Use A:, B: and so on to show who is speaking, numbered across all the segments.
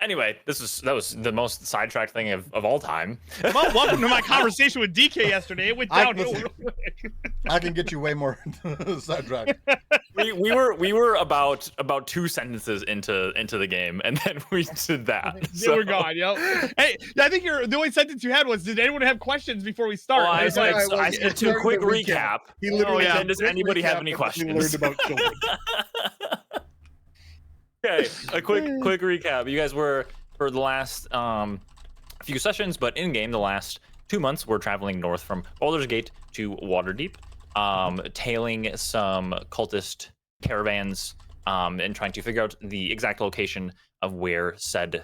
A: Anyway, that was the most sidetracked thing of all time.
B: Well, welcome to my conversation with DK yesterday. It went downhill real quick.
C: I can get you way more sidetracked.
A: we were about 2 sentences into the game, and then we did that.
B: So we're gone. Yep. Hey, I think the only sentence you had was, "Did anyone have questions before we start?"
A: I said to quick recap.
D: He literally
A: said, "Does anybody have any questions?"
D: We learned about children.
A: Okay, a quick recap. You guys were, for the last few sessions, but in game the last 2 months, we're traveling north from Baldur's Gate to Waterdeep, tailing some cultist caravans, and trying to figure out the exact location of where said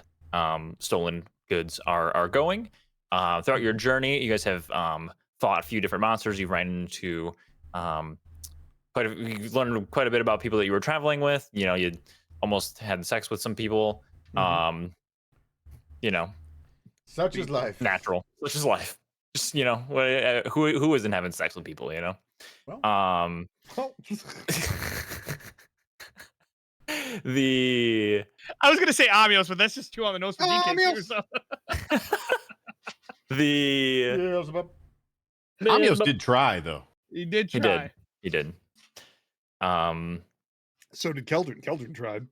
A: stolen goods are going. Throughout your journey, you guys have fought a few different monsters. You've ran into you've learned quite a bit about people that you were traveling with. You know, you almost had sex with some people. You know,
C: such is life.
A: Natural. Such is life. Just, you know, who isn't having sex with people, you know?
C: Well,
A: I
B: was gonna say Amios, but that's just too on the nose for DK too, so.
E: Amios did try though.
B: He did try.
A: He did.
D: So did Keldrin. Keldrin tried.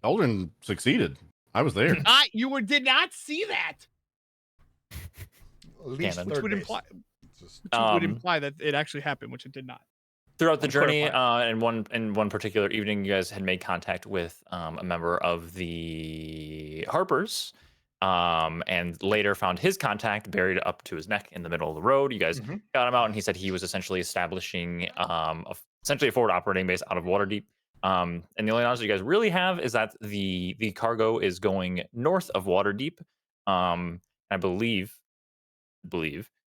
E: Keldrin succeeded. I was there.
B: You did not see that.
C: At least
B: Which would imply that it actually happened, which it did not.
A: Throughout the journey, in one particular evening, you guys had made contact with a member of the Harpers, and later found his contact buried up to his neck in the middle of the road. You guys got him out, and he said he was essentially establishing essentially a forward operating base out of Waterdeep. And the only knowledge you guys really have is that the cargo is going north of Waterdeep. I believe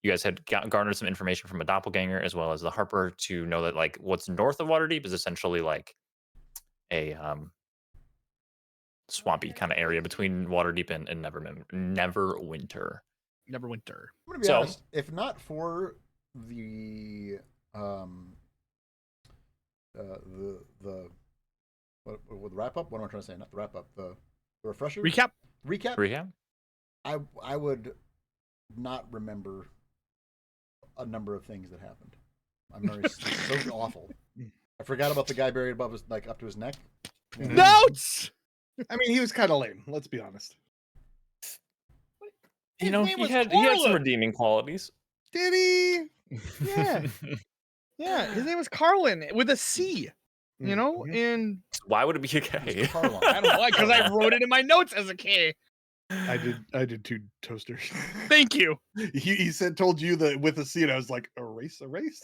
A: you guys had garnered some information from a doppelganger as well as the Harper to know that like what's north of Waterdeep is essentially like a swampy kind of area between Waterdeep and Neverwinter.
C: I'm gonna be honest, if not for the wrap up, what am I trying to say? Not the wrap up, the refresher.
B: Recap.
C: I would not remember a number of things that happened. My memory's so awful. I forgot about the guy buried above his, like up to his neck.
B: Notes.
D: I mean, he was kind of lame. Let's be honest.
A: You know, he had some redeeming qualities.
D: Did he?
B: Yeah. Yeah, his name was Carlin with a C. You know, and
A: why would it be a K?
B: I don't know why, because I wrote it in my notes as a K.
D: I did 2 toasters.
B: Thank you.
D: He told you that with a C, and I was like, erase.
B: Erase.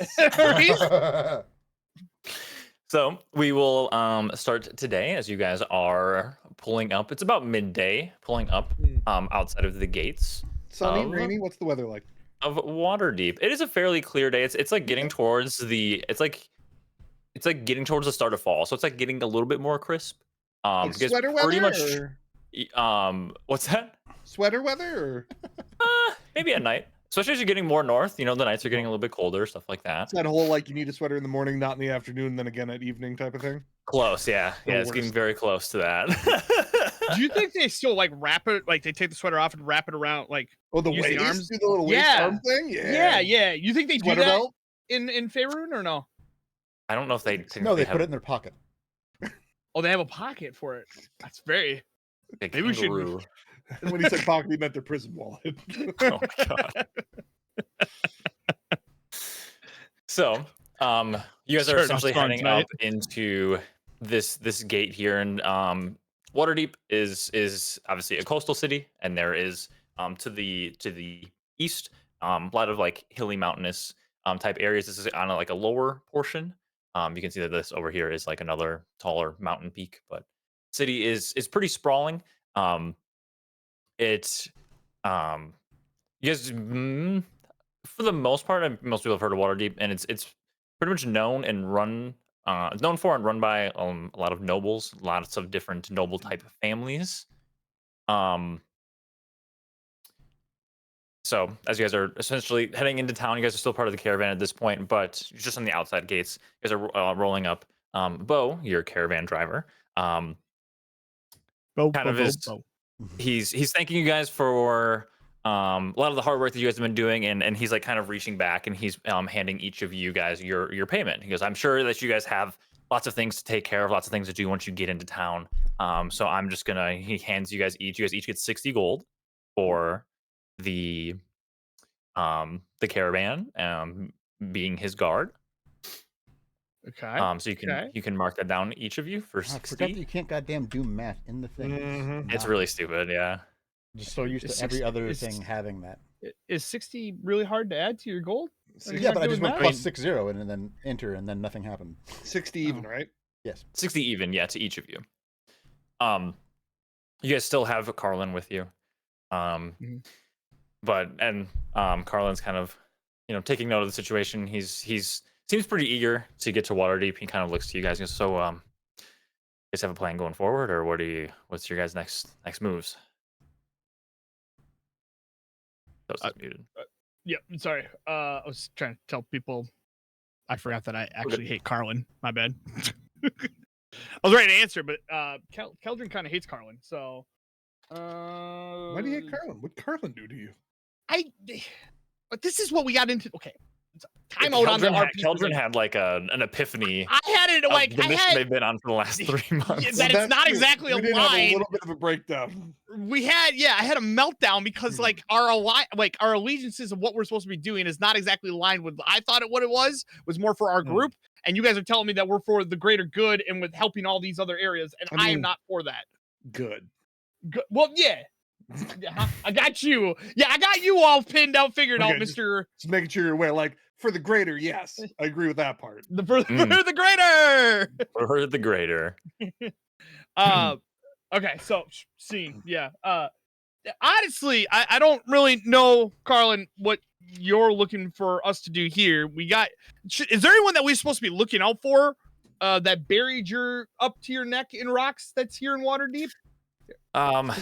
A: So we will start today as you guys are pulling up. It's about midday, pulling up outside of the gates.
D: Sunny, rainy. What's the weather like?
A: Of Waterdeep. It is a fairly clear day. It's like getting towards the getting towards the start of fall. So it's like getting a little bit more crisp.
D: Like sweater weather?
A: Pretty much. What's that?
D: Sweater weather?
A: Maybe at night. Especially as you're getting more north, you know, the nights are getting a little bit colder, stuff like that.
D: It's that whole like you need a sweater in the morning, not in the afternoon, then again at evening type of thing.
A: Close, yeah. It's getting very close to that.
B: Do you think they still like wrap it, like they take the sweater off and wrap it around, like
D: the waist,
B: arms?
D: Do the little waist arm thing?
B: Yeah. You think they
D: sweater
B: do that
D: belt?
B: in Faerun or no?
A: I don't know if they.
C: No, they put it in their pocket.
B: Oh, they have a pocket for it. That's very. Maybe we should.
D: When he said pocket, he meant their prison wallet.
A: Oh my god. So, you guys are essentially heading up into this gate here, and Waterdeep is obviously a coastal city, and there is to the east a lot of like hilly, mountainous type areas. This is on like a lower portion. You can see that this over here is like another taller mountain peak, but city is pretty sprawling. It's you guys, for the most part, most people have heard of Waterdeep, and it's pretty much known and run. It's known for and run by a lot of nobles, lots of different noble type of families. So as you guys are essentially heading into town, you guys are still part of the caravan at this point, but just on the outside gates, you guys are rolling up. Bo, your caravan driver,
B: Bo.
A: he's thanking you guys for a lot of the hard work that you guys have been doing, and he's like kind of reaching back and he's handing each of you guys your payment. He goes, I'm sure that you guys have lots of things to take care of, lots of things to do once you get into town. So I'm just gonna he hands you guys each get 60 gold for the caravan being his guard.
B: Okay.
A: So you can mark that down each of you for
C: I forgot that
A: 60.
C: you can't goddamn do math in the thing.
A: It's really stupid, yeah.
C: Just so used
B: Is
C: to every
B: 60
C: other
B: is
C: thing
B: 60
C: having that.
B: Is 60 really hard to add to your gold? Are you
C: Yeah,
B: not
C: but I
B: doing
C: just went
B: math?
C: plus 60 and then enter and then nothing happened.
D: 60 even, right?
C: Yes.
A: 60 even, yeah, to each of you. You guys still have Carlin with you.
B: Mhm.
A: But Carlin's kind of, taking note of the situation. He's seems pretty eager to get to Waterdeep. He kind of looks to you guys and goes, so you guys have a plan going forward, or what's your guys' next moves? That was muted.
B: Yeah, I'm sorry. I was trying to tell people I forgot that I actually hate Carlin. My bad. I was ready to answer, but Keldrin kind of hates Carlin, so
D: Why do you hate Carlin? What'd Carlin do to you?
B: But this is what we got into. Okay. Time out on the RPG.
A: Keldrin had like an epiphany.
B: I had it like
A: the mission they've been on for the last 3 months.
B: that it's not exactly
D: we did have a
B: aligned.
D: little bit of a breakdown.
B: I had a meltdown because like our allegiances of what we're supposed to be doing is not exactly aligned with I thought what it was more for our group, and you guys are telling me that we're for the greater good and with helping all these other areas, and I am not for that.
D: Good.
B: Well, yeah. I got you. Yeah, I got you all pinned out, figured out, Mr.
D: Just making sure you're aware. Like, for the greater, yes. I agree with that part.
B: For the greater.
A: For the greater.
B: Okay, so scene, yeah. Honestly, I don't really know, Carlin, what you're looking for us to do here. Is there anyone that we're supposed to be looking out for that buried your up to your neck in rocks that's here in Waterdeep?
A: Our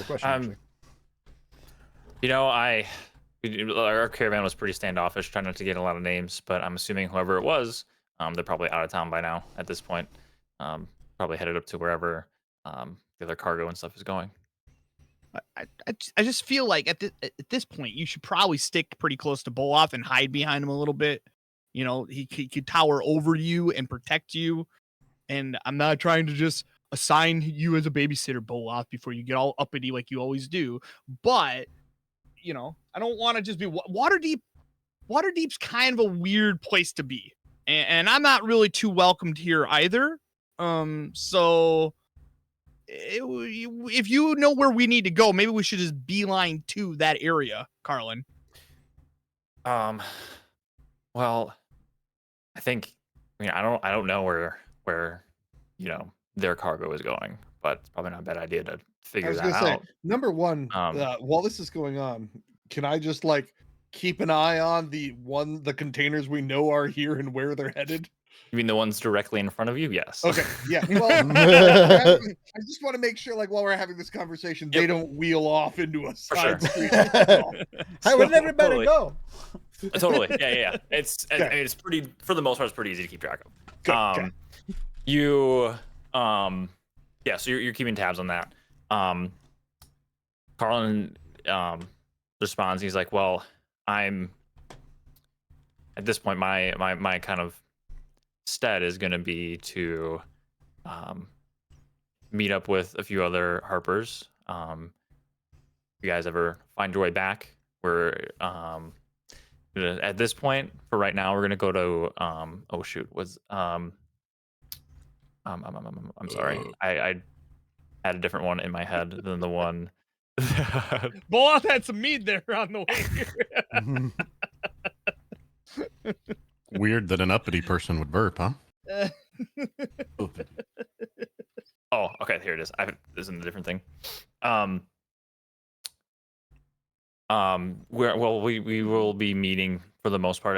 A: caravan was pretty standoffish, trying not to get a lot of names, but I'm assuming whoever it was, they're probably out of town by now at this point. Probably headed up to wherever the other cargo and stuff is going.
B: I just feel like at this point you should probably stick pretty close to Boloth and hide behind him a little bit. He could tower over you and protect you. And I'm not trying to just assign you as a babysitter, Boloth, before you get all uppity like you always do. But I don't want to just be Waterdeep. Waterdeep's kind of a weird place to be, and I'm not really too welcomed here either. So if you know where we need to go, maybe we should just beeline to that area, Carlin.
A: Well, I don't know where their cargo is going, but it's probably not a bad idea to figure that out.
D: Number one, while this is going on, can I just like keep an eye on the containers we know are here and where they're headed?
A: You mean the ones directly in front of you? Yes.
D: Okay. Yeah. Well, I just want to make sure, like, while we're having this conversation, they don't wheel off into a side street.
C: Hey, where did everybody go?
A: Totally. Yeah. It's pretty, for the most part, it's pretty easy to keep track of.
D: Okay.
A: So you're keeping tabs on that. Carlin responds. He's like, well, I'm at this point, my kind of stead is going to be to meet up with a few other Harpers. If you guys ever find your way back, we're at this point, for right now, we're going to go to I'm sorry. I had a different one in my head than the one.
B: Boloth had some mead there on the way.
E: Weird that an uppity person would burp, huh?
A: Oh, okay. Here it is. This is a different thing. We will be meeting for the most part.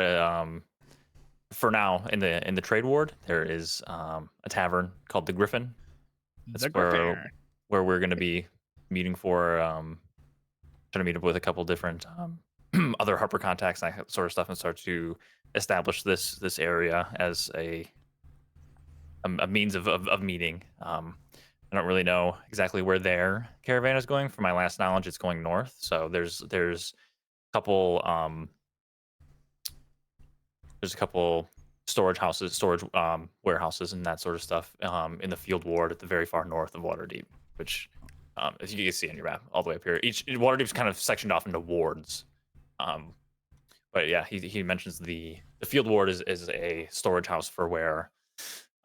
A: For now, in the trade ward, there is a tavern called the Griffin. That's where we're going to be meeting for trying to meet up with a couple different other Harper contacts and that sort of stuff, and start to establish this area as a means of meeting. I don't really know exactly where their caravan is going. From my last knowledge, it's going north. So there's a couple storage houses, storage warehouses, and that sort of stuff in the field ward at the very far north of Waterdeep, which if you can see on your map all the way up here, each Waterdeep's kind of sectioned off into wards. But yeah, he mentions the field ward is a storage house for where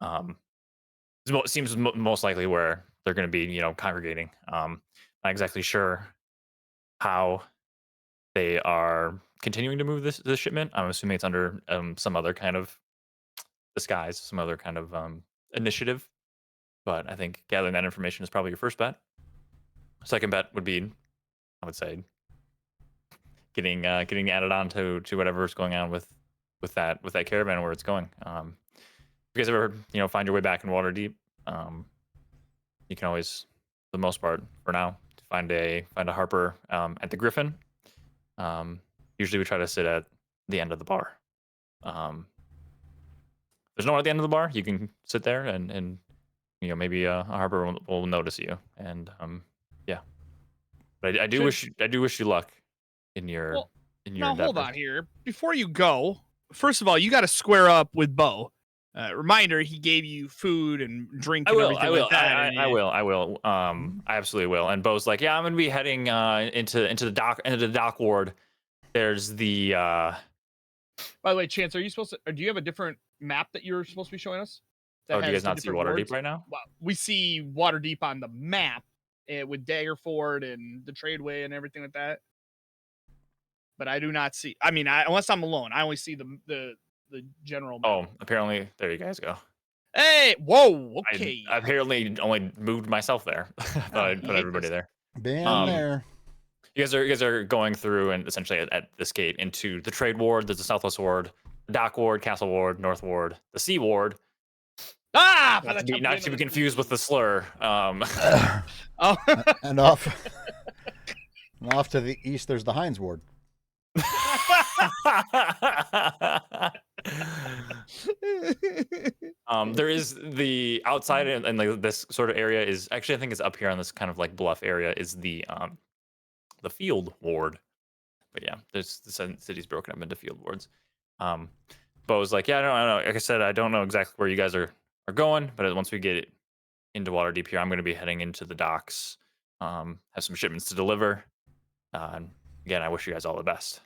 A: it seems most likely where they're going to be, congregating. Not exactly sure how they are continuing to move this shipment. I'm assuming it's under some other kind of disguise, some other kind of initiative. But I think gathering that information is probably your first bet. Second bet would be, I would say, getting added on to whatever's going on with that caravan where it's going. If you guys ever find your way back in Waterdeep, you can always, for the most part, for now, find a Harper at the Griffin. Usually we try to sit at the end of the bar. There's no one at the end of the bar. You can sit there and maybe a Harper will notice you. And yeah, but I do wish you luck in your
B: now
A: endeavor.
B: hold on here. Before you go, first of all, you got to square up with Bo. Reminder: he gave you food and drink. And everything like that.
A: I will. I absolutely will. And Bo's like, yeah, I'm gonna be heading into the dock ward. There's the.
B: By the way, Chance, are you supposed to? Or do you have a different map that you're supposed to be showing us?
A: Do you guys not see Waterdeep right now?
B: Well, we see Waterdeep on the map with Daggerford and the Tradeway and everything like that. But I do not see. I mean, unless I'm alone, I only see the general map.
A: Oh, apparently there you guys go.
B: Hey, whoa, okay.
A: I apparently only moved myself there. I thought I'd put everybody there.
C: Been there.
A: You guys are going through and essentially at this gate into the trade ward. There's the southwest ward, the dock ward, castle ward, north ward, the sea ward.
B: Not
A: to be confused with the slur.
B: Oh,
C: and off to the east, there's the Heinz ward.
A: There is the outside and like this sort of area is actually, I think it's up here on this kind of like bluff area is the field ward. But yeah, there's the city's broken up into field wards. Bo's like, yeah, I don't know. Like I said, I don't know exactly where you guys are going, but once we get into Waterdeep here, I'm going to be heading into the docks. Have some shipments to deliver. And again, I wish you guys all the best.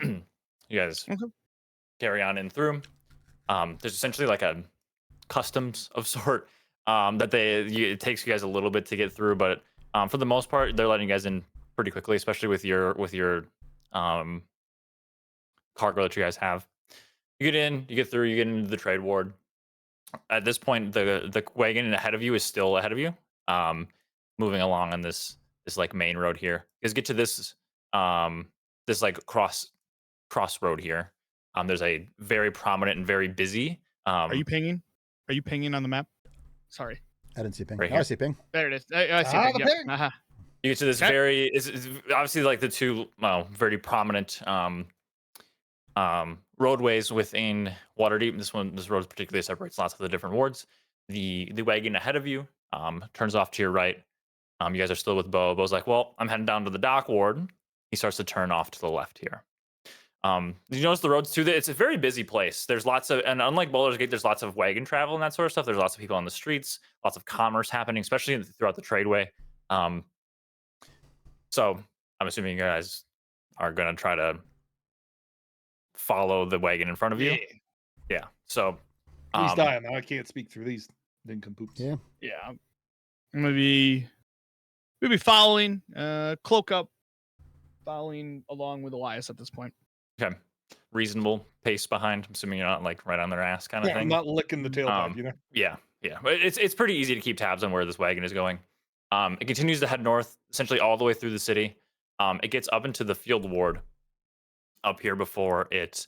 A: You guys carry on in through. There's essentially like a customs of sort that it takes you guys a little bit to get through, but for the most part, they're letting you guys in pretty quickly, especially with your cargo that you guys have. You get in, you get through, you get into the trade ward. At this point, the wagon ahead of you is still ahead of you, moving along on this like main road here. You guys get to this this like crossroad here. There's a very prominent and very busy.
B: Are you pinging? Are you pinging on the map? Sorry,
C: I didn't see ping.
A: Right
C: I see ping.
B: there it is. I see ping.
C: the ping.
B: Uh-huh.
A: You get to this it's obviously like the two very prominent roadways within Waterdeep. This road particularly separates lots of the different wards. The wagon ahead of you turns off to your right. You guys are still with Bo. Bo's like, well, I'm heading down to the dock ward. He starts to turn off to the left here. Did you notice the roads too? It's a very busy place. There's lots of, and unlike Baldur's Gate, there's lots of wagon travel and that sort of stuff. There's lots of people on the streets, lots of commerce happening, especially throughout the tradeway. So I'm assuming you guys are going to try to follow the wagon in front of you. Yeah. So
D: Please die. Now I can't speak through these nincompoops.
C: Yeah.
B: I'm gonna be following, cloak up, following along with Elias at this point.
A: Okay. Reasonable pace behind. I'm assuming you're not like right on their ass kind of thing.
D: I'm not licking the tailpipe, you know?
A: Yeah. But it's pretty easy to keep tabs on where this wagon is going. It continues to head north, essentially all the way through the city. It gets up into the field ward up here before it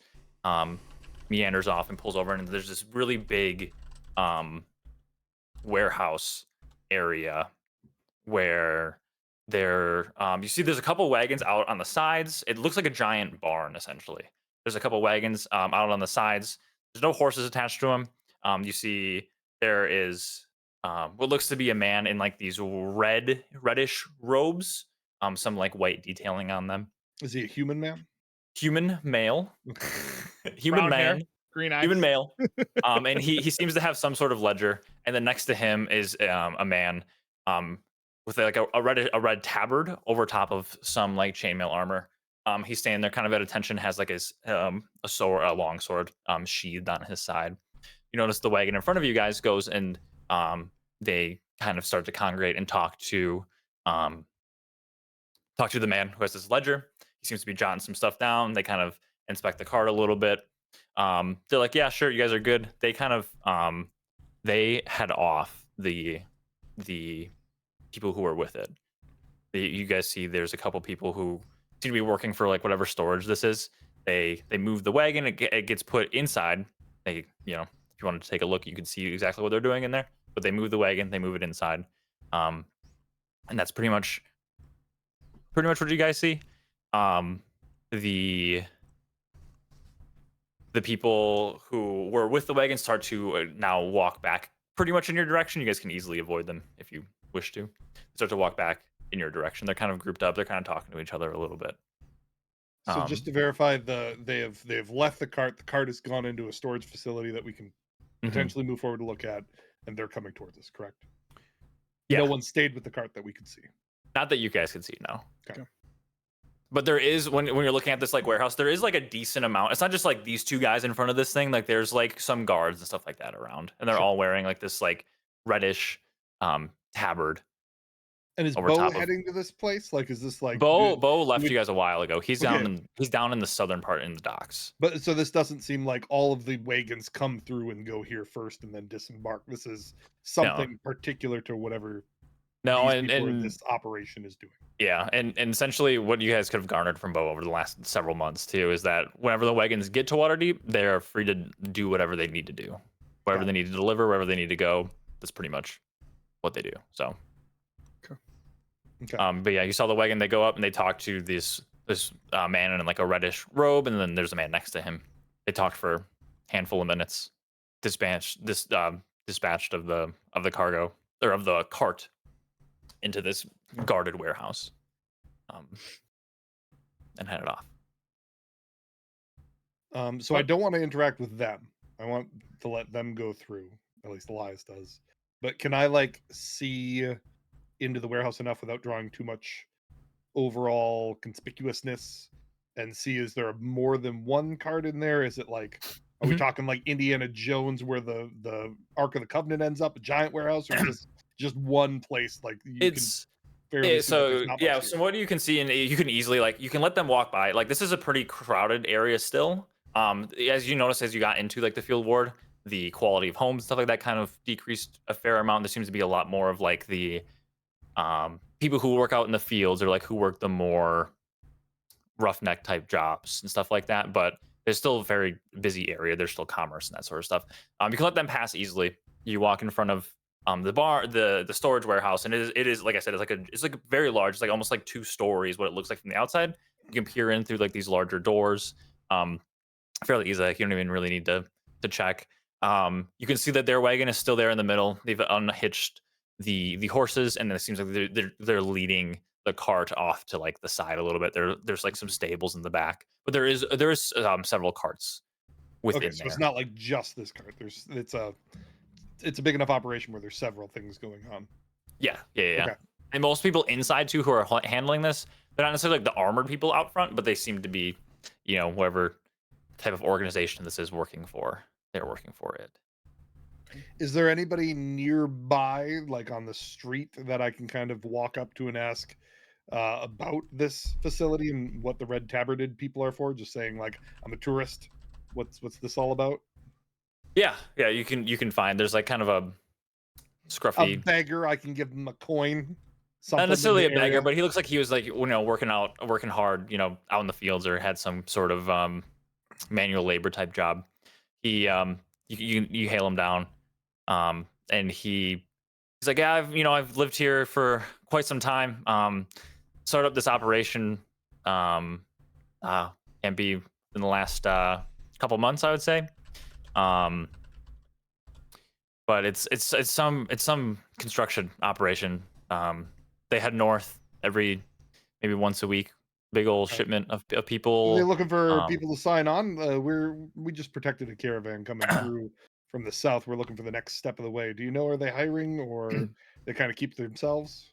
A: meanders off and pulls over. And there's this really big warehouse area where you see there's a couple wagons out on the sides. It looks like a giant barn, essentially. There's a couple wagons out on the sides. There's no horses attached to them. You see there is what looks to be a man in like these reddish robes, some like white detailing on them.
D: Is he a human man?
A: Human male,
D: Okay.
A: human
B: Brown hair,
A: man,
B: green eyes.
A: human male. And he seems to have some sort of ledger, and then next to him is a man with like a red tabard over top of some like chainmail armor. He's standing there kind of at attention, has like his a long sword sheathed on his side. You notice the wagon in front of you guys goes, and they kind of start to congregate and um, talk to the man who has this ledger. He seems to be jotting some stuff down. They kind of inspect the card a little bit. They're like, yeah, sure, you guys are good. They kind of they head off the people who are with it. You guys see there's a couple people who seem to be working for like whatever storage this is. They move the wagon. It gets put inside. They, if you wanted to take a look, you can see exactly what they're doing in there. But they move the wagon. They move it inside, and that's pretty much what you guys see. The people who were with the wagon start to now walk back pretty much in your direction. You guys can easily avoid them if you wish to. Start to walk back in your direction. They're kind of grouped up. They're kind of talking to each other a little bit.
D: So just to verify, they have left the cart. The cart has gone into a storage facility that we can potentially move forward to look at, and they're coming towards us. Correct?
A: Yeah.
D: No one stayed with the cart that we could see.
A: Not that you guys can see, no.
D: Okay.
A: But there is, when you're looking at this like warehouse, there is like a decent amount. It's not just like these two guys in front of this thing. Like there's like some guards and stuff like that around, and they're all wearing like this like reddish tabard.
D: And is Bo heading to this place? Like, is this like
A: Bo left you guys a while ago? He's down in the southern part in the docks.
D: But so this doesn't seem like all of the wagons come through and go here first and then disembark. This is something particular to whatever this operation is doing.
A: Yeah, and essentially what you guys could have garnered from Bo over the last several months too is that whenever the wagons get to Waterdeep, they're free to do whatever they need to do, wherever they need to deliver, wherever they need to go. That's pretty much what they do. So.
D: Okay.
A: But yeah, you saw the wagon. They go up and they talk to this man in like a reddish robe, and then there's a man next to him. They talked for a handful of minutes. Dispatched of the cargo or of the cart into this guarded warehouse, and headed off.
D: So I don't want to interact with them. I want to let them go through. At least Elias does. But can I like see into the warehouse enough without drawing too much overall conspicuousness and see, is there more than one card in there? Is it like, are we talking like Indiana Jones where the Ark of the Covenant ends up, a giant warehouse, or is this just one place? Like
A: so what you can see, and you can easily you can let them walk by. Like this is a pretty crowded area still. As you notice, as you got into like the field ward, the quality of homes, stuff like that kind of decreased a fair amount. There seems to be a lot more of like the people who work out in the fields, or like who work the more roughneck type jobs and stuff like that. But there's still a very busy area. There's still commerce and that sort of stuff. You can let them pass easily. You walk in front of the storage warehouse, and it is like I said, it's like very large. It's like almost like 2 stories what it looks like from the outside. You can peer in through like these larger doors, fairly easy. Like you don't even really need to check. You can see that their wagon is still there in the middle. They've unhitched the horses, and then it seems like they're leading the cart off to like the side a little bit. There's like some stables in the back, but there is several carts within there.
D: So it's not like just this cart. It's a big enough operation where there's several things going on.
A: Yeah.
D: Okay.
A: And most people inside too who are handling this, they're not necessarily like the armored people out front, but they seem to be, whatever type of organization this is working for. They're working for it.
D: Is there anybody nearby, like on the street, that I can kind of walk up to and ask about this facility and what the red tabarded people are for? Just saying, like, I'm a tourist. What's this all about?
A: Yeah. You can find there's like kind of a scruffy
D: a beggar. I can give him a coin.
A: Not necessarily a beggar, but he looks like he was like working hard, out in the fields, or had some sort of manual labor type job. He you hail him down. And he's like, yeah, I've lived here for quite some time. Started up this operation, can't be in the last couple months, I would say. but it's some construction operation. They head north maybe once a week. Big old
D: Right.
A: shipment of
D: Are they
A: people.
D: looking for
A: Um,
D: people to sign on? We just protected a caravan coming through from the south. We're looking for the next step of the way. Do you know, are they hiring or they kind of keep to themselves?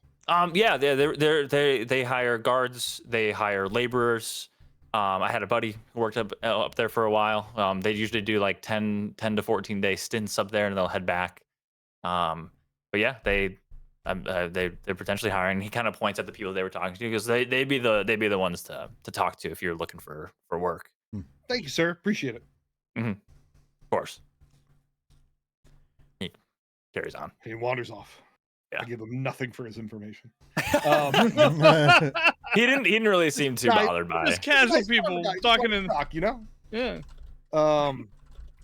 A: Yeah, they hire guards, they hire laborers. I had a buddy who worked up there for a while. They usually do like 10 to 14-day stints up there, and they'll head back. But yeah, they're potentially hiring. He kind of points at the people they were talking to because they'd be the ones to talk to if you're looking for work.
D: Thank you, sir. Appreciate it.
A: Of course. He carries on.
D: He wanders off.
A: Yeah.
D: I give him nothing for his information.
A: He didn't really seem too
D: Right.
A: bothered by
B: Just
A: it.
B: casual
D: Nice
B: people
D: guy.
B: talking
D: Don't
B: in.
D: talk, you know.
B: Yeah,
D: Um,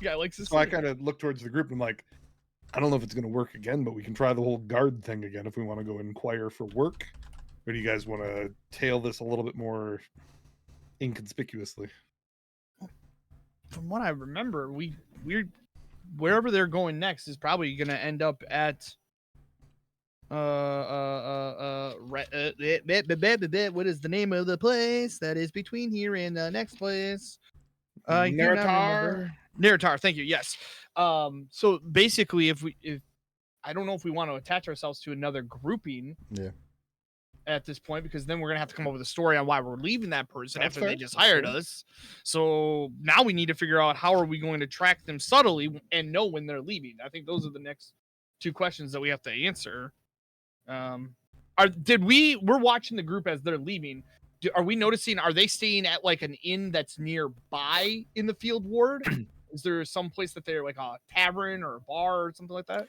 B: guy likes to
D: so I
B: see.
D: kind of look towards the group and I'm like, I don't know if it's going to work again, but we can try the whole guard thing again if we want to go inquire for work. Or do you guys want to tail this a little bit more inconspicuously?
B: From what I remember, we're wherever they're going next is probably gonna end up at what is the name of the place that is between here and the next place? I cannot
D: Neratar?
B: remember. Neratar, thank you. Yes. So basically, if I don't know if we want to attach ourselves to another grouping.
C: Yeah.
B: At this point, because then we're gonna have to come up with a story on why we're leaving that person
D: That's
B: after they
D: fair.
B: just
D: That's
B: hired
D: fair.
B: us. So now we need to figure out how are we going to track them subtly and know when they're leaving. I think those are the next two questions that we have to answer. We're watching the group as they're leaving. Are we noticing? Are they staying at like an inn that's nearby in the field ward? Is there some place that they're like a tavern or a bar or something like that?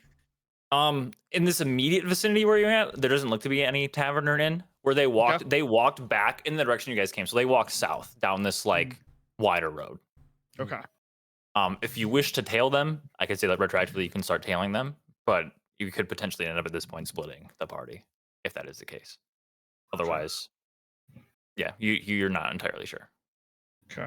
A: In this immediate vicinity where you're at, there doesn't look to be any tavern or inn. Where they walked back in the direction you guys came. So they walked south down this like wider road.
B: Okay.
A: If you wish to tail them, I could say that retroactively you can start tailing them, but you could potentially end up at this point splitting the party if that is the case. Otherwise, yeah, you're not entirely sure.
B: Okay.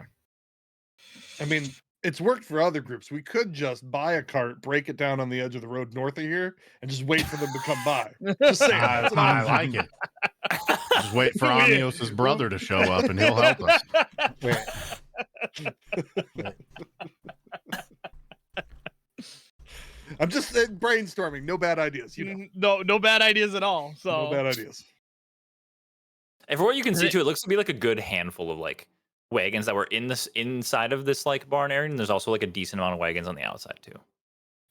D: I mean, it's worked for other groups. We could just buy a cart, break it down on the edge of the road north of here, and just wait for them to come by. Just saying. That's an
E: I
D: option.
E: like it. Just wait for Amios's brother to show up and he'll help us.
D: I'm just brainstorming. No bad ideas. You know,
B: No bad ideas at all. So
D: no bad ideas.
A: And for what you can see too, it looks to be like a good handful of like wagons that were inside of this like barn area, and there's also like a decent amount of wagons on the outside too.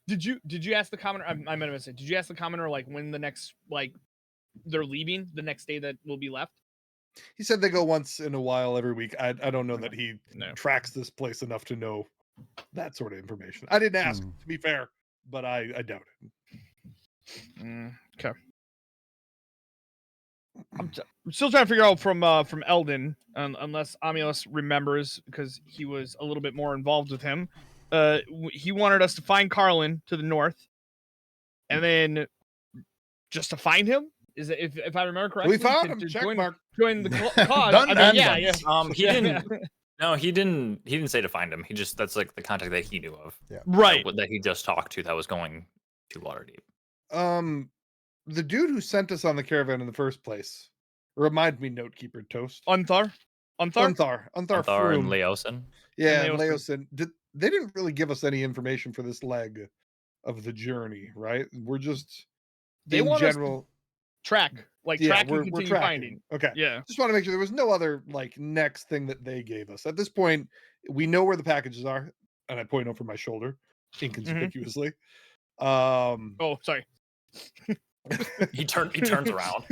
B: Did you ask the commoner? I might have said. Did you ask the commoner like when the next like they're leaving the next day that will be left?
D: He said they go once in a while every week. I don't know that he
B: No.
D: tracks this place enough to know that sort of information. I didn't ask, to be fair, but I doubt it.
B: Okay. I'm still trying to figure out from Eldon, unless Amios remembers because he was a little bit more involved with him. He wanted us to find Carlin to the north, and then just to find him. Is it if I remember correctly?
D: We found
B: to
D: him. Check
B: join,
D: mark.
B: join the cause.
C: Done,
B: I mean,
C: done,
B: yeah,
C: done.
B: yeah.
A: He didn't. No, he didn't say to find him. That's like the contact that he knew of.
C: Yeah.
B: Right.
A: That he just talked to that was going to Waterdeep.
D: The dude who sent us on the caravan in the first place, remind me, Notekeeper Toast.
B: Unthar
D: Unthar
A: and
D: Froome.
A: Leosin.
D: Yeah,
B: And
D: and Leosin. They didn't really give us any information for this leg of the journey, right? We're just
B: They
D: in
B: want
D: general.
B: us to track
D: Yeah,
B: and
D: we're
B: continue
D: tracking.
B: finding.
D: Okay.
B: Yeah.
D: Just want to make sure there was no other like next thing that they gave us. At this point, we know where the packages are, and I point over my shoulder inconspicuously.
B: Oh, sorry.
A: He turns around.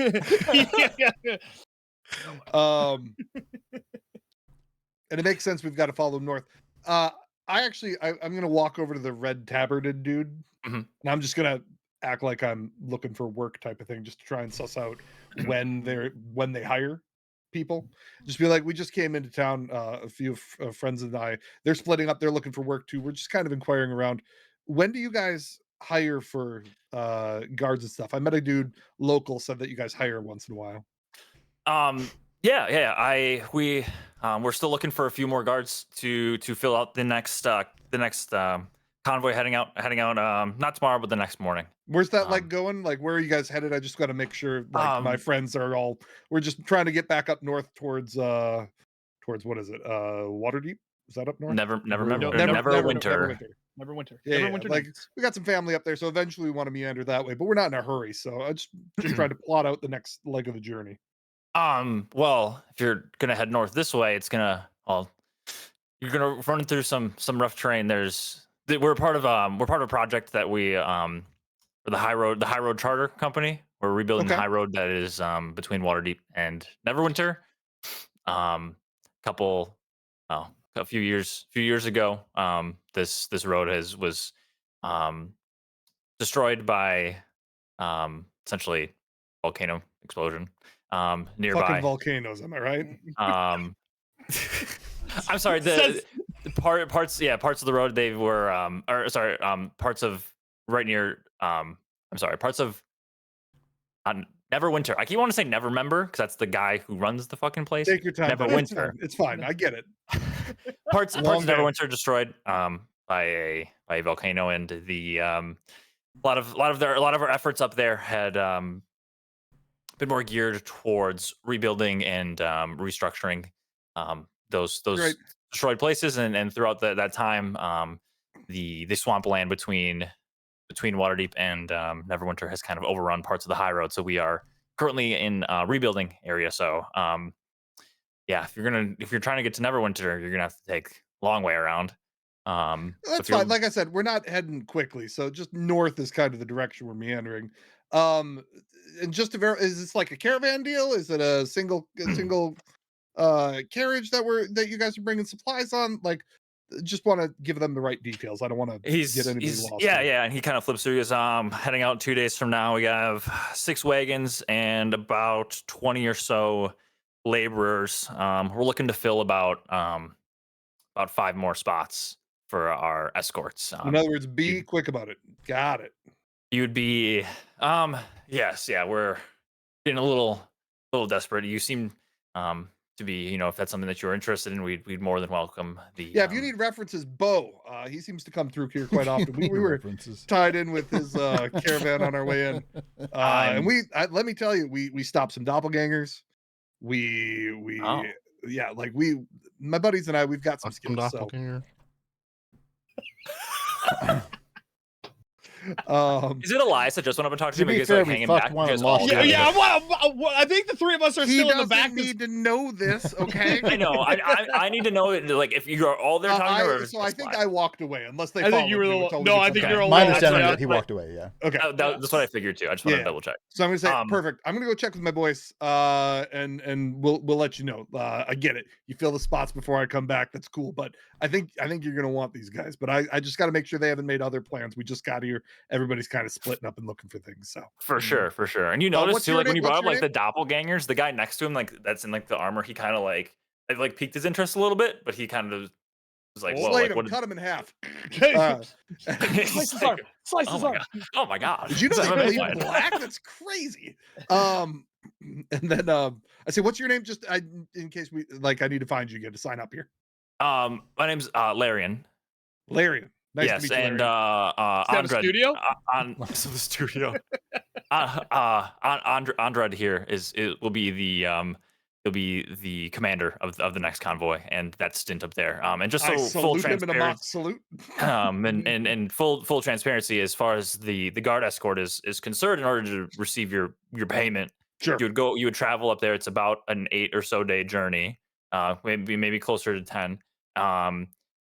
D: And it makes sense we've got to follow north. I'm gonna walk over to the red tabarded dude,
A: Mhm.
D: and I'm just gonna act like I'm looking for work type of thing, just to try and suss out when they hire people. Just be like, we just came into town, a few friends and I, they're splitting up, they're looking for work too. We're just kind of inquiring around. When do you guys hire for guards and stuff? I met a dude local, said that you guys hire once in a while.
A: We're still looking for a few more guards to fill out the next convoy heading out not tomorrow but the next morning.
D: Where's that
A: Um,
D: going? Like, where are you guys headed? I just got to make sure like my
A: Um,
D: friends are all. We're just trying to get back up north towards what is it? Waterdeep? Is that up north?
A: never
C: Never
A: remember
C: Winter.
A: never winter.
B: Neverwinter.
D: Yeah,
B: Neverwinter
D: like
B: Nights.
D: we got some family up there, so eventually we want to meander that way, but we're not in a hurry. So I just trying to plot out the next leg of the journey.
A: Well, if you're gonna head north this way, you're gonna run through some rough terrain. We're part of a project that we for the High Road Charter Company. We're rebuilding the
D: Okay.
A: high road that is between Waterdeep and Neverwinter. Couple a few years ago, this road was um destroyed by essentially volcano explosion
D: Fucking
A: nearby.
D: volcanoes, am I right?
A: Um, I'm sorry. The parts of the road they were parts of right near I'm sorry, parts of Neverwinter. I keep wanting to say Nevermember because that's the guy who runs the fucking place.
D: Take your time. buddy. It's
A: Neverwinter.
D: fine. It's fine. I get it.
A: Parts of
D: Long day.
A: Neverwinter destroyed by a volcano, and the a lot of our efforts up there had been more geared towards rebuilding and restructuring those
D: Great.
A: destroyed places, and throughout that time, the swampland between Waterdeep and Neverwinter has kind of overrun parts of the high road. So we are currently in rebuilding area. So yeah, if you're trying to get to Neverwinter, you're gonna have to take a long way around.
D: That's fine. Like I said, we're not heading quickly, so just north is kind of the direction we're meandering. And just to verify, is this like a caravan deal? Is it a single carriage that you guys are bringing supplies on? Like, just want to give them the right details. I don't want to get anybody lost.
A: Yeah, and he kind of flips through his heading out 2 days from now. We have 6 wagons and about 20 or so laborers. We're looking to fill about 5 more spots for our escorts.
D: In other words, be quick about it. Got it.
A: You'd be yes, yeah, we're getting a little desperate. You seem to be, if that's something that you're interested in, we'd more than welcome the
D: Yeah, if you need references, Bo, he seems to come through here quite often. We were
C: References.
D: tied in with his caravan on our way in, and let me tell you, we stopped some doppelgangers.
A: Oh.
D: Yeah, like my buddies and I, we've got some skills. So.
E: Doppelganger.
A: Is it Elias that just went up and talked to
C: To
A: him?
C: be
A: You guys
C: fair,
A: like
C: we
A: hanging
C: fucked
A: back?
C: one
A: You guys
C: and
A: all
C: lost
A: together?
B: I think the three of us are
D: He
B: still in the
D: doesn't
B: back.
D: need to know this, okay?
A: I know. I need to know like if you're all there talking or
D: So I think I walked away, unless they.
B: I think you were
D: followed me,
B: the
D: which
B: no.
D: always
B: I
D: gets
B: think
D: okay.
B: you're alone.
C: My understanding
B: Yeah,
C: is that he walked away. Yeah.
D: Okay.
A: That's what I figured too. I just wanted to double check.
D: So I'm gonna say perfect. I'm gonna go check with my boys, and we'll let you know. I get it. You fill the spots before I come back. That's cool. But I think you're gonna want these guys. But I just got to make sure they haven't made other plans. We just got here. Everybody's kind of splitting up and looking for things. So
A: For sure. And you notice
D: what's
A: too,
D: your
A: like when
D: name?
A: you brought
D: What's
A: up
D: your
A: like the doppelgangers, the guy next to him, like that's in like the armor, he kind of it piqued his interest a little bit, but he kind of was like, whoa,
D: Slate
A: like
D: him,
A: what?
D: cut him in half.
B: Slice his arm. Slice his arm.
A: Oh my god!
D: Did you know
A: It's
D: they
A: MMA
D: bleed
A: fight.
D: black? That's crazy. And then I say, what's your name? Just in case I need to find you again to sign up here.
A: My name's Larian.
D: Larian. Nice to
A: Yes,
D: meet you,
A: and
D: Larian.
B: Have a studio?
A: The studio. Andrad here will be the he'll be the commander of the next convoy and that stint up there. And just
D: I
A: so full
D: salute him in a mock
A: transparency,
D: salute.
A: and full transparency as far as the guard escort is concerned, in order to receive your payment,
D: Sure.
A: you would travel up there. It's about an 8 or so day journey, maybe closer to 10.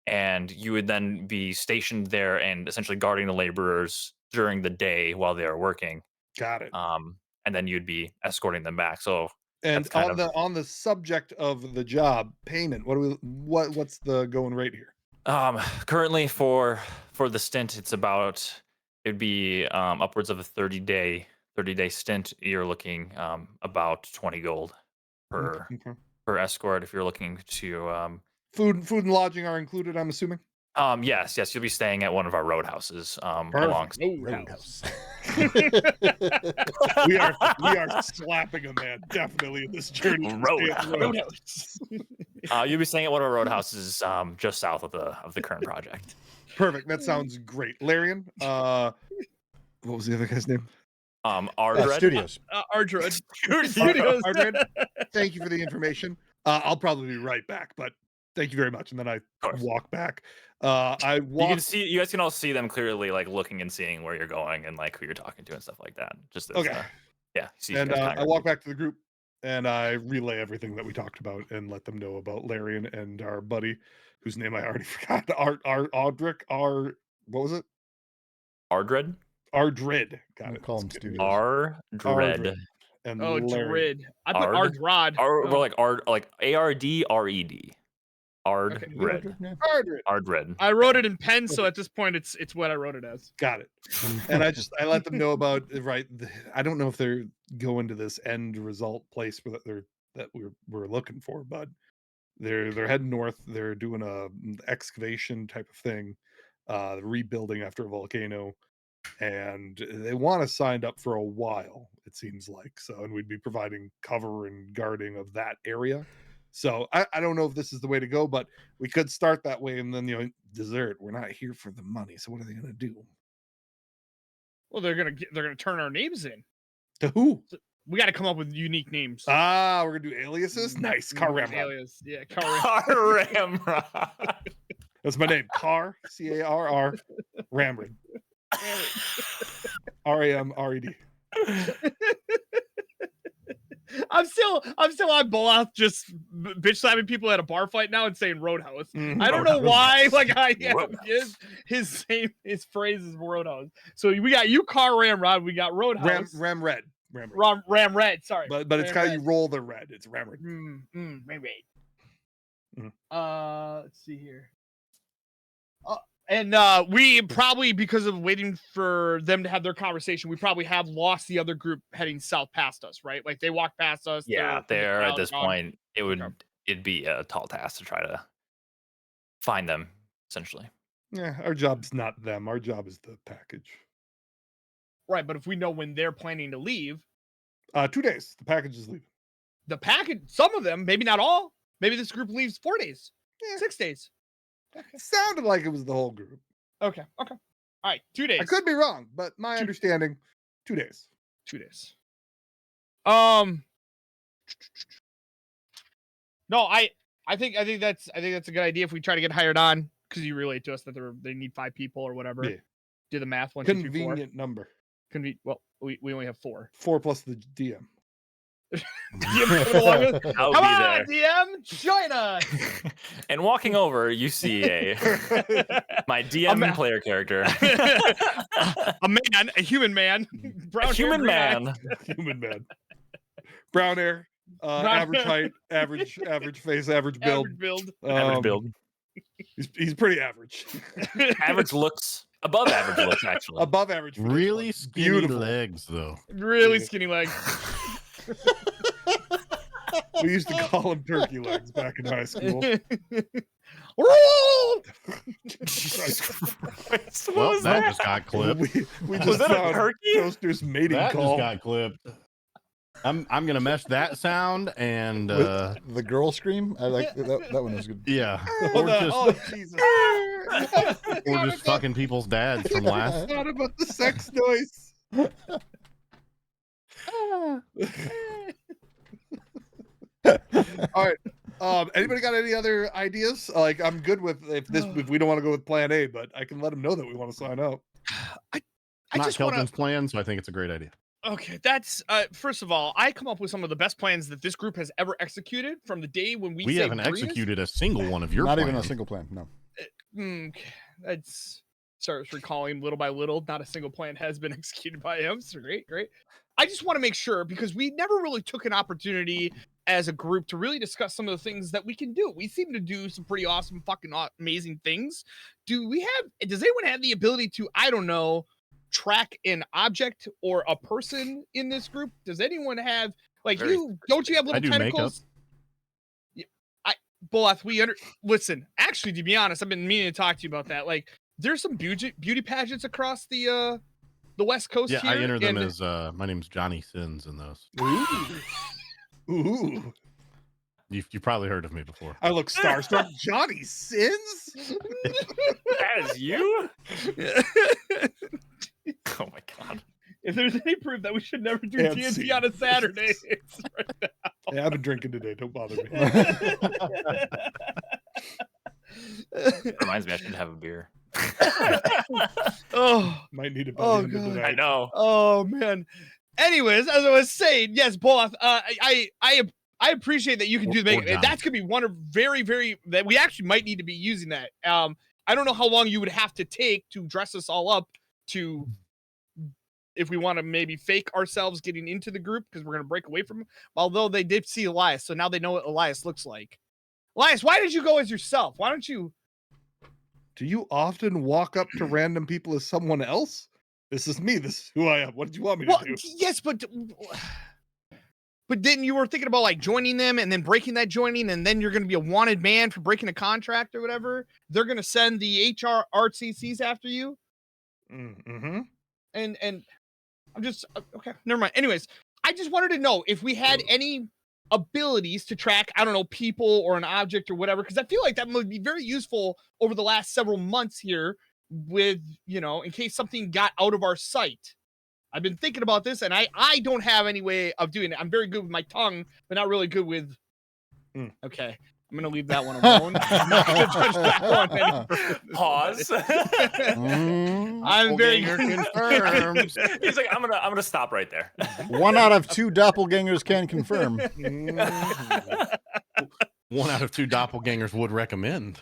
A: And you would then be stationed there and essentially guarding the laborers during the day while they are working.
D: Got it.
A: And then you'd be escorting them back. So
D: And
A: that's kind
D: on the subject of the job payment, what's the going rate here?
A: currently for the stint, it'd be upwards of a 30-day stint. You're looking about 20 gold per escort if you're looking to
D: Food and lodging are included, I'm assuming.
A: Yes, you'll be staying at one of our roadhouses along.
C: Roadhouse.
D: we are slapping a man definitely in this journey.
A: Roadhouse. You'll be staying at one of our roadhouses just south of the current project.
D: Perfect. That sounds great. Larian, what was the other guy's name?
A: Ardred.
C: Studios.
B: Ardred.
D: Studios. Ardred, thank you for the information. I'll probably be right back, but thank you very much. And then I walk back. I walk.
A: You guys can all see them clearly, like looking and seeing where you're going and like who you're talking to and stuff like that. Just as,
D: okay.
A: Yeah. See
D: and I walk back to the group and I relay everything that we talked about and let them know about Larian and our buddy, whose name I already forgot. Audric. What was it?
A: Ardred.
D: Ardred. Got
C: We'll
D: it.
C: call him Studios.
A: Ardred.
D: And
B: Dred. I put Ardrod.
A: We're like ARDRED. Ardred. Ardred.
B: I wrote it in pen, so at this point it's what I wrote it as.
D: Got it. And I let them know about I don't know if they're going to this end result place that we're looking for, but they're heading north. They're doing a excavation type of thing, rebuilding after a volcano, and they want us signed up for a while, it seems like. So, and we'd be providing cover and guarding of that area. So I don't know if this is the way to go, but we could start that way and then, dessert. We're not here for the money. So what are they going to do?
B: Well, they're going to turn our names in.
D: To who?
B: So we got to come up with unique names.
D: We're going to do aliases? Nice. Car Ramrod.
B: Alias. Yeah,
A: Car Ramrod.
D: That's my name. Car, Carr, Ramrod. RAMRED.
B: I'm still on Boloth just bitch slapping people at a bar fight now and saying Roadhouse. I don't know why. Like I am. His phrase is Roadhouse. So we got you, Car Ramrod. We got Roadhouse.
D: Ramred.
B: Ramred. Sorry.
D: But it's how you roll the red. It's Ramred.
B: Ramred. Let's see here. And we probably, because of waiting for them to have their conversation, we probably have lost the other group heading south past us, right? Like they walked past us.
A: Yeah, they're at this point. It'd be a tall task to try to find them, essentially.
D: Yeah, our job's not them. Our job is the package.
B: Right, but if we know when they're planning to leave,
D: 2 days. The package is leaving.
B: The package, some of them, maybe not all. Maybe this group leaves 4 days, 6 days.
D: It sounded like it was the whole group.
B: Okay. All right, 2 days.
D: I could be wrong, but my understanding, 2 days.
B: 2 days. No, I think that's a good idea if we try to get hired on, because you relate to us that they need 5 people or whatever. Yeah. Do the math. 1, 2, 3, 4.
D: Convenient number.
B: Well, we only have 4.
D: 4 plus the DM.
B: DM Come on, DM, join us.
A: And walking over, you see my DM player character,
B: a human man,
A: human man,
D: brown hair, average height, average face, average build.
A: Average build.
D: He's pretty average.
A: Average looks. Above average looks, actually.
D: Above average.
E: Really skinny legs, though.
B: Really skinny legs.
D: We used to call him turkey legs back in high school.
A: Jesus Christ.
E: Well, that just got clipped.
D: We just found turkey? Toaster's mating call.
E: Just got clipped. I'm gonna mesh that sound and
C: the girl scream. I like that one was good.
E: Yeah.
D: Jesus.
E: Or just fucking people's dads from last.
D: Thought about the sex noise. All right. Anybody got any other ideas? Like, I'm good with if we don't want to go with Plan A, but I can let them know that we want to sign up.
E: I not Kelvin's plan, so I think it's a great idea.
B: Okay, that's first of all, I come up with some of the best plans that this group has ever executed from the day when we
E: haven't executed a single one of your
C: not
E: plans.
C: even a single plan. No.
B: That's starts recalling little by little. Not a single plan has been executed by him. So great. I just want to make sure, because we never really took an opportunity as a group to really discuss some of the things that we can do. We seem to do some pretty awesome, fucking amazing things. Does anyone have the ability to, I don't know, track an object or a person in this group? Does anyone have, like, don't you have little tentacles? Listen, actually, to be honest, I've been meaning to talk to you about that. Like, there's some beauty pageants across the West Coast.
E: Yeah,
B: here,
E: I enter them as my name's Johnny Sins in those.
D: Ooh.
E: You've probably heard of me before.
D: I look starstruck. Johnny Sins?
A: That is you? Oh my god.
B: If there's any proof that we should never do
D: And
B: D&D
D: scene.
B: on a Saturday, it's right now.
D: Yeah, I've been drinking today. Don't bother me.
A: Reminds me I should have a beer.
B: Oh,
D: Might need it.
B: Oh,
D: By the end of
B: God.
D: the
A: I
D: night.
A: know.
B: oh man. Anyways, as I was saying, yes, Both. I appreciate that you can do the
E: Or
B: makeup.
E: John.
B: That's gonna be one of very that we actually might need to be using that. I don't know how long you would have to take to dress us all up to, if we want to maybe fake ourselves getting into the group because we're gonna break away from him. Although they did see Elias, so now they know what Elias looks like. Elias, why did you go as yourself? Why don't you?
D: Do you often walk up to random people as someone else? This is me. This is who I am. What did you want me
B: Well,
D: to do?
B: yes, but then you were thinking about like joining them and then breaking that joining, and then you're going to be a wanted man for breaking a contract or whatever. They're going to send the HR RCCs after you,
D: Mm-hmm.
B: and I'm just okay. Never mind. Anyways, I just wanted to know if we had any abilities to track, I don't know, people or an object or whatever, because I feel like that would be very useful over the last several months here with, in case something got out of our sight. I've been thinking about this, and I don't have any way of doing it. I'm very good with my tongue, but not really good with. Okay, I'm gonna leave that one alone. I'm not gonna touch that one any further.
A: Pause.
B: I'm very
E: Doppelganger confirmed.
A: He's like, I'm gonna stop right there.
C: 1 out of 2 doppelgangers can confirm.
D: Mm-hmm.
E: 1 out of 2 doppelgangers would recommend.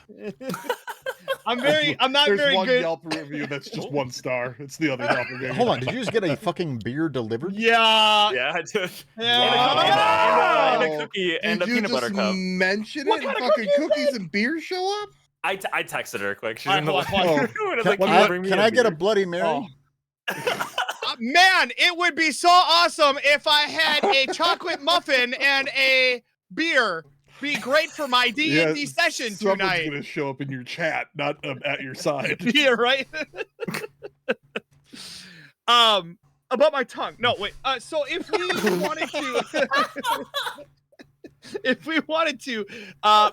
B: I'm not
D: There's
B: very
D: one
B: good.
D: Yelp review that's just 1 star. It's the other doppelganger.
C: Hold on, did you just get a fucking beer delivered?
B: Yeah.
A: Yeah, I did.
B: Yeah.
A: And a cookie and
D: Did
A: a
D: you
A: peanut butter
D: just
A: cup.
D: mention
B: What
D: it? And
B: kind of
D: fucking
B: cookie is
D: cookies and beer show up?
A: I texted her quick. She's
B: All
A: in the
B: right, hold on, hold
D: on.
A: I was
C: Can,
A: like, "Can you bring me
C: can I get a
A: beer?"
C: Bloody Mary?
B: Man, it would be so awesome if I had a chocolate muffin and a beer. Be great for my D&D session
D: someone's
B: tonight.
D: gonna show up in your chat, not at your side.
B: Yeah, right. About my tongue. No, wait. So if we wanted to,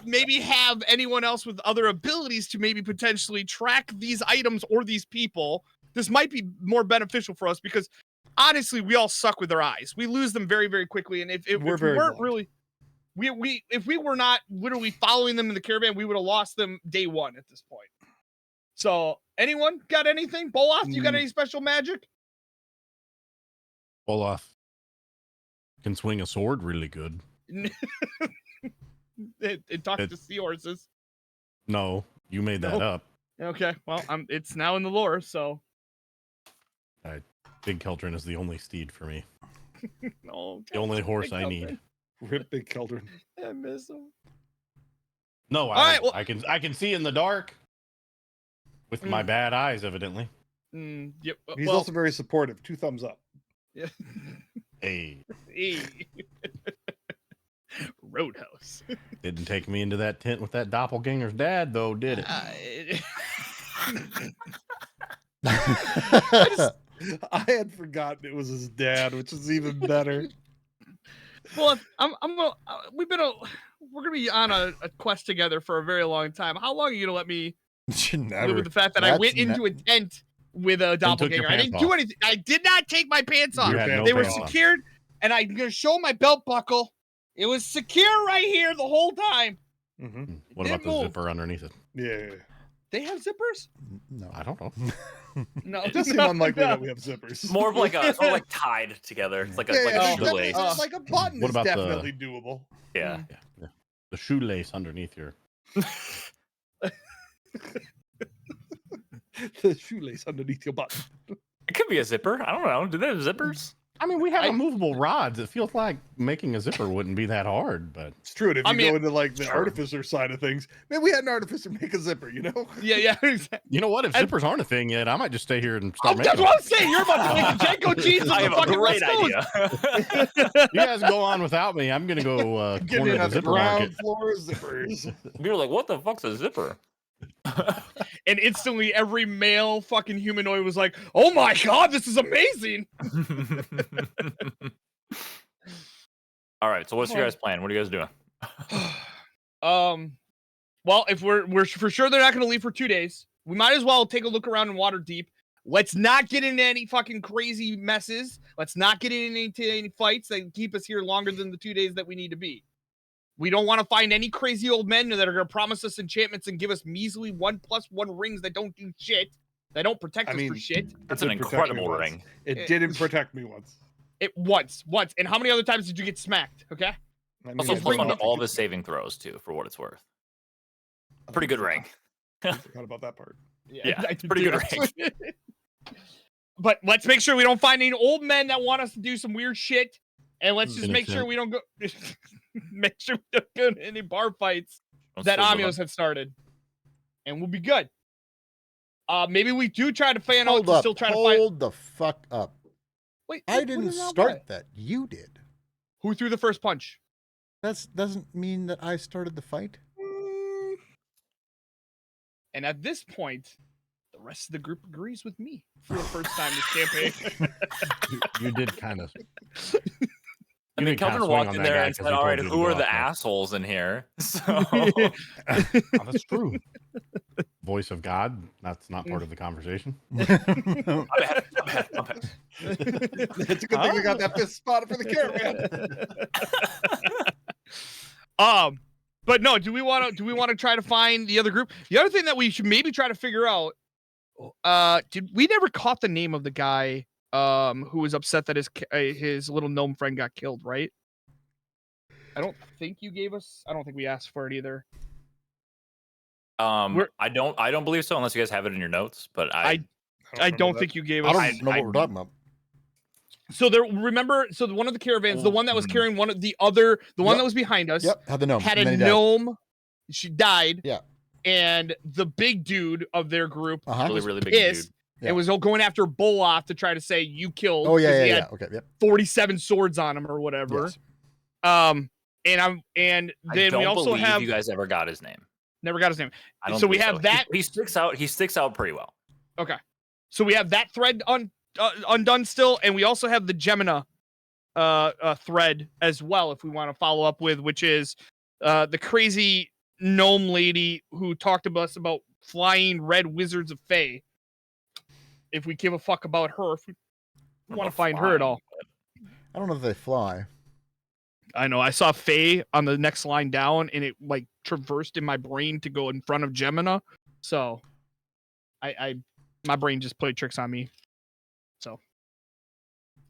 B: maybe have anyone else with other abilities to maybe potentially track these items or these people, this might be more beneficial for us because honestly, we all suck with our eyes. We lose them very, very quickly, and if we
D: We're very
B: weren't
D: blind.
B: really. If we were not literally following them in the caravan, we would have lost them day one at this point. So, anyone got anything? Bolaf, you got any special magic?
E: Olaf can swing a sword really good.
B: It talks to seahorses.
E: No, you made that
B: Nope.
E: up.
B: Okay, well, it's now in the lore, so.
E: Big Keldrin is the only steed for me.
B: No,
E: The only horse
B: Big
E: I
B: Keldrin.
E: need.
D: Rip Big Keldrin.
B: I miss him.
E: No,
B: right, well-
E: I can see in the dark with my bad eyes, evidently.
B: Yep.
D: He's also very supportive. 2 thumbs up.
B: Yeah.
E: Hey,
B: Roadhouse.
E: didn't take me into that tent with that doppelganger's dad, though, did it?
D: I had forgotten it was his dad, which is even better.
B: Well, we're gonna be on a quest together for a very long time. How long are you gonna let me live with the fact that I went into a tent with a doppelganger? I didn't do anything. I did not take my pants off.
E: You had no
B: They were
E: pants on.
B: secured, and I'm gonna show my belt buckle. It was secure right here the whole time.
D: Mm-hmm.
E: What about the
B: move.
E: zipper underneath it?
D: Yeah.
B: They have zippers?
C: No.
E: I don't know.
B: No,
D: It does seem unlikely that we have zippers.
A: More of like it's more like tied together. It's like a shoelace.
D: Like a button
E: What
D: is
E: about the-
D: definitely doable.
A: Yeah.
E: The shoelace underneath here.
D: The shoelace underneath your button.
A: It could be a zipper. I don't know. Do they have zippers?
E: I mean, we have movable rods. It feels like making a zipper wouldn't be that hard, but
D: It's true. And if
B: I
D: you
B: mean,
D: go into like the
A: sure.
D: artificer side of things, man, we had an artificer make a zipper, you know?
B: yeah, exactly.
E: you know what? If zippers aren't a thing yet, I might just stay here and start
B: That's
E: making
B: what
E: them.
B: I'm saying. You're about to make the Janko cheese of
A: I
B: the
A: have a
B: fucking
A: great
B: West Coast.
A: idea.
E: You guys go on without me. I'm gonna go
D: Getting
E: corner
D: in
E: the
D: at the
E: zipper
D: ground
E: market.
D: floor zippers.
A: We were like, what the fuck's a zipper?
B: And instantly every male fucking humanoid was like, oh my god, this is amazing.
A: All right. So what's your guys' plan? What are you guys doing?
B: Well, if we're for sure they're not going to leave for 2 days, we might as well take a look around in Waterdeep. Let's not get into any fucking crazy messes. Let's not get into any fights that keep us here longer than the 2 days that we need to be. We don't want to find any crazy old men that are going to promise us enchantments and give us measly 1+1 rings that don't do shit. That don't protect us for shit.
A: That's an incredible ring.
D: It didn't protect me once.
B: It once. And how many other times did you get smacked? Okay.
D: I mean,
A: Also,
D: it's
A: plus
D: not-
A: on all of his saving throws too, for what it's worth. Pretty good ring.
D: I forgot about that part.
A: Yeah, it's pretty good ring.
B: But let's make sure we don't find any old men that want us to do some weird shit, and let's just make sure we don't go. Make sure we don't go to any bar fights that Amios had started, and we'll be good. Maybe we do try to fan out to still try to find.
C: Hold the fuck up.
B: Wait,
C: I didn't start that. You did.
B: Who threw the first punch?
C: That doesn't mean that I started the fight.
B: And at this point, the rest of the group agrees with me for the first time this campaign.
E: You did kind of.
A: I mean, Kelvin walked in there and said, "All right, who are the assholes in here?" So
E: oh, that's true. Voice of God. That's not part of the conversation.
A: my bad.
D: It's a good thing we got that fifth spot for the caravan.
B: But no, do we want to try to find the other group? The other thing that we should maybe try to figure out, we never caught the name of the guy who was upset that his little gnome friend got killed, right? I don't think you gave us. I don't think we asked for it either.
A: I don't believe so unless you guys have it in your notes. But
B: I don't think you gave us.
C: I don't know what we're talking about.
B: So one of the caravans, the one that was carrying one that was behind us,
C: had the gnome.
B: Had a gnome. She died.
C: Yeah.
B: And the big dude of their group was
A: really big
B: pissed
A: dude.
B: and was going after Boloth to try to say you killed.
C: Oh yeah,
B: he
C: yeah,
B: had
C: yeah. Okay, yep.
B: 47 swords on him or whatever.
C: Yes.
B: And
A: I don't
B: we also
A: believe
B: have
A: you guys ever got his name.
B: never got his name.
A: I don't
B: So we
A: believe
B: have that.
A: He sticks out. He sticks out pretty well.
B: Okay. So we have that thread undone still, and we also have the Gemina thread as well, if we want to follow up with, which is the crazy gnome lady who talked to us about flying red wizards of Fae. If we give a fuck about her, if we want to find her at all.
C: I don't know if they fly.
B: I know. I saw Fae on the next line down, and it like traversed in my brain to go in front of Gemina. So, my brain just played tricks on me. So,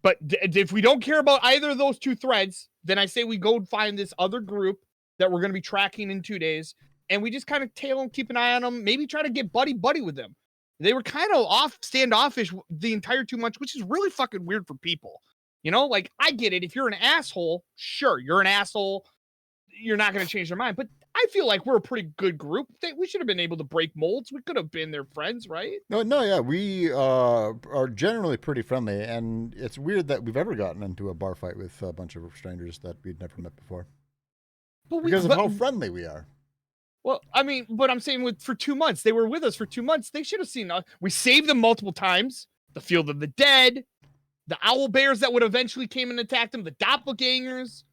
B: but if we don't care about either of those two threads, then I say we go find this other group that we're going to be tracking in 2 days, and we just kind of tail them, keep an eye on them, maybe try to get buddy with them. They were kind of standoffish the entire 2 months, which is really fucking weird for people. You know, like, I get it. If you're an asshole, sure, you're an asshole. You're not going to change their mind. But I feel like we're a pretty good group. We should have been able to break molds. We could have been their friends, right?
C: No, yeah, we are generally pretty friendly, and it's weird that we've ever gotten into a bar fight with a bunch of strangers that we'd never met before. Because of how friendly we are.
B: Well, I mean, but I'm saying for 2 months, they were with us for 2 months. They should have seen us. We saved them multiple times. The Field of the Dead, the owl bears that would eventually came and attacked them, the doppelgangers.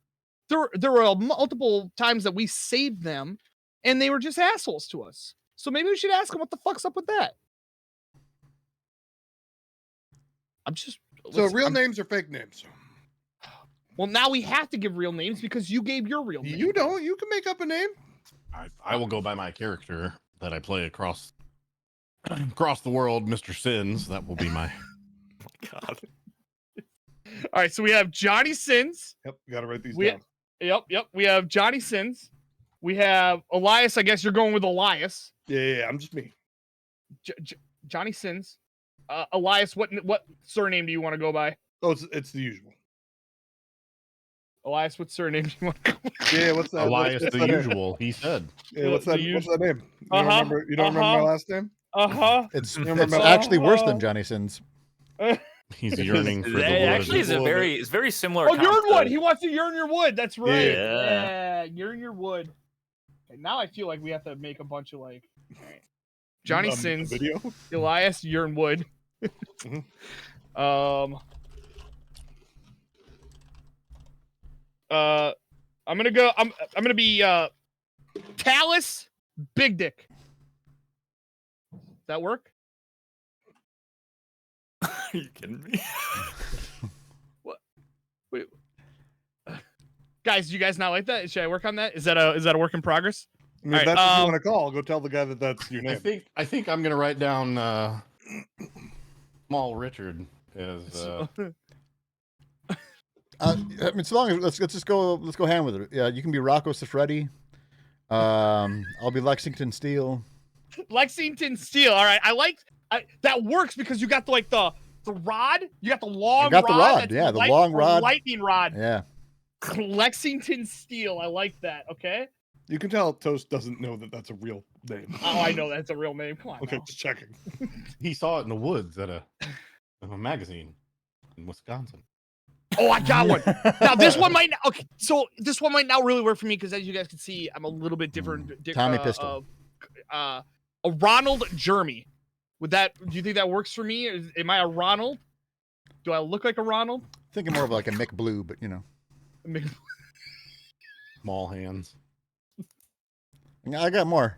B: There were multiple times that we saved them, and they were just assholes to us. So maybe we should ask them what the fuck's up with that.
D: Names or fake names?
B: Well, now we have to give real names because you gave your real name.
D: You don't. You can make up a name.
E: I will go by my character that I play across the world, Mr. Sins. That will be my.
A: Oh my God.
B: All right, so we have Johnny Sins.
D: Yep, got to write these down.
B: Yep. We have Johnny Sins. We have Elias. I guess you're going with Elias.
D: Yeah, I'm just me.
B: Johnny Sins. Elias, what surname do you want to go by?
D: Oh, it's the usual.
B: Elias, what surname do you want to go by?
D: Yeah, what's that?
E: Elias, the usual, he said.
D: Yeah, what's that name? You don't remember my last name?
C: It's actually worse than Johnny Sins.
E: He's yearning for the wood.
A: Actually, it's very similar.
B: Oh, Yearnwood. He wants to yearn your wood. That's right.
A: Yeah.
B: Yearn your wood. Okay, now I feel like we have to make a bunch of like Johnny Sins,
D: video.
B: Elias Yearnwood. I'm gonna go. I'm gonna be Talus Big Dick. Does that work?
A: Are you kidding me?
B: What? Wait. Guys, do you guys not like that? Should I work on that? Is that a work in progress?
D: I mean, if
B: All
D: that's
B: right,
D: what you want to call, go tell the guy that that's your name.
E: I think I'm gonna write down Small Richard as.
C: I mean, as long as let's just go hand with it. Yeah, you can be Rocco Siffredi. I'll be Lexington Steel.
B: Lexington Steel. All right, that works because you got the rod. You got the long.
C: I got the rod.
B: that's
C: Yeah, the long rod.
B: Lightning rod.
C: Yeah.
B: Lexington Steel. I like that. Okay.
D: You can tell Toast doesn't know that that's a real name.
B: Oh, I know that's a real name. Come on.
D: Okay,
B: now.
D: just checking.
E: He saw it in the woods at a magazine in Wisconsin.
B: Oh, I got one. Now this one might. Okay, so this one might not really work for me because as you guys can see, I'm a little bit different.
C: Tommy Pistol.
B: A Ronald Jeremy. Do you think that works for me? Am I a Ronald? Do I look like a Ronald?
C: Thinking more of like a Mick Blue, but you know.
E: Small hands.
C: I got more.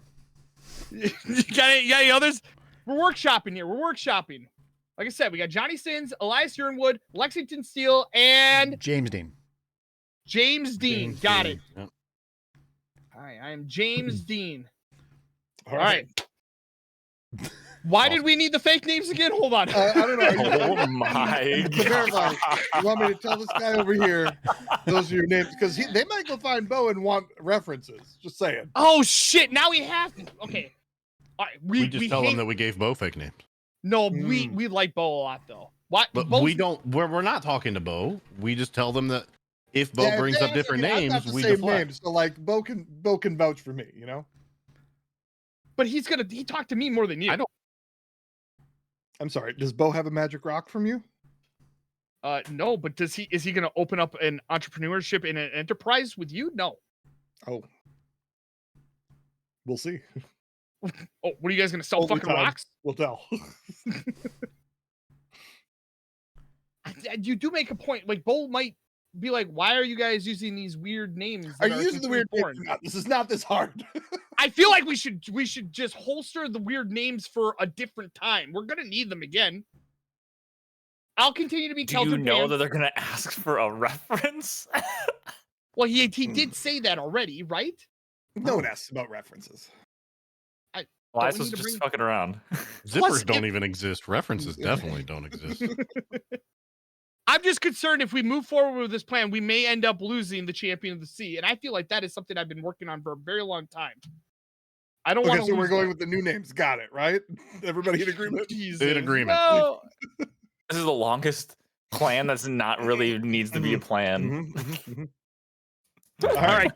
B: you got any others? We're workshopping here. We're workshopping. Like I said, we got Johnny Sins, Elias Urnwood, Lexington Steel, and
C: James Dean.
B: James Dean. Got it.
E: Yep.
B: All right, I am James Dean.
D: All
B: right. Why did we need the fake names again? Hold on.
D: I don't know.
A: Oh my
D: To verify,
A: god.
D: you want me to tell this guy over here those are your names? Because they might go find Bo and want references. Just saying.
B: Oh shit! Now we have to. Okay. All right.
E: We just tell them that we gave Bo fake names.
B: No, we like Bo a lot though. What?
E: But
B: Bo's...
E: we don't. We're not talking to Bo. We just tell them that if Bo brings up different names, we deflect.
D: Names, so like Bo can vouch for me. You know.
B: But he talked to me more than you.
E: I don't.
D: I'm sorry. Does Bo have a magic rock from you?
B: No. But is he going to open up an entrepreneurship in an enterprise with you? No.
D: Oh. We'll see.
B: Oh, what are you guys going to sell? Fucking rocks?
D: We'll tell.
B: You do make a point. Like Bo might be like, "Why are you guys using these weird names?"
D: Are you using the weird names? This is not this hard.
B: I feel like we should just holster the weird names for a different time. We're gonna need them again. I'll continue to be.
A: Do you know that they're gonna ask for a reference?
B: Well, he did say that already, right?
D: No one asks about references.
A: Elias was just fucking around.
E: Zippers don't even exist. References definitely don't exist.
B: I'm just concerned if we move forward with this plan, we may end up losing the champion of the sea, and I feel like that is something I've been working on for a very long time. I don't want to.
D: So we're going with the new names. Got it, right? Everybody in agreement?
E: In agreement.
B: No.
A: This is the longest plan that's not really needs to be a plan.
B: All right.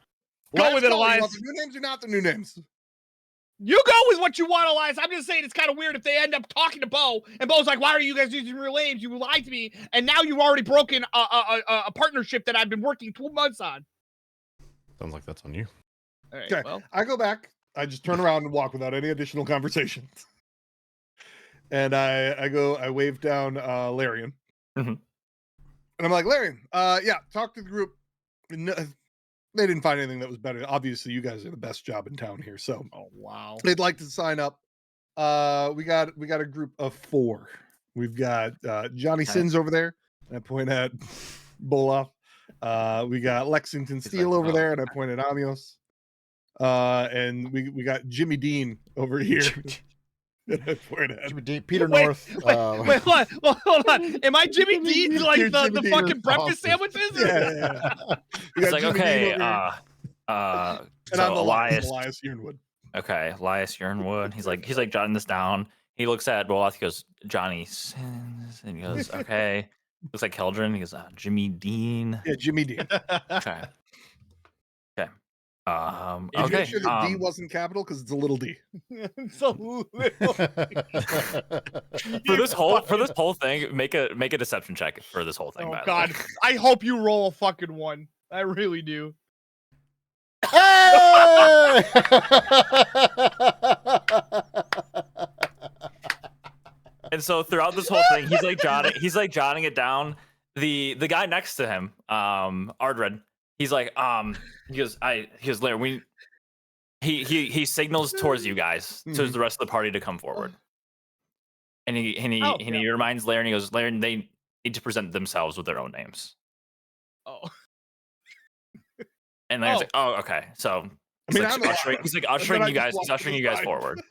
B: Go with it, Elias.
D: You want the new names or not the new names?
B: You go with what you want, Elias. I'm just saying it's kind of weird if they end up talking to Bo, and Bo's like, "Why are you guys using real names? You lied to me, and now you've already broken a partnership that I've been working 2 months on."
E: Sounds like that's on you.
B: All right,
D: Okay,
B: well.
D: I go back. I just turn around and walk without any additional conversations. And I wave down Larian.
A: Mm-hmm.
D: And I'm like, Larian, yeah, talk to the group. No, they didn't find anything that was better. Obviously, you guys are the best job in town here. So,
B: Oh wow.
D: they'd like to sign up. We got a group of 4. We've got Johnny Sins over there, and I point at Bolov. We got Lexington Steel over there, and I point at Amios. And we got Jimmy Dean over here. And I point at
C: Jimmy Dean, Peter
B: Wait,
C: North.
B: Wait, hold on. Am I Jimmy Dean like
D: You're
B: the
D: Jimmy Dean
B: fucking
D: with
B: breakfast
D: sausage.
B: sandwiches?
D: Yeah. We
A: It's
D: got
A: like,
D: Jimmy Dean
A: okay,
D: over here.
A: so
D: And I'm
A: Elias,
D: Elias Urnwood.
A: okay, Elias Urnwood. He's like jotting this down. He looks at Boloth, he goes, Johnny Sins, and he goes, okay. Looks like Keldrin. He goes, Jimmy Dean.
D: Yeah, Jimmy Dean.
A: Okay. Okay.
D: You
A: okay.
D: make sure the D wasn't capital because it's a little D.
B: So little.
A: for this whole thing, make a deception check for this whole thing.
B: Oh
A: by the
B: God.
A: way.
B: I hope you roll a fucking 1. I really do.
C: Hey!
A: And so throughout this whole thing, he's like jotting it down. The guy next to him, Ardred, he's like, he goes, Larry, he signals towards you guys, towards the rest of the party to come forward. And he reminds Larry, and he goes, Larry, they need to present themselves with their own names.
B: Oh.
A: And Larry's like, oh, okay. So he's like ushering you guys forward.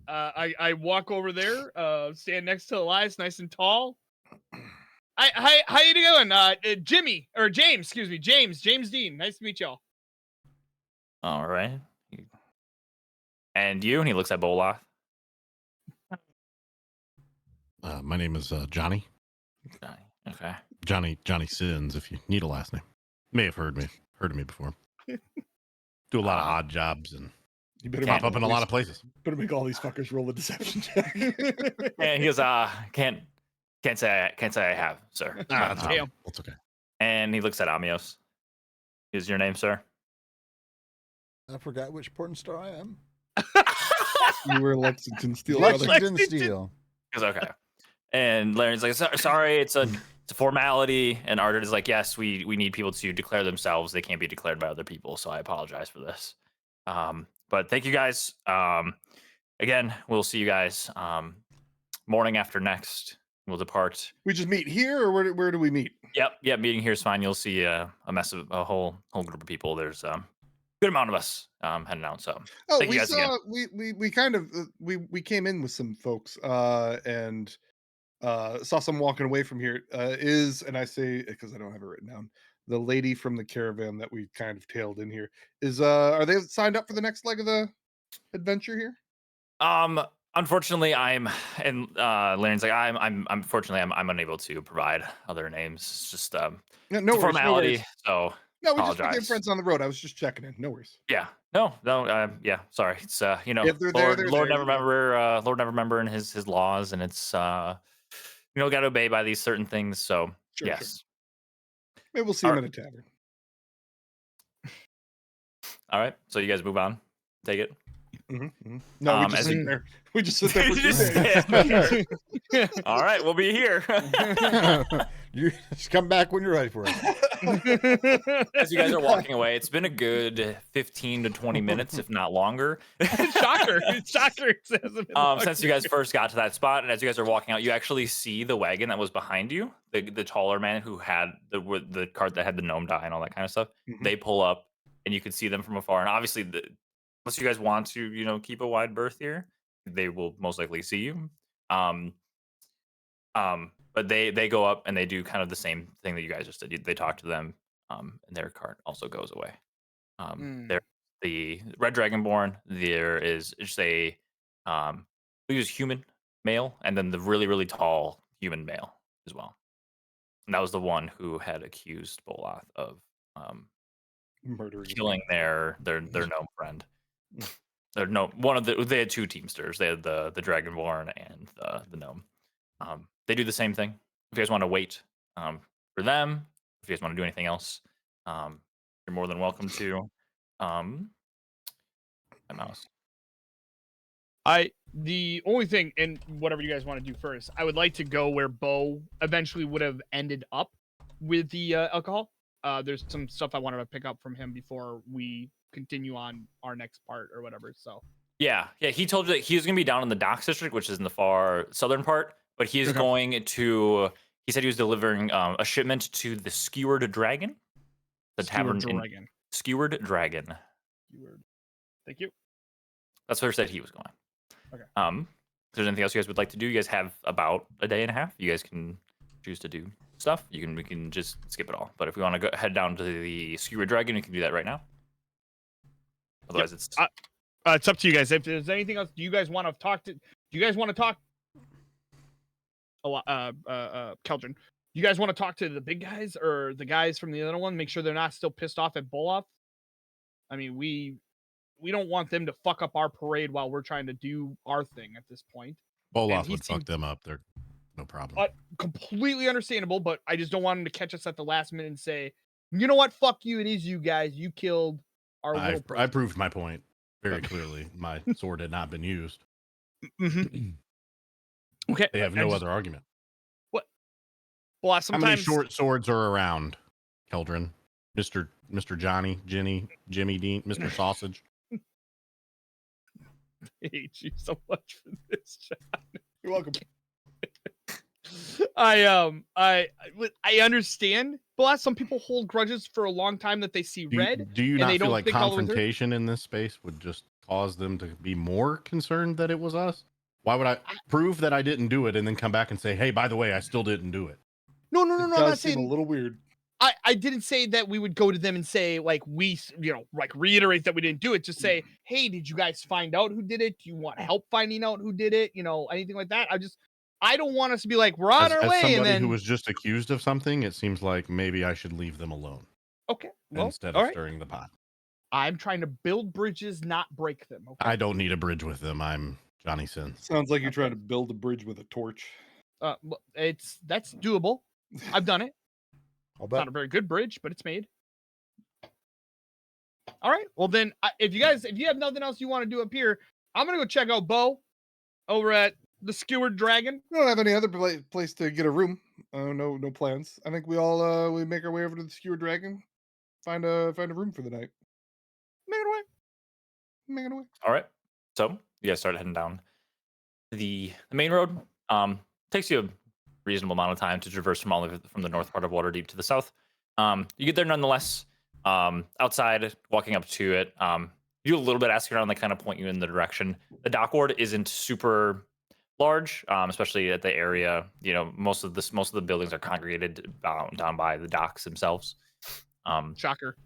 B: I walk over there, stand next to Elias, nice and tall. Hi, how you doing? Jimmy or James, excuse me, James Dean. Nice to meet y'all.
A: All right. And you? And he looks at Boloth.
E: My name is Johnny.
A: Johnny. Okay.
E: Johnny Sins, if you need a last name. May have heard of me before. Do a lot of odd jobs and
D: you better
E: pop up in a lot of places.
D: Better make all these fuckers roll a deception check.
A: And he goes, can't say I have, sir.
E: That's okay.
A: And he looks at Amios. Is your name, sir?
C: I forgot which porn star I am.
D: You were Lexington Steel.
C: Lexington Steel.
A: He goes, okay. And Larry's like, sorry, it's a formality. And Ardred is like, yes, we need people to declare themselves. They can't be declared by other people. So I apologize for this. But thank you guys. Again, we'll see you guys morning after next. We'll depart.
D: We just meet here, or where do we meet?
A: Yep. Meeting here is fine. You'll see a whole group of people. There's good amount of us heading out. So thank you guys again.
D: We kind of we came in with some folks and saw some walking away from here. And I say, because I don't have it written down, the lady from the caravan that we kind of tailed in here is are they signed up for the next leg of the adventure here?
A: Unfortunately, Larry's like, I'm unable to provide other names. It's just
D: no
A: formality.
D: No, we just became friends on the road. I was just checking in. No worries.
A: Yeah. No. Yeah. Sorry. It's Lord never remember in his laws, and it's got to obey by these certain things. So yes.
D: Sure. Maybe we'll see him at a tavern.
A: All right. So you guys move on. Take it.
D: No, we just sit there. We just sit there.
A: All right, we'll be here.
C: You just come back when you're ready for
A: it. As you guys are walking away, it's been a good 15 to 20 minutes, if not longer.
B: Shocker.
A: Since you guys first got to that spot, and as you guys are walking out, you actually see the wagon that was behind you. The taller man who had the cart that had the gnome die and all that kind of stuff. They pull up, and you can see them from afar. And obviously, unless you guys want to, keep a wide berth here, they will most likely see you. But they go up and they do kind of the same thing that you guys just did. They talk to them, and their cart also goes away. There, the Red Dragonborn. There is just a human male, and then the really really tall human male as well. And that was the one who had accused Boloth of
D: murdering,
A: killing their gnome friend. They had two teamsters. They had the Dragonborn and the gnome. They do the same thing. If you guys want to wait for them, if you guys want to do anything else, you're more than welcome to.
B: The only thing, and whatever you guys want to do first, I would like to go where Bo eventually would have ended up with the alcohol. There's some stuff I wanted to pick up from him before we continue on our next part or whatever. So
A: yeah, he told you that he was going to be down in the docks district, which is in the far southern part, but he is going to. He said he was delivering a shipment to the Skewered Dragon, the tavern. Skewered Dragon.
B: Thank you.
A: That's where he said he was going.
B: Okay.
A: If there's anything else you guys would like to do, you guys have about a day and a half. You guys can choose to do stuff. We can just skip it all. But if we want to go head down to the Skewered Dragon, we can do that right now. Otherwise, it's
B: up to you guys. If there's anything else, do you guys want to talk? Keldrin, you guys want to talk to the big guys or the guys from the other one? Make sure they're not still pissed off at Boloth. I mean, we don't want them to fuck up our parade while we're trying to do our thing at this point.
E: Boloth would fuck them up. They're no problem.
B: Completely understandable, but I just don't want them to catch us at the last minute and say, you know what? Fuck you. It is you guys. You killed our little
E: I proved my point very clearly. My sword had not been used.
B: Okay.
E: They have no other argument.
B: What? Well, sometimes...
E: How many short swords are around, Keldrin? Mr. Mr. Johnny, Jenny, Jimmy Dean, Mr. Sausage.
B: I hate you so much for this, John.
D: You're welcome.
B: I understand, but some people hold grudges for a long time that they see red.
E: Do you
B: and
E: not
B: they
E: feel
B: don't
E: like
B: think all the way through.
E: confrontation in this space would just cause them to be more concerned that it was us? Why would I prove that I didn't do it and then come back and say, hey, by the way, I still didn't do it?
B: No,
D: It
B: I'm
D: does
B: not
D: seem a
B: saying.
D: little weird.
B: I didn't say that we would go to them and say like like reiterate that we didn't do it. Just say, hey, did you guys find out who did it? Do you want help finding out who did it? Anything like that. I don't want us to be like we're on our
E: As
B: way and
E: somebody
B: then
E: who was just accused of something, it seems like maybe I should leave them alone
B: okay, well,
E: instead
B: all
E: of
B: right.
E: stirring the pot.
B: I'm trying to build bridges, not break them. Okay.
E: I don't need a bridge with them. I'm Johnny Sins.
D: Sounds like you're trying to build a bridge with a torch.
B: That's doable. I've done it.
C: I'll
B: It's
C: bet.
B: not a very good bridge, but it's made. All right. Well, then, if you have nothing else you want to do up here, I'm gonna go check out Bo over at the Skewered Dragon.
D: We don't have any other place to get a room. No plans. I think we all we make our way over to the Skewered Dragon, find a room for the night.
B: Make it away.
D: Make it away.
A: All right. So you guys start heading down the main road. Takes you a reasonable amount of time to traverse from the north part of Waterdeep to the south. You get there nonetheless. Outside, walking up to it, you do a little bit asking around. They kind of point you in the direction. The dock ward isn't super large, especially at the area. Most of the buildings are congregated down by the docks themselves.
B: Shocker.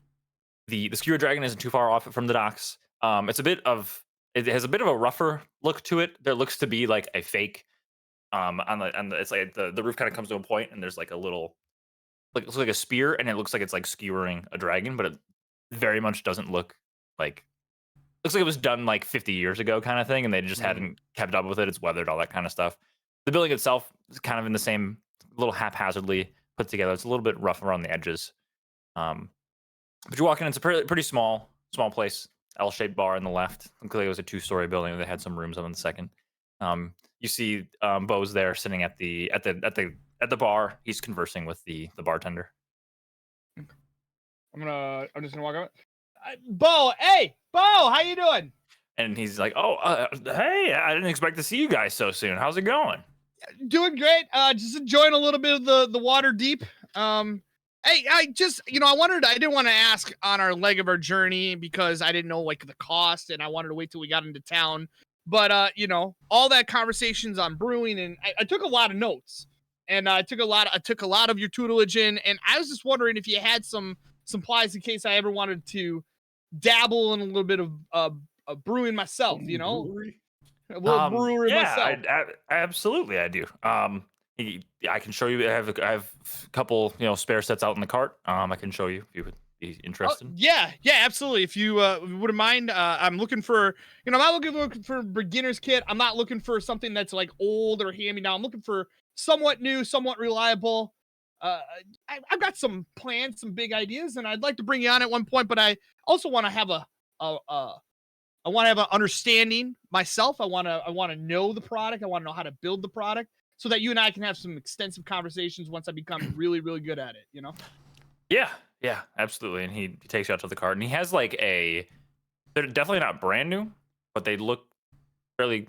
A: The Skewer Dragon isn't too far off from the docks. It has a bit of a rougher look to it. There looks to be like a fake. It's like the roof kind of comes to a point, and there's like a little, like it looks like a spear, and it looks like it's like skewering a dragon, but it very much doesn't look like. Looks like it was done like 50 years ago, kind of thing, and they just hadn't kept up with it. It's weathered, all that kind of stuff. The building itself is kind of in the same, little haphazardly put together. It's a little bit rough around the edges. But you walk in, it's a pretty small place. L-shaped bar on the left. Clearly, it was a 2-story building. They had some rooms on the second. You see Bo's there, sitting at the bar. He's conversing with the bartender.
B: I'm just gonna walk up. Bo, hey, Bo, how you doing?
A: And he's like, "Oh, hey, I didn't expect to see you guys so soon. How's it going?"
B: Doing great. Just enjoying a little bit of the water deep. Hey, I didn't want to ask on our leg of our journey because I didn't know like the cost, and I wanted to wait till we got into town. But all that conversations on brewing, and I took a lot of notes, and I took a lot of your tutelage in, and I was just wondering if you had some supplies in case I ever wanted to dabble in a little bit of brewing myself.
D: Brewery?
B: A little brewery myself.
A: Absolutely, I do. I can show you. I have a couple, spare sets out in the cart. I can show you if you would be interested.
B: Yeah, absolutely. If you wouldn't mind, I'm looking for, I'm not looking for beginner's kit. I'm not looking for something that's like old or hand me down. I'm looking for somewhat new, somewhat reliable. I've got some plans, some big ideas, and I'd like to bring you on at one point. But I also want to have I want to have an understanding myself. I want to know the product. I want to know how to build the product so that you and I can have some extensive conversations once I become really, really good at it,
A: Yeah, absolutely. And he takes you out to the cart, and he has they're definitely not brand new, but they look fairly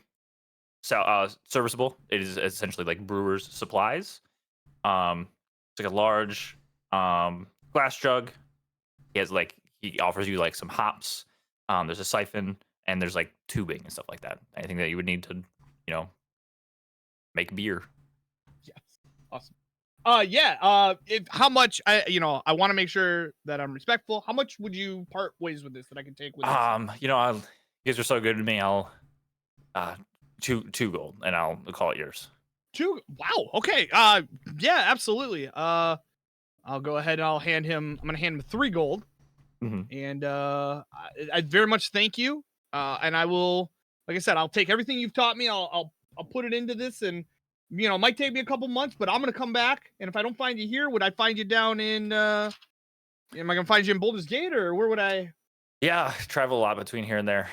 A: serviceable. It is essentially like brewer's supplies. It's like a large glass jug. He offers you like some hops. There's a siphon, and there's like tubing and stuff like that. Anything that you would need to, make beer.
B: Yes. Awesome. If how much I want to make sure that I'm respectful. How much would you part ways with this that I can take with this?
A: You guys are so good to me. I'll two gold, and I'll call it yours.
B: 2. Wow. Okay. Yeah, absolutely. I'll go ahead and I'm gonna hand him 3 gold.
A: Mm-hmm.
B: And I very much thank you. And I will, like I said, I'll take everything you've taught me. I'll put it into this, and it might take me a couple months, but I'm gonna come back. And if I don't find you here, would I find you down in? Am I gonna find you in Boulder's Gate, or where would I?
A: Yeah, I travel a lot between here and there.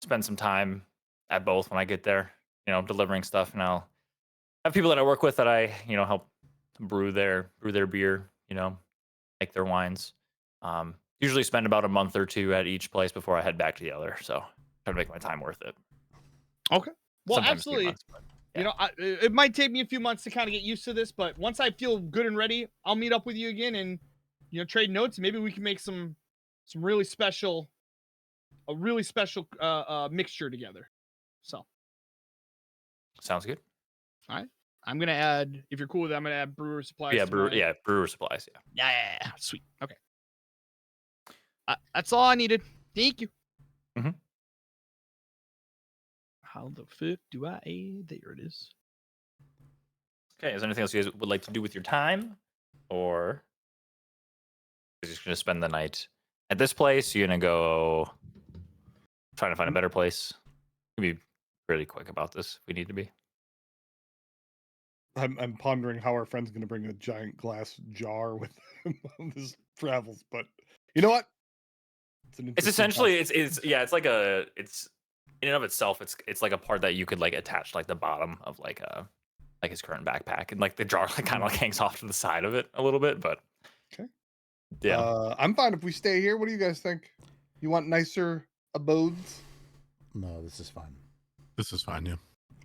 A: Spend some time at both when I get there. Delivering stuff, and I'll have people that I work with that I help brew their beer. Make their wines. Usually spend about a month or two at each place before I head back to the other. So try to make my time worth it.
B: Okay. Well,
A: Sometimes 3
B: absolutely.
A: months, but
B: You know, it might take me a few months to kind of get used to this, but once I feel good and ready, I'll meet up with you again and trade notes. Maybe we can make some really special, a really special mixture together. So
A: sounds good.
B: all right, I'm gonna add. If you're cool with it, I'm gonna add brewer supplies.
A: Yeah,
B: to
A: brewer,
B: my-
A: brewer supplies. Yeah.
B: Yeah, sweet. Okay, that's all I needed. Thank you.
A: Mhm.
B: How the fuck do I add? There it is.
A: Okay. Is there anything else you guys would like to do with your time, or you're just gonna spend the night at this place? You're gonna go trying to find a better place. We can be really quick about this if we need to be.
D: I'm pondering how our friend's going to bring a giant glass jar with him on his travels, but you know what? It's
A: It's essentially it's like it's in and of itself it's like a part that you could like attach like the bottom of like his current backpack, and like the jar like kind of like hangs off to the side of it a little bit, but
D: Okay.
A: yeah.
D: I'm fine if we stay here. What do you guys think? You want nicer abodes?
C: No, this is fine.
E: This is fine. Yeah.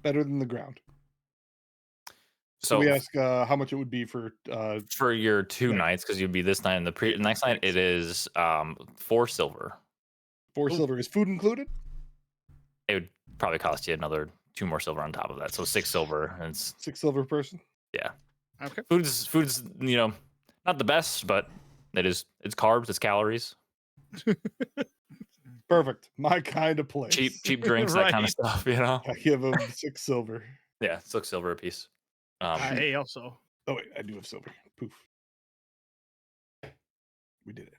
D: Better than the ground.
A: So
D: we ask how much it would be for
A: your 2
D: night.
A: nights, because you'd be this night and the next night, it is 4 silver.
D: 4 silver. Is food included?
A: It would probably cost you another 2 more silver on top of that, so 6 silver. And it's
D: 6 silver per person.
A: yeah.
B: Okay.
A: Food's not the best, but it's carbs, it's calories,
D: Perfect. My kind of place.
A: cheap drinks, that kind of stuff.
D: I give him 6 silver.
A: Yeah, 6 silver a piece.
B: Hey, also.
D: Oh wait, I do have silver. Poof. We did it.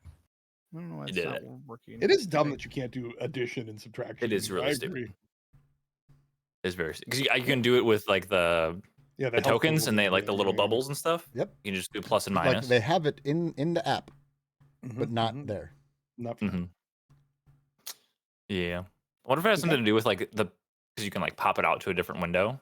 B: I don't know why
A: You
B: it's
A: did
B: not
A: it.
B: working.
D: It is dumb that you can't do addition and subtraction.
A: It is really
D: I
A: stupid.
D: agree.
A: It's very, because you can do it with like the
D: Yeah,
A: tokens, and they like the little
D: Yeah.
A: bubbles and stuff.
C: Yep.
A: You can just do plus and
C: Like
A: minus.
C: they have it in the app, but not
D: Mhm.
C: there.
D: Not for
A: Mm-hmm. Yeah. I wonder if it has something to do with like because you can like pop it out to a different window.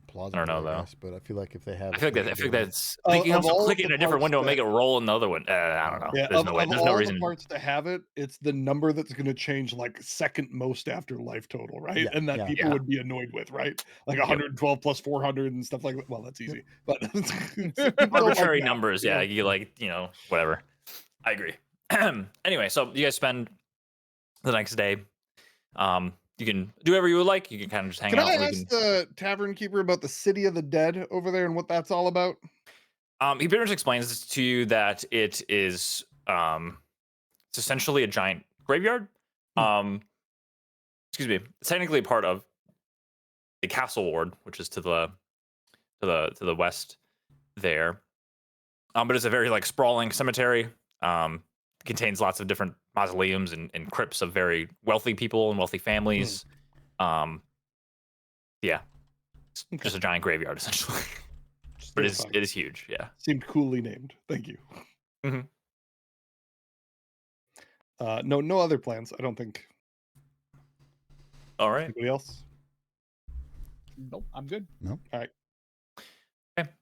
C: Plausibly,
A: know, though.
C: yes, but I feel like if they have,
A: I feel
C: it,
A: like
C: they
A: I
C: should
A: feel
C: be
A: like
C: able
A: that's
D: Of-
A: you can
D: of
A: also
D: all
A: click it in
D: the
A: a different
D: parts
A: window and make
D: that-
A: it roll in the other one. I don't know.
D: Yeah,
A: There's
D: of
A: no
D: all
A: reason.
D: the parts to have it, it's the number that's going to change like second most after life total, right?
C: Yeah,
D: And that
C: yeah.
D: people
A: Yeah.
D: would be annoyed with, right? Like
A: Yep.
D: 112 plus 400 and stuff like that. Well, that's easy, but it's
A: Arbitrary
D: like that,
A: numbers.
D: you know?
A: Yeah, you like whatever. I agree. Anyway, so you guys spend the next day. You can do whatever you would like. You can kind of just hang
D: Can
A: out.
D: I
A: We
D: ask the tavern keeper about the city of the dead over there and what that's all about?
A: He pretty much explains to you that it is it's essentially a giant graveyard. Excuse me. It's technically part of the castle ward, which is to the west there. But it's a very like sprawling cemetery. Contains lots of different mausoleums and crypts of very wealthy people and wealthy families. Yeah, it's
D: Okay.
A: just a giant graveyard essentially. But it is huge. Yeah.
D: Seemed coolly named. Thank you.
A: Mhm.
D: No other plans. I don't think.
A: All right.
D: Anybody else?
B: Nope, I'm good.
A: Okay.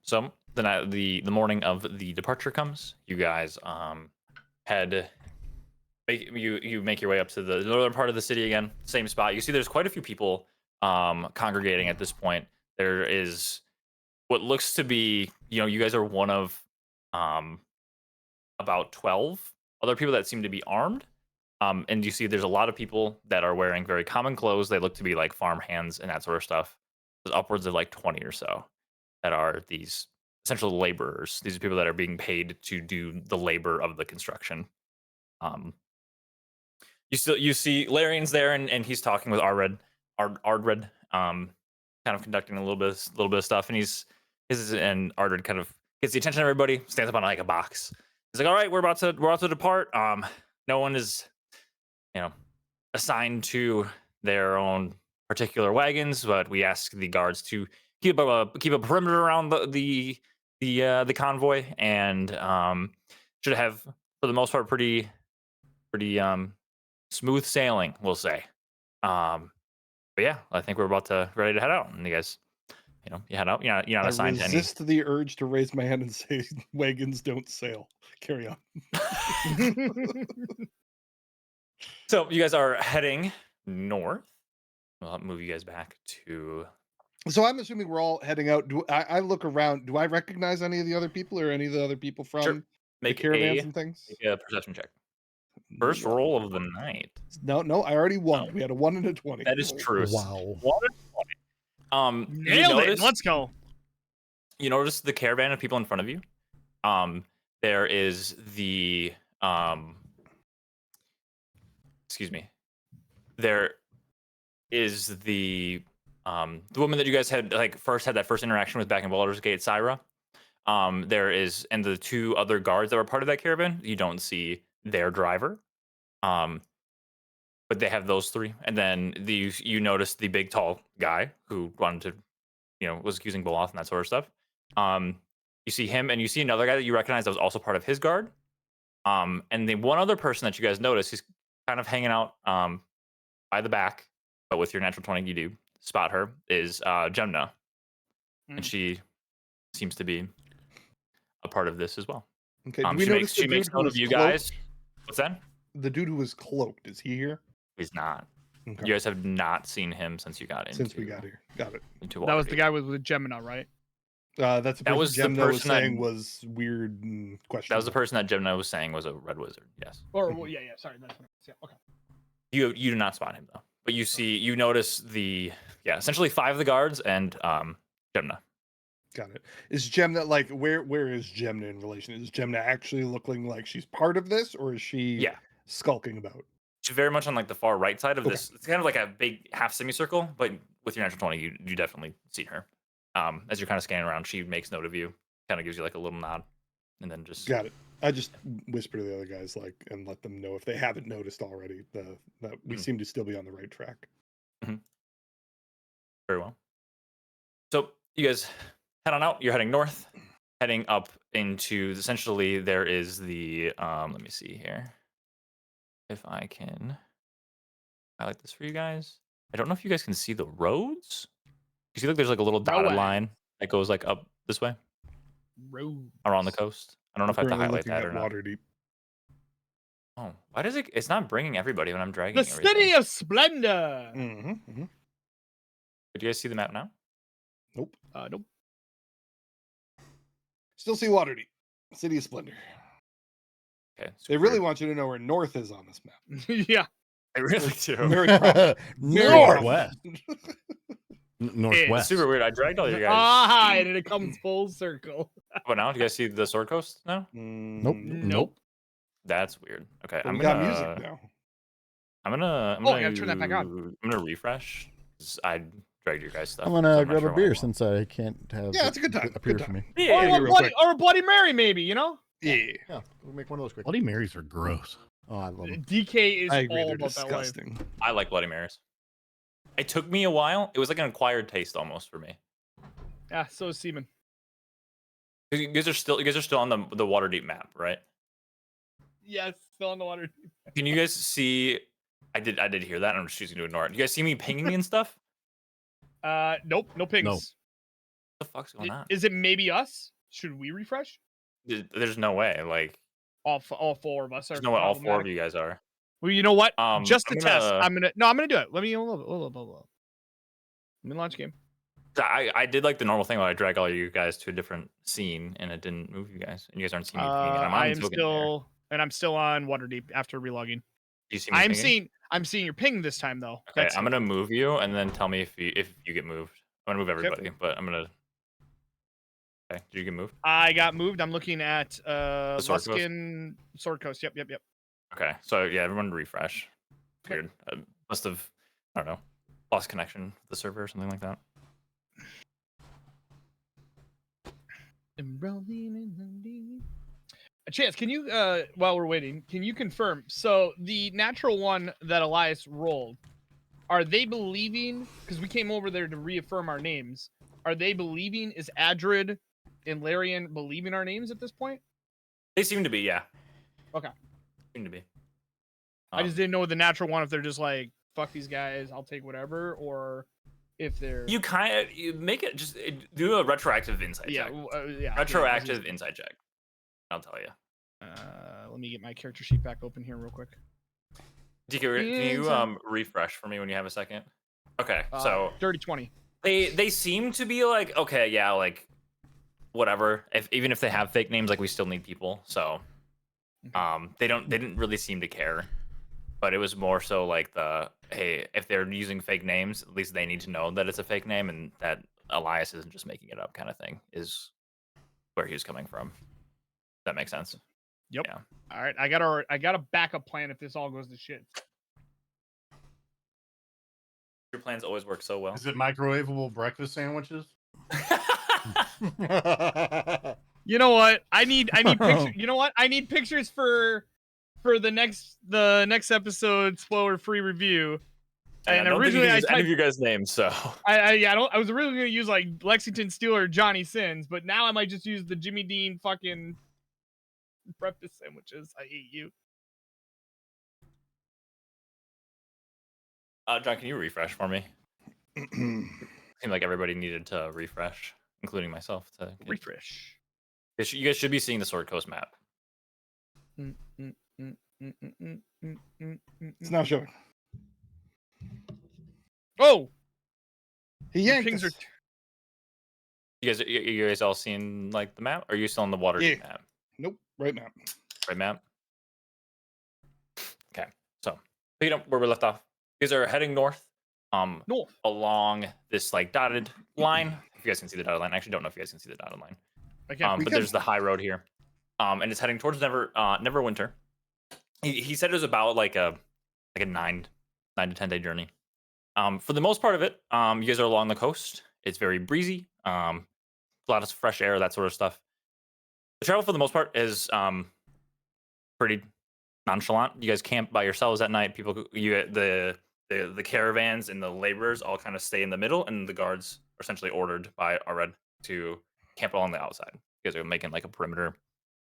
A: So the morning of the departure comes. You guys you make your way up to the northern part of the city again. Same spot. You see there's quite a few people congregating at this point. There is what looks to be, you guys are one of about 12 other people that seem to be armed. And you see there's a lot of people that are wearing very common clothes. They look to be like farm hands and that sort of stuff. There's upwards of like 20 or so that are these essential laborers. These are people that are being paid to do the labor of the construction. You see Larian's there, and he's talking with Ardred, kind of conducting a little bit of stuff, and and Ardred kind of gets the attention of everybody, stands up on like a box. He's like, "All right, we're about to depart. No one is, assigned to their own particular wagons, but we ask the guards to keep a perimeter around the convoy, and should have for the most part pretty smooth sailing, we'll say. But yeah, I think we're ready to head out, and you guys you head out. You're not
D: I
A: assigned to any.
D: resist the urge to raise my hand and say wagons don't sail. Carry on.
A: So you guys are heading north. I'll move you guys back to.
D: So I'm assuming we're all heading out. Do I look around? Do I recognize any of the other people or any of the other people from
A: Sure.
D: the
A: Make
D: caravans and things?
A: a perception check. First roll of the night.
D: No, I already won.
A: No.
D: We had a 1 and a 20.
A: That is true.
E: Wow.
A: 1 and 20.
B: Nailed it. Let's go.
A: You notice the caravan of people in front of you. There is the excuse me. There is the woman that you guys had had that first interaction with back in Baldur's Gate, Syra. There is, and the 2 other guards that were part of that caravan. You don't see their driver. But they have those 3, and then you notice the big tall guy who wanted to, was accusing Boloth and that sort of stuff. You see him, and you see another guy that you recognize that was also part of his guard. And then one other person that you guys notice, he's kind of hanging out by the back, but with your natural 20, you do spot her, is Gemna, and she seems to be a part of this as well.
D: Okay. Do we notice
A: she makes note of you guys. What's that?
D: The dude who was cloaked, is he here?
A: He's not.
D: Okay.
A: You guys have not seen him since you got in.
D: Since we got here. Got it.
B: That was the guy with Gemini, right?
D: That's the person
A: was the
D: Gemna was
A: person that-
D: saying was weird and questionable.
A: That was the person that Gemini was saying was a red wizard. Yes.
B: Or well, yeah. Sorry, that's what yeah. Okay.
A: You do not spot him though, but you notice essentially 5 of the guards and Gemna.
D: Got it. Is Gemna where is Gemna in relation? Is Gemna actually looking like she's part of this, or is she skulking about?
A: She's very much on the far right side of this. It's kind of like a big half semicircle, but with your natural 20, you definitely see her. As you're kind of scanning around, she makes note of you, kind of gives you a little nod, and then just
D: got it. I just whisper to the other guys and let them know if they haven't noticed already that we seem to still be on the right track.
A: Very well. So you guys head on out. You're heading north, heading up into essentially there is the let me see here if I can highlight this for you guys. I don't know if you guys can see the roads. You see there's a little dotted line that goes up this way around the coast. I don't know if I have to highlight that or not.
D: Waterdeep.
A: Oh, why does it's not bringing everybody when I'm dragging
B: The
A: everything?
B: City of Splendor.
A: Do you guys see the map now?
D: Nope.
B: Nope.
D: Still see Waterdeep. City of Splendor.
A: Okay.
D: They really want you to know where north is on this map.
B: Yeah.
A: They really do.
D: Very proud.
E: Northwest. Northwest.
A: It's super weird. I dragged all you guys.
B: Ah, and it comes full circle.
A: What now? Do you guys see the Sword Coast now?
E: Nope.
A: That's weird. Okay,
D: But we got music now.
A: I'm gonna
B: I gotta turn that back on.
A: I'm gonna refresh. 'Cause I dragged your guys stuff.
E: I'm
A: so
E: gonna
A: not
E: grab
A: sure
E: a
A: why I
E: beer
A: won't.
E: since I can't have
D: Yeah, it's a good time.
E: appear
D: Good
E: for me.
A: Yeah,
B: Or a Bloody Mary, maybe,
C: Yeah,
D: Yeah.
C: we'll make one of those quick.
E: Bloody Marys are gross. Oh, I love them.
B: DK is
D: I agree.
B: all
D: They're
B: about that life.
D: disgusting.
A: I like Bloody Marys. It took me a while. It was like an acquired taste almost for me.
B: Yeah, so is Seaman.
A: You guys are still on the Waterdeep map, right?
B: Yes, still on the water.
A: Can you guys see? I did hear that. I'm just choosing to ignore it. You guys see me pinging and stuff?
B: Nope, no pings.
E: No.
A: What the fuck's going on?
B: Is it maybe us? Should we refresh?
A: There's no way.
B: All 4 of us are.
A: There's no way all 4 of
B: problematic.
A: you guys are.
B: Well, you know what? Just to
A: I'm
B: test,
A: gonna-
B: I'm gonna do it. Let me hold up. Let me launch game.
A: I did the normal thing where I drag all you guys to a different scene and it didn't move you guys. And you guys aren't seeing me pinging. And
B: I'm still on Waterdeep after relogging.
A: Do you see me pinging?
B: I'm seeing your ping this time though.
A: Okay, I'm gonna move you and then tell me if you get moved. I'm gonna move everybody, but I'm gonna. Okay, did you get moved?
B: I got moved. I'm looking at
A: Sword Coast?
B: Luskin Sword Coast. Yep.
A: Okay, so yeah, everyone refresh.
B: Okay.
A: Weird. I must have, I don't know, lost connection with the server or something like that.
B: Chance, can you while we're waiting, can you confirm? So the natural one that Elias rolled, are they believing? Because we came over there to reaffirm our names. Are they believing? Is Adrid and Larian believing our names at this point?
A: They seem to be, yeah.
B: Okay.
A: Seem to be.
B: I just didn't know the natural one if they're just like, fuck these guys, I'll take whatever, or if they're
A: You make it just do a retroactive insight check.
B: yeah.
A: Retroactive insight check. I'll tell you.
B: Let me get my character sheet back open here real quick.
A: DK, can you refresh for me when you have a second? Okay, so
B: dirty 20.
A: They seem to be like, okay, yeah, like whatever. Even if they have fake names, like we still need people. So they didn't really seem to care. But it was more so like hey, if they're using fake names, at least they need to know that it's a fake name and that Elias isn't just making it up kind of thing is where he was coming from. That makes sense.
B: Yep.
A: Yeah.
B: All right. I got a backup plan if this all goes to shit.
A: Your plans always work so well.
E: Is it microwavable breakfast sandwiches?
B: You know what? I need pictures. You know what? I need pictures for the next episode spoiler free review.
A: And originally I typed any of you guys' names, so
B: I was originally gonna use like Lexington Steeler or Johnny Sins, but now I might just use the Jimmy Dean fucking breakfast sandwiches. I hate you.
A: John, can you refresh for me? Seemed like everybody needed to refresh, including myself. To
B: refresh.
A: You guys should be seeing the Sword Coast map.
D: It's not showing.
B: Oh,
D: he yanked us.
A: You guys all seen like the map? Or are you still on the water map?
D: Nope, right map.
A: Right map. Okay, so picking up where we left off. You guys are heading north.
B: North
A: along this like dotted line. If you guys can see the dotted line, I actually don't know if you guys can see the dotted line.
B: Okay,
A: but there's the high road here, and it's heading towards Neverwinter. He said it was about like a 9 to 10 day journey. For the most part of it, you guys are along the coast. It's very breezy. A lot of fresh air, that sort of stuff. The travel for the most part is pretty nonchalant. You guys camp by yourselves at night. The caravans and the laborers all kind of stay in the middle, and the guards are essentially ordered by Ared to camp along the outside. You guys are making like a perimeter.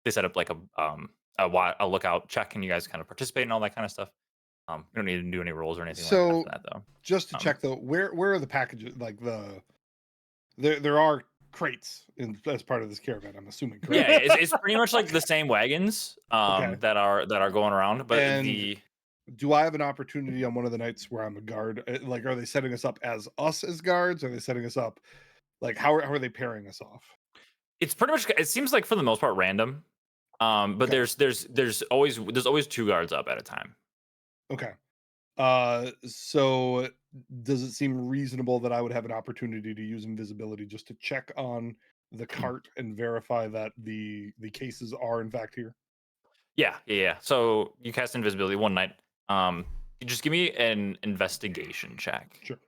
A: They set up like a lookout check, and you guys kind of participate in all that kind of stuff. You don't need to do any rolls or anything like that, though.
D: Just to check though, where are the packages? Like there are crates as part of this caravan, I'm assuming. Correct?
A: Yeah, it's pretty much like the same wagons that are going around, but
D: do I have an opportunity on one of the nights where I'm a guard? Like, are they setting us up as guards? Are they setting us up like how are they pairing us off?
A: It's pretty much. It seems like for the most part random, but there's always 2 guards up at a time.
D: Okay. So does it seem reasonable that I would have an opportunity to use invisibility just to check on the cart and verify that the cases are in fact here?
A: Yeah. So you cast invisibility one night. You just give me an investigation check.
D: Sure.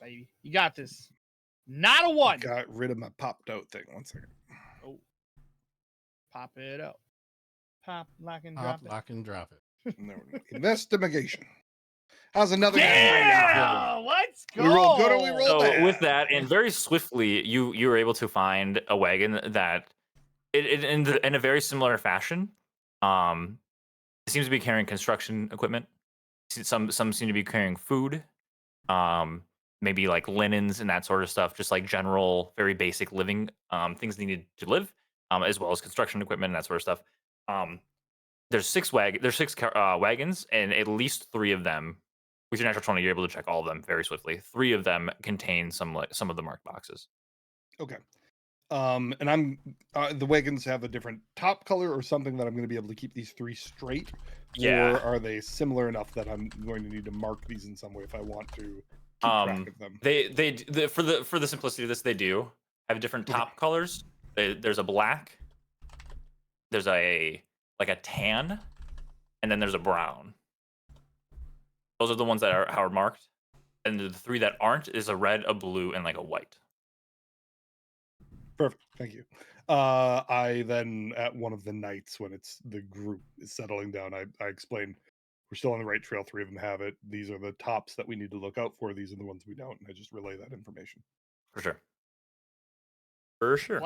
B: Baby. You got this. Not a 1.
D: Got rid of my popped out thing. 1 second.
B: Oh. Pop it up. Pop, lock, and
E: Pop,
B: drop it.
E: lock, and drop it.
D: No, investigation. How's another
B: guy? Let's go.
D: We roll good or we roll bad.
A: With that, and very swiftly, you were able to find a wagon that, in a very similar fashion, it seems to be carrying construction equipment. Some seem to be carrying food, maybe like linens and that sort of stuff. Just like general, very basic living things needed to live, as well as construction equipment and that sort of stuff. There's 6 wagons, and at least 3 of them, with your natural 20, you're able to check all of them very swiftly. 3 of them contain some of the marked boxes.
D: Okay. And I'm the wagons have a different top color or something that I'm going to be able to keep these 3 straight.
A: Yeah.
D: Or are they similar enough that I'm going to need to mark these in some way if I want to keep track of them?
A: They for the simplicity of this, they do have different top colors. There's a black, there's a tan, and then there's a brown. Those are the ones that are marked, and the 3 that aren't is a red, a blue, and like a white.
D: Perfect. Thank you. I then, at one of the nights when the group is settling down, I explain we're still on the right trail. 3 of them have it. These are the tops that we need to look out for. These are the ones we don't. And I just relay that information.
A: For sure.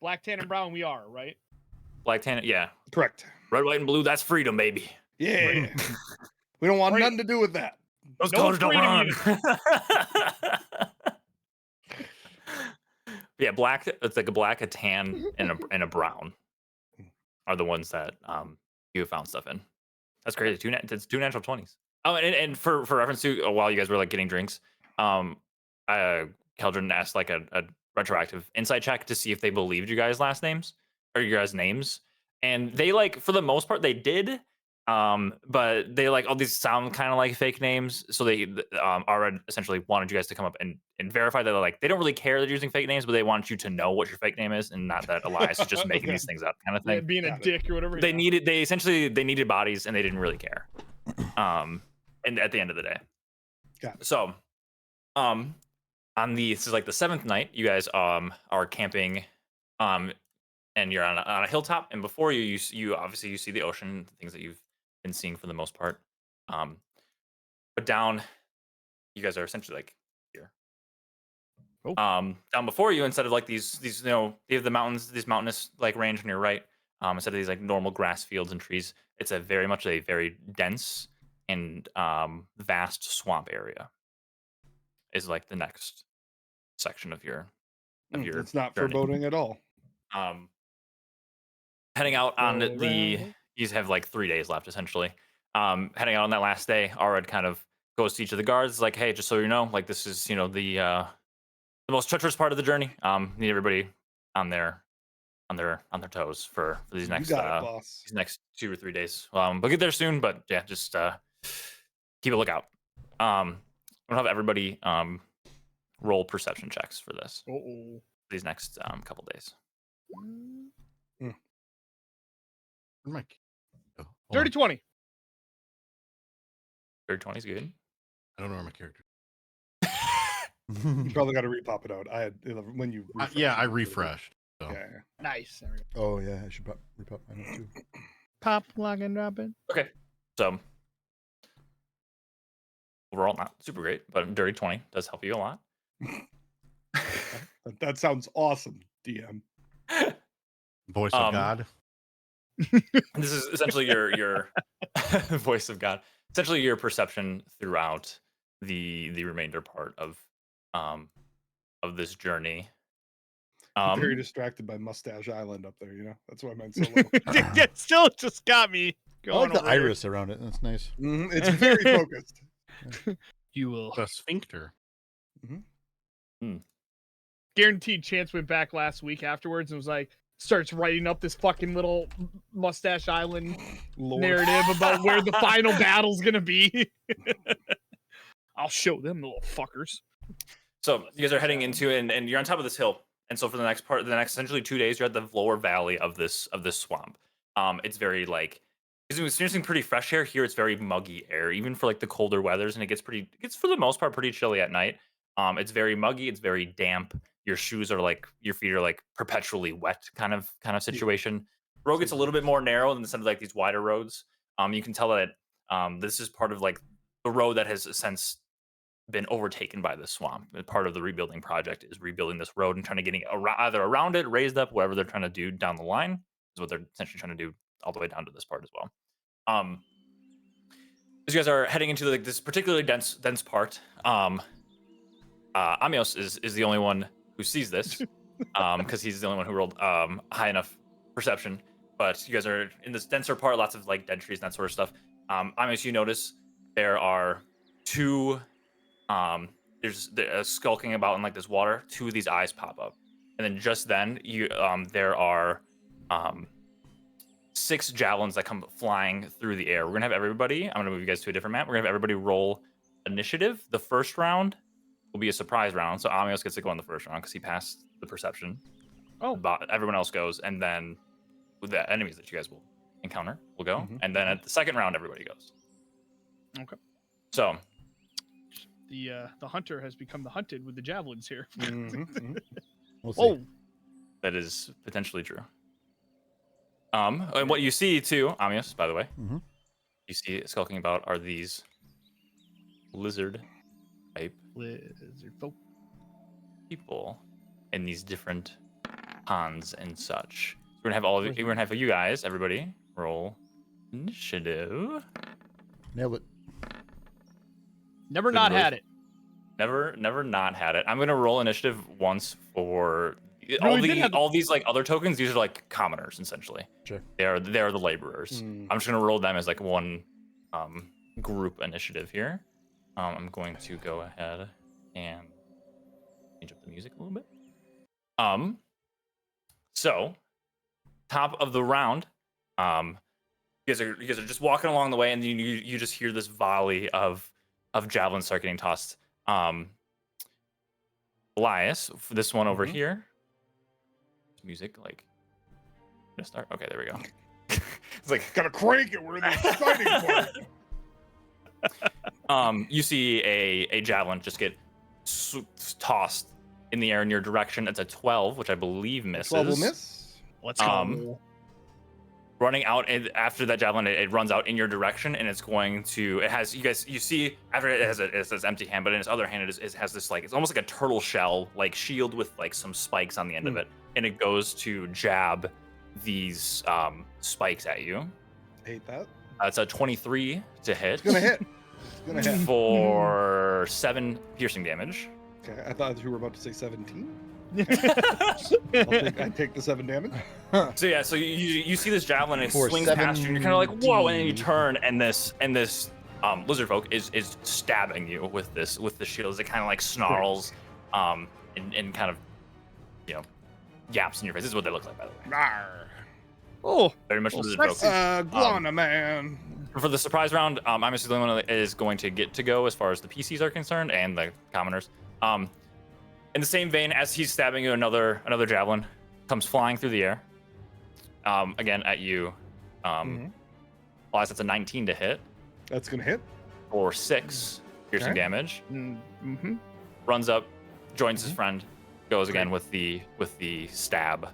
B: Black, tan, and brown. We are right.
A: Black, tan, yeah.
D: Correct.
A: Red, white, and blue. That's freedom, baby.
D: Yeah. We don't want nothing to do with that.
A: Those
B: No
A: colors don't run.
B: afraid
A: Yeah, black. It's like a black, a tan, and a brown are the ones that you have found stuff in. That's crazy. It's two natural 20s. Oh, and for reference to while you guys were like getting drinks, Keldrin asked like a retroactive insight check to see if they believed you guys' last names or your guys' names, and they like for the most part they did. But they like all these sound kind of like fake names, so they already essentially wanted you guys to come up and verify that like they don't really care that you're using fake names, but they want you to know what your fake name is and not that Elias is just making
D: Okay.
A: these things up kind of
B: Yeah,
A: thing.
B: being a
D: Got it.
B: dick or whatever.
A: They
B: yeah.
A: needed they needed bodies and they didn't really care. And at the end of the day.
D: Got it.
A: So on this is like the 7th night, you guys are camping and you're on a hilltop, and before you obviously you see the ocean, things that you've been seeing for the most part. But down you guys are essentially like here.
B: Oh.
A: Down before you, instead of like these you know, you have the mountains, this mountainous like range on your right, instead of these like normal grass fields and trees, it's a very dense and vast swamp area is like the next section of your
D: It's not
A: journey.
D: foreboding at all.
A: Heading out on
D: All
A: the
D: right.
A: you have like 3 days left essentially. Heading out on that last day, Arad kind of goes to each of the guards like, hey, just so you know, like this is, you know, the most treacherous part of the journey. Need everybody on their toes for these
D: You
A: next
D: got it, boss.
A: these next 2 or 3 days. We'll get there soon, but yeah, just keep a lookout. I'm gonna have everybody roll perception checks for this
B: Uh-oh.
A: these next couple days.
E: Where'd my oh, hold
B: Dirty
E: on.
B: 20.
A: Third 20 is good.
E: I don't know where my character.
D: You probably got to repop it out. I had when you.
E: Yeah, I
D: refreshed
E: refreshed. So.
D: it. Yeah.
B: Nice. There we go.
C: Oh yeah, I should repop my note too.
B: Pop, lock, and drop it.
A: Okay, so overall not super great, but dirty 20 does help you a lot.
D: That sounds awesome, DM.
E: Voice of God.
A: This is essentially your voice of God. Essentially your perception throughout the remainder part of this journey.
D: Very distracted by Mustache Island up there. You know, that's why I meant so low.
B: It still just got me
C: I
B: going.
C: like the
B: over here.
C: iris around it. That's nice.
D: It's very focused.
B: You will.
E: The sphincter.
B: Guaranteed Chance went back last week afterwards and was like, starts writing up this fucking little Mustache Island
D: Lord.
B: narrative about where the final battle's gonna be. I'll show them, the little fuckers.
A: So you guys are heading into and you're on top of this hill. And so for the next essentially 2 days, you're at the lower valley of this swamp. It's very like because we're experiencing pretty fresh air here. It's very muggy air, even for like the colder weathers, and it gets for the most part pretty chilly at night. It's very muggy. It's very damp. Your shoes are like your feet are like perpetually wet, kind of situation. Road gets a little bit more narrow instead of like these wider roads. You can tell that this is part of like the road that has since been overtaken by the swamp. Part of the rebuilding project is rebuilding this road and trying to getting either around it, raised up, whatever they're trying to do down the line is what they're essentially trying to do all the way down to this part as well. As you guys are heading into like this particularly dense part, Amios is the only one who sees this because he's the only one who rolled high enough perception. But you guys are in this denser part, lots of like dead trees and that sort of stuff. Amios, you notice there are two there's skulking about in like this water. Two of these eyes pop up, and then just then you there are 6 javelins that come flying through the air. We're gonna have everybody. I'm gonna move you guys to a different map. We're gonna have everybody roll initiative. The first round will be a surprise round, so Amios gets to go on the first round because he passed the perception.
B: Oh,
A: Everyone else goes, and then with the enemies that you guys will encounter will go, and then at the second round everybody goes.
B: Okay.
A: So
B: the hunter has become the hunted with the javelins here.
C: We'll see.
B: Oh,
A: that is potentially true. And what you see too, Amios, by the way, you see skulking about are these lizard type
B: lizard folk.
A: people in these different ponds and such. So we're gonna have you guys, everybody, roll initiative.
C: Nailed it.
B: Never
A: Couldn't
B: not
A: really-
B: had it.
A: Never not had it. I'm gonna roll initiative once for
B: Really did have the-
A: all these like other tokens. These are like commoners essentially.
C: Sure.
A: They are the laborers.
D: Mm.
A: I'm just gonna roll them as like one group initiative here. I'm going to go ahead and change up the music a little bit. So top of the round, you guys are just walking along the way, and you just hear this volley of javelins start getting tossed. Elias, for this one over here. Music like gonna start. Okay, there we go. It's like
D: Gotta crank it. We're in the exciting part.
A: you see a javelin just get tossed in the air in your direction. It's a 12, which I believe misses.
D: 12 will miss.
B: Let's go.
A: Running out, and after that javelin, it runs out in your direction, and it's going to. It has you see after it has its empty hand, but in its other hand it has this like it's almost like a turtle shell like shield with like some spikes on the end of it, and it goes to jab these spikes at you.
D: Hate that.
A: It's a 23 to hit.
D: It's gonna hit. It's gonna hit.
A: For 7 piercing damage.
D: Okay, I thought you were about to say 17. I take the 7 damage.
A: So yeah, so you see this javelin and it
C: For
A: swings past you, and you're kind of like, whoa, and then you turn, and this lizard folk is stabbing you with the shield as it kind of like snarls, and kind of, yaps in your face. This is what they look like, by the way.
D: Rawr.
B: Oh,
A: Very much
B: Well,
A: lizard folk.
B: sexy.
D: Guana man.
A: For the surprise round, I'm assuming the one that is going to get to go as far as the PCs are concerned and the commoners. In the same vein, as he's stabbing you, another javelin comes flying through the air. Again at you. Elias, that's a 19 to hit
D: That's gonna hit.
A: for 6 piercing
D: Okay.
A: damage.
B: Mm-hmm.
A: Runs up, joins his friend, goes again with the stab.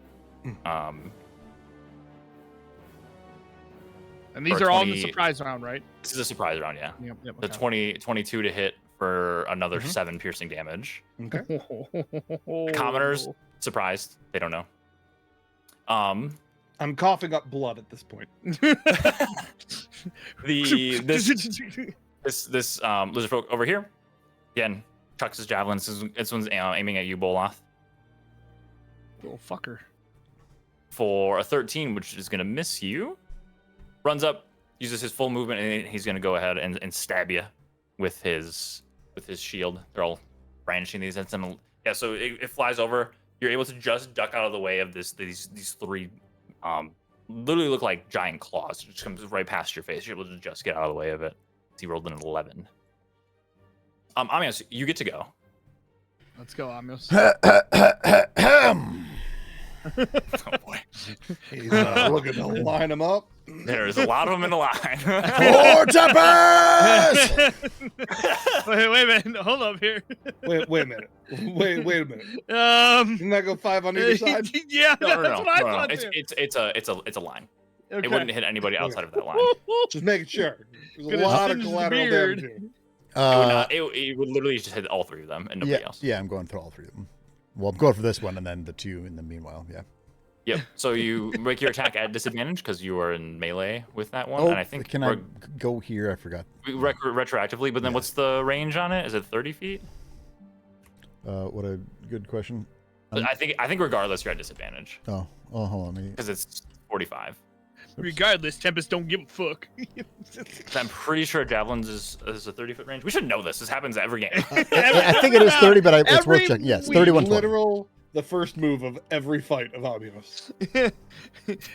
B: And these
A: For
B: are all in the
A: 20
B: surprise round, right?
A: This is a surprise round, yeah.
B: Yep.
A: The 22 to hit for another 7 piercing damage.
D: Okay.
A: Commoners, surprised, they don't know.
D: I'm coughing up blood at this point.
A: This lizard folk over here, again, chucks his javelin. This one's aiming at you, Boloth,
B: Little fucker.
A: for a 13, which is gonna miss you. Runs up, uses his full movement, and he's gonna go ahead and stab you with his shield. They're all brandishing these. Yeah, so it flies over. You're able to just duck out of the way of these 3 literally look like giant claws. It just comes right past your face. You're able to just get out of the way of it. He rolled an 11. Amios, you get to go.
B: Let's go, Amios.
A: Oh boy,
D: He's looking to line him up.
A: there's a lot of them in the line.
C: Four tappers!
B: wait a minute. Hold up here.
D: Wait a minute. Wait a minute.
B: Um.
D: Didn't that go 5 on either side?
B: Yeah,
A: No.
B: that's what I thought too.
A: It's a line.
B: Okay.
A: It wouldn't hit anybody outside of that line.
D: Just making sure. There's a
B: Gonna
D: lot of
B: singe the
D: collateral
B: beard.
D: damage here.
A: It would literally just hit all 3 of them and nobody else.
C: Yeah, I'm going through all 3 of them. Well, I'm going for this one and then the 2 in the meanwhile, yeah.
A: Yep. So you make your attack at disadvantage because you are in melee with that one.
C: Oh,
A: And I think
C: can I go here? I forgot.
A: retroactively, but then what's the range on it? Is it 30 feet?
C: What a good question.
A: I think regardless, you're at disadvantage
C: Oh, hold on.
A: because it's 45.
B: Regardless, Tempest don't give a fuck.
A: I'm pretty sure javelins is a 30-foot range. We should know this. This happens every game.
C: I think it is 30, but it's worth checking. Yes, 31.
D: The first move of every fight of Amios.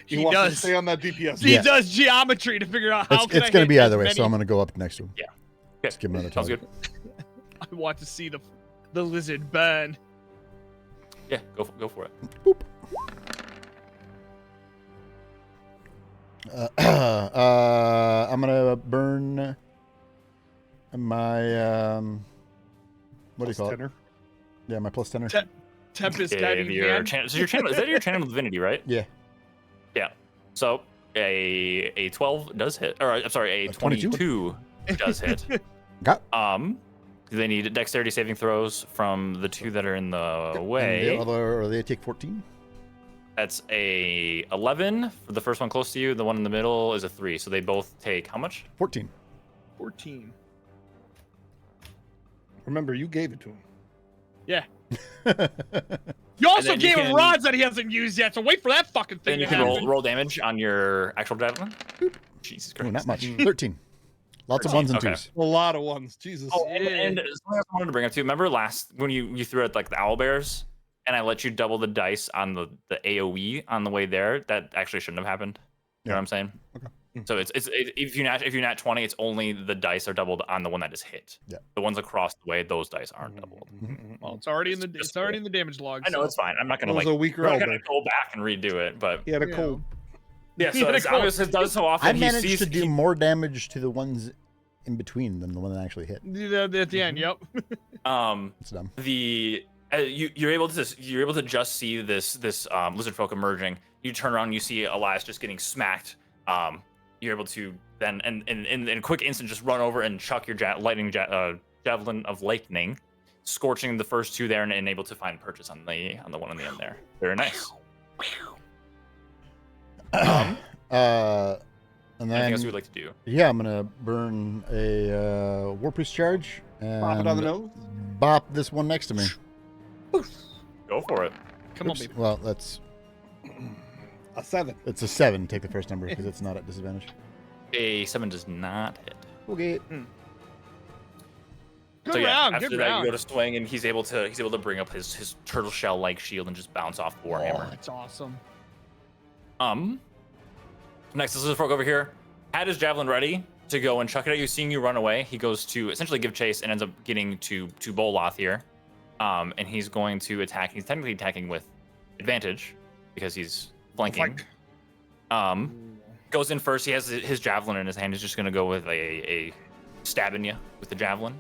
B: He
D: wants
B: does.
D: to stay on that DPS.
B: He
C: Yeah.
B: does geometry to figure out how
C: It's
B: can I
C: going to
B: hit
C: be
B: as
C: either way,
B: many-
C: so I'm going to go up next to him.
A: Yeah.
C: Let's give him another
A: Sounds
C: target.
A: good.
B: I want to see the lizard burn.
A: Yeah, go for it.
C: Boop. I'm gonna burn my what do you call it?
D: Tenor.
C: Yeah, my plus 10.
B: Tempest
A: Give
B: guiding
A: your
B: hand.
A: so your channel is that your channel divinity, right?
C: Yeah.
A: Yeah. So a 12 does hit, or I'm sorry, a
C: 22?
A: 22 does hit.
C: Got.
A: They need dexterity saving throws from the 2 that are in the way.
C: Or they take 14.
A: That's a 11 for the first one close to you. The one in the middle is a 3. So they both take how much?
C: 14.
B: 14.
D: Remember, you gave it to him.
B: You also
A: then you
B: gave him
A: can-
B: rods that he hasn't used yet, so wait for that fucking thing
A: Then you
B: to
A: can
B: happen.
A: roll damage on your actual javelin. Jesus
C: Oh,
A: Christ.
C: not much. 13. Lots of
A: 13,
C: ones and
A: okay.
C: twos.
D: A lot of ones. Jesus.
A: Oh,
B: Yeah.
A: and something else I wanted to bring up too. Remember last when you threw at like the owl bears, and I let you double the dice on the AOE on the way there? That actually shouldn't have happened. You know what I'm saying?
C: Okay.
A: So if you nat 20, it's only the dice are doubled on the one that is hit.
C: Yeah.
A: The ones across the way, those dice aren't doubled.
B: Well, it's already in the
A: Just
B: damage log.
A: I know
B: so-
A: it's fine. I'm not
D: That
A: gonna
D: was
A: like
D: a weaker
A: we're not gonna
D: elder.
A: go back and redo it, but
D: He had a
B: Yeah.
D: cold.
A: yeah.
B: He
A: So
B: had a
A: it's
B: cold.
A: obvious it does so often.
C: I
A: he
C: managed
A: sees
C: to do
A: he-
C: more damage to the ones in between than the one that actually hit.
B: At the end, yep.
C: It's dumb.
A: you're able to just see this lizard folk emerging. You turn around, you see Elias just getting smacked. You're able to then and in a quick instant just run over and chuck your javelin of lightning, scorching the first two there and able to find purchase on the one on the end there. Very nice.
C: And
A: Anything else you
C: then,
A: would like to do?
C: yeah, I'm gonna burn a War Priest charge and
D: Pop it on the nose.
C: bop this one next to me.
A: Go for it.
B: Come on,
C: Oops.
B: baby.
C: Well, it's
D: A 7.
C: a 7. Take the first number because it's not at disadvantage.
A: A 7 does not hit.
C: Okay.
B: Good
A: So yeah,
B: round.
A: after
B: Good
A: that
B: round.
A: you go to swing and he's able to bring up his turtle shell like shield and just bounce off the
B: Oh,
A: warhammer.
B: that's awesome.
A: Next, this is a frog over here. Had his javelin ready to go and chuck it at you. Seeing you run away, he goes to essentially give chase and ends up getting to Boloth here. And he's going to attack. He's technically attacking with advantage because he's flanking.
D: Flank.
A: Goes in first. He has his javelin in his hand. He's just going to go with a stabbing you with the javelin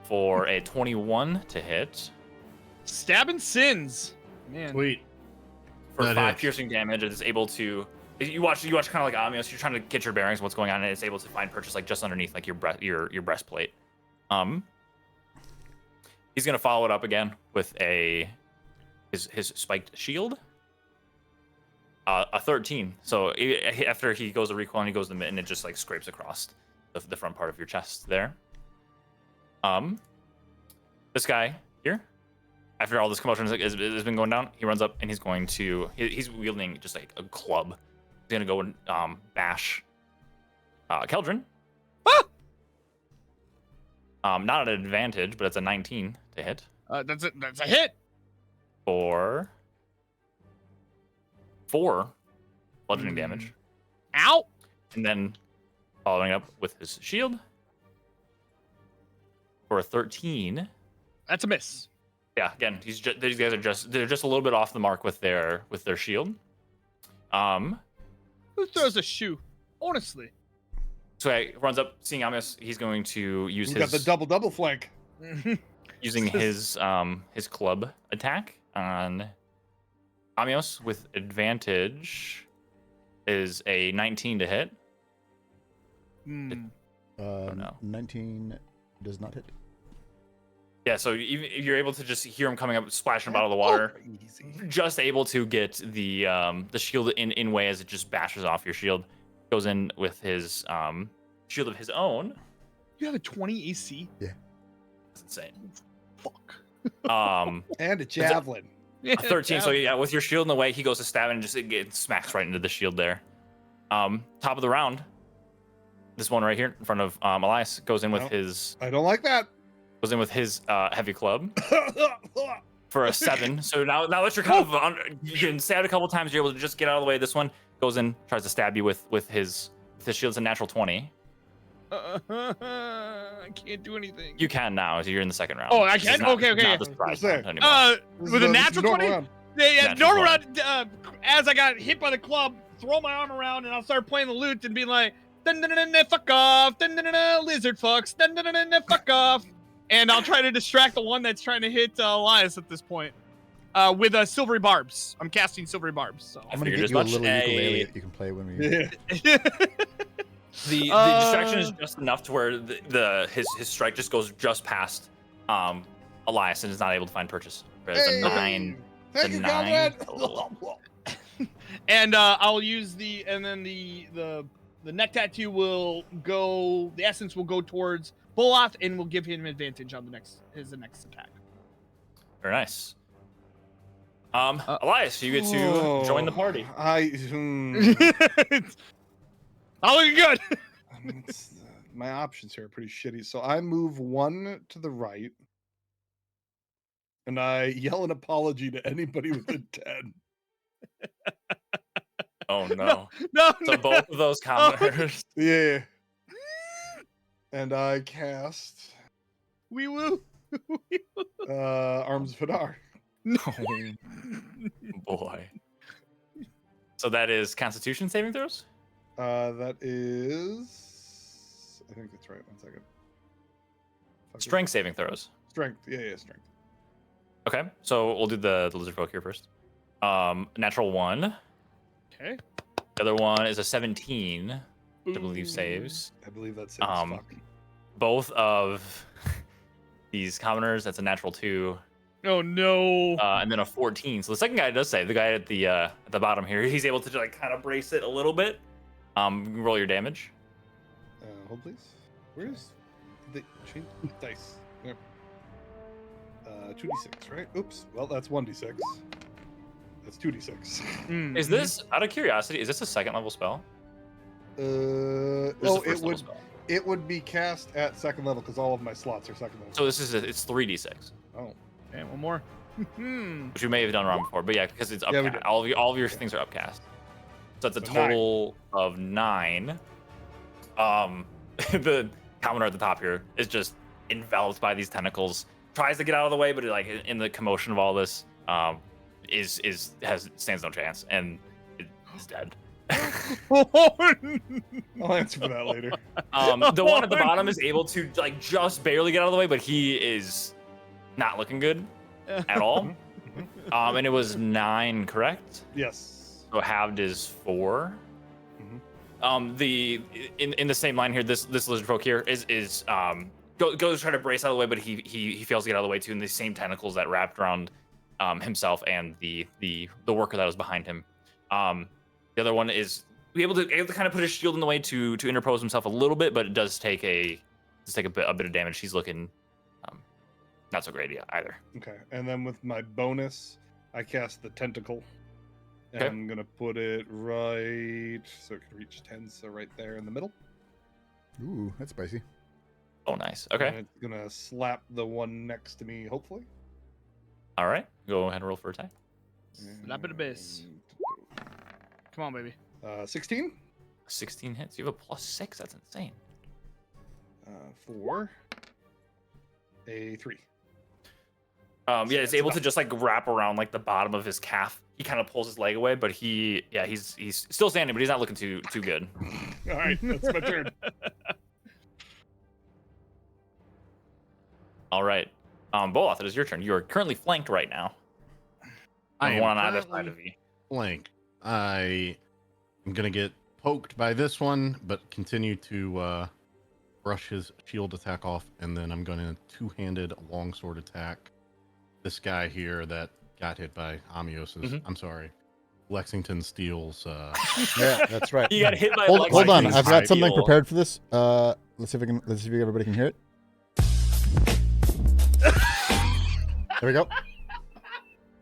A: for a 21 to hit
B: Stabbing sins. Man.
E: Sweet.
A: for
E: That
A: 5
E: hits.
A: piercing damage. It is able to. You watch kind of like Amios. You're trying to get your bearings, what's going on, and it's able to find purchase like just underneath like your breastplate. He's gonna follow it up again with his spiked shield. A 13. So after he goes to recoil and he goes to the mitten, it just like scrapes across the front part of your chest there. This guy here, after all this commotion has been going down, he runs up and he's going to he's wielding just like a club. He's gonna go and bash Keldrin. Not an advantage, but it's a 19 to hit
B: That's a hit.
A: for 4 bludgeoning damage.
B: Ow.
A: And then following up with his shield for a 13.
B: That's a miss.
A: Yeah, again, these guys are just a little bit off the mark with their shield.
B: Who throws a shoe? Honestly.
A: So he runs up, seeing Amios, he's going to use
D: We got the double flank.
A: using his club attack on Amios with advantage is a 19 to hit. no.
C: 19 does not hit.
A: Yeah, so you're able to just hear him coming up, splashing about of the water.
D: Easy.
A: Just able to get the shield in way as it just bashes off your shield. Goes in with his shield of his own.
B: You have a 20 AC.
A: That's insane.
B: Fuck.
D: And a javelin.
A: A 13. So yeah, with your shield in the way, he goes to stab and just it smacks right into the shield there. Top of the round. This one right here in front of Elias goes in with
D: No.
A: his
D: I don't like that.
A: heavy club for a 7. So now that you're kind of you can stab a couple times, you're able to just get out of the way. This one goes in, tries to stab you with his shield. It's a natural 20.
B: I can't do anything.
A: You can now, as you're in the second round.
B: Oh, I
A: This is
B: can?
A: not-
B: Okay,
A: this is
B: okay.
A: not the surprise
D: Yes,
A: round
D: sir.
A: anymore.
D: This
B: With
D: is
B: a
D: the
B: natural
D: normal
B: 20?
D: round.
B: Yeah,
A: Natural
B: normal round. As I got hit by the club, throw my arm around and I'll start playing the lute and be like, dun dun dun dun, fuck off, dun dun dun dun, lizard fucks, dun dun dun dun, dun, fuck off, and I'll try to distract the one that's trying to hit Elias at this point, with silvery barbs. I'm casting silvery barbs. So
C: I'm gonna
A: figured
C: get
A: as
C: you a
A: much.
C: little ukulele
A: Hey.
C: that you can play when we.
D: Yeah.
A: The distraction is just enough to where his strike just goes just past Elias and is not able to find purchase. There's a
D: Hey.
A: 9.
D: Thank
A: The
D: you,
A: 9
D: comrade.
A: total.
B: and I'll use the the neck tattoo will go. The essence will go towards Boloth and will give him advantage on his next attack.
A: Very nice. Elias, you get to join the party.
B: Not looking good.
D: My options here are pretty shitty. So I move 1 to the right, and I yell an apology to anybody within 10.
A: Oh no!
B: No.
A: So both of those commoners.
D: Yeah. And I cast
B: We will.
D: Arms of Hadar.
A: Oh boy. So that is Constitution saving throws?
D: That is. I think that's right. 1 second.
A: Strength saving throws.
D: Strength. Yeah, strength.
A: Okay, so we'll do the lizard folk here first. Natural 1.
B: Okay.
A: The other one is a 17, which I believe saves.
D: I believe that's saves. Fuck.
A: Both of these commoners, that's a natural 2.
B: Oh no.
A: And then a 14. So the second guy does save. The guy at the bottom here, he's able to like kind of brace it a little bit. Roll your damage.
D: Hold please. Where's the change dice? There. 2d6, right? Oops. Well, that's 1d6. That's 2d6.
A: Is this, out of curiosity, is this a second level spell? This is a
D: Well,
A: first level spell.
D: it would be cast at 2nd level because all of my slots are 2nd level.
A: So this is it's 3d6,
D: Oh.
B: Okay, one more.
A: which we may have done wrong before, but yeah, because it's
D: Yeah, we
A: upcast.
D: did.
A: All of your things are upcast. So it's a
D: So
A: total of 9. The commoner at the top here is just enveloped by these tentacles. Tries to get out of the way, but like in the commotion of all this, stands no chance and is dead.
D: I'll answer for that later.
A: The one at the bottom is able to like just barely get out of the way, but he is not looking good at all. And it was 9, correct?
D: Yes.
A: So halved is 4. The in the same line here, this lizard folk here is goes to try to brace out of the way, but he fails to get out of the way too. And the same tentacles that wrapped around himself and the worker that was behind him. The other one is able to kind of put his shield in the way to interpose himself a little bit, but it does take a bit of damage. He's looking not so great either.
D: Okay, and then with my bonus, I cast the tentacle. And
A: Okay.
D: I'm gonna put it right so it can reach 10, so right there in the middle.
C: Ooh, that's spicy.
A: Oh, nice.
D: And
A: Okay.
D: it's gonna slap the one next to me, hopefully.
A: All right. Go ahead and roll for attack.
B: Slap it abyss. Come on, baby.
D: 16.
A: 16 hits. You have a +6. That's insane.
D: 4. A 3.
A: Yeah, it's
D: That's
A: able
D: enough.
A: to just like wrap around like the bottom of his calf. He kind of pulls his leg away, but he's still standing, but he's not looking too good.
D: All right, that's my turn.
A: All right. Boloth, it is your turn. You are currently flanked right now.
E: I am
A: One on either
E: currently
A: side of you.
E: flanked. I am gonna get poked by this one, but continue to brush his shield attack off, and then I'm gonna two-handed longsword attack this guy here that got hit by Amios's.
A: Mhm.
E: I'm sorry, Lexington Steele's.
C: Yeah, that's right.
A: You got hit by
C: Hold on,
A: Lexington's
C: I've got something
A: steel.
C: prepared for this. Let's see if everybody can hear it. There we go.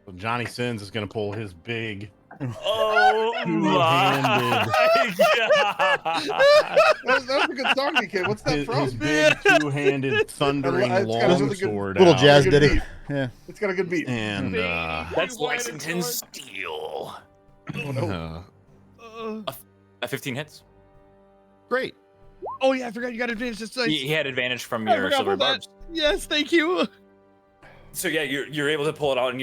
E: So Johnny Sins is gonna pull his big.
A: Oh my god!
D: That's a good song, kid. What's that
E: His
D: from?
E: big two-handed thundering
D: It's got a really good
E: longsword.
C: Little
E: out.
C: jazz
D: Good
C: ditty.
D: beat.
C: Yeah.
D: It's got a good beat.
E: And
A: That's Lexington's steel.
D: Oh, no.
A: A 15 hits.
E: Great.
B: Oh yeah, I forgot you got advantage. Just like
A: He had advantage from
B: I
A: your
B: forgot
A: silver
B: about that.
A: barbs.
B: Yes, thank you.
A: So yeah, you're able to pull it out, and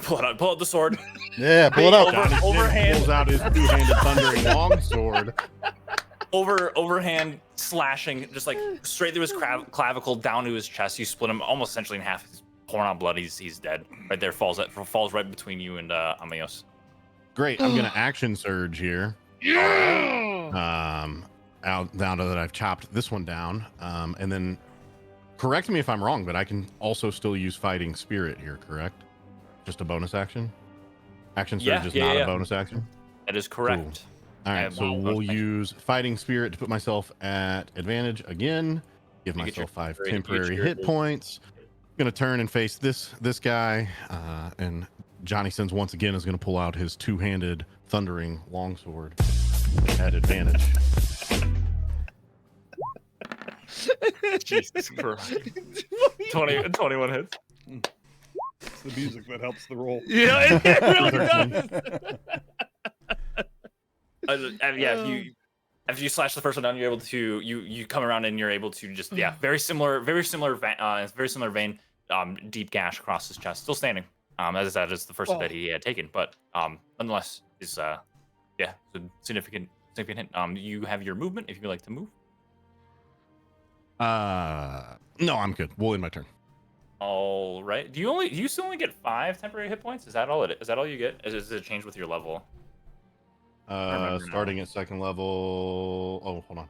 A: pull out the sword.
C: Yeah, pull it out.
A: Over-
E: Johnny Sins
A: overhand.
E: pulls out his two-handed thundering longsword.
A: Overhand slashing, just like straight through his clavicle down to his chest. You split him almost essentially in half. He's pouring out blood. He's dead. Right there, falls right between you and Amios.
E: Great. I'm gonna action surge here.
B: Yeah.
E: Now that I've chopped this one down, and then correct me if I'm wrong, but I can also still use fighting spirit here, correct? Just a bonus action. Action surge
A: Yeah,
E: is
A: yeah,
E: not
A: yeah.
E: a bonus action.
A: That is correct.
E: All right, so we'll use Fighting Spirit to put myself at advantage again. Give myself 5 temporary hit points. Gonna turn and face this guy, and Johnny Sins once again is gonna pull out his two-handed thundering longsword at advantage.
A: Jesus Christ. 21 hits.
D: It's the music that helps the roll.
B: Yeah, it really does.
A: Yeah, if you slash the first one down, you're able to you come around and you're able to just very similar vein, deep gash across his chest, still standing. As I said, it's the first that he had taken, but nonetheless is it's a significant hit. You have your movement if you would like to move.
E: No, I'm good. We'll end my turn.
A: All right. Do you still only get 5 temporary hit points? Is that all is that all you get? Does it change with your level?
E: Starting at second level. Oh, hold on.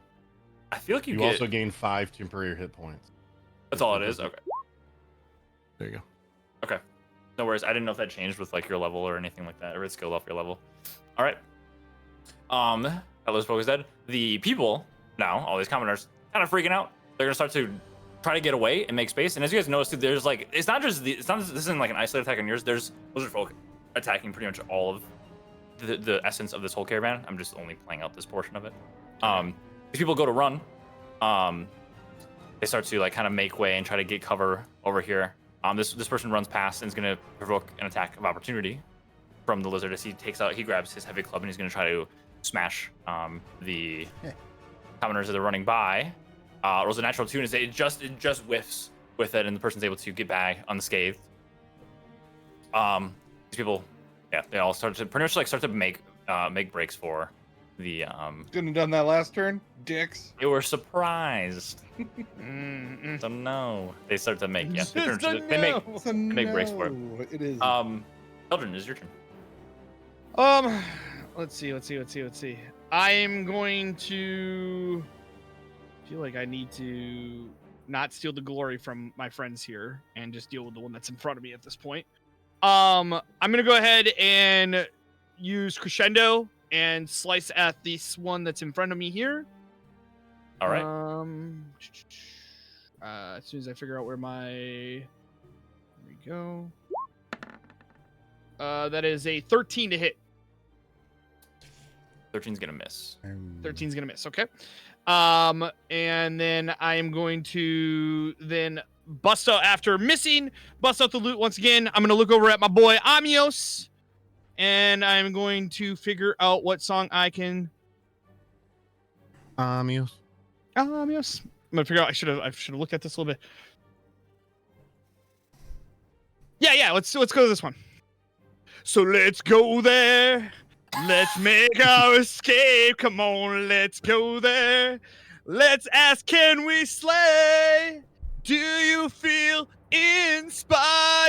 A: I feel like you
E: also gain 5 temporary hit points.
A: That's all it is. Okay.
E: There you go.
A: Okay. No worries. I didn't know if that changed with like your level or anything like that, or it scaled off your level. All right. Hello, Spoke is dead. The people now, all these commoners, kind of freaking out. They're gonna start to try to get away and make space. And as you guys notice, there's like this isn't like an isolated attack on yours. There's lizard folk attacking pretty much all of the essence of this whole caravan. I'm just only playing out this portion of it. These people go to run. They start to like kind of make way and try to get cover over here. This person runs past and is going to provoke an attack of opportunity from the lizard as he grabs his heavy club and he's going to try to smash the commoners that are running by. Rolls a natural 2 and it just whiffs with it, and the person's able to get back unscathed. These people, they all start to make breaks for the.
D: Couldn't have done that last turn, dicks.
A: They were surprised. So no, they start to make they make breaks for it.
D: It is.
A: Eldrin, is your turn.
B: Let's see. I am going to feel like I need to not steal the glory from my friends here and just deal with the one that's in front of me at this point. I'm gonna go ahead and use Crescendo and slice at this one that's in front of me here.
A: All right.
B: As soon as I figure out where there we go. That is a 13 to hit.
A: 13's gonna miss.
B: 13's gonna miss. Okay. And then I am going to bust out after missing. Bust out the loot once again. I'm gonna look over at my boy Amios, and I'm going to figure out what song I can.
E: Amios.
B: I'm gonna figure out. I should have looked at this a little bit. Yeah. Let's go to this one. So let's go there. Let's make our escape. Come on, let's go there. Let's ask, can we slay? Do you feel inspired?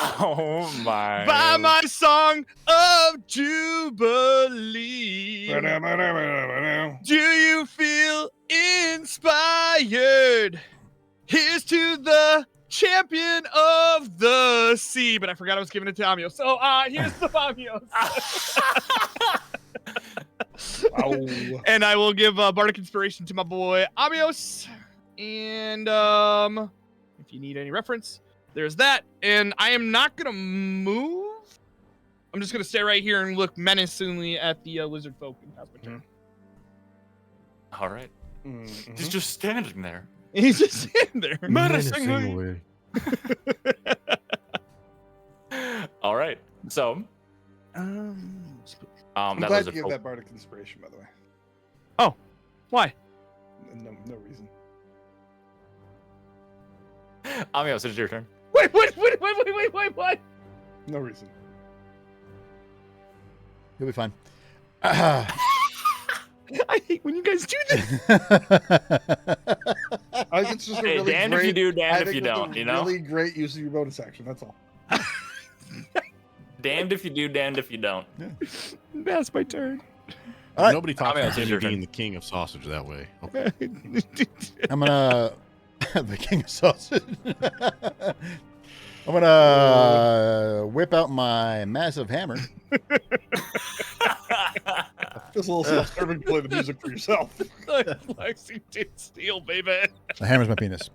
A: Oh my.
B: By my song of Jubilee. Do you feel inspired? Here's to the champion of the sea. But I forgot I was giving it to Amios. So here's the Amios.
D: Wow.
B: And I will give Bardic Inspiration to my boy Amios. And if you need any reference, there's that. And I am not going to move. I'm just going to stay right here and look menacingly at the lizard folk and pass my turn.
A: All right. He's just standing there.
B: He's just sitting there.
E: Menacingly.
A: All right. So,
D: I'm
A: that
D: glad
A: lizard
D: to give
A: folk.
D: that Bardic Inspiration, by the way.
B: Oh, why?
D: No reason.
A: Amios, it's your turn.
B: Wait, what?
D: No reason.
C: You'll be fine.
B: I hate when you guys do this.
D: I think it's just a
A: Hey,
D: really
A: damned
D: great,
A: if you do,
D: I
A: damned if
D: think
A: you
D: it's a
A: don't, you know?
D: Really great use of your bonus action, that's all.
A: Damned if you do, damned if you don't.
B: Pass my turn.
C: All right.
E: Nobody talks
A: Amios,
E: about
A: it's your
E: Jimmy
A: turn.
E: being the king of sausage that way. Okay.
C: I'm gonna the king of sausage. I'm gonna whip out my massive hammer.
D: This little self-serving, play the music for yourself.
B: Lexington Steel, baby.
C: The hammer's my penis.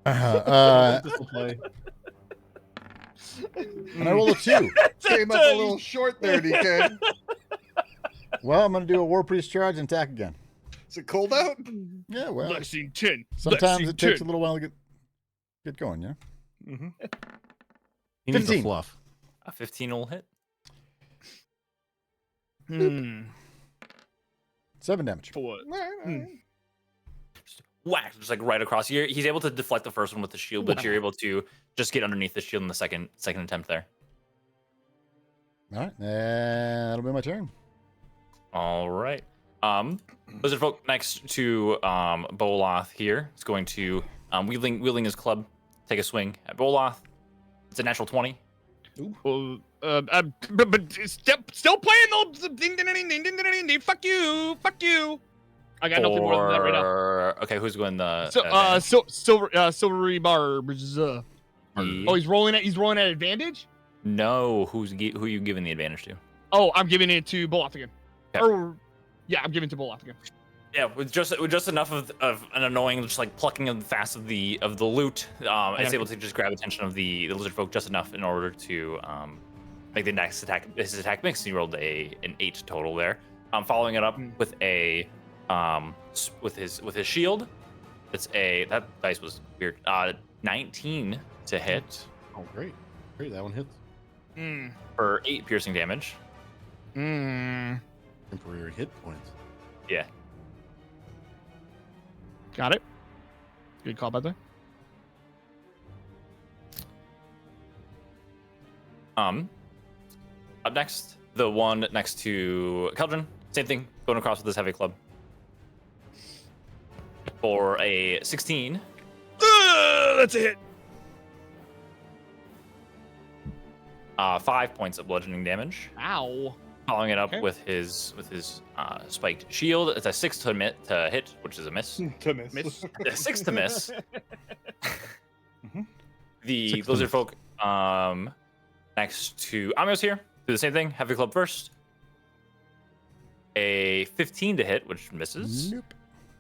E: This will play.
C: And I roll a 2.
D: Came up a little short there, DK.
C: Well, I'm gonna do a war priest charge and attack again.
D: Is it cold out?
C: Yeah, well,
B: Lexington.
C: sometimes it takes a
B: Lexington.
C: little while to get going. Yeah.
D: Mm-hmm.
E: He needs a
C: 15.
E: fluff.
A: A 15 will hit.
C: 7 damage.
B: For what?
A: Whack, just like right across. He's able to deflect the first one with the shield, but you're able to just get underneath the shield in the second attempt there.
C: All right, that'll be my turn.
A: All right. Lizard folk next to Boloth here is going to wielding his club, take a swing at Boloth. It's a natural 20.
B: Well, but still playing the ding ding ding ding ding ding ding. Fuck you. I got nothing more than that right now.
A: Okay, who's going the?
B: Silvery Barbs. Oh, he's rolling at advantage.
A: No, who you giving the advantage to?
B: Oh, I'm giving it to Boloth again.
A: Okay.
B: Or yeah, I'm giving it to Boloth again.
A: Yeah, with just enough of an annoying, just like plucking of fast of the loot, it's able to just grab attention of the lizard folk just enough in order to make the next attack. His attack mix. He rolled an 8 total there. Following it up with a with his shield. That dice was weird. 19 to hit.
E: Oh, great. That one hits.
A: For 8 piercing damage.
E: Temporary hit points.
A: Yeah.
B: Got it. Good call, by the way.
A: Up next, the one next to Keldrin. Same thing, going across with this heavy club. For a 16.
B: That's a hit.
A: 5 points of bludgeoning damage.
B: Ow.
A: Following it up
B: Okay.
A: with his spiked shield. It's a 6 to hit, which is a miss.
D: To miss.
B: Miss.
A: A 6 to miss.
D: Mhm.
A: The
E: 6 to
A: lizard
E: miss.
A: folk next to Amios here do the same thing. Heavy club first. A 15 to hit, which misses.
C: Nope.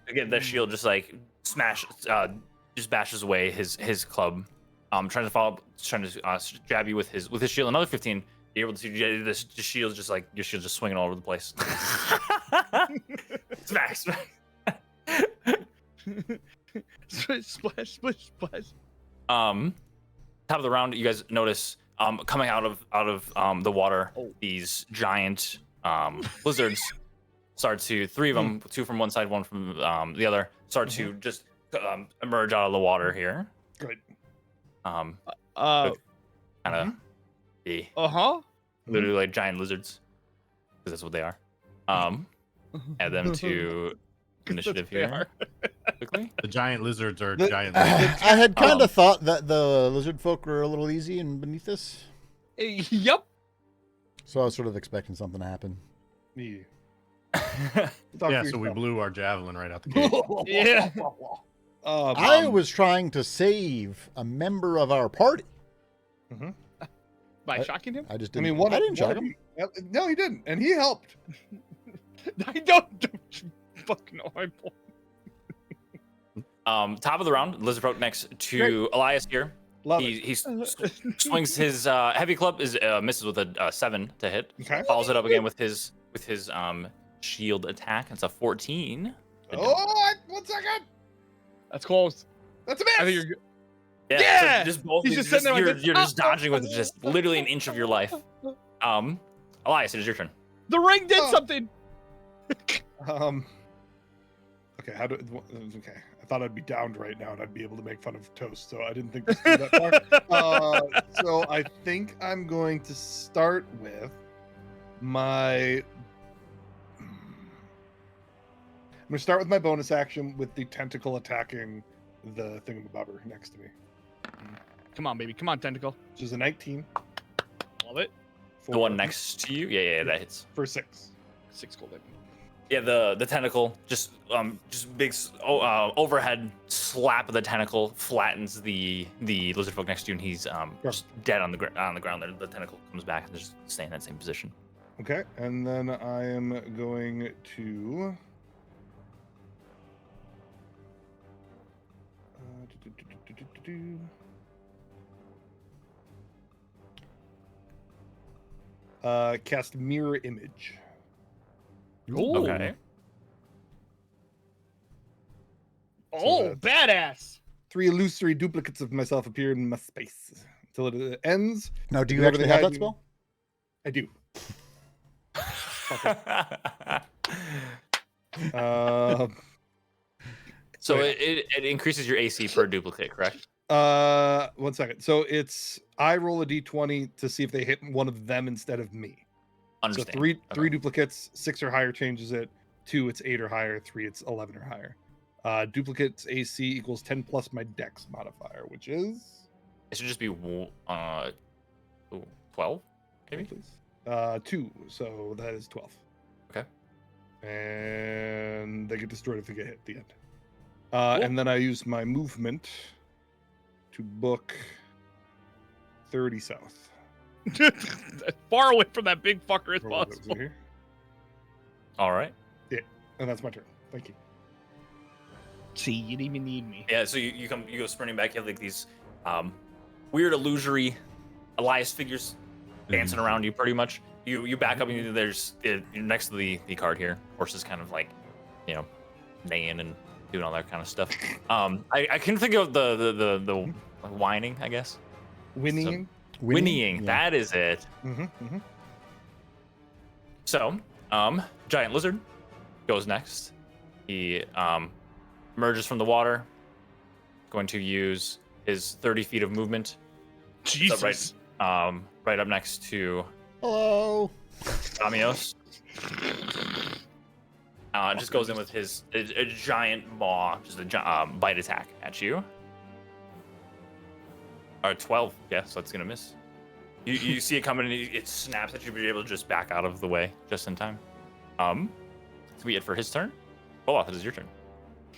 A: Again, the shield just like just bashes away his club. Trying to jab you with his shield. Another 15. You're able to get this shield just like your shield just swinging all over the place. Smack.
B: Splash.
A: Top of the round, you guys notice coming out of the water, these giant lizards start to, 3 of them, 2 from one side, 1 from the other, start to just emerge out of the water here.
D: Good.
A: Kind of literally like giant lizards, because that's what they are. Add them to initiative here quickly.
E: The giant lizards are
D: The-
E: giant
C: I
E: lizards.
C: had kind of thought that the lizard folk were a little easy and beneath this,
B: Yep.
C: so I was sort of expecting something to happen.
D: Yeah.
E: Yeah, so we blew our javelin right out the gate.
B: Yeah.
C: I was trying to save a member of our party.
B: By shocking him?
C: I just
D: I
C: didn't.
D: mean,
C: I didn't shock him.
D: No, he didn't, and he helped.
B: I don't fucking know.
A: Top of the round, lizard folk next to Elias here.
D: Love
A: He swings his heavy club, misses with a 7 to hit.
D: Okay.
A: Follows it up again with his shield attack. It's a 14.
D: Oh, 1 second.
B: That's close.
D: That's a
B: I think
D: miss.
B: you're good.
A: Yeah. So just both.
B: He's just sitting there like this.
A: You're just dodging with just literally an inch of your life. Elias, it is your turn.
B: The ring did
D: Oh.
B: something.
D: Okay. Okay. I thought I'd be downed right now and I'd be able to make fun of Toast, so I didn't think this would that far. So I think I'm going to start with my. I'm going to start with my bonus action with the tentacle attacking the thingamabobber next to me,
B: Come on, baby. Come on, tentacle.
D: which is a 19.
B: Love it.
A: The one next to you. Yeah, that hits.
D: For 6.
B: 6 gold.
A: Yeah, the tentacle just big overhead slap of the tentacle flattens the lizard folk next to you, and he's just dead on the ground. There, the tentacle comes back and just stay in that same position.
D: Okay, and then I am going to. Cast mirror image.
A: Okay.
B: Oh, badass.
D: 3 illusory duplicates of myself appear in my space until it ends.
C: Now, do you
D: Whoever
C: actually
D: they
C: have that
D: hide-
C: spell?
D: I do. Uh,
A: So
D: yeah.
A: it increases your AC per duplicate, correct?
D: 1 second. So I roll a d20 to see if they hit one of them instead of me.
A: Understand.
D: So three
A: Okay.
D: duplicates, 6 or higher changes it. 2, it's 8 or higher. 3, it's 11 or higher. Duplicates AC equals 10 plus my dex modifier, which is
A: It should just be 12, maybe.
D: please. 2, so that is 12.
A: Okay.
D: And they get destroyed if they get hit at the end.
A: Cool.
D: And then I use my movement to book 30 south.
B: Far away from that big fucker as
D: Roll those
B: possible.
D: here.
A: All right.
D: And that's my turn. Thank you.
B: See, you didn't even need me.
A: Yeah. So you go sprinting back. You have like these weird illusory Elias figures dancing around you, pretty much. You back up and there's you're next to the card here. Horse is kind of like, neighing and doing all that kind of stuff. I can think of the whining, I guess.
D: Whinnying.
A: Whinnying.
C: Yeah.
A: That is it.
D: Mm-hmm.
A: So, giant lizard goes next. He emerges from the water, going to use his 30 feet of movement.
B: Jesus.
A: Right up next to
C: Hello.
A: Damios. Just goes in with his a giant maw, just a bite attack at you. 12. Yeah, so that's gonna miss. You see it coming, and it snaps at you, but you're able to just back out of the way just in time. So we it for his turn. Oh, it is your turn.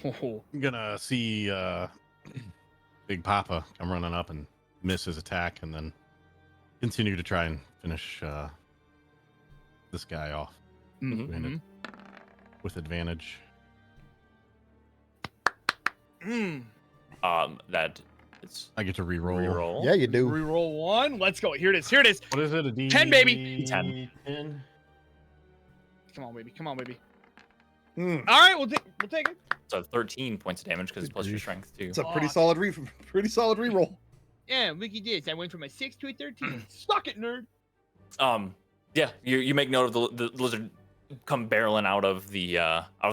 B: Oh.
E: I'm gonna see Big Papa come running up and miss his attack, and then continue to try and finish this guy off
B: Mhm.
E: with advantage.
A: That it's
E: I get to re-roll.
A: reroll.
C: Yeah, you do.
B: Reroll 1. Let's go. Here it is. Here it is.
E: What is it? A D
B: 10, baby.
A: 10.
E: 10.
B: Come on, baby. Come on, baby.
D: Mm.
B: All right, we'll take it.
A: So 13 points of damage because it's plus your strength too.
D: It's a pretty solid reroll.
B: Yeah, look at this. I went from a 6 to a 13. Suck it, nerd.
A: Yeah, you make note of the lizard come barreling out of the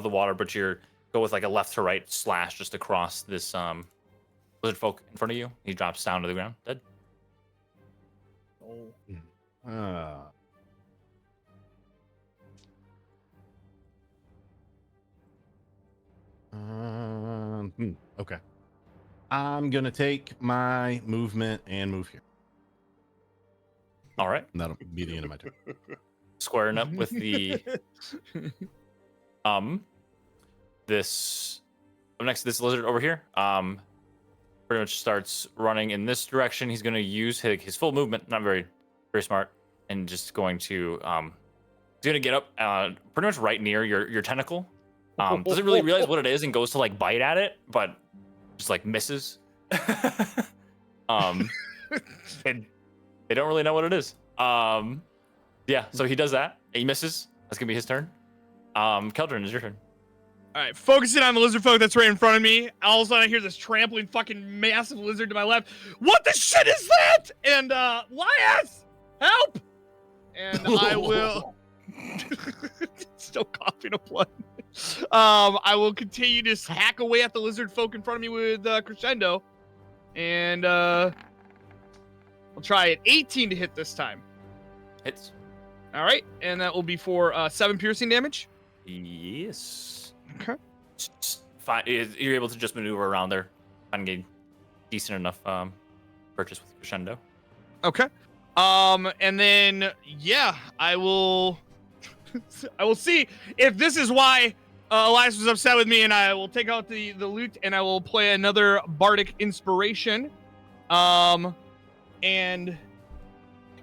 A: water, but you're go with like a left to right slash just across this lizard folk in front of you. He drops down to the ground, dead.
B: Oh.
E: Okay. I'm gonna take my movement and move here.
A: All right,
E: And that'll be the end of my turn.
A: squaring up with the this next to this lizard over here. Pretty much starts running in this direction. He's going to use his full movement, not very smart, and just going to he's going to get up pretty much right near your tentacle. Doesn't really realize what it is and goes to like bite at it, but just like misses. And they don't really know what it is. Yeah, so he does that. He misses. That's gonna be his turn. Keldrin, is your turn.
B: All right, focusing on the lizard folk that's right in front of me. All of a sudden, I hear this trampling fucking massive lizard to my left. What the shit is that? And Lias, help! And I will still coughing up blood. I will continue to hack away at the lizard folk in front of me with crescendo, and I'll try an 18 to hit this time.
A: Hits.
B: All right, and that will be for 7 piercing damage.
A: Yes.
B: Okay.
A: Fine. You're able to just maneuver around there, find a decent enough purchase with crescendo.
B: Okay. And then yeah, I will I will see if this is why Elias was upset with me, and I will take out the loot and I will play another bardic inspiration. And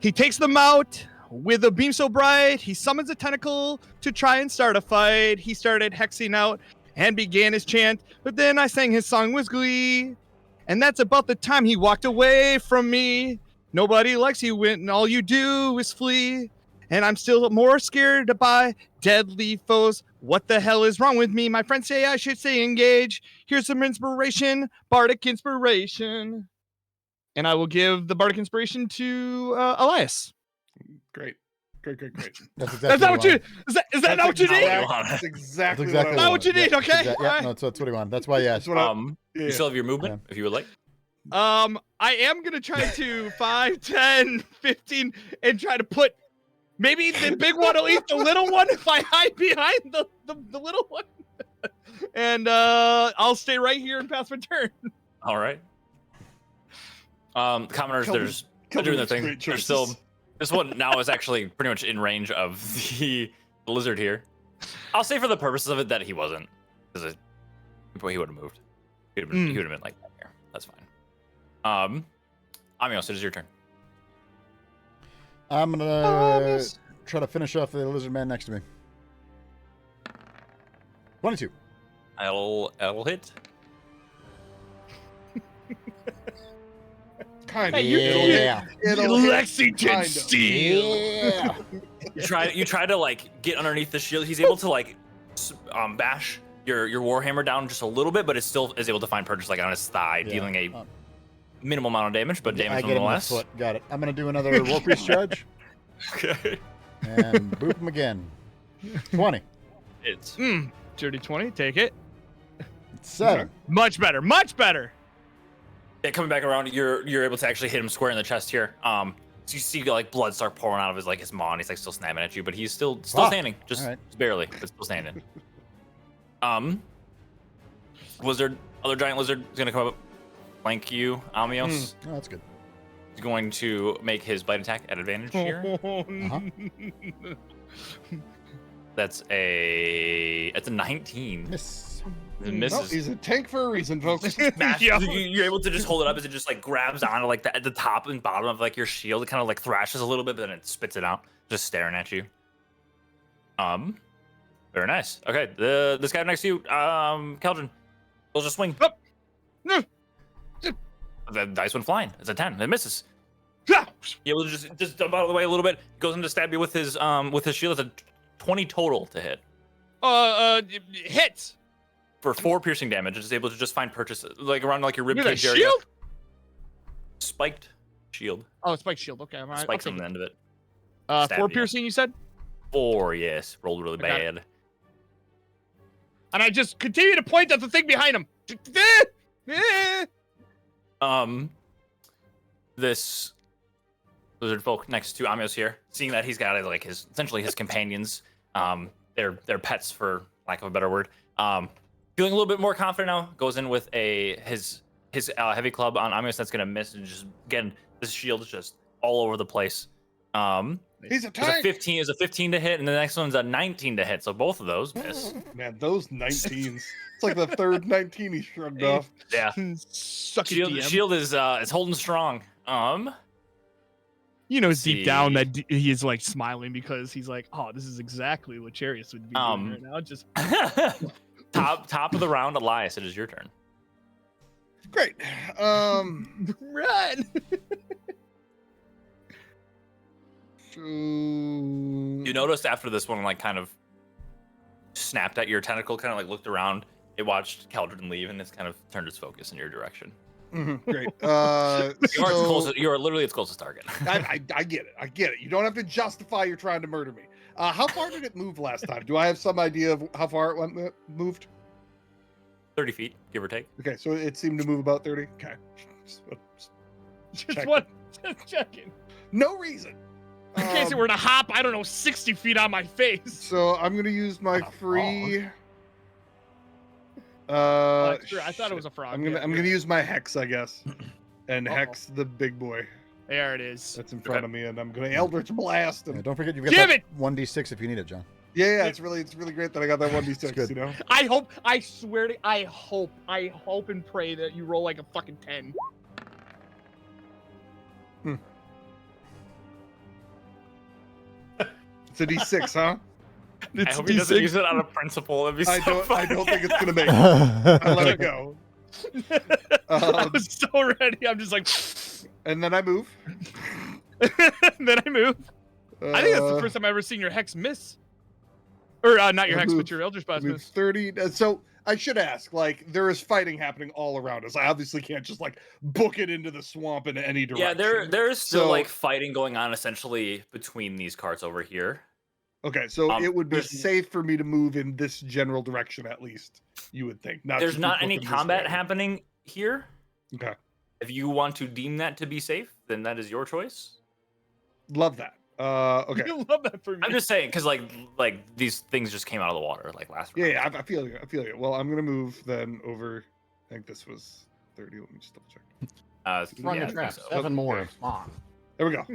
B: he takes them out with a beam so bright. He summons a tentacle to try and start a fight. He started hexing out and began his chant, but then I sang his song with glee. And that's about the time he walked away from me. Nobody likes you when all you do is flee. And I'm still more scared by deadly foes. What the hell is wrong with me? My friends say I should stay engaged. Here's some inspiration, bardic inspiration. And I will give the bardic inspiration to Elias.
D: Great.
C: That's exactly
B: That's not what you. Is that not what you need?
D: That's exactly
C: That's
D: what
B: Not
D: I
B: what you need. Okay.
C: Yeah,
B: All right.
C: no, that's what he wanted. That's why he asked.
A: You still have your movement, if you would like.
B: I am gonna try to 5, 10, 15, and try to put. Maybe the big one will eat the little one if I hide behind the little one. And I'll stay right here and pass my turn.
A: All right. Commoners, they're doing their thing. They're still. This one now is actually pretty much in range of the lizard here. I'll say for the purposes of it that he wasn't, because he would have moved. He would have been like that here. That's fine. Amios, it is your turn.
C: I'm gonna try to finish off the lizard man next to me. 22.
A: I'll hit.
D: Kind of.
C: Yeah.
B: Lexington Steel.
C: Yeah.
A: You try to like get underneath the shield. He's able to like bash your warhammer down just a little bit, but it still is able to find purchase like on his thigh, dealing a minimal amount of damage, but damage
C: I get him in the
A: nonetheless.
C: foot. Got it. I'm gonna do another war priest charge
A: Okay.
C: and boop him again. 20.
A: It's
B: Dirty 20. Take it.
C: 7.
B: Much better. Much better.
A: yeah, coming back around, you're able to actually hit him square in the chest here. So you see like blood start pouring out of his maw, and he's like still snapping at you, but he's still standing, just barely, but still standing. Lizard, other giant lizard is gonna come up, flank you, Amios.
C: Oh, that's good.
A: He's going to make his bite attack at advantage here. That's a 19.
C: Miss.
A: It
D: No,
A: misses.
D: he's a tank for a reason, folks.
B: Yeah.
A: You're able to just hold it up as it just like grabs onto like at the top and bottom of like your shield. It kind of like thrashes a little bit, but then it spits it out, just staring at you. Very nice. Okay, this guy next to you, Keldrin, will just swing. The dice went flying. It's a 10. It misses. He able to just dump out of the way a little bit. Goes in to stab you with his shield. It's a 20 total to hit.
B: Hits.
A: For 4 piercing damage, it's able to just find purchase like around like your rib
B: With a
A: cage area.
B: shield?
A: Spiked shield.
B: Oh, spike shield. Okay, all right.
A: Spikes on the end of it.
B: 4
A: Stab you.
B: piercing, you said?
A: 4, yes. Rolled really
B: Okay.
A: bad.
B: And I just continue to point at the thing behind him.
A: This lizard folk next to Amios here, seeing that he's got like essentially his companions, they're pets for lack of a better word. Feeling a little bit more confident now, goes in with his heavy club on Amios. That's gonna miss, and just again this shield is just all over the place.
D: He's a
A: It's
D: tank.
A: 15 is a 15 to hit, and the next one's a 19 to hit. So both of those miss.
D: Man, those 19s. It's like the third 19 he shrugged off.
A: Yeah,
B: Suck it,
A: shield,
B: DM.
A: shield is holding strong.
B: You know,
A: see.
B: deep down that he is like smiling because he's like, "Oh, this is exactly what Charius would be doing right now." Just
A: top of the round, Elias. It is your turn.
D: Great.
B: run.
A: You noticed after this one, like, kind of snapped at your tentacle, kind of like looked around. It watched Keldrin leave, and it's kind of turned its focus in your direction.
D: Great.
A: You're literally its closest target.
D: I get it. I get it. You don't have to justify you're trying to murder me. How far did it move last time? Do I have some idea of how far it moved?
A: 30 feet, give or take.
D: Okay, so it seemed to move about 30. Okay.
B: Just checking.
D: No reason.
B: In case it were to hop, I don't know, 60 feet on my face.
D: So I'm gonna use my free.
B: Sure, I thought it was a frog.
D: I'm gonna use my hex, I guess, and hex the big boy
B: There it is.
D: that's in front of me, and I'm gonna Eldritch Blast
C: Yeah,
D: him.
C: don't forget you've got
B: Give
C: that
B: it!
C: 1d6 if you need it, John.
D: Yeah, it's really great that I got that 1d6.
C: good.
D: You know.
B: I swear to, I hope and pray that you roll like a fucking 10.
D: It's a d6, huh?
A: I hope he doesn't use it out of principle. That'd be so
D: I
A: funny.
D: don't think it's gonna make it. I let it go.
B: I was so ready. I'm just like,
D: And then I move.
B: and then I move. I think that's the first time I've ever seen your hex miss. Or not your
D: I
B: hex,
D: move-
B: but your Eldritch Blast
D: move
B: miss.
D: 30. So I should ask, like, there is fighting happening all around us. I obviously can't just like book it into the swamp in any direction.
A: Yeah, there is still
D: So-
A: like fighting going on essentially between these carts over here.
D: Okay, so it would be
A: there's-
D: safe for me to move in this general direction, at least. You would think. Not
A: There's
D: to
A: not
D: keep
A: any
D: looking this
A: combat
D: way.
A: happening here.
D: Okay,
A: If you want to deem that to be safe, then that is your choice.
D: love that. Okay.
B: You love that for me.
A: I'm just saying because like these things just came out of the water like last round.
D: Yeah, I feel you. I feel you. Well, I'm gonna move then over. I think this was 30. Let me just double check.
E: Run
A: yeah,
E: the
A: I
E: trap.
A: think so.
E: 7 more. Spawn.
D: There we go.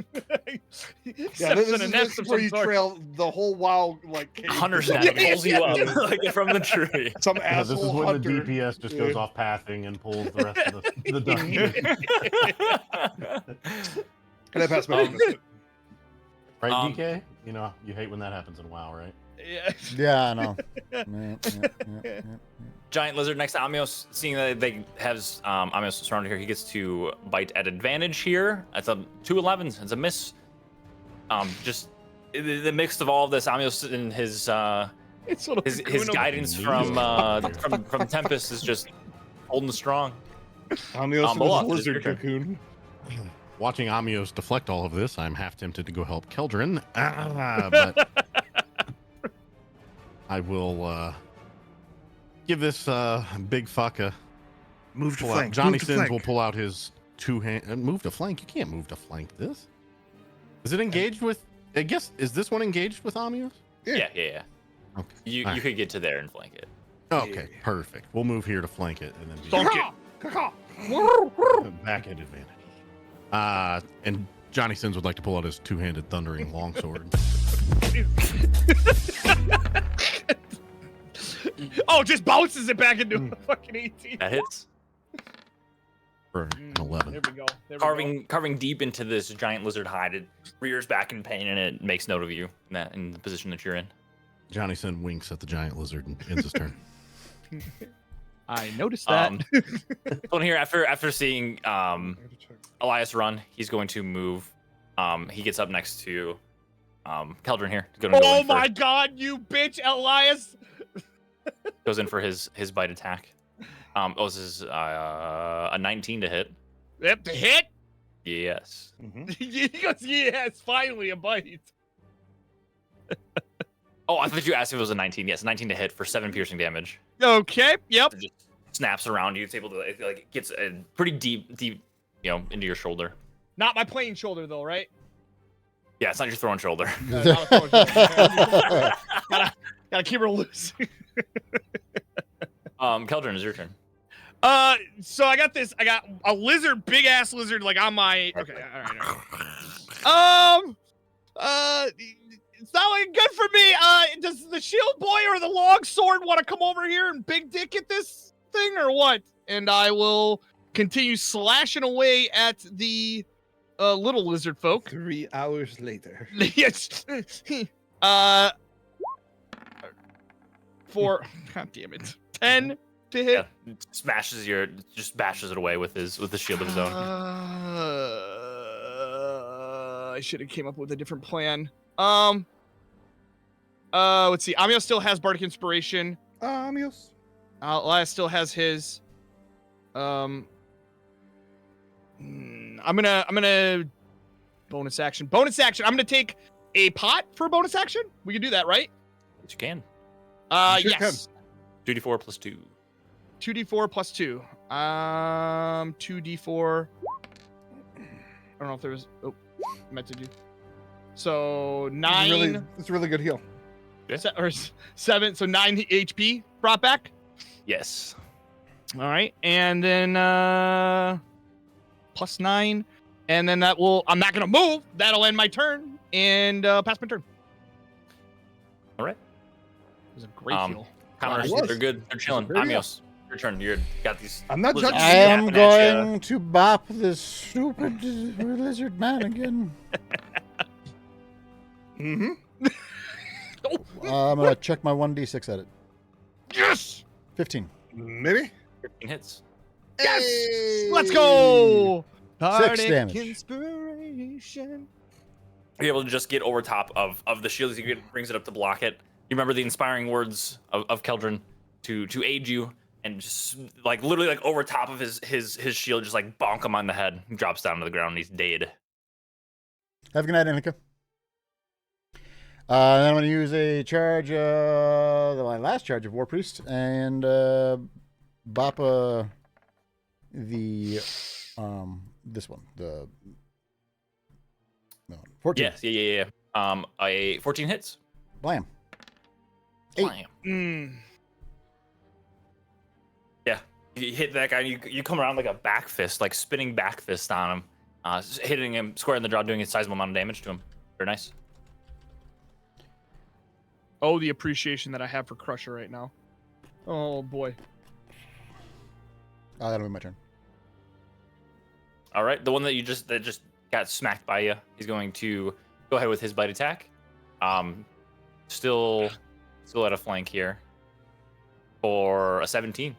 D: Yeah,
B: Steps
D: this
B: in a
D: is
B: nest of
D: where
B: some
D: you
B: sort.
D: trail the whole wild like cave
A: Hunter
D: to
A: snap
D: somebody.
A: pulls you up like from the tree.
D: Some
E: Yeah,
D: asshole
E: this is when
D: hunter.
E: the DPS just goes off pathing and pulls the rest of the dungeon.
D: And I pass my bonus.
E: Right,
A: Um,
E: DK? You know, you hate when that happens in WoW, right?
B: Yeah.
C: Yeah, I know. Yeah.
A: Giant lizard next to Amios, seeing that they have Amios surrounded here, he gets to bite at advantage here. That's a 2-11s. It's a miss. Just the mix of all of this, Amios and his
B: It's sort of
A: his guidance from Tempest is just holding strong.
D: Amios
A: Olaf,
D: and his
A: it's your
D: lizard
A: turn.
D: cocoon.
E: Watching Amios deflect all of this, I'm half tempted to go help Keldrin. But I will give this big fuck a
D: Move to
E: pull out.
D: flank.
E: Johnny
D: move to
E: Sins
D: flank.
E: will pull out his two-hand move to flank. You can't move to flank this. Is it engaged with? I guess is this one engaged with Amios?
A: Yeah.
E: Okay.
A: You
E: Alright.
A: could get to there and flank it.
E: Okay, perfect. We'll move here to flank it and then be
B: Thunk it.
E: back at advantage. And Johnny Sins would like to pull out his two-handed thundering longsword.
B: Oh, just bounces it back into a fucking 18.
A: That hits.
E: For an 11.
B: There we go. There we go.
A: Carving deep into this giant lizard hide, it rears back in pain and it makes note of you in the position that you're in.
E: Johnny Sin winks at the giant lizard and ends his turn.
B: I noticed that.
A: So here, after seeing Elias run, he's going to move. He gets up next to Keldrin here.
B: Oh my god, you bitch, Elias!
A: Goes in for his bite attack. This is a 19 to hit.
B: Yep, to hit?
A: Yes.
B: He goes, yes, finally a bite.
A: Oh, I thought you asked if it was a 19. Yes, 19 to hit for 7 piercing damage.
B: Okay, yep.
A: It just snaps around you. It's able to it gets a pretty deep, into your shoulder.
B: Not my playing shoulder, though, right?
A: Yeah, it's not your throwing shoulder.
B: Not a throwing shoulder. Gotta keep her loose.
A: Keldrin, is your turn.
B: So I got a lizard, big ass lizard, like on my. Okay, all right. It's not looking good for me. Does the shield boy or the long sword want to come over here and big dick at this thing or what? And I will continue slashing away at the little lizard folk.
D: 3 hours later.
B: Yes. For God damn it, 10 to hit.
A: Yeah, just bashes it away with the shield of his own.
B: I should have came up with a different plan. Let's see. Amios still has Bardic Inspiration.
D: Amios.
B: Elias still has his. I'm gonna bonus action. I'm gonna take a pot for a bonus action. We can do that, right?
A: Yes, you can.
D: You sure
B: Yes.
A: 2d4 plus 2.
B: 2d4 plus 2. 2d4. I don't know if there was. Oh, I meant to do. So 9.
D: It's a really good heal.
B: Or 7. So 9 HP brought back.
A: Yes.
B: All right, and then plus 9, and then that will. I'm not gonna move. That'll end my turn and pass my turn. was a great
A: Um,
B: heal.
A: Counters,
D: It was.
A: they're good. They're chilling.
D: Very good.
A: Amios, your turn. You're got these.
D: I'm not
A: lizards
D: judging
C: I
D: you.
C: am
A: snapping at ya.
C: going to bop this stupid lizard man again.
D: Mm-hmm.
C: I'm gonna check my 1d6 at it.
B: Yes!
C: 15.
D: Maybe.
A: 15 hits.
B: Yes! Let's go!
C: 6
B: Heartache
C: damage.
B: Inspiration.
A: You're able to just get over top of the shield as you brings it up to block it. You remember the inspiring words of Keldrin to aid you, and just like literally like over top of his shield, just like bonk him on the head. He drops down to the ground and he's dead.
C: Have a good night, Annika. Then I'm going to use a charge, my last charge of War Priest, and bop the this one, the 14.
A: Yes, yeah. A 14 hits.
C: Blam. 8.
A: Blam. Yeah, you hit that guy, and you come around like a back fist, like spinning back fist on him, hitting him square in the jaw, doing a sizable amount of damage to him. Very nice.
B: Oh, the appreciation that I have for Crusher right now. Oh boy.
C: That'll be my turn.
A: All right, the one that just got smacked by you, he's going to go ahead with his bite attack. Still at a flank here for a 17.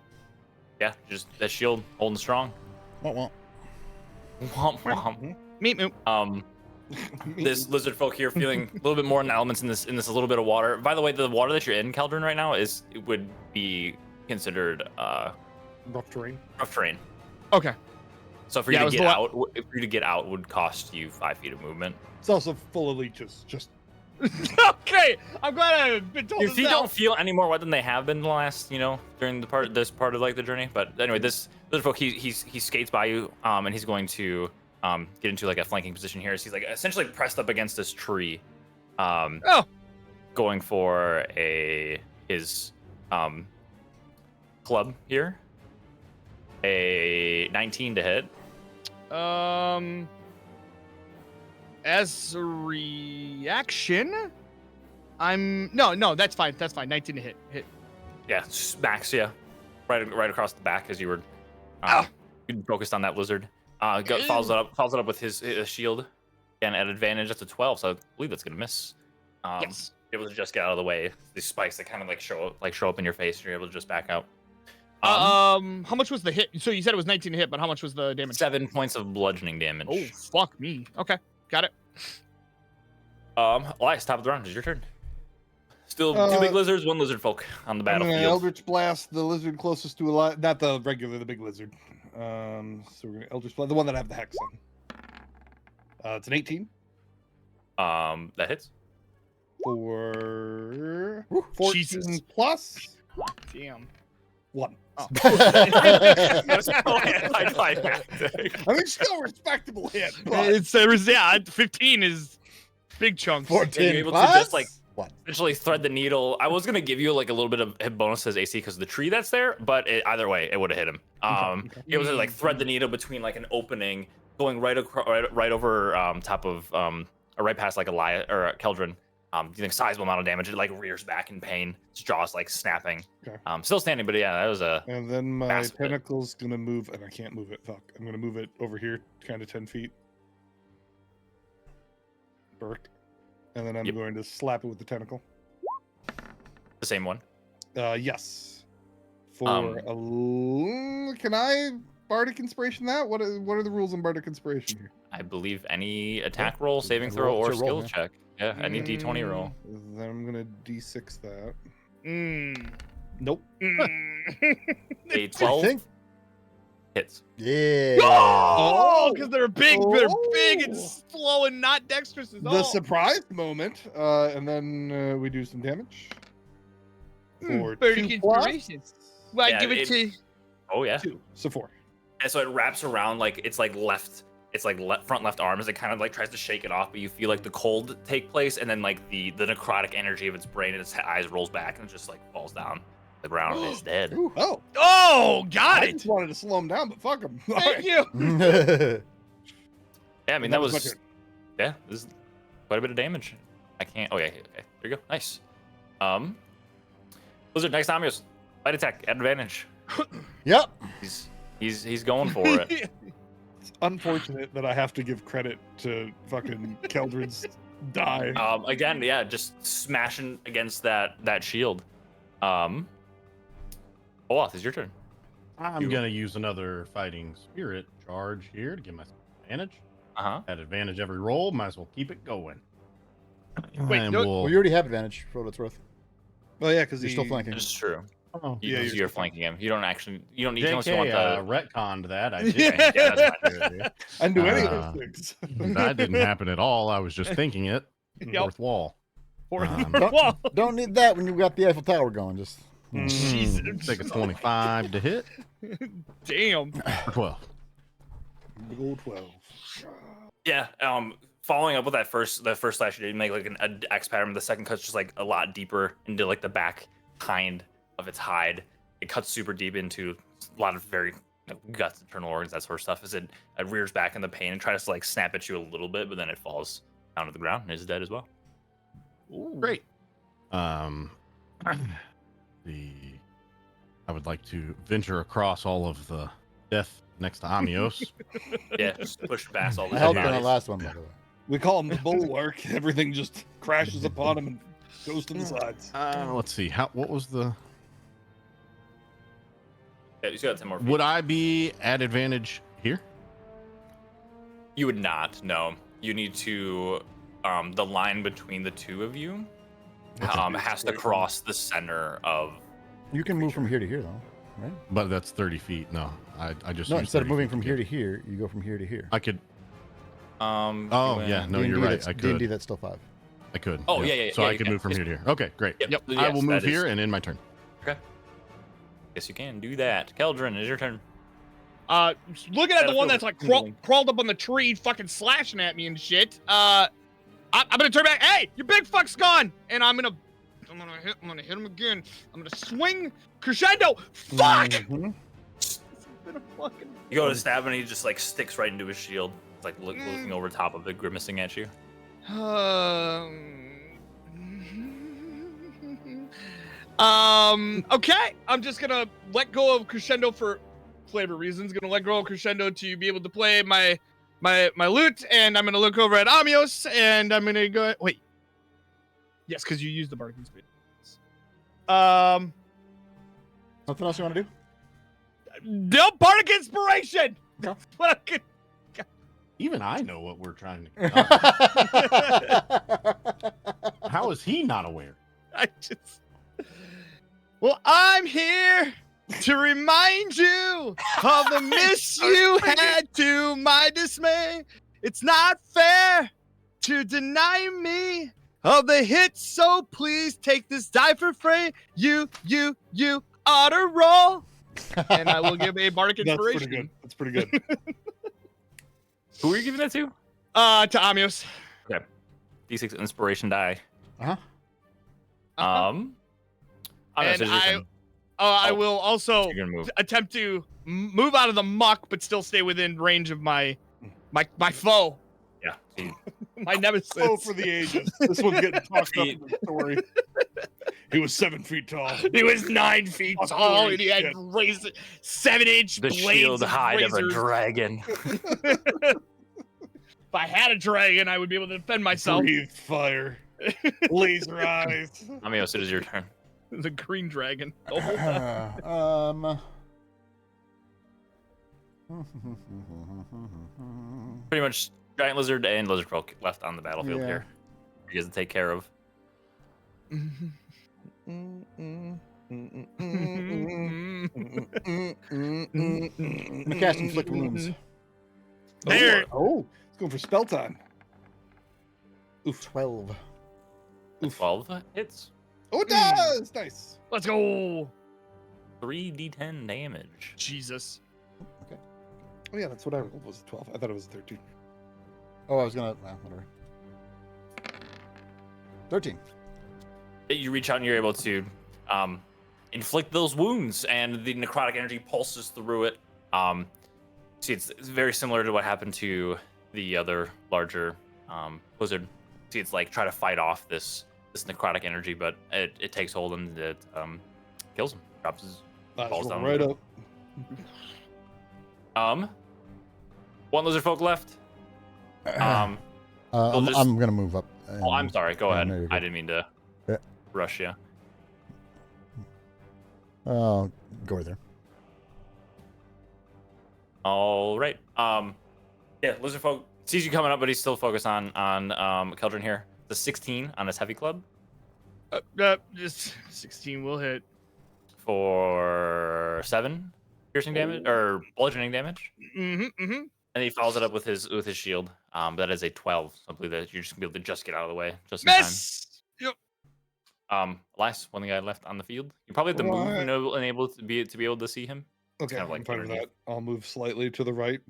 A: Yeah, just that shield holding strong.
C: Womp
A: Womp womp.
B: Meet moot.
A: This lizard folk here feeling a little bit more in the elements in this a little bit of water. By the way, the water that you're in, Keldrin, right now would be considered
D: Rough terrain.
A: rough terrain.
B: Okay.
A: So for you to get out would cost you 5 feet of movement.
D: It's also full of leeches. Just
B: Okay. I'm glad I've been told
A: Your
B: this
A: feet
B: now.
A: don't feel any more wet than they have been the last, during this part of like the journey. But anyway, this lizard folk he skates by you, and he's going to get into like a flanking position here. So he's like essentially pressed up against this tree, going for his club here. A 19 to hit.
B: As a reaction, no, that's fine. That's fine. 19 to hit.
A: Yeah, smacks you right across the back as you were focused on that lizard. Follows it up with his shield, and at advantage. That's a 12, so I believe that's gonna miss.
B: Yes.
A: Able to just get out of the way. These spikes that kind of like show up in your face, and you're able to just back out.
B: How much was the hit? So you said it was 19 to hit, but how much was the damage?
A: 7 points of bludgeoning damage.
B: Oh, fuck me. Okay, got it.
A: Elias, top of the round. Is your turn. Still 2 big lizards, 1 lizard folk on the
D: I'm gonna
A: battlefield.
D: Eldritch Blast the lizard closest to alive, not the big lizard. So we're gonna Eldritch Blast the one that I have the hex on. It's an 18
A: That hits.
D: for 14
B: Jesus.
D: plus
B: Damn.
D: 1.
B: Oh.
D: I mean, still respectable hit. But
B: 15 is big chunks.
C: 14
A: you're able to
C: plus?
A: just like
C: What?
A: essentially thread the needle. I was gonna give you like a little bit of hit bonus to his AC because of the tree that's there, but either way, it would have hit him. He was like thread the needle between like an opening, going right over top of right past like Elias or Keldrin. Doing a sizable amount of damage. It like rears back in pain. Its jaw's like snapping.
D: Okay.
A: Still standing, but yeah, that was a.
D: And then my
A: massive hit.
D: tentacle's gonna move, and I can't move it. Fuck. I'm gonna move it over here, kind of 10 feet. Burk. And then I'm
A: Yep.
D: going to slap it with the tentacle.
A: The same one.
D: Yes. For can I Bardic Inspiration that? What are the rules on Bardic Inspiration here?
A: I believe any attack roll, saving throw, or
C: it's a roll,
A: skill check. Yeah, any D20 roll.
D: Then I'm gonna D6 that.
B: Mm.
D: Nope.
A: A 12 hits.
C: Yeah.
B: Oh, because they're big and
D: Oh.
B: slow and not dexterous at all.
D: The surprise moment, and then we do some damage. For
B: Bardic
D: 2 plus
B: Inspiration. Well,
A: Yeah,
B: give it to.
A: Oh yeah.
D: 2, so 4.
A: And so it wraps around like it's like front left arm as it kind of like tries to shake it off, but you feel like the cold take place, and then like the necrotic energy of its brain and its eyes rolls back and it just like falls down the ground and is dead.
D: Ooh, oh,
B: Oh, got
D: I
B: it.
D: just wanted to slow him down, but fuck him.
B: Thank you.
A: Yeah, I mean
D: That
A: that
D: was my
A: was
D: turn.
A: yeah, this is quite a bit of damage. I can't. Oh yeah, okay, there you go. Nice. Blizzard, next Amios. Light attack, advantage.
C: Yep.
A: He's going for it.
D: It's unfortunate that I have to give credit to fucking Keldrin's die.
A: Again, yeah, just smashing against that shield. Olaf, it's your turn.
E: I'm gonna use another fighting spirit charge here to give myself advantage. At advantage every roll, might as well keep it going.
B: Wait,
E: And
B: no-
C: Well, you already have advantage for what it's worth.
D: Oh yeah, because
C: You're still flanking.
A: It's true.
E: Oh,
A: Yeah,
D: you're
A: you're
D: still
A: flanking him. You don't need unless you
E: JK,
A: want the.
E: retconned that. I did.
B: Yeah.
A: Yeah, that's fine.
E: Yeah.
D: I knew any of those things.
E: That didn't happen at all. I was just thinking it.
B: Yep.
E: Fourth wall.
B: Fourth
E: Don't-
B: wall.
C: Don't need that when you've got the Eiffel Tower going. Just
B: Jesus.
E: Take a 25 to hit.
B: Damn.
E: For 12.
D: Big old 12.
A: Yeah. Following up with that first slash, you did make like an X pattern. The second cut's just like a lot deeper into like the back hind of its hide. It cuts super deep into a lot of very guts, internal organs, that sort of stuff. As it rears back in the pain and tries to like snap at you a little bit, but then it falls down to the ground and is dead as well.
E: Great. I would like to venture across all of the death next to Amios.
A: Yeah, just push past all
C: I
A: the
C: helped on that
A: bodies.
C: last one, by the way.
D: We call him the bulwark. Everything just crashes upon him and goes to the sides.
E: Let's see. What was the...
A: Yeah, you still got 10 more feet.
E: Would I be at advantage here?
A: You would not. No, you need to. The line between the two of you has to cross the center of.
C: You can move from here to here, though, right?
E: But that's 30 feet. No, I just...
C: No,
E: used
C: instead of
E: 30
C: moving
E: feet
C: from
E: to
C: here
E: get-
C: to here, you go from here to here.
E: I could...
A: Oh
E: yeah, no, you're right. I could.
C: D&D, that's still 5.
E: I could.
A: Oh, yeah,
E: So
A: yeah,
E: I
A: you
E: could
A: can.
E: move from here to here. Okay, great.
A: Yep.
E: I
A: Yes,
E: will move
A: that is-
E: here and end my turn.
A: Yes, you can do that. Keldrin, is your turn.
B: Looking at the one
A: Battlefield
B: that's like
A: is tingling.
B: crawled up on the tree, fucking slashing at me and shit. I'm gonna turn back. Hey, your big fuck's gone, and I'm gonna hit him again. I'm gonna swing crescendo. Fuck!
D: Mhm.
B: It's been a fucking.
A: You go to stab and he just like sticks right into his shield. It's like looking over top of it, grimacing at you.
B: Okay. I'm just gonna let go of crescendo for flavor reasons. Gonna let go of crescendo to be able to play my lute, and I'm gonna look over at Amios, and I'm gonna go. Wait. Yes, because you used the bardic speed.
C: Nothing else you want to do?
B: No bardic inspiration.
C: No.
B: Fucking.
E: Even I know what we're trying to... How is he not aware?
B: I just. Well, I'm here to remind you of the miss you had to my dismay. It's not fair to deny me of the hit, so please take this die for free. You ought to roll. And I will give a bardic
D: That's pretty
B: inspiration
D: good. That's pretty good.
A: Who are you giving that to?
B: to Amios.
A: D6 inspiration die.
C: Uh-huh.
A: Amios,
B: And
A: is your turn.
B: I
A: Oh,
B: will also
A: You're gonna move.
B: attempt to move out of the muck, but still stay within range of my foe,
A: Yeah. so you-
B: my nemesis.
D: Oh, for the ages. This one's getting talked up in the story. He was 7 feet tall.
B: He was 9 feet
D: Oh,
B: tall,
D: holy
B: and he had
D: shit.
B: 7-inch
A: The
B: blades
A: shield
B: of
A: hide of a
B: razors.
A: dragon.
B: If I had a dragon, I would be able to defend myself.
D: Breathe fire. Laser eyes.
A: Amios, it is your turn.
B: The green dragon. The whole time.
A: Pretty much giant lizard and lizard folk left on the battlefield
C: Yeah.
A: here. You guys to take care of.
C: I'm gonna cast Inflict Wounds.
B: There.
D: Oh, it's going for spell time.
C: 12.
A: 12 hits.
D: Oh, it does. Nice.
B: Let's go.
A: 3d10 damage.
B: Jesus.
D: Oh yeah, that's what I rolled. Was it 12? I thought it was 13.
C: Oh, I was gonna. Well, whatever. 13.
A: You reach out and you're able to inflict those wounds, and the necrotic energy pulses through it. See, it's very similar to what happened to the other larger lizard. See, it's like try to fight off this necrotic energy, but it takes hold and it kills him. Drops his
D: Nice,
A: falls
D: roll
A: down.
D: right up.
A: One lizard folk left.
C: I'm
A: just-
C: gonna move up.
A: Oh, I'm sorry. Go ahead.
C: no, you're good.
A: I didn't mean to
C: Yeah.
A: rush you.
C: Go right there.
A: All right. Yeah, lizard folk sees you coming up, but he's still focused on Keldrin here. The 16 on his heavy club
B: Just 16 will hit.
A: for 7 piercing damage or bludgeoning damage,
B: Mm-hmm.
A: and he follows it up with his shield. That is a 12. So I believe that you're just gonna be able to just get out of the way just in time.
B: Miss. Yep.
A: Last one guy left on the field. You probably have to move and able to be able to see him.
D: Okay,
A: kind of like
D: I'm fine with
A: underneath.
D: that. I'll move slightly to the right.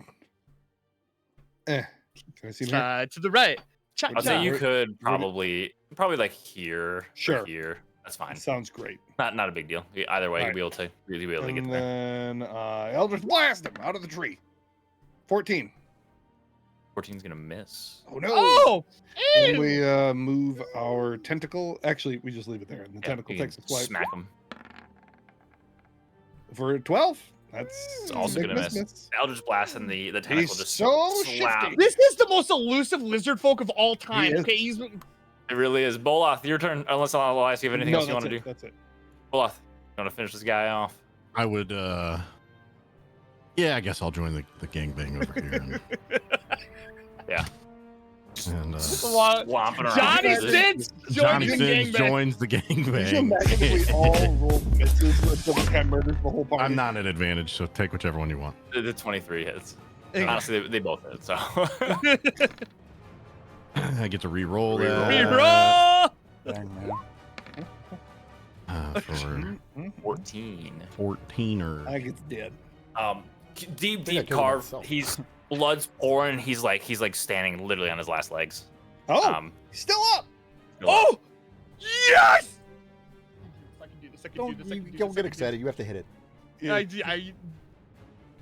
D: Can I see him here?
B: To the right.
A: I'd say you
D: Where-
A: could probably like here, or
D: Sure.
A: here. That's fine.
D: Sounds great.
A: Not a big deal. Either way,
D: Alright.
A: you'll be able to really be able to get
D: And
A: there.
D: then Eldritch Blast him out of the tree. 14.
A: 14's gonna miss.
D: Oh no!
B: Oh!
D: And
B: Ew.
D: we move our tentacle. Actually, we just leave it there, and the
A: Yeah,
D: tentacle
A: you can
D: takes a swipe
A: smack him.
D: for 12. That's
A: It's also
D: a big
A: gonna miss. Eldritch Blast and the tentacle
D: He's
A: just
D: so
A: slap.
D: shifty.
B: This is the most elusive lizard folk of all time.
D: is.
B: Okay, he's
A: It really is. Boloth, your turn. Unless Elias, you have anything
D: No,
A: else you want
D: that's
A: to
D: it,
A: do?
D: That's it.
A: Boloth, you want to finish this guy off?
E: I would. Yeah, I guess I'll join the gangbang over here.
A: Yeah.
E: And
A: Whomping around.
B: Johnny
A: This is-
B: Sins
E: Johnny
B: joining the
E: Sins
B: gangbang.
E: joins the
D: Could you
E: gangbang.
D: imagine if we all rolled misses with the guy murders the whole party?
E: I'm not at advantage, so take whichever one you want.
A: The 23 hits.
B: Hey.
A: Honestly, they both hit. So
E: I get to re-roll
A: Re-roll.
E: that
B: Reroll!
C: Dang, man.
E: for
A: 14.
E: 14 or
D: I think it's dead.
A: Deep
C: I killed
A: carve.
C: myself.
A: He's blood's pouring. He's like standing literally on his last legs.
D: Oh, he's still up.
B: Oh! Yes! I can do this. I can do
C: Don't
B: this. I can do
C: get
B: this, I can do
C: excited. You have to hit it.
B: this. I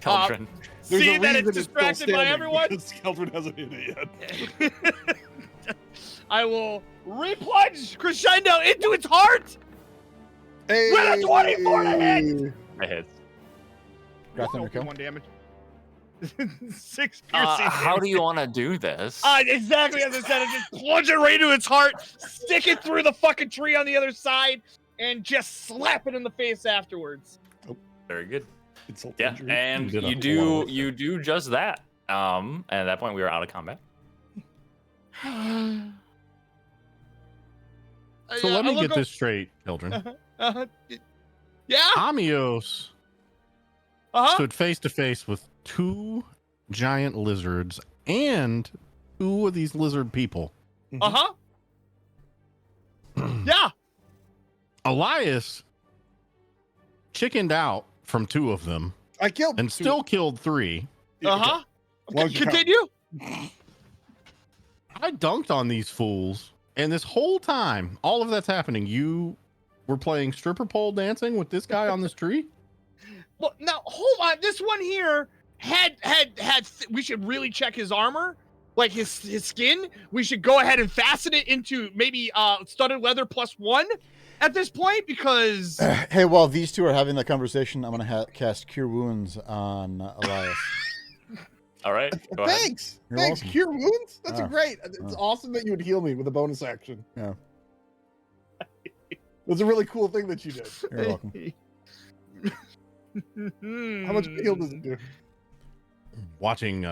A: Keldrin.
D: There's
B: see
D: a
B: that
D: reason
B: it's
D: still
B: distracted by
D: standing,
B: everyone.
D: because Keldrin hasn't hit it yet.
B: I will replunge crescendo into its heart.
D: Hey!
B: With a 24 to hit!
A: I hit.
C: Got them to kill.
B: 1 damage. 6 piercing.
A: How do
B: damage.
A: you want to do this?
B: Exactly as I said, I just plunge it right into its heart, stick it through the fucking tree on the other side, and just slap it in the face afterwards.
A: Very good.
D: Insult
A: Yeah,
D: injury.
A: and
E: You did a
A: you
E: whole lot of
A: do just that. And at that point, we were out of combat.
E: So let me
B: I look
E: get this straight, Keldrin.
B: Yeah.
E: Amios
B: Uh-huh.
E: stood face to face with 2 giant lizards and 2 of these lizard people.
B: Uh-huh. Yeah.
E: Elias chickened out from 2 of them
D: I killed
E: and
D: 2.
E: still killed 3.
B: Uh-huh.
D: Why don't you count?
B: Continue.
E: I dunked on these fools, and this whole time, all of that's happening, you were playing stripper pole dancing with this guy on this tree?
B: Well, now hold on. This one here had. We should really check his armor, like his skin. We should go ahead and fasten it into maybe studded leather +1 at this point because.
C: Hey, while these two are having that conversation, I'm gonna cast Cure Wounds on Elias.
A: All right. Go ahead.
D: Thanks.
C: You're
D: Thanks.
C: welcome.
D: Cure wounds? That's
C: Oh.
D: a great. It's awesome that you would heal me with a bonus action.
C: Yeah.
D: That's a really cool thing that you did.
C: You're welcome.
D: How much heal does it do?
E: Watching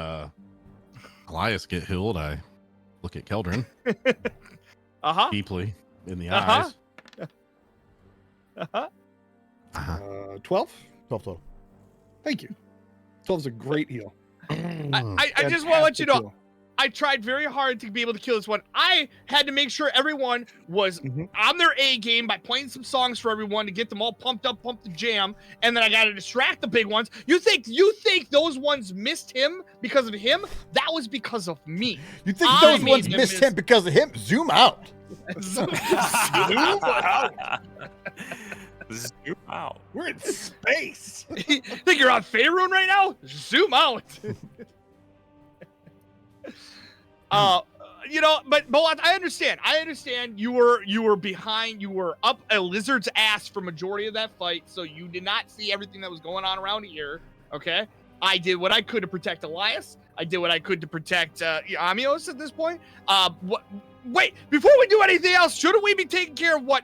E: Elias get healed, I look at Keldrin
B: Uh-huh.
E: deeply in the
B: Uh-huh.
E: eyes.
B: Uh-huh.
E: 12?
D: 12?
C: 12 total.
D: Thank you. 12 is a great heal.
B: I just want to let you know,
D: Fantastic
B: I tried very hard to be able to kill this one. I had to make sure everyone was
D: Mhm.
B: on their A game by playing some songs for everyone to get them all pumped up, pumped the jam, and then I got to distract the big ones. You think those ones missed him because of him? That was because of me.
C: You think
B: I
C: those
B: made
C: ones
B: him
C: missed
B: miss-
C: him because of him? Zoom out.
A: Zoom out.
D: We're in space.
B: Think you're on Faerun right now? Zoom out. but Bolat, I understand. You were behind. You were up a lizard's ass for majority of that fight, so you did not see everything that was going on around here. Okay, I did what I could to protect Elias. I did what I could to protect Amios at this point. Wait, before we do anything else, shouldn't we be taking care of what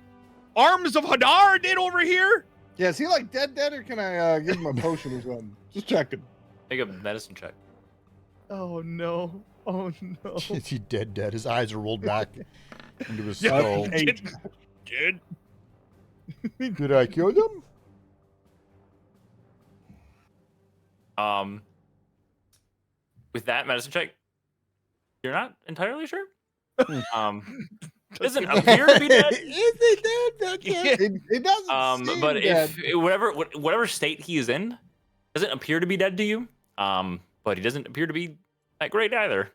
B: Arms of Hadar did over here?
D: Yeah, is he like dead, or can I give him a potion or something? Just checking.
A: Make a medicine check.
B: Oh no! Oh no!
C: Is he dead? His eyes are rolled back into his skull.
B: Did
C: Did I kill him?
A: With that medicine check, you're not entirely sure. Doesn't appear to be dead.
C: Is he dead?
D: It doesn't seem
A: But
D: dead.
A: if whatever state he is in doesn't appear to be dead to you, but he doesn't appear to be that great either.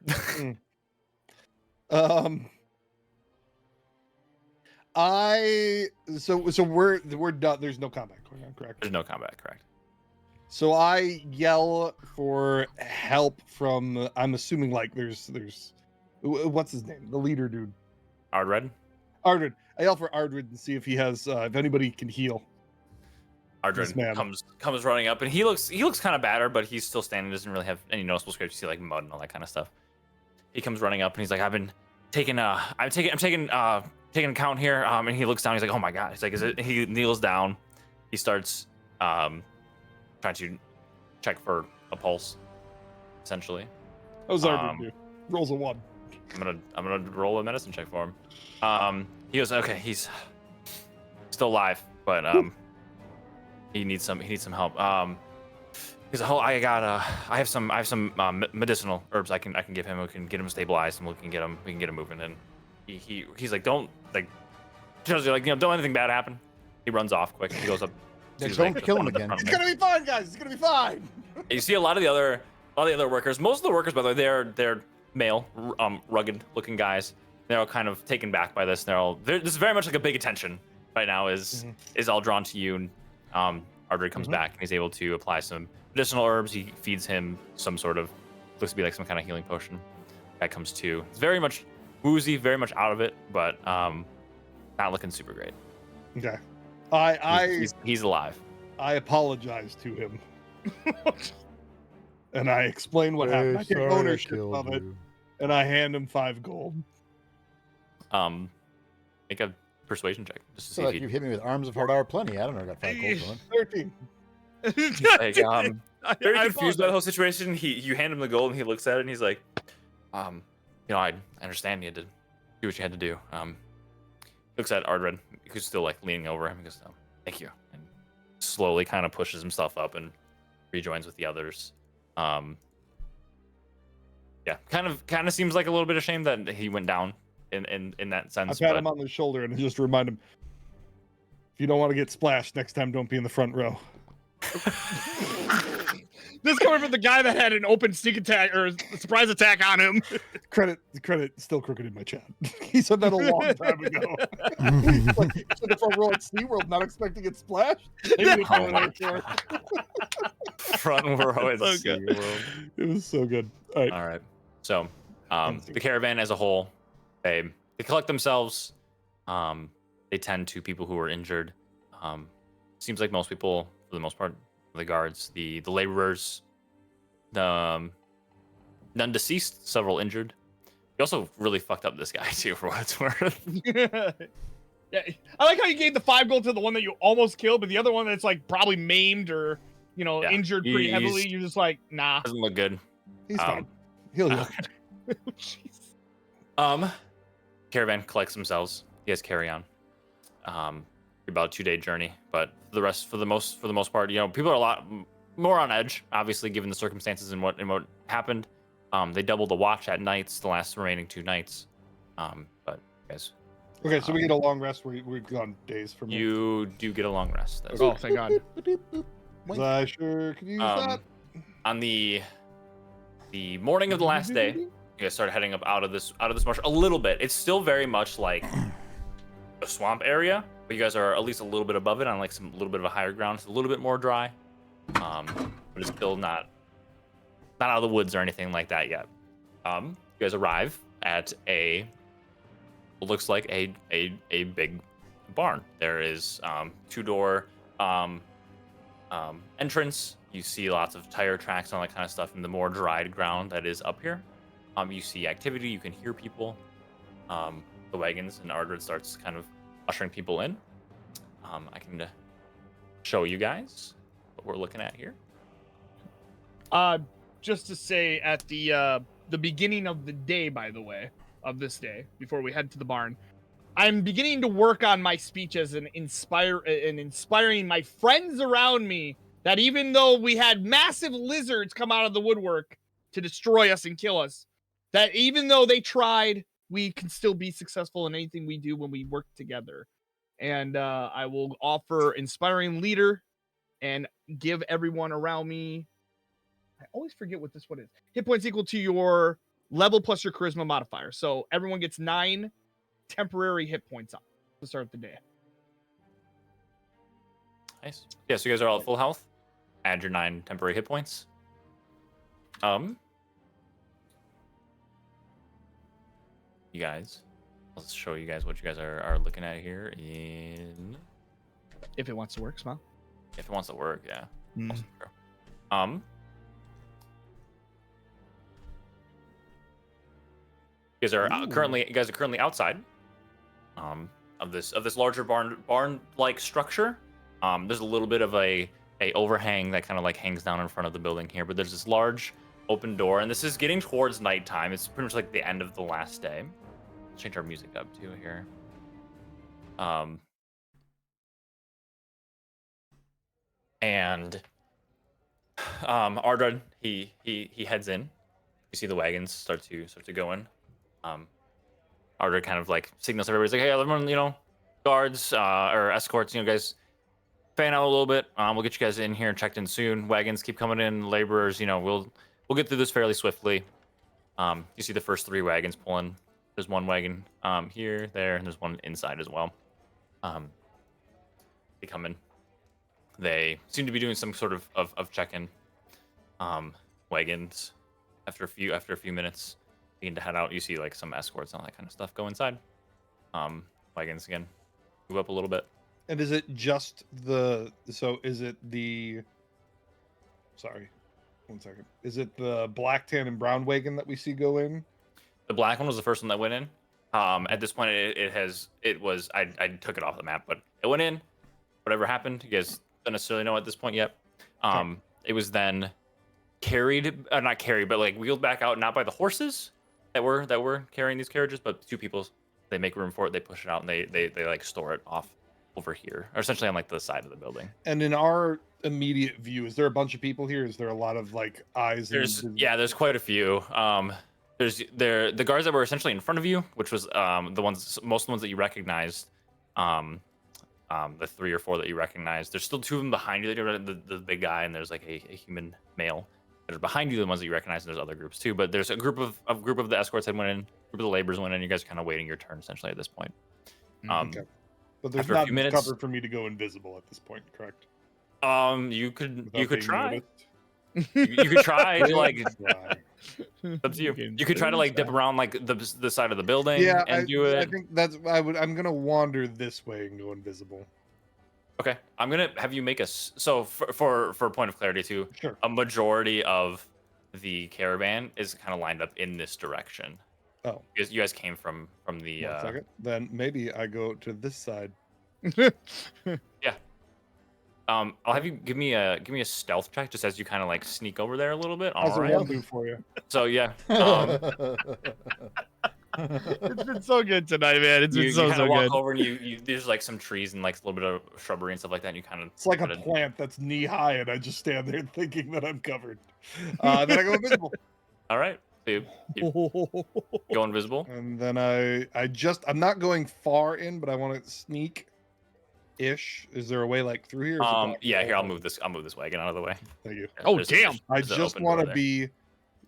D: So we're done. There's no combat going on, correct?
A: There's no combat, correct?
D: So I yell for help from. I'm assuming like there's what's his name? The leader dude.
A: Ardred.
D: Ardred. I yell for Ardred and see if he has if anybody can heal. This man.
A: Ardred comes running up, and he looks kind of battered, but he's still standing. Doesn't really have any noticeable scrapes. You see like mud and all that kind of stuff. He comes running up, and he's like, I'm taking account here. And he looks down. He's like, oh my god. He's like, is it? He kneels down. He starts trying to check for a pulse, essentially.
D: How's Ardred do? Rolls a 1.
A: I'm gonna roll a medicine check for him. He goes, okay, he's still alive, but he needs some help. He's like, I have some medicinal herbs I can give him. We can get him stabilized, and we can get him moving. And he's like, don't tells you don't let anything bad happen. He runs off quick. He goes up.
C: Don't kill him again.
D: It's gonna be fine, guys. It's gonna be fine.
A: You see a lot of the other workers. Most of the workers, by the way, they're male, rugged-looking guys. They're all kind of taken back by this. This is very much like a big attention right now. Is all drawn to you. And Ardred comes back and he's able to apply some medicinal herbs. He feeds him some sort of looks to be like some kind of healing potion. That comes too. It's very much woozy, very much out of it, but not looking super great.
D: Okay.
A: He's alive.
D: I apologize to him. And I explain what happened. I take ownership of it. And I hand him 5 gold.
A: Make a persuasion check. Just to
C: So
A: see
C: like
A: if
C: you hit me with Arms of Hardar plenty. I don't know. I got 5 gold for him.
D: 13.
A: He's like, very confused by the whole situation. You hand him the gold and he looks at it and he's like, I understand you had to do what you had to do. Looks at Ardred, who's still like leaning over him. He goes, thank you. And slowly kind of pushes himself up and rejoins with the others. Yeah, kind of seems like a little bit of shame that he went down in that sense.
D: I pat him on the shoulder and just remind him, if you don't want to get splashed next time, don't be in the front row.
B: This coming from the guy that had an open sneak attack or surprise attack on him.
D: The credit still crooked in my chat. He said that a long time ago. He's like, so the front row at SeaWorld, not expecting it splashed.
A: Front row at
B: So good.
A: SeaWorld.
D: It was so good.
A: All right. So the caravan as a whole, they collect themselves. They tend to people who are injured. Seems like most people, for the most part, the guards, the laborers, none deceased, several injured. He also really fucked up this guy too, for what it's worth.
B: Yeah, I like how you gave the 5 gold to the one that you almost killed, but the other one that's like probably maimed or injured pretty heavily. You're just like, nah.
A: Doesn't look good.
D: He's fine. He'll heal.
A: Caravan collects themselves. You guys carry on. About a 2-day journey, but for the most part, people are a lot more on edge, obviously, given the circumstances and what happened. They double the watch at nights, the last remaining 2 nights. But guys.
D: Okay, so we get a long rest. We've gone days from.
A: You do get a long rest.
B: Oh, thank God.
D: I sure could use that.
A: On the morning of the last day, you guys started heading up out of this marsh a little bit. It's still very much like a swamp area, but you guys are at least a little bit above it on like some little bit of a higher ground. It's a little bit more dry, but it's still not out of the woods or anything like that yet. You guys arrive at a looks like a big barn. There is 2-door entrance. You see lots of tire tracks and all that kind of stuff in the more dried ground that is up here. You see activity. You can hear people. The wagons, and Ardred starts kind of ushering people in. I can show you guys what we're looking at here.
B: Just to say, at the beginning of the day, by the way, of this day, before we head to the barn, I'm beginning to work on my speech as inspiring my friends around me that even though we had massive lizards come out of the woodwork to destroy us and kill us, that even though they tried, we can still be successful in anything we do when we work together. And I will offer inspiring leader and give everyone around me, I always forget what this one is. Hit points equal to your level plus your charisma modifier. So everyone gets 9 temporary hit points up to start the day.
A: Nice. Yeah, so you guys are all at full health. Add your 9 temporary hit points. You guys, I'll show you guys what you guys are looking at here in...
B: If it wants to work, Smile.
A: If it wants to work, yeah.
B: Mm.
A: Also true. You guys are currently outside of this larger barn-like structure. There's a little bit of a overhang that kind of like hangs down in front of the building here, but there's this large open door, and this is getting towards nighttime. It's pretty much like the end of the last day. Let's change our music up too here. And Ardred, he heads in. You see the wagons start to go in. Ardred kind of like signals everybody's like, hey, everyone, guards or escorts, guys, fan out a little bit. We'll get you guys in here and checked in soon. Wagons keep coming in. Laborers, we'll get through this fairly swiftly. You see the first 3 wagons pulling. There's one wagon here, there, and there's one inside as well. They come in. They seem to be doing some sort of check-in. Wagons, after a few minutes, begin to head out. You see like some escorts and all that kind of stuff go inside. Wagons again move up a little bit.
D: And is it just is it the... Sorry, one second. Is it the black, tan, and brown wagon that we see go in?
A: The black one was the first one that went in. At this point, I took it off the map, but it went in. Whatever happened, you guys don't necessarily know at this point yet.
D: Okay.
A: It was then carried, not carried, but like wheeled back out, not by the horses that were carrying these carriages, but 2 people. They make room for it. They push it out, and they like store it off over here, or essentially on like the side of the building.
D: And in our immediate view, is there a bunch of people here? Is there a lot of like eyes?
A: There's quite a few. There's the guards that were essentially in front of you, which was most of the ones that you recognized. The 3 or 4 that you recognized. There's still 2 of them behind you. The big guy, and there's like a human male. That are behind you, the ones that you recognize. And there's other groups too, but there's a group of the escorts that went in. Group of the laborers went in. You guys are kind of waiting your turn essentially at this point.
D: Okay. But there's
A: after a
D: not
A: few minutes,
D: cover for me to go invisible at this point, correct?
A: You could try.
D: Noticed?
A: You could try to like.
D: Try.
A: Up to you. You could try to like dip around like the side of the building.
D: Yeah,
A: and do it.
D: I think I'm gonna wander this way and go invisible.
A: Okay, I'm gonna have you make so for a point of clarity too.
D: Sure.
A: A majority of the caravan is kind of lined up in this direction.
D: Oh,
A: because you guys came from the.
D: One second. Then maybe I go to this side.
A: Yeah. I'll have you give me a stealth check just as you kind of like sneak over there a little bit.
D: How's
A: All right.
D: I'll do for you.
A: So yeah.
B: It's been so good tonight, man. It's been
A: you
B: so
A: kind of walk
B: good.
A: over and you there's like some trees and like a little bit of shrubbery and stuff like that. And you kind of
D: It's like a plant that's knee high, and I just stand there thinking that I'm covered. Then I go invisible.
A: All right. So you go invisible.
D: And then I'm not going far in, but I want to sneak. Ish. Is there a way like through here?
A: Yeah. Here, I'll move this wagon out of the way.
D: Thank you.
B: Oh, damn.
D: I
A: there's an
D: just
A: open
D: want
A: door
D: to
A: there.
D: be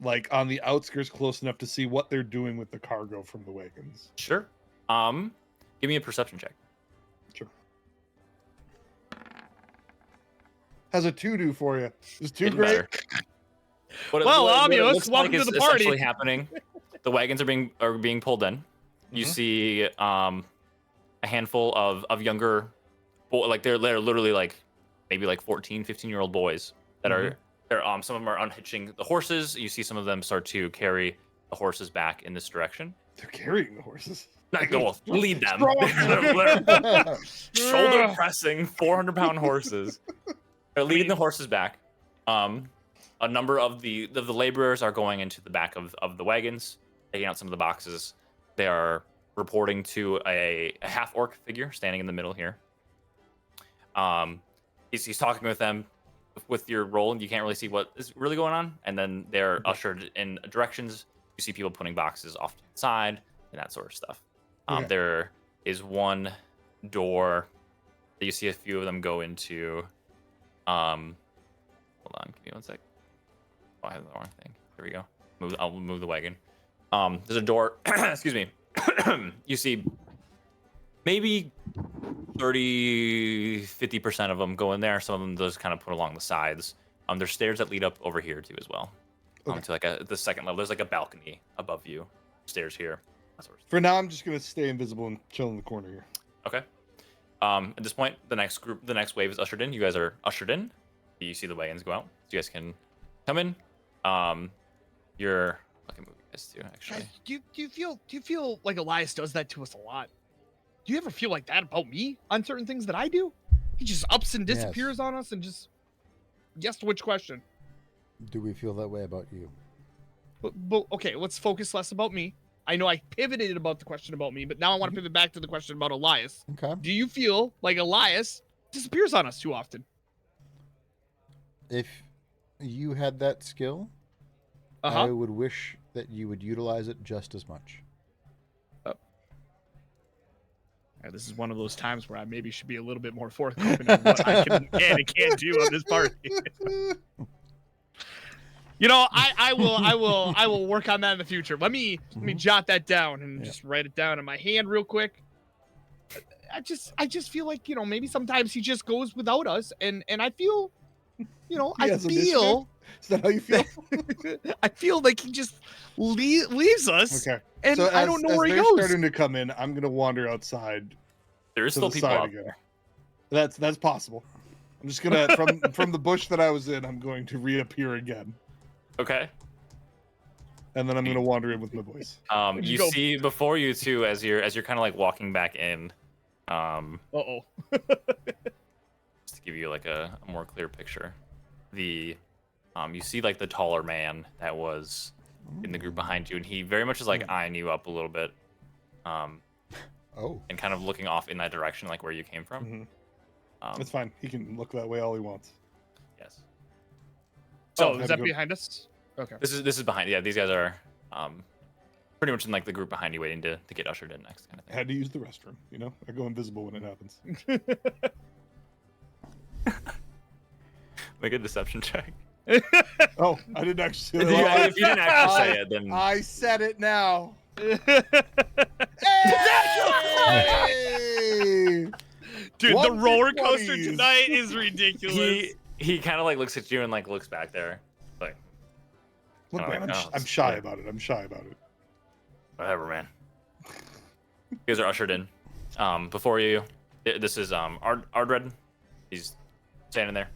D: like on the outskirts, close enough to see what they're doing with the cargo from the wagons.
A: Sure. Give me a perception check.
D: Sure. How's a 2 do for you? Is 2
A: Getting
D: great?
A: better. What it
B: Welcome
A: looks
B: to
A: like
B: the
A: is
B: party.
A: essentially happening the wagons are being pulled in. You see a handful of younger like they're literally like maybe like 14, 15-year-old boys that are some of them are unhitching the horses. You see some of them start to carry the horses back in this direction.
D: They're carrying the horses.
A: Not go lead them.
D: Strong.
A: Shoulder pressing 400-pound horses. They're leading the horses back. A number of the laborers are going into the back of the wagons, taking out some of the boxes. They are reporting to a half-orc figure standing in the middle here. He's talking with them. With your role, you can't really see what is really going on, and then they're ushered in directions. You see people putting boxes off to the side and that sort of stuff. There is one door that you see a few of them go into. Hold on, give me one sec. Oh, I have the wrong thing. There we go. I'll move the wagon. There's a door. Excuse me. You see maybe 30-50% of them go in there. Some of them just kind of put along the sides. There's stairs that lead up over here too as well. To like the second level. There's like a balcony above you. Stairs here. That sort of stuff.
D: For now, I'm just gonna stay invisible and chill in the corner here.
A: Okay. At this point, the next wave is ushered in. You guys are ushered in. You see the wagons go out. So you guys can come in. I can move you guys too, actually.
B: Do you feel like Elias does that to us a lot? Do you ever feel like that about me on certain things that I do? He just ups and disappears on us and just yes to which question?
C: Do we feel that way about you?
B: But okay, let's focus less about me. I know I pivoted about the question about me, but now I want to pivot back to the question about Elias.
C: Okay.
B: Do you feel like Elias disappears on us too often?
C: If you had that skill, I would wish that you would utilize it just as much.
B: This is one of those times where I maybe should be a little bit more forthcoming on what I can and can't do on this party. You know, I will work on that in the future. Let me jot that down and just write it down in my hand real quick. I just feel like, you know, maybe sometimes he just goes without us, and I feel, you know,
D: Is that how you feel?
B: I feel like he just leaves us.
D: Okay.
B: And
D: so
B: I don't know where he
D: they're
B: goes.
D: starting to come in, I'm gonna wander outside.
A: There's
D: to
A: still
D: the
A: people
D: side
A: out
D: again.
A: there.
D: That's possible. I'm just gonna from the bush that I was in, I'm going to reappear again.
A: Okay.
D: And then I'm gonna wander in with my boys.
A: You see before you two as you're kind of like walking back in.
B: Uh-oh.
A: Just to give you like a more clear picture. You see like the taller man that was in the group behind you, and he very much is like eyeing you up a little bit. And kind of looking off in that direction, like where you came from.
D: It's fine. He can look that way all he wants.
A: Yes.
B: So is that behind us? Okay.
A: This is behind. Yeah, these guys are pretty much in like the group behind you, waiting to get ushered in next, kind of
D: I
A: thing.
D: had to use the restroom. You know, I go invisible when it happens.
A: Make a deception check.
D: Oh, I didn't actually.
A: If you didn't actually say it, then
D: I said it now. Hey!
B: Dude, the roller
D: 1d20s.
B: coaster tonight is ridiculous.
A: he kind of like looks at you and like looks back there, like
D: Look,
A: kinda
D: man,
A: like,
D: I'm shy about it. I'm shy about it.
A: whatever, man. You guys are ushered in. Before you, this is Ardred. He's standing there.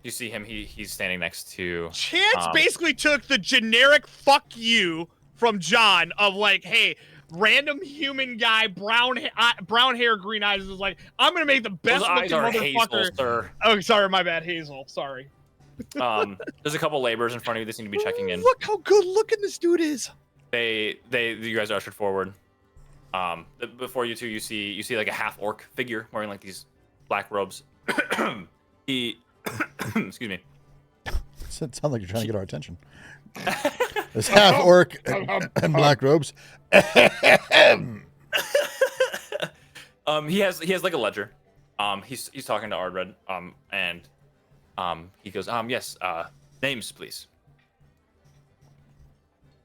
A: You see him. He's standing next to.
B: Chance basically took the generic "fuck you" from John of like, hey, random human guy, brown hair, green eyes, is like, I'm gonna make the best
A: Those
B: looking
A: eyes are
B: motherfucker.
A: Hazel, sir.
B: Oh, sorry, my bad, Hazel. Sorry.
A: There's a couple laborers in front of you. They seem to be checking in.
B: Look how good looking this dude is.
A: You guys are ushered forward. Before you two, you see like a half orc figure wearing like these black robes. He, excuse me.
C: It sounds like you're trying to get our attention. There's half orc and black robes.
A: He has like a ledger. He's talking to Ardred. And he goes, yes, names, please.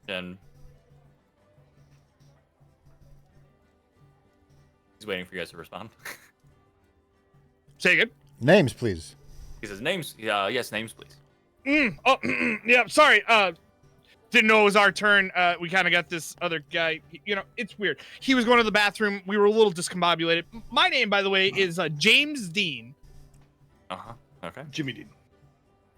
A: And he's waiting for you guys to respond.
B: Say it.
C: Names, please.
A: He says, names. Yes, names, please.
B: Yeah, sorry. didn't know it was our turn. We kind of got this other guy. You know, it's weird. He was going to the bathroom. We were a little discombobulated. My name, by the way, is James Dean.
A: Okay.
D: Jimmy Dean.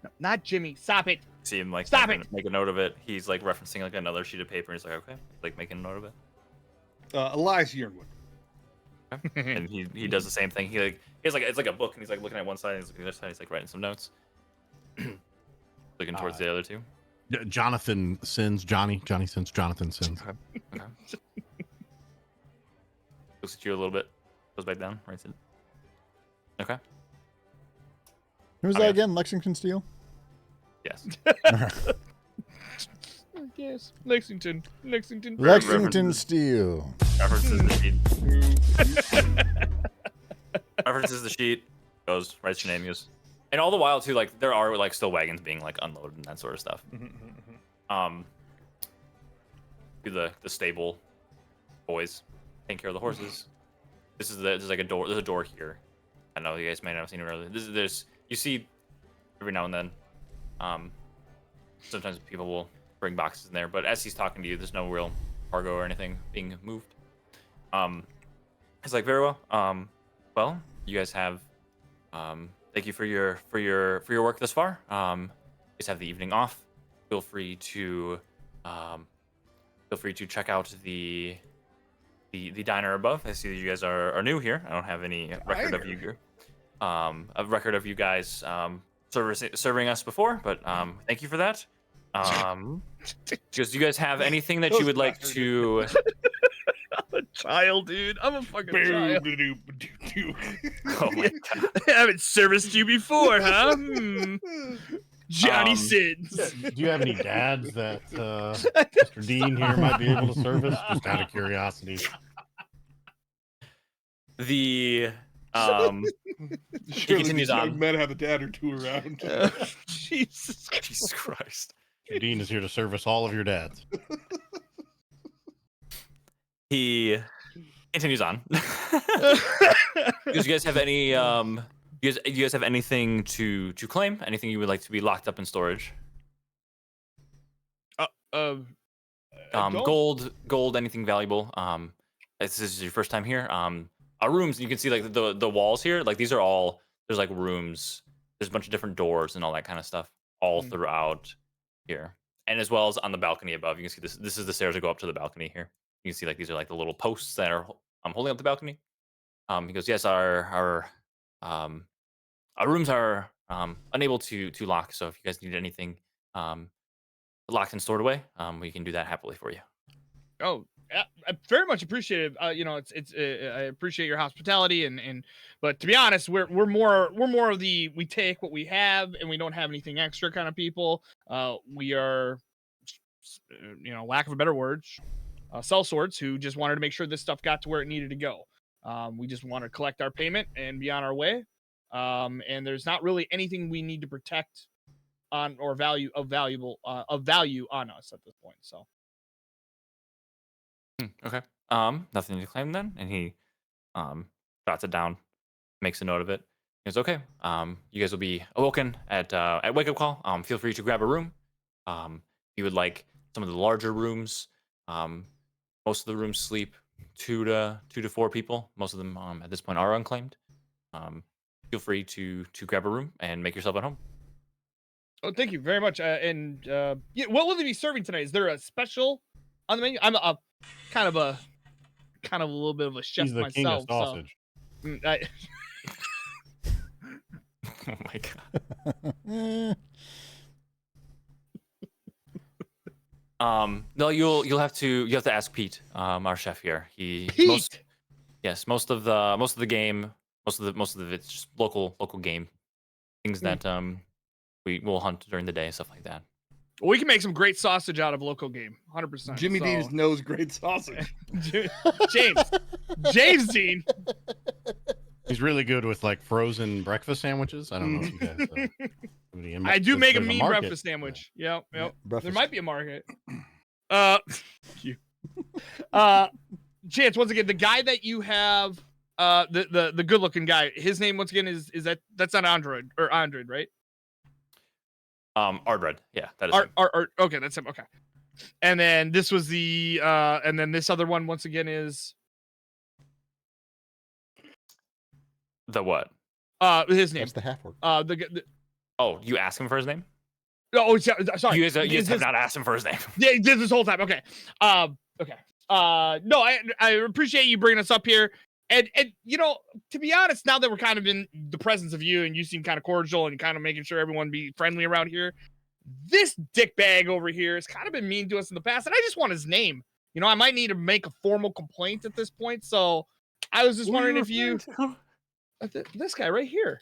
B: No, not Jimmy. Stop it.
A: See him like
B: Stop
A: make a note of it. He's like referencing like another sheet of paper. And he's like, okay, like making a note of it.
D: Elias Yearnwood.
A: And he does the same thing. He's like it's like a book, and he's like looking at one side, and he's looking at the other side. He's like writing some notes, looking towards the other two.
E: Jonathan sins. Johnny sins. Jonathan sins.
A: Okay. Looks at you a little bit. Goes back down. Writes it. Okay.
F: Who's that again? Lexington Steel?
A: Yes.
B: Yes. Lexington
F: Lexington Steel.
A: References the sheet. References the sheet. Goes, writes your name. Goes. And all the while too, like there are like still wagons being like unloaded and that sort of stuff. Do the stable boys taking care of the horses. There's like a door. There's a door here. I know you guys may not have seen it earlier. There's you see every now and then. Sometimes people will bring boxes in there, but as he's talking to you, there's no real cargo or anything being moved. It's like very well. Well, you guys have. Thank you for your work thus far. You guys have the evening off. Feel free to check out the diner above. I see that you guys are new here. I don't have any record of you here. A record of you guys serving us before, but thank you for that. Just do you guys have anything that you would like to?
B: I'm a child, dude. I'm a fucking child.
A: Oh my god!
B: I haven't serviced you before, huh? Johnny Sins.
E: Do you have any dads that Mr. Dean here might be able to service? Just out of curiosity.
A: The he continues on.
D: Young men have a dad or two around.
B: Jesus
A: Christ.
E: Mr. Dean is here to service all of your dads.
A: He continues on. Do you guys have any you guys have anything to claim? Anything you would like to be locked up in storage? Gold, anything valuable. This is your first time here. Our rooms, you can see like the walls here, like these are all there's like rooms. There's a bunch of different doors and all that kind of stuff all throughout here. And as well as on the balcony above, you can see this is the stairs that go up to the balcony here. You can see like these are like the little posts that are holding up the balcony. He goes, yes, our rooms are unable to lock, so if you guys need anything locked and stored away, we can do that happily for you.
B: Oh, I very much appreciate it. You know, it's I appreciate your hospitality but to be honest, we're more of the we take what we have and we don't have anything extra kind of people. We are, you know, lack of a better word, sell sorts who just wanted to make sure this stuff got to where it needed to go. We just want to collect our payment and be on our way. And there's not really anything we need to protect on or value on us at this point. So.
A: Okay. Nothing to claim then, and he jots it down, makes a note of it. He goes, okay. You guys will be awoken at wake up call. Feel free to grab a room. If you would like some of the larger rooms. Most of the rooms sleep two to four people. Most of them at this point are unclaimed. Feel free to grab a room and make yourself at home.
B: Oh, thank you very much. Yeah, what will they be serving tonight? Is there a special on the menu? I'm a kind of a little bit of a chef
E: He's the
B: myself.
E: king of sausage.
B: So,
A: Oh my god. No, you'll have to ask Pete, our chef here.
B: Pete.
A: Most of the game, most of it's just local game, things that we will hunt during the day, stuff like that.
B: We can make some great sausage out of local game, 100%.
D: Jimmy Dean knows great sausage.
B: James Dean.
E: He's really good with like frozen breakfast sandwiches. I don't know if you guys.
B: I do make a
E: there's
B: mean
E: market.
B: breakfast sandwich. Yep.
F: Breakfast.
B: There might be a market. You. Chance, once again, the guy that you have, the good looking guy, his name once again is that's not Android, right?
A: Ardred. Yeah, that is him.
B: Okay, that's him. Okay. And then this was the and then this other one once again is
A: The what?
B: his name.
C: That's the half orc.
B: The
A: Oh, you asked him for his name?
B: oh sorry.
A: You guys
B: This-
A: have not asked him for his name.
B: Yeah, he did this whole time. Okay. Okay. No, I appreciate you bringing us up here. And you know, to be honest, now that we're kind of in the presence of you and you seem kind of cordial and kind of making sure everyone be friendly around here, this dickbag over here has kind of been mean to us in the past, and I just want his name. You know, I might need to make a formal complaint at this point. So I was just wondering if you this guy right here.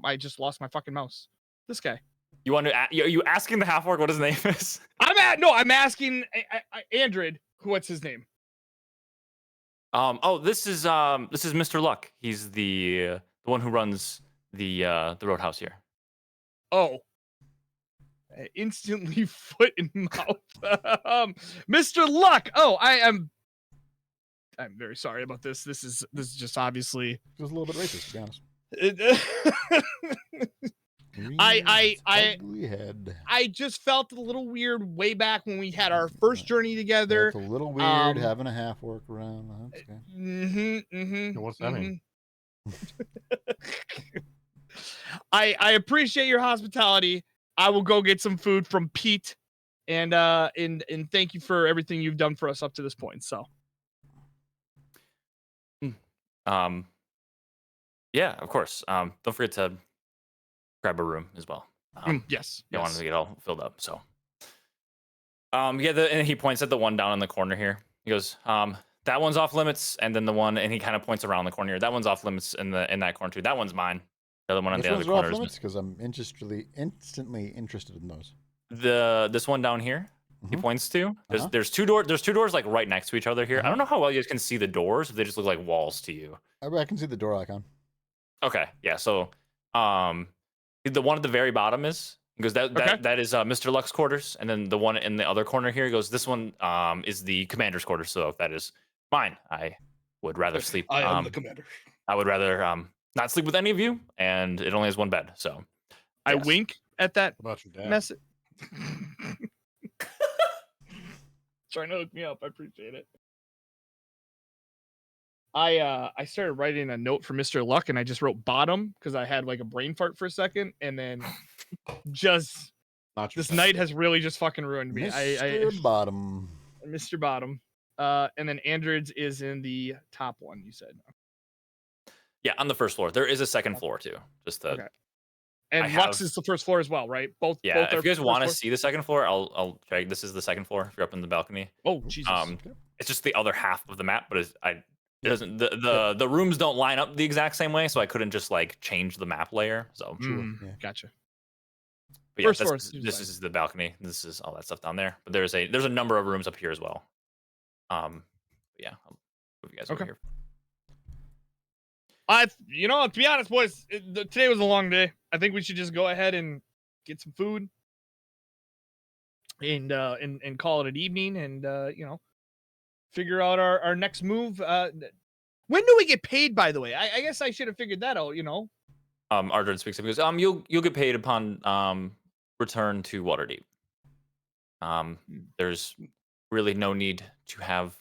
B: I just lost my fucking mouse. This guy.
A: You want to? You asking the half orc what his name is?
B: I'm asking Andred. What's his name?
A: Oh, this is Mr. Luck. He's the one who runs the roadhouse here.
B: Oh. Instantly foot in mouth. Mr. Luck. Oh, I'm very sorry about this. This is just obviously
C: It was a little bit racist, to be honest. Ugly head.
B: I just felt a little weird way back when we had our first journey together.
C: It's a little weird having a half orc around. That's okay.
E: What's that mean?
B: I appreciate your hospitality. I will go get some food from Pete, and thank you for everything you've done for us up to this point. So,
A: yeah, of course. Don't forget to grab a room as well.
B: yes,
A: You don't want to get all filled up. So, yeah, and he points at the one down in the corner here. He goes, that one's off limits, and then the one, and he kind of points around the corner here. That one's off limits in that corner too. That one's mine. The other one on
C: Which
A: the other
C: ones are
A: corner
C: off
A: is
C: limits? Because I'm instantly interested in those.
A: this one down here. He
C: Mhm.
A: points to. There's two doors. There's two doors like right next to each other here. I don't know how well you guys can see the doors. If they just look like walls to you.
C: I can see the door icon.
A: Okay, yeah. So, the one at the very bottom is he goes that is Mr. Luck's quarters, and then the one in the other corner here goes. This one is the commander's quarters. So that is mine. I would rather sleep.
D: I am the commander.
A: I would rather not sleep with any of you, and it only has one bed. So,
B: I
A: yes.
B: wink at that
E: What about your dad?
B: message. Trying to hook me up. I appreciate it. I started writing a note for Mr. Luck, and I just wrote bottom because I had like a brain fart for a second, and then just
E: Not your
B: this
E: dad.
B: night has really just fucking ruined me.
C: Mr. Bottom.
B: Mr. Bottom. And then Andred's is in the top one, you said.
A: Yeah, on the first floor. There is a second floor too. Just to
B: Okay. And
A: I
B: Lux
A: have-
B: is the first floor as well, right? Both.
A: yeah.
B: Both
A: If
B: are
A: you guys
B: first
A: want to
B: floor?
A: see the second floor, I'll check. This is the second floor. If you're up in the balcony,
B: Oh Jesus.
A: it's just the other half of the map, but it doesn't. The rooms don't line up the exact same way, so I couldn't just like change the map layer. So,
C: Yeah.
B: Gotcha.
A: but yeah,
B: First
A: this,
B: floor
A: this
B: is
A: is the balcony. This is all that stuff down there. But there's a number of rooms up here as well. Yeah, I'll move you guys over
B: Okay.
A: here.
B: To be honest, boys, today was a long day. I think we should just go ahead and get some food and call it an evening, and figure out our next move. When do we get paid? By the way, I guess I should have figured that out.
A: Ardred speaks up. He goes, you'll get paid upon return to Waterdeep. There's really no need to have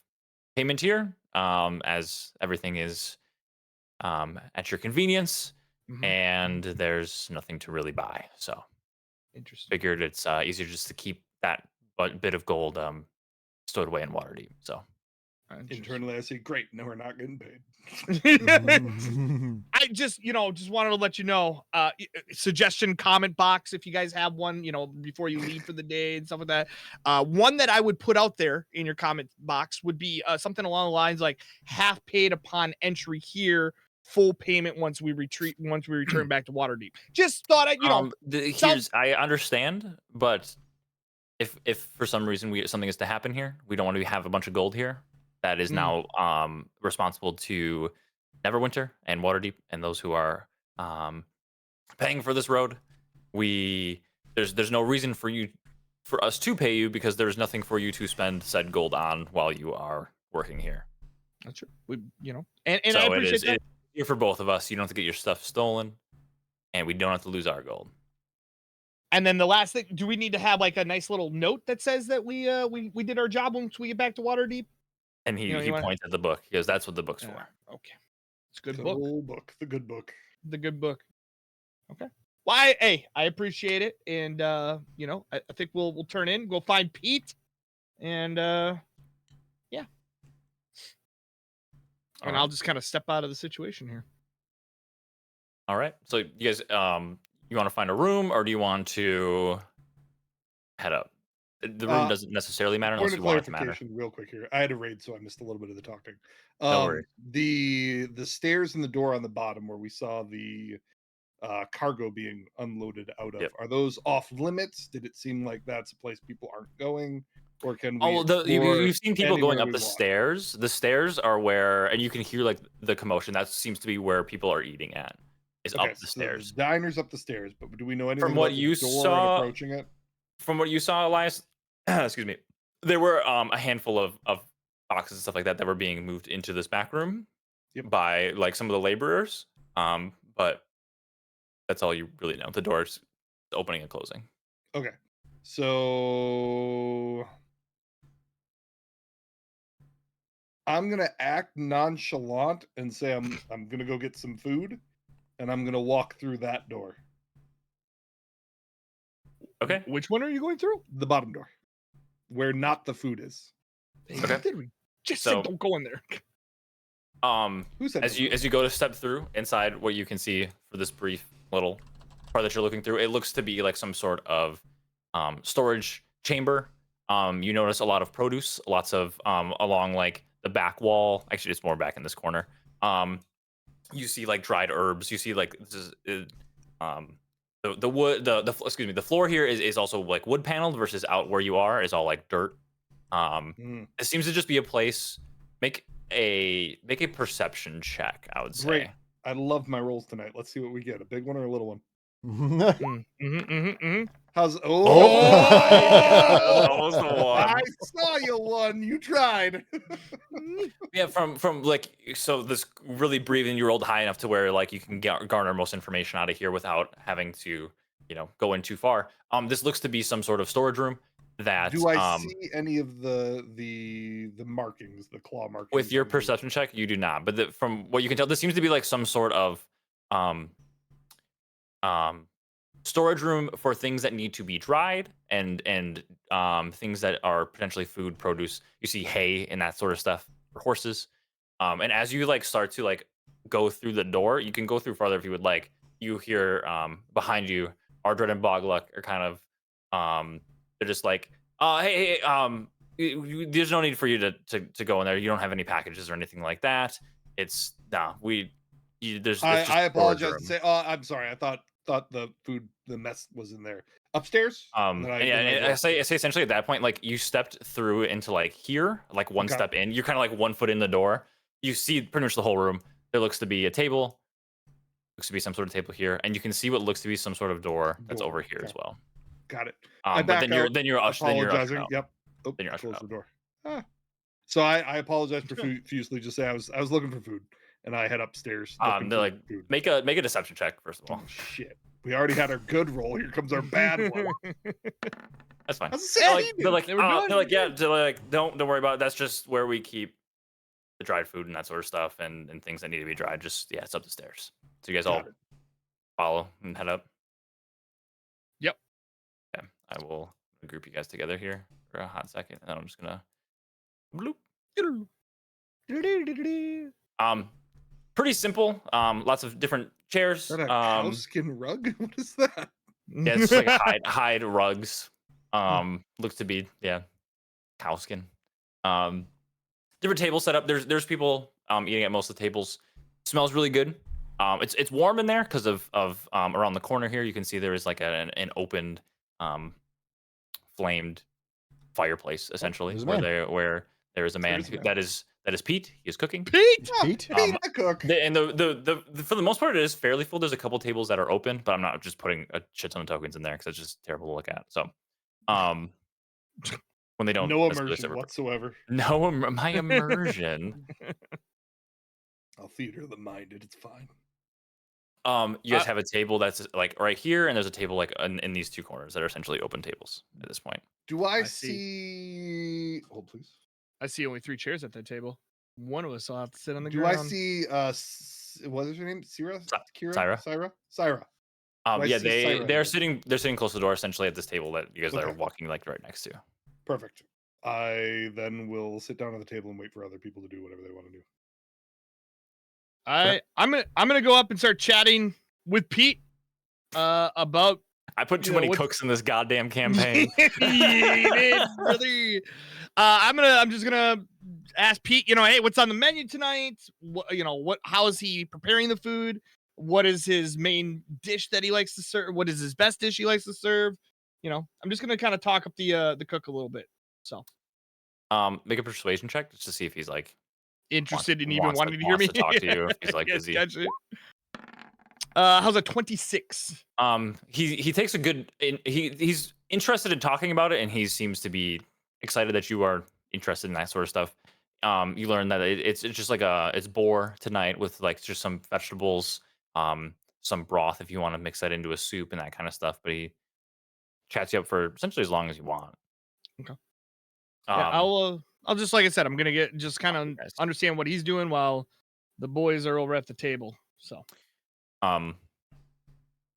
A: payment here, as everything is at your convenience, and there's nothing to really buy. So,
B: Interesting.
A: figured it's easier just to keep that bit of gold stowed away in Waterdeep. So,
D: Internally, I say, great. No, we're not getting paid.
B: I just wanted to let you know, suggestion comment box if you guys have one, before you leave for the day and stuff like that. One that I would put out there in your comment box would be something along the lines like half paid upon entry here, full payment once we return back to Waterdeep. Just thought
A: I understand, but if for some reason something is to happen here, we don't want to have a bunch of gold here. That is now responsible to Neverwinter and Waterdeep and those who are paying for this road. There's no reason for us to pay you because there's nothing for you to spend said gold on while you are working here.
B: That's true. And
A: So
B: I appreciate that.
A: it's easier for both of us. You don't have to get your stuff stolen, and we don't have to lose our gold.
B: And then the last thing, do we need to have like a nice little note that says that we did our job once we get back to Waterdeep?
A: And he
B: You wanna-
A: points at the book. He goes, "That's what the book's for."
B: Okay, it's a good
D: The
B: book.
D: whole book, the good book.
B: The good book. Okay. Well, I appreciate it, and you know, I think we'll turn in, go find Pete, and yeah, and I'll just kind of step out of the situation here.
A: All right. So you guys, you want to find a room, or do you want to head up? The room doesn't necessarily matter unless
D: Point of
A: you want it to matter.
D: clarification, real quick here. I had a raid, so I missed a little bit of the talking.
A: No worries.
D: The stairs and the door on the bottom where we saw the cargo being unloaded out of,
A: Yep.
D: are those off limits? Did it seem like that's a place people aren't going, or can we?
A: Oh, you've seen people going up the
D: want?
A: stairs. The stairs are where, and you can hear like the commotion. That seems to be where people are eating at. Is
D: Okay,
A: up the
D: so
A: stairs.
D: the diner's up the stairs, but do we know anything
A: From what
D: about the
A: you
D: door
A: saw-
D: and approaching it?
A: From what you saw, Elias, excuse me, there were a handful of boxes and stuff like that that were being moved into this back room by like some of the laborers. But that's all you really know. The doors opening and closing.
D: Okay, so I'm gonna act nonchalant and say I'm gonna go get some food, and I'm gonna walk through that door,
A: Okay.
B: Which one are you going through?
D: the bottom door, where not the food is.
A: Okay.
B: Did we just
A: So-
B: said don't go in there?
D: Who said
A: As you go to step through inside, what you can see for this brief little part that you're looking through, it looks to be like some sort of storage chamber. You notice a lot of produce, lots of along like the back wall. Actually, it's more back in this corner. You see like dried herbs. You see like this is, the wood. Excuse me. The floor here is also like wood paneled versus out where you are is all like dirt. It seems to just be a place. Make a perception check, I would say.
D: Great. I love my rolls tonight. Let's see what we get. A big one or a little one? How's
A: Almost a one.
D: I saw you one. You tried.
A: Yeah, from like, so this really breathing, you rolled high enough to where like you can garner most information out of here without having to, you know, go in too far. This looks to be some sort of storage room that
D: Do I see any of the markings, the claw markings?
A: with your
D: on the-
A: perception check, you do not. But from what you can tell, this seems to be like some sort of storage room for things that need to be dried and things that are potentially food, produce. You see hay and that sort of stuff for horses. And as you like start to like go through the door, you can go through farther if you would like. You hear behind you, Ardred and Bogluck are kind of they're just like, hey, there's no need for you to go in there. You don't have any packages or anything like that. It's there's.
D: I apologize and say, I'm sorry. I thought the food, the mess was in there upstairs.
A: I say essentially at that point, like you stepped through into like here, like one step in. You're kind of like 1 foot in the door. You see pretty much the whole room. There looks to be a table. Looks to be some sort of table here, and you can see what looks to be some sort of door that's over here as well.
D: Got it.
A: But then you're
D: apologizing.
A: out.
D: Yep. Oh,
A: Then you're ushered
D: close
A: out.
D: the door. So I apologize profusely. Just say I was looking for food, and I head upstairs.
A: They're like,
D: food.
A: make a deception check first of all.
D: Oh, shit. We already had our good roll. Here comes our bad one.
A: That's fine.
D: How's it
A: They're like,
B: They were good.
A: yeah. They're like, don't worry about it. That's just where we keep the dried food and that sort of stuff, and things that need to be dried. Just it's up the stairs. So you guys all
D: Got it.
A: follow and head up.
B: Yep.
A: Yeah, I will group you guys together here for a hot second, and then I'm just gonna bloop. Pretty simple. Lots of different chairs.
D: Is that a cowskin rug? What is that?
A: Yeah, it's like hide rugs. Looks to be cowskin. Different tables set up. There's people eating at most of the tables. Smells really good. It's warm in there because of around the corner here. You can see there is like an opened flamed fireplace essentially where there is a man that is Pete. He is cooking.
B: Pete.
F: Pete?
D: Pete the cook.
A: And the for the most part, it is fairly full. There's a couple tables that are open, but I'm not just putting a shit ton of tokens in there because it's just terrible to look at. So, when they don't
D: No
A: necessarily
D: immersion
A: serve-
D: whatsoever.
A: my immersion.
D: I'll theater the minded. It's fine.
A: You guys have a table that's like right here, and there's a table like in these two corners that are essentially open tables at this point.
D: Do I
B: see.
D: see? Hold, please.
B: I see only 3 chairs at that table. One of us will have to sit on the
D: Do
B: ground.
D: I see? What is her name? Syra? Kira?
A: Syra.
D: Syra. Do I
A: Yeah,
D: see Syra
A: they're
D: here?
A: sitting close to the door, essentially at this table that you guys are
D: Okay.
A: walking like right next to.
D: Perfect. I then will sit down at the table and wait for other people to do whatever they want to do.
B: I'm gonna go up and start chatting with Pete about.
A: I put too many cooks in this goddamn campaign.
B: You did, brother. I'm just gonna ask Pete. Hey, what's on the menu tonight? How is he preparing the food? What is his main dish that he likes to serve? What is his best dish he likes to serve? I'm just gonna kind of talk up the cook a little bit. So,
A: make a persuasion check just to see if he's like
B: interested in even wanting to hear me.
A: To talk to you if he's like busy.
B: Gotcha. How's a 26?
A: He takes a good. He's interested in talking about it, and he seems to be excited that you are interested in that sort of stuff. You learn that it's just like it's boar tonight with like just some vegetables, some broth if you want to mix that into a soup and that kind of stuff. But he chats you up for essentially as long as you want.
B: Okay. Yeah, I'll just, like I said, I'm gonna get just kind of
A: guys.
B: understand what he's doing while the boys are over at the table. So,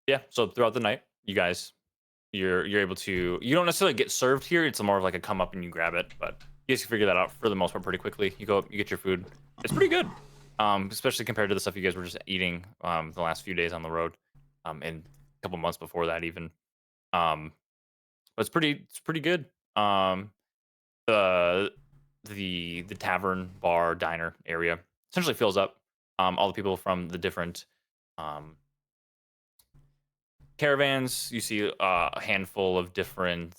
A: yeah. So throughout the night, you guys, you're able to. You don't necessarily get served here. It's more of like a come up and you grab it, but you guys can figure that out for the most part pretty quickly. You go up, you get your food. It's pretty good, especially compared to the stuff you guys were just eating the last few days on the road, and a couple months before that even. But it's pretty good. The tavern, bar, diner area essentially fills up. All the people from the different caravans. You see a handful of different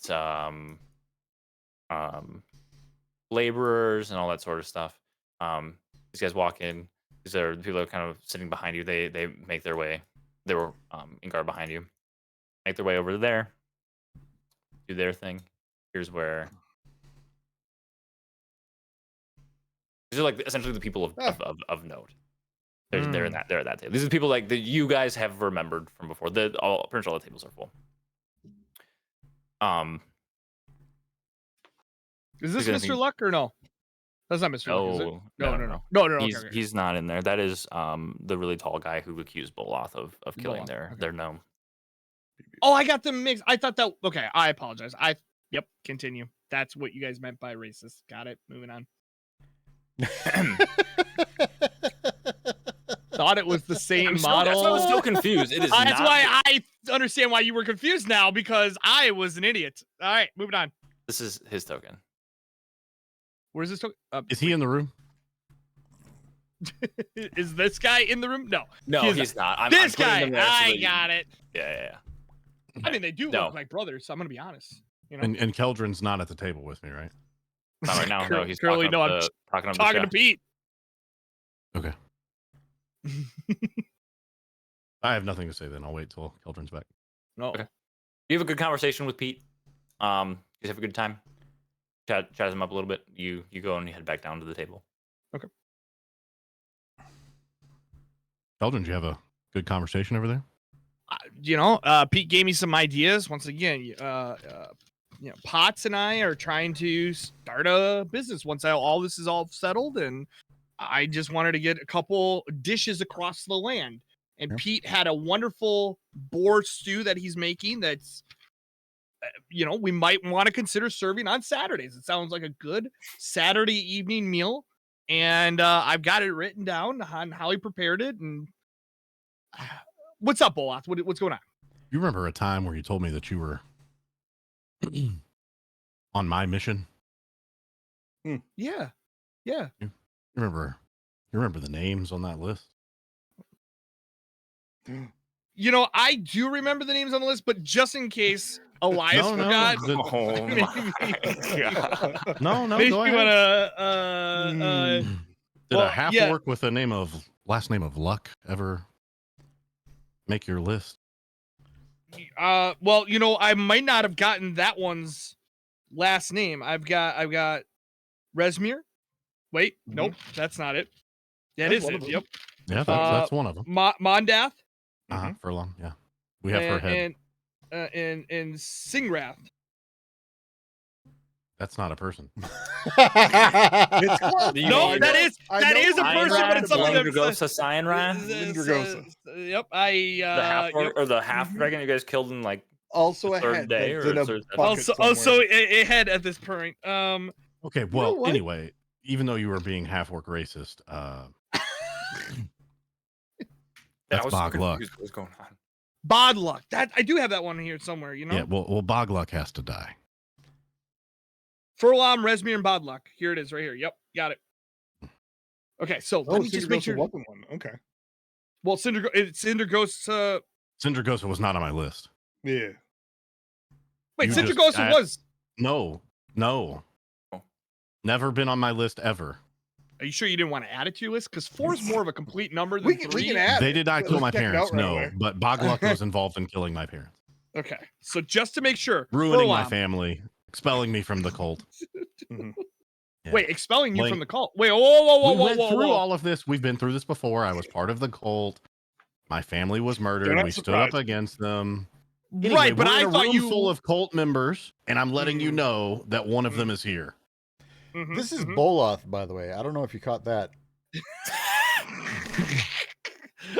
A: laborers and all that sort of stuff. These guys walk in. These are the people that are kind of sitting behind you. They make their way. They were in guard behind you. Make their way over there. Do their thing. Here's where these are like essentially the people of note. They're in that they're at that table. These are the people like that you guys have remembered from before. Pretty much all the tables are full.
B: Is this Mr. Luck or no? That's not Mr. Luck, is it? No.
A: He's not in there. That is the really tall guy who accused Boloth of killing their gnome.
B: Oh, I got them mixed. I thought that. Okay, I apologize. Yep. Continue. That's what you guys meant by racist. Got it. Moving on. Thought it was the same model.
A: That's why I was still confused. It is.
B: That's why I understand why you were confused now, because I was an idiot. All right, moving on.
A: This is his token.
B: Where's this token?
E: Is he in the room?
B: Is this guy in the room? No,
A: he's not.
B: This guy. I got it.
A: Yeah.
B: I mean, they do look like brothers. So I'm gonna be honest.
E: And Keldrin's not at the table with me, right?
A: Not right now. No, he's
B: currently. No, I'm talking to Pete.
E: Okay. I have nothing to say then. I'll wait till Keldrin's back.
B: No.
A: Okay. You have a good conversation with Pete. You guys have a good time. Chat him up a little bit. You go and you head back down to the table.
B: Okay.
E: Keldrin, did you have a good conversation over there?
B: Pete gave me some ideas. Once again, Potts and I are trying to start a business once all this is all settled, and I just wanted to get a couple dishes across the land. And Pete had a wonderful boar stew that he's making that's, we might want to consider serving on Saturdays. It sounds like a good Saturday evening meal. And I've got it written down on how he prepared it. And what's up, Boloth? What's going on?
E: You remember a time where you told me that you were on my mission?
B: Yeah.
E: You remember the names on that list?
B: I do remember the names on the list, but just in case Elias forgot.
A: Oh my God.
E: No,
B: maybe
E: go
B: you
E: ahead. Did a half orc with a last name of Luck ever make your list?
B: Well, I might not have gotten that one's last name. I've got Resmir. Wait, nope, that's not it. That is it. Yep.
E: Yeah, that's one of them.
B: Mondath.
E: Furlong. Yeah, we have her head.
B: And Singrath.
E: That's not a person.
D: It's close.
A: Do you
B: No,
A: mean
B: that is a person, but it's something that
A: Lindragosa Cyanrath?
D: Lindragosa.
B: Yep,
A: The half
B: yep.
A: or the half
B: Mhm.
A: dragon you guys killed in like
D: Also
A: the
D: a
A: third
D: head
A: day
D: that's
A: or
D: in a
A: third-
D: bucket
B: Also
D: somewhere.
B: a head at this point.
E: Okay,
D: know
E: well,
D: what?
E: anyway, even though you were being half-orc racist,
A: Yeah, I
E: that's
A: was so
E: Bog Luck.
A: confused what was going on.
B: Bodluck. That I do have that one here somewhere. You know.
E: Yeah, well, Bog Luck has to die.
B: Furlong, Resmir, and Bodluck. Here it is, right here. Yep, got it. Okay, so
D: Oh,
B: let me just make
D: Cindergosa
B: sure.
D: wasn't one. Okay.
B: Well, Cinder Ghost.
E: Syndragosa was not on my list.
D: Yeah.
B: Wait,
E: You
B: Cinder
E: just
B: Ghost
E: add-
B: was.
E: No.
A: Oh.
E: Never been on my list ever.
B: Are you sure you didn't want to add it to your list? Because 4 is more of a complete number than
D: We
B: 3.
D: can add
E: They
D: it.
E: did not
D: Let's
E: kill my
D: check it
E: parents,
D: out right
E: no,
D: away.
E: but Bog Luck was involved in killing my parents.
B: Okay, so just to make sure,
E: Ruining my
B: Furlong-
E: family, expelling me from the cult.
D: Mhm.
E: Yeah.
B: Wait, expelling you
E: Like-
B: from the cult. Wait, whoa,
E: We went through all of this. We've been through this before. I was part of the cult. My family was murdered.
D: not
E: We stood up
D: surprised.
E: against them. Anyway,
B: Right, but
E: we're in
B: I
E: a
B: thought
E: room
B: you.
E: full of cult members, and I'm letting you know that one of them is here.
B: Mhm,
F: This is
B: mhm.
F: Boloth, by the way. I don't know if you caught that.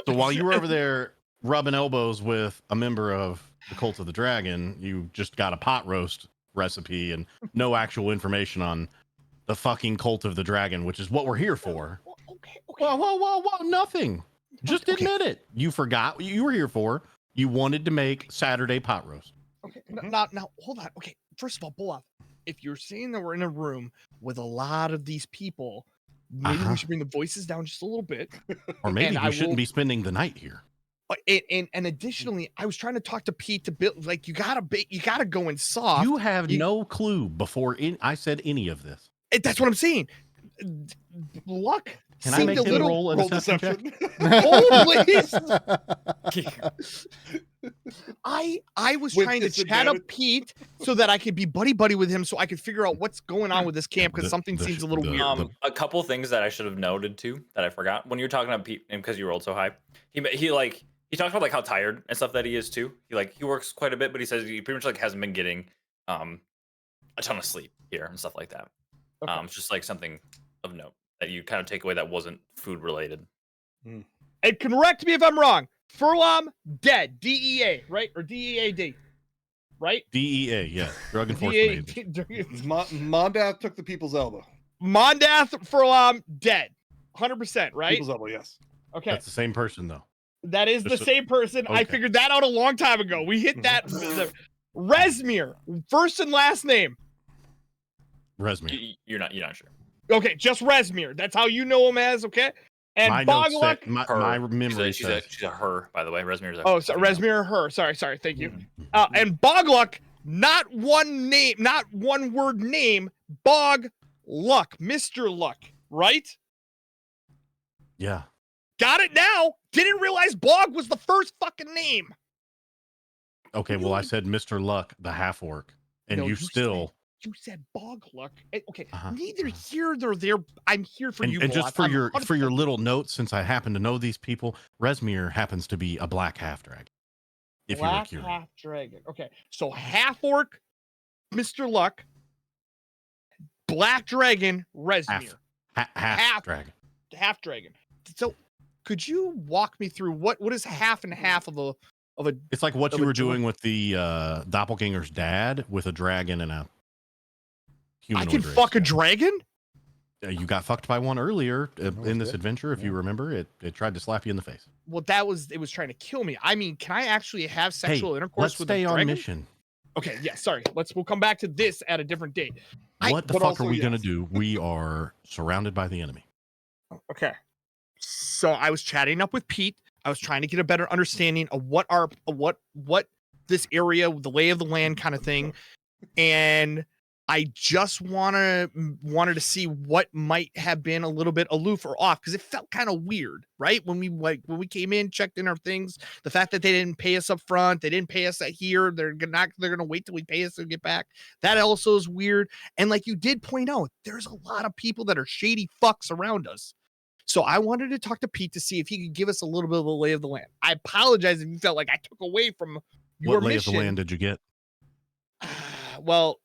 E: So while you were over there rubbing elbows with a member of the Cult of the Dragon, you just got a pot roast recipe and no actual information on the fucking Cult of the Dragon, which is what we're here for.
B: Okay.
E: Whoa, nothing. Just
B: Okay.
E: admit it. You forgot what you were here for. You wanted to make Saturday pot roast.
B: Okay. Now, hold on. Okay. First of all, Boloth, if you're saying that we're in a room with a lot of these people, maybe we should bring the voices down just a little bit.
E: Or maybe
B: And
E: you shouldn't be spending the night here.
B: And additionally, I was trying to talk to Pete to build. Like, you gotta go in soft.
E: You have no clue before I said any of this.
B: That's what I'm saying. Luck.
E: Can I
B: seemed
E: make
B: a
E: him
B: little.
E: roll a
D: Roll
E: deception check?
B: Hold, please. I was
D: With
B: trying to chat
D: disadvantage.
B: up Pete so that I could be buddy with him, so I could figure out what's going on with this camp because something seems a little weird.
A: A couple things that I should have noted too that I forgot when you were talking about Pete, and because you rolled so high, he talked about like how tired and stuff that he is too. He works quite a bit, but he says he pretty much like hasn't been getting a ton of sleep here and stuff like that.
B: Okay.
A: It's just like something of note that you kind of take away that wasn't food related.
B: And correct me if I'm wrong. Furlong dead. DEA, right? Or DEAD, right?
E: DEA, yeah. Drug Enforcement Agency.
D: Mondath took the people's elbow.
B: Mondath Furlong dead. 100%, right?
D: People's elbow, yes.
B: Okay.
E: That's the same person, though.
B: That is the
E: Just
B: same person. I
E: okay.
B: figured that out a long time ago. We hit that. Resmir, first and last name.
E: Resmir.
A: You're not sure.
B: Okay, just Resmir. That's how you know him as, okay? And
E: My notes
B: Bogluck.
E: say, my memory
A: She's
E: says.
A: a her, by the way. Resmir's a
B: Oh, so Resmir, her. Sorry, thank you.
E: Mm-hmm.
B: And Bogluck, not one name, not one word name. Bog Luck, Mr. Luck, right?
E: Yeah.
B: Got it now. Didn't realize Bog was the first fucking name.
E: Okay, well, I said Mr. Luck, the half orc, and
B: No,
E: you
B: you
E: still.
B: You said Bog Luck. Okay,
E: Uh-huh,
B: neither
E: uh-huh.
B: here nor there. I'm here for you.
E: And just
B: Bog.
E: for
B: I'm
E: your
B: 100%
E: little notes, since I happen to know these people, Resmir happens to be a black half dragon. If you were
B: Black
E: curious.
B: half dragon. Okay, so half orc, Mr. Luck, black dragon, Resmir,
E: Half dragon.
B: half dragon. So, could you walk me through what is half and half of a
E: It's like what
B: of
E: you
B: a
E: were
B: dra-
E: doing with the doppelganger's dad with a dragon and a
B: I
E: humanoid
B: can
E: race.
B: fuck a dragon?
E: You got fucked by one earlier
F: Oh,
E: in this
F: shit.
E: adventure. If you
F: Yeah.
E: remember, it tried to slap you in the face.
B: Well, it was trying to kill me. I mean, can I actually have sexual
E: Hey,
B: intercourse
E: let's
B: with
E: stay
B: a
E: on
B: dragon?
E: mission.
B: Okay, yeah, sorry. We'll come back to this at a different date.
E: What the
D: but
E: fuck
D: also
E: are we gonna
D: yes.
E: do? We are surrounded by the enemy.
B: Okay. So I was chatting up with Pete. I was trying to get a better understanding of what this area, the lay of the land kind of thing. And I just wanted to see what might have been a little bit aloof or off because it felt kind of weird, right? When we came in, checked in our things, the fact that they didn't pay us up front, they didn't pay us at here, they're gonna wait till we pay us to get back. That also is weird. And like you did point out, there's a lot of people that are shady fucks around us. So I wanted to talk to Pete to see if he could give us a little bit of a lay of the land. I apologize if you felt like I took away from your
E: What lay
B: mission.
E: of the land did you get?
B: Well,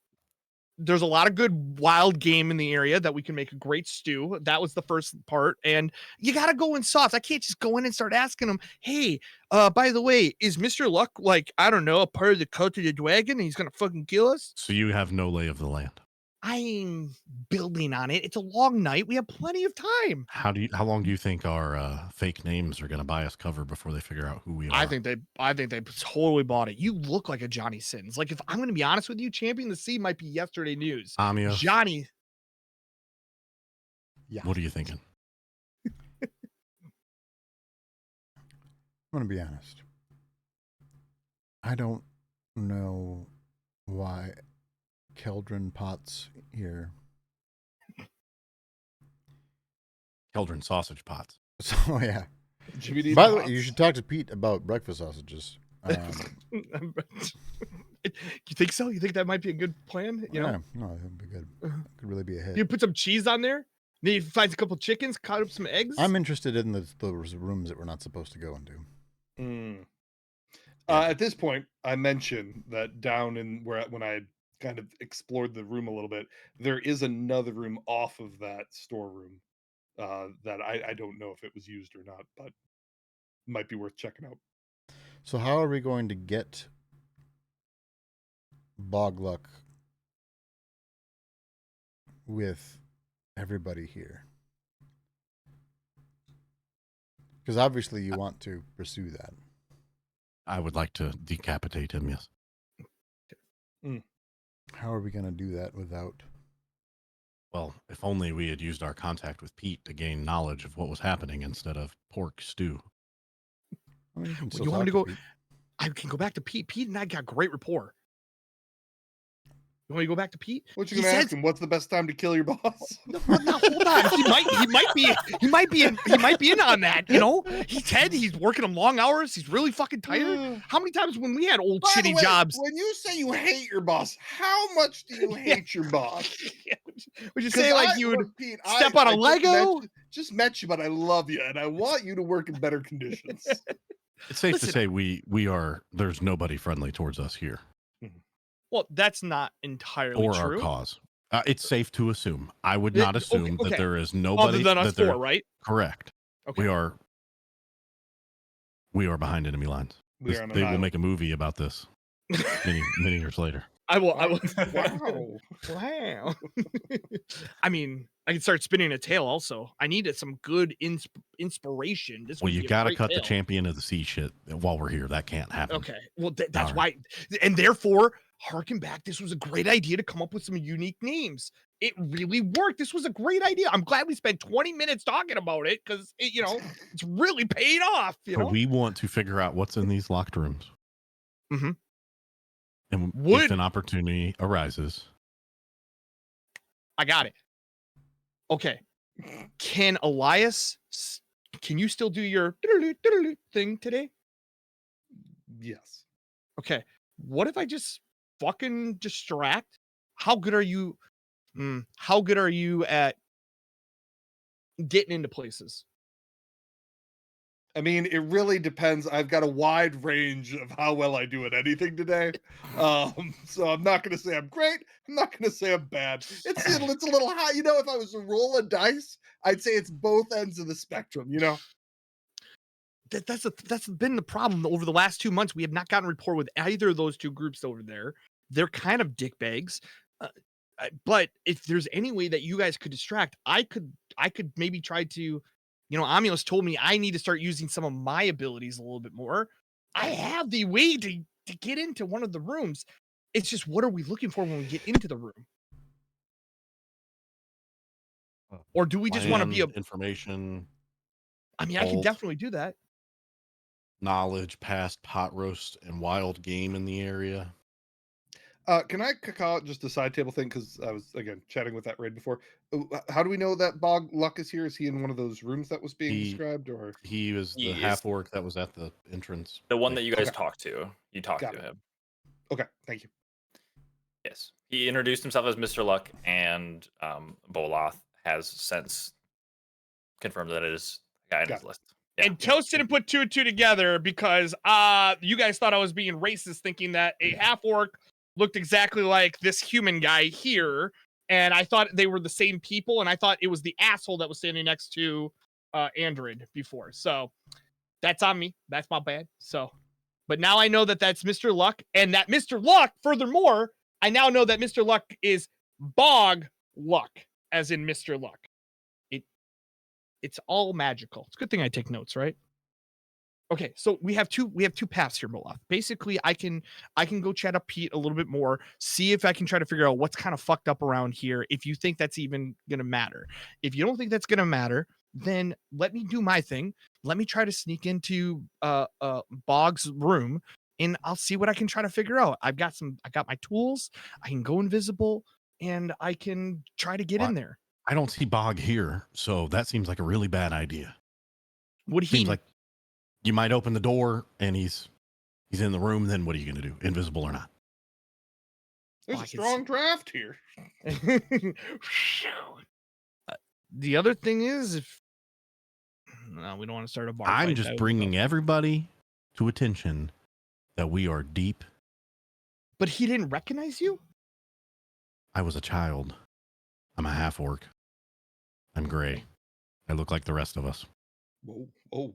B: there's a lot of good wild game in the area that we can make a great stew. That was the first part. And you got to go in soft. I can't just go in and start asking them, hey, by the way, is Mr. Luck, like, I don't know, a part of the cult of the dragon and he's going to fucking kill us?
E: So you have no lay of the land.
B: I'm building on it. It's a long night. We have plenty of time.
E: How long do you think our fake names are going to buy us cover before they figure out who we are?
B: I think they totally bought it. You look like a Johnny Sins. Like, if I'm going to be honest with you, Champion the Sea might be yesterday news.
E: Amios,
B: Johnny.
C: Yeah.
E: what are you thinking?
F: I'm going to be honest. I don't know why Keldrin Potts here.
E: Keldrin sausage pots.
F: So, yeah.
D: GBD
F: By the way,
D: Pots.
F: you should talk to Pete about breakfast sausages.
B: You think so? You think that might be a good plan? You know,
F: Yeah, no, that would be good. Could really be a hit.
B: you put some cheese on there. Then you find a couple chickens, cut up some eggs.
F: I'm interested in those rooms that we're not supposed to go into.
D: Mm. At this point, I mentioned that down in when I had kind of explored the room a little bit, there is another room off of that storeroom that I don't know if it was used or not, but might be worth checking out.
F: So how are we going to get Bogluck with everybody here? Because obviously you want to pursue that.
E: I would like to decapitate him, yes.
F: How are we going to do that without...
E: Well, if only we had used our contact with Pete to gain knowledge of what was happening instead of pork stew.
F: I mean,
B: Well,
F: still
B: you want me
F: talk
B: to go?
F: Pete.
B: I can go back to Pete. Pete and I got great rapport. You want me to go back to Pete?
D: What you
B: He
D: gonna
B: said-
D: ask him? What's the best time to kill your boss?
B: No, hold on. He might be in on that. You know, he said he's working them long hours. He's really fucking tired. How many times when we had old
D: By the
B: shitty
D: way,
B: jobs?
D: when you say you hate your boss, how much do you hate your boss?
B: Would you say like you would
D: look, Pete,
B: step on a Lego?
D: Just met you, but I love you, and I want you to work in better conditions.
E: It's safe
B: Listen.
E: to say there's nobody friendly towards us here
B: Well, that's not entirely
E: or
B: true.
E: our cause. It's safe to assume. I would not assume
B: okay.
E: that there is
B: Other
E: nobody
B: than us
E: that there-
B: four, right?
E: Correct.
B: Okay.
E: We are behind enemy lines.
D: We are on an
E: They will
D: island.
E: make a movie about this many years later.
B: I will.
D: Wow.
B: Wow. I mean, I can start spinning a tale also. I needed some good inspiration. This
E: Well,
B: would
E: you
B: be a
E: got to
B: great
E: cut the
B: tale.
E: champion of the sea shit while we're here. That can't happen.
B: Okay. Well, that's
E: Darn.
B: why. And therefore, harken back. This was a great idea to come up with some unique names. It really worked. This was a great idea. I'm glad we spent 20 minutes talking about it because, it's really paid off.
E: So we want to figure out what's in these locked rooms.
B: Mhm.
E: And
B: Would-
E: if an opportunity arises,
B: I got it. Okay. Can Elias, can you still do your thing today?
D: Yes.
B: Okay. What if I just fucking distract? How good are you? How good are you at getting into places?
D: I mean, it really depends. I've got a wide range of how well I do at anything today. So I'm not going to say I'm great. I'm not going to say I'm bad. It's a little high. If I was to roll a dice, I'd say it's both ends of the spectrum,
B: That's been the problem over the last 2 months. We have not gotten rapport with either of those two groups over there. They're kind of dickbags. But if there's any way that you guys could distract, I could maybe try to, Amios told me I need to start using some of my abilities a little bit more. I have the way to get into one of the rooms. It's just, what are we looking for when we get into the room? Or do we just want to be
E: information,
B: I mean, I can
E: both.
B: definitely do that.
E: knowledge, past pot roast, and wild game in the area?
D: Can I call it just a side table thing? Because I was, again, chatting with that raid before. How do we know that Bog Luck is here? Is he in one of those rooms that was being described? Or
E: He was the
A: He is-
E: half orc that was at the entrance.
A: The one that you guys
D: Okay.
A: talked to. You talked
D: Got
A: to
D: it.
A: him.
D: Okay, thank you.
A: Yes. He introduced himself as Mr. Luck, and Boloth has since confirm that it is a guy on his list. Yeah.
B: And Toast didn't put 2 and 2 together because you guys thought I was being racist, thinking that a half orc looked exactly like this human guy here, and I thought they were the same people, and I thought it was the asshole that was standing next to Android before. So that's on me. That's my bad. So, but now I know that that's Mr. Luck, and that Mr. Luck. Furthermore, I now know that Mr. Luck is Bog Luck, as in Mr. Luck. It's all magical. It's a good thing I take notes, right? Okay, so we have two paths here, Molov. Basically, I can go chat up Pete a little bit more, see if I can try to figure out what's kind of fucked up around here. If you think that's even gonna matter, if you don't think that's gonna matter, then let me do my thing. Let me try to sneak into Bog's room, and I'll see what I can try to figure out. I got my tools. I can go invisible, and I can try to get in there.
E: I don't see Bog here, so that seems like a really bad idea.
B: Would he?
E: Seems like you might open the door and he's in the room. Then what are you going to do, invisible or not?
D: There's a strong draft here.
B: The other thing is, if no, we don't want to start a bar.
E: I'm just bringing everybody to attention that we are deep.
B: But he didn't recognize you?
E: I was a child. I'm a half orc. I'm gray. I look like the rest of us.
D: Whoa. Oh.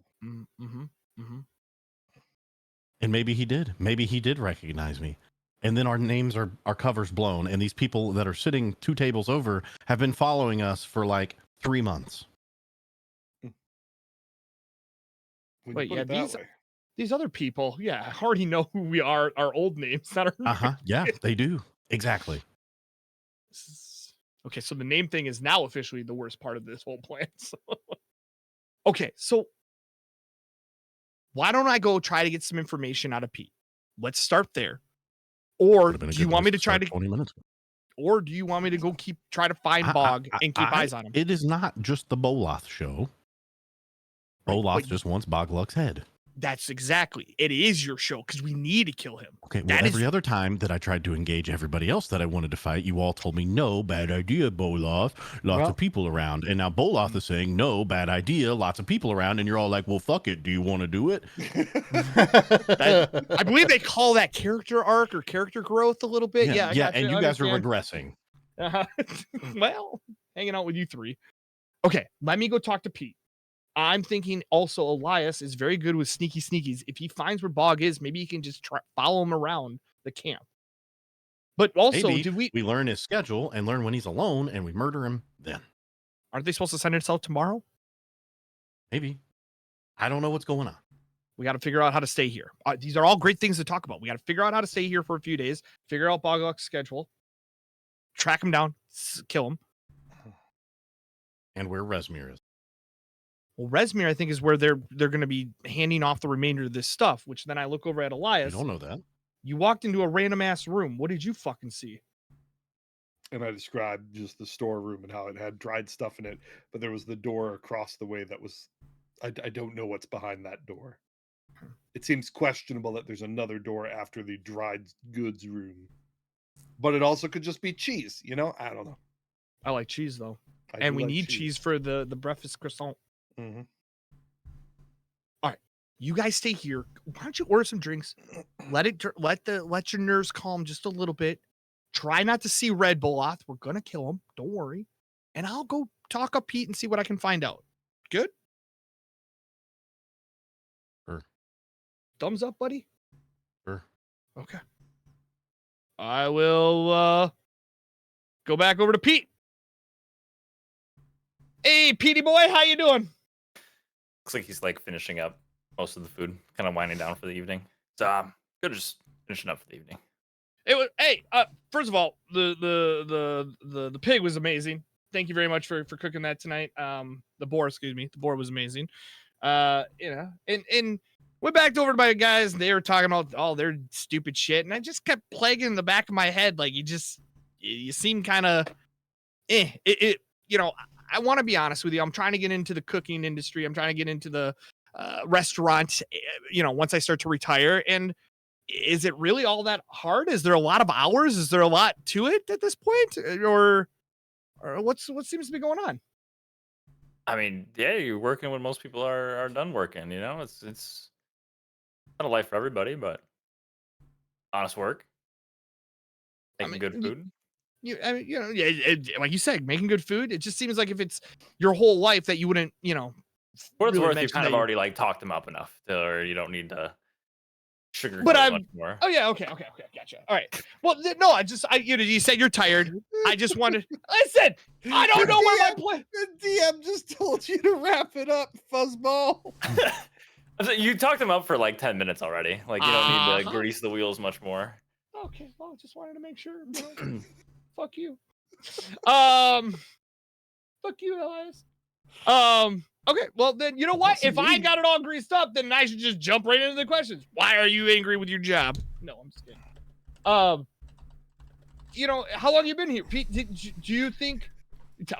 E: And maybe he did. Maybe he did recognize me. And then our names are our covers blown. And these people that are sitting 2 tables over have been following us for like 3 months.
B: Wait, yeah, these other people, yeah, I already know who we are, our old names. Not our
E: Yeah, they do. Exactly.
B: Okay, so the name thing is now officially the worst part of this whole plan. So. Okay, so why don't I go try to get some information out of Pete? Let's start there. Or do you want me to try to
E: 20 minutes ago.
B: Or do you want me to go try to find Bog and keep eyes on him?
E: It is not just the Boloth show. Boloth just wants Bog Luck's head.
B: That's exactly. It is your show because we need to kill him.
E: Okay, well, every other time that I tried to engage everybody else that I wanted to fight, you all told me, no, bad idea, Boloth. Lots of people around. And now Boloth is saying, no, bad idea, lots of people around. And you're all like, well, fuck it. Do you want to do it?
B: I believe they call that character arc or character growth a little bit. Yeah,
E: and you guys are regressing.
B: Well, hanging out with you 3. Okay, let me go talk to Pete. I'm thinking also Elias is very good with sneakies. If he finds where Bog is, maybe he can just follow him around the camp. But also,
E: maybe we learn his schedule and learn when he's alone and we murder him then.
B: Aren't they supposed to send it out tomorrow?
E: Maybe. I don't know what's going on.
B: We got to figure out how to stay here. These are all great things to talk about. We got to figure out how to stay here for a few days, figure out Bog Luck's schedule, track him down, kill him.
E: And where Resmir is.
B: Well, Resmir, I think, is where they're going to be handing off the remainder of this stuff, which then I look over at Elias.
E: You don't know that.
B: You walked into a random ass room. What did you fucking see?
D: And I described just the storeroom and how it had dried stuff in it, but there was the door across the way that was, I don't know what's behind that door. It seems questionable that there's another door after the dried goods room. But it also could just be cheese, I don't know.
B: I like cheese, though. And we need cheese for the breakfast croissant.
D: Mm-hmm.
B: All right, you guys stay here. Why don't you order some drinks? Let your nerves calm just a little bit. Try not to see Red Boloth. We're gonna kill him. Don't worry. And I'll go talk up Pete and see what I can find out. Good?
E: Sure.
B: Thumbs up, buddy?
E: Sure.
B: Okay. I will go back over to Pete. Hey, Petey boy, how you doing?
A: Looks like he's like finishing up most of the food, kind of winding down for the evening. So good, just finishing up for the evening.
B: It was. Hey, first of all, the pig was amazing. Thank you very much for cooking that tonight. The boar was amazing. And went back over to my guys. And they were talking about all their stupid shit, and I just kept plaguing in the back of my head like you seem kind of I want to be honest with you. I'm trying to get into the cooking industry. I'm trying to get into the restaurant, once I start to retire. And is it really all that hard? Is there a lot of hours? Is there a lot to it at this point? Or what seems to be going on?
A: I mean, yeah, you're working when most people are done working. You know, it's not a life for everybody, but honest work,
B: I
A: making
B: mean,
A: good food.
B: I mean, yeah, like you said, making good food. It just seems like if it's your whole life that you wouldn't,
A: For what it's
B: really
A: worth, you've
B: mention
A: kind
B: that
A: of
B: you.
A: already like talked them up enough, or you don't need to
B: But
A: sugarcoat it much
B: I'm.
A: more.
B: Oh yeah, okay, gotcha. All right. Well, no, you said you're tired. I just wanted. Listen, I don't know where my play.
D: The DM just told you to wrap it up, fuzzball.
A: You talked them up for like 10 minutes already. Like you don't need to
B: Uh-huh.
A: grease the wheels much more.
B: Okay, well, I just wanted to make sure. Fuck you. Fuck you, Elias. Okay, well then, you know what? If I got it all greased up, then I should just jump right into the questions. Why are you angry with your job? No, I'm just kidding. How long you been here, Pete? Do you think?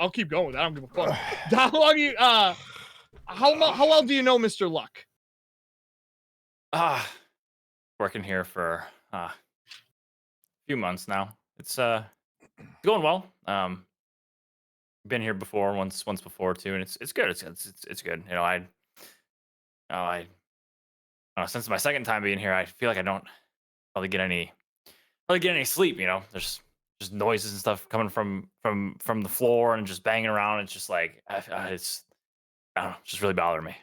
B: I'll keep going with that. I don't give a fuck. How long you? How well do you know Mr. Luck?
A: Working here for a few months now. It's going well. Been here before once before too, and it's good. It's good. Since my second time being here, I feel like I don't really get any sleep. There's just noises and stuff coming from the floor and just banging around. It's just like it's I don't know, it's just really bothering me.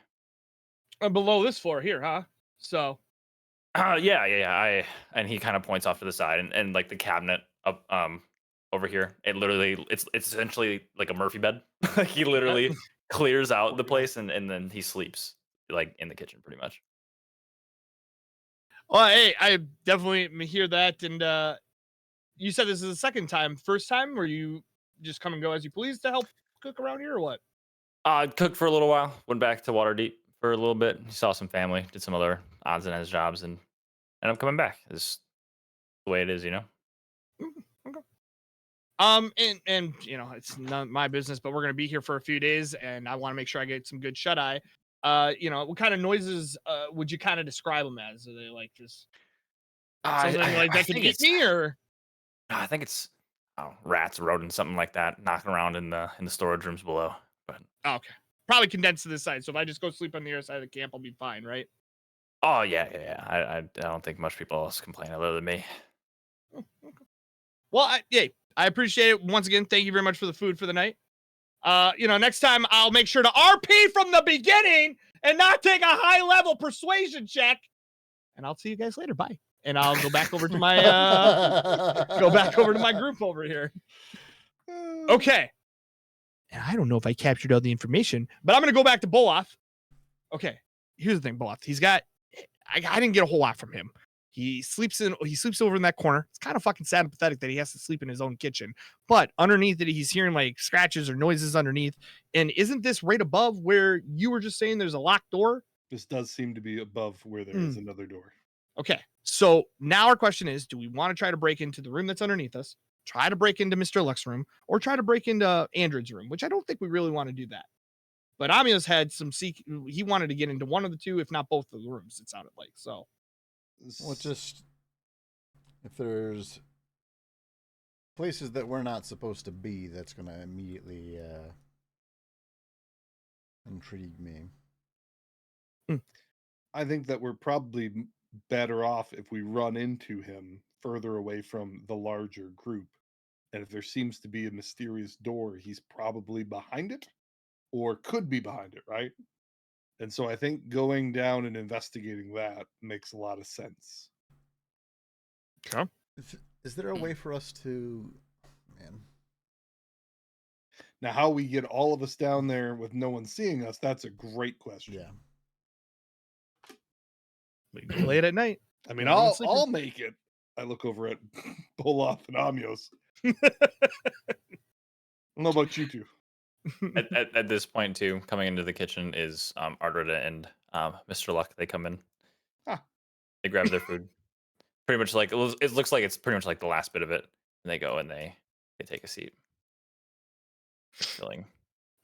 B: Below this floor here, huh? So.
A: Yeah. And he kind of points off to the side and like the cabinet up over here. It's essentially like a Murphy bed. Like he literally clears out the place and then he sleeps like in the kitchen pretty much.
B: Well, hey, I definitely hear that. And you said this is the second time. First time, or you just come and go as you please to help cook around here, or what?
A: Cooked for a little while. Went back to Waterdeep for a little bit. Saw some family. Did some other odds and ends jobs, and I'm coming back. It's the way it is,
B: Okay. And it's not my business, but we're gonna be here for a few days, and I want to make sure I get some good shut eye. What kind of noises would you kind of describe them as? Are they like just something like
A: I
B: that could
A: think
B: eat me, or?
A: I think it's rats, rodents, something like that, knocking around in the storage rooms below. But
B: Oh, okay, probably condensed to this side. So if I just go sleep on the other side of the camp, I'll be fine, right?
A: oh yeah. I don't think much people else complain other than me.
B: Oh, okay. Well, I appreciate it once again. Thank you very much for the food for the night. Next time I'll make sure to RP from the beginning and not take a high level persuasion check. And I'll see you guys later. Bye. And I'll go back over to my group over here. Okay. And I don't know if I captured all the information, but I'm gonna go back to Boloth. Okay. Here's the thing, Boloth. I didn't get a whole lot from him. He sleeps over in that corner. It's kind of fucking sad and pathetic that he has to sleep in his own kitchen. But underneath it, he's hearing like scratches or noises underneath. And isn't this right above where you were just saying there's a locked door?
D: This does seem to be above where there is another door.
B: Okay. So now our question is, do we want to try to break into the room that's underneath us, try to break into Mr. Luck's room, or try to break into Andred's room, which I don't think we really want to do that. But Amios had he wanted to get into one of the two, if not both of the rooms, it sounded like. So.
C: Well, just if there's places that we're not supposed to be, that's going to immediately intrigue me.
D: I think that we're probably better off if we run into him further away from the larger group. And if there seems to be a mysterious door, he's probably behind it or could be behind it, right? And so I think going down and investigating that makes a lot of sense.
B: Okay.
C: Is there a way for us to, man?
D: Now, how we get all of us down there with no one seeing us, that's a great question.
C: Yeah.
B: We can play it at night.
D: I mean, I'll make it. I look over at Boloth and Amios. I don't know about you two.
A: At this point, too, coming into the kitchen is Ardreda and Mr. Luck. They come in. They grab their food. Pretty much like it looks like it's pretty much like the last bit of it. And they go and they take a seat. Filling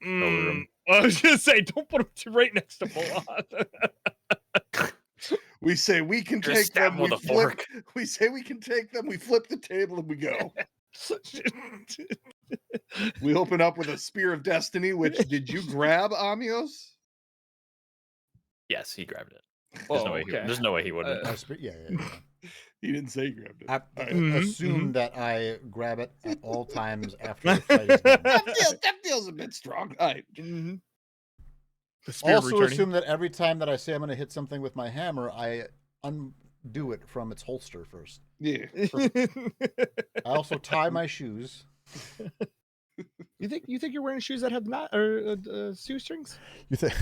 A: the room.
B: I was gonna say, don't put them right next to Boloth.
D: We say we can take them
A: with a fork.
D: We say we can take them. We flip the table and we go. We open up with a Spear of Destiny, which did you grab, Amios?
A: Yes, he grabbed it.
B: Oh, okay.
A: There's no way he wouldn't.
C: Yeah.
D: He didn't say he grabbed it.
C: I,
D: All right.
C: assume that I grab it at all times after the fight is done.
D: That feels a bit strong. All right.
B: The spear
C: Also
B: returning.
C: assume that every time that I say I'm going to hit something with my hammer, I undo it from its holster first.
D: Yeah.
C: I also tie my shoes.
B: You think you're wearing shoes that have shoestrings?
C: You think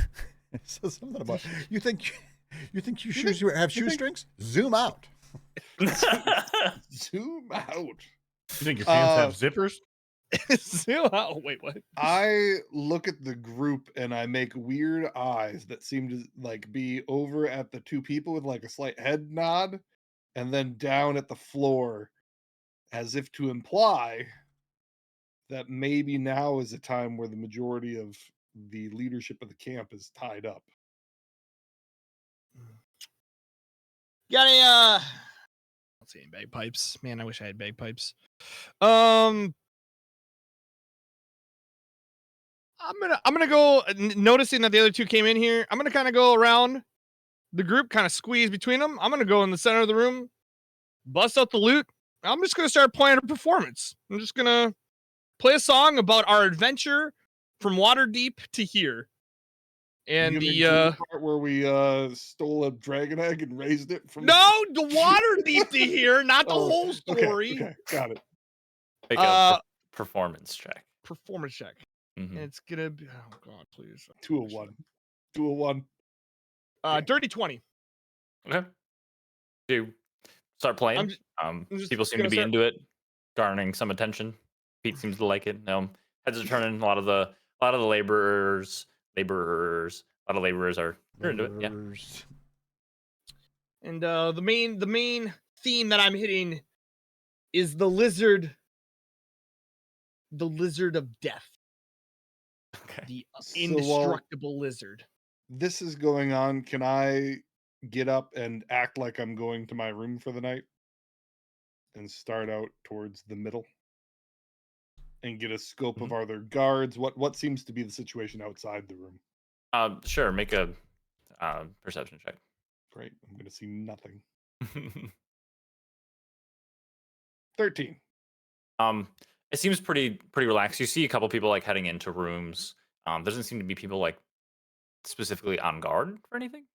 C: it says something about you think your shoes have shoestrings? Zoom out.
D: Zoom out.
E: You think your pants have zippers?
B: Wait, what?
D: I look at the group and I make weird eyes that seem to like be over at the two people with like a slight head nod, and then down at the floor, as if to imply that maybe now is a time where the majority of the leadership of the camp is tied up.
B: Got any I don't see any bagpipes. Man, I wish I had bagpipes. I'm gonna go noticing that the other two came in here. I'm gonna kind of go around the group, kind of squeeze between them. I'm gonna go in the center of the room, bust out the loot. I'm just gonna start playing a performance. I'm just gonna play a song about our adventure from Waterdeep to here. And
D: You
B: the
D: mean the part where we stole a dragon egg and raised it from
B: no, the Waterdeep to here, not the
D: Oh,
B: whole story.
D: Okay, got it.
A: Make a performance check.
B: Performance check.
A: Mhm.
B: And it's gonna be oh god, please.
D: 201. 201.
B: Dirty 20.
A: Okay. Do start playing.
B: just
A: People seem to
B: gonna
A: be
B: start-
A: into it, garnering some attention. Pete seems to like it. Heads are turning. A lot of the laborers, a lot of laborers are they're into it. Yeah.
B: And the main theme that I'm hitting is the lizard of death.
A: Okay.
B: The
D: So
B: indestructible lizard.
D: This is going on. Can I get up and act like I'm going to my room for the night and start out towards the middle and get a scope of are there guards? What seems to be the situation outside the room?
A: Sure. Make a perception check.
D: Great. I'm going to see nothing. 13.
A: It seems pretty relaxed. You see a couple people like heading into rooms. Doesn't seem to be people like specifically on guard for anything.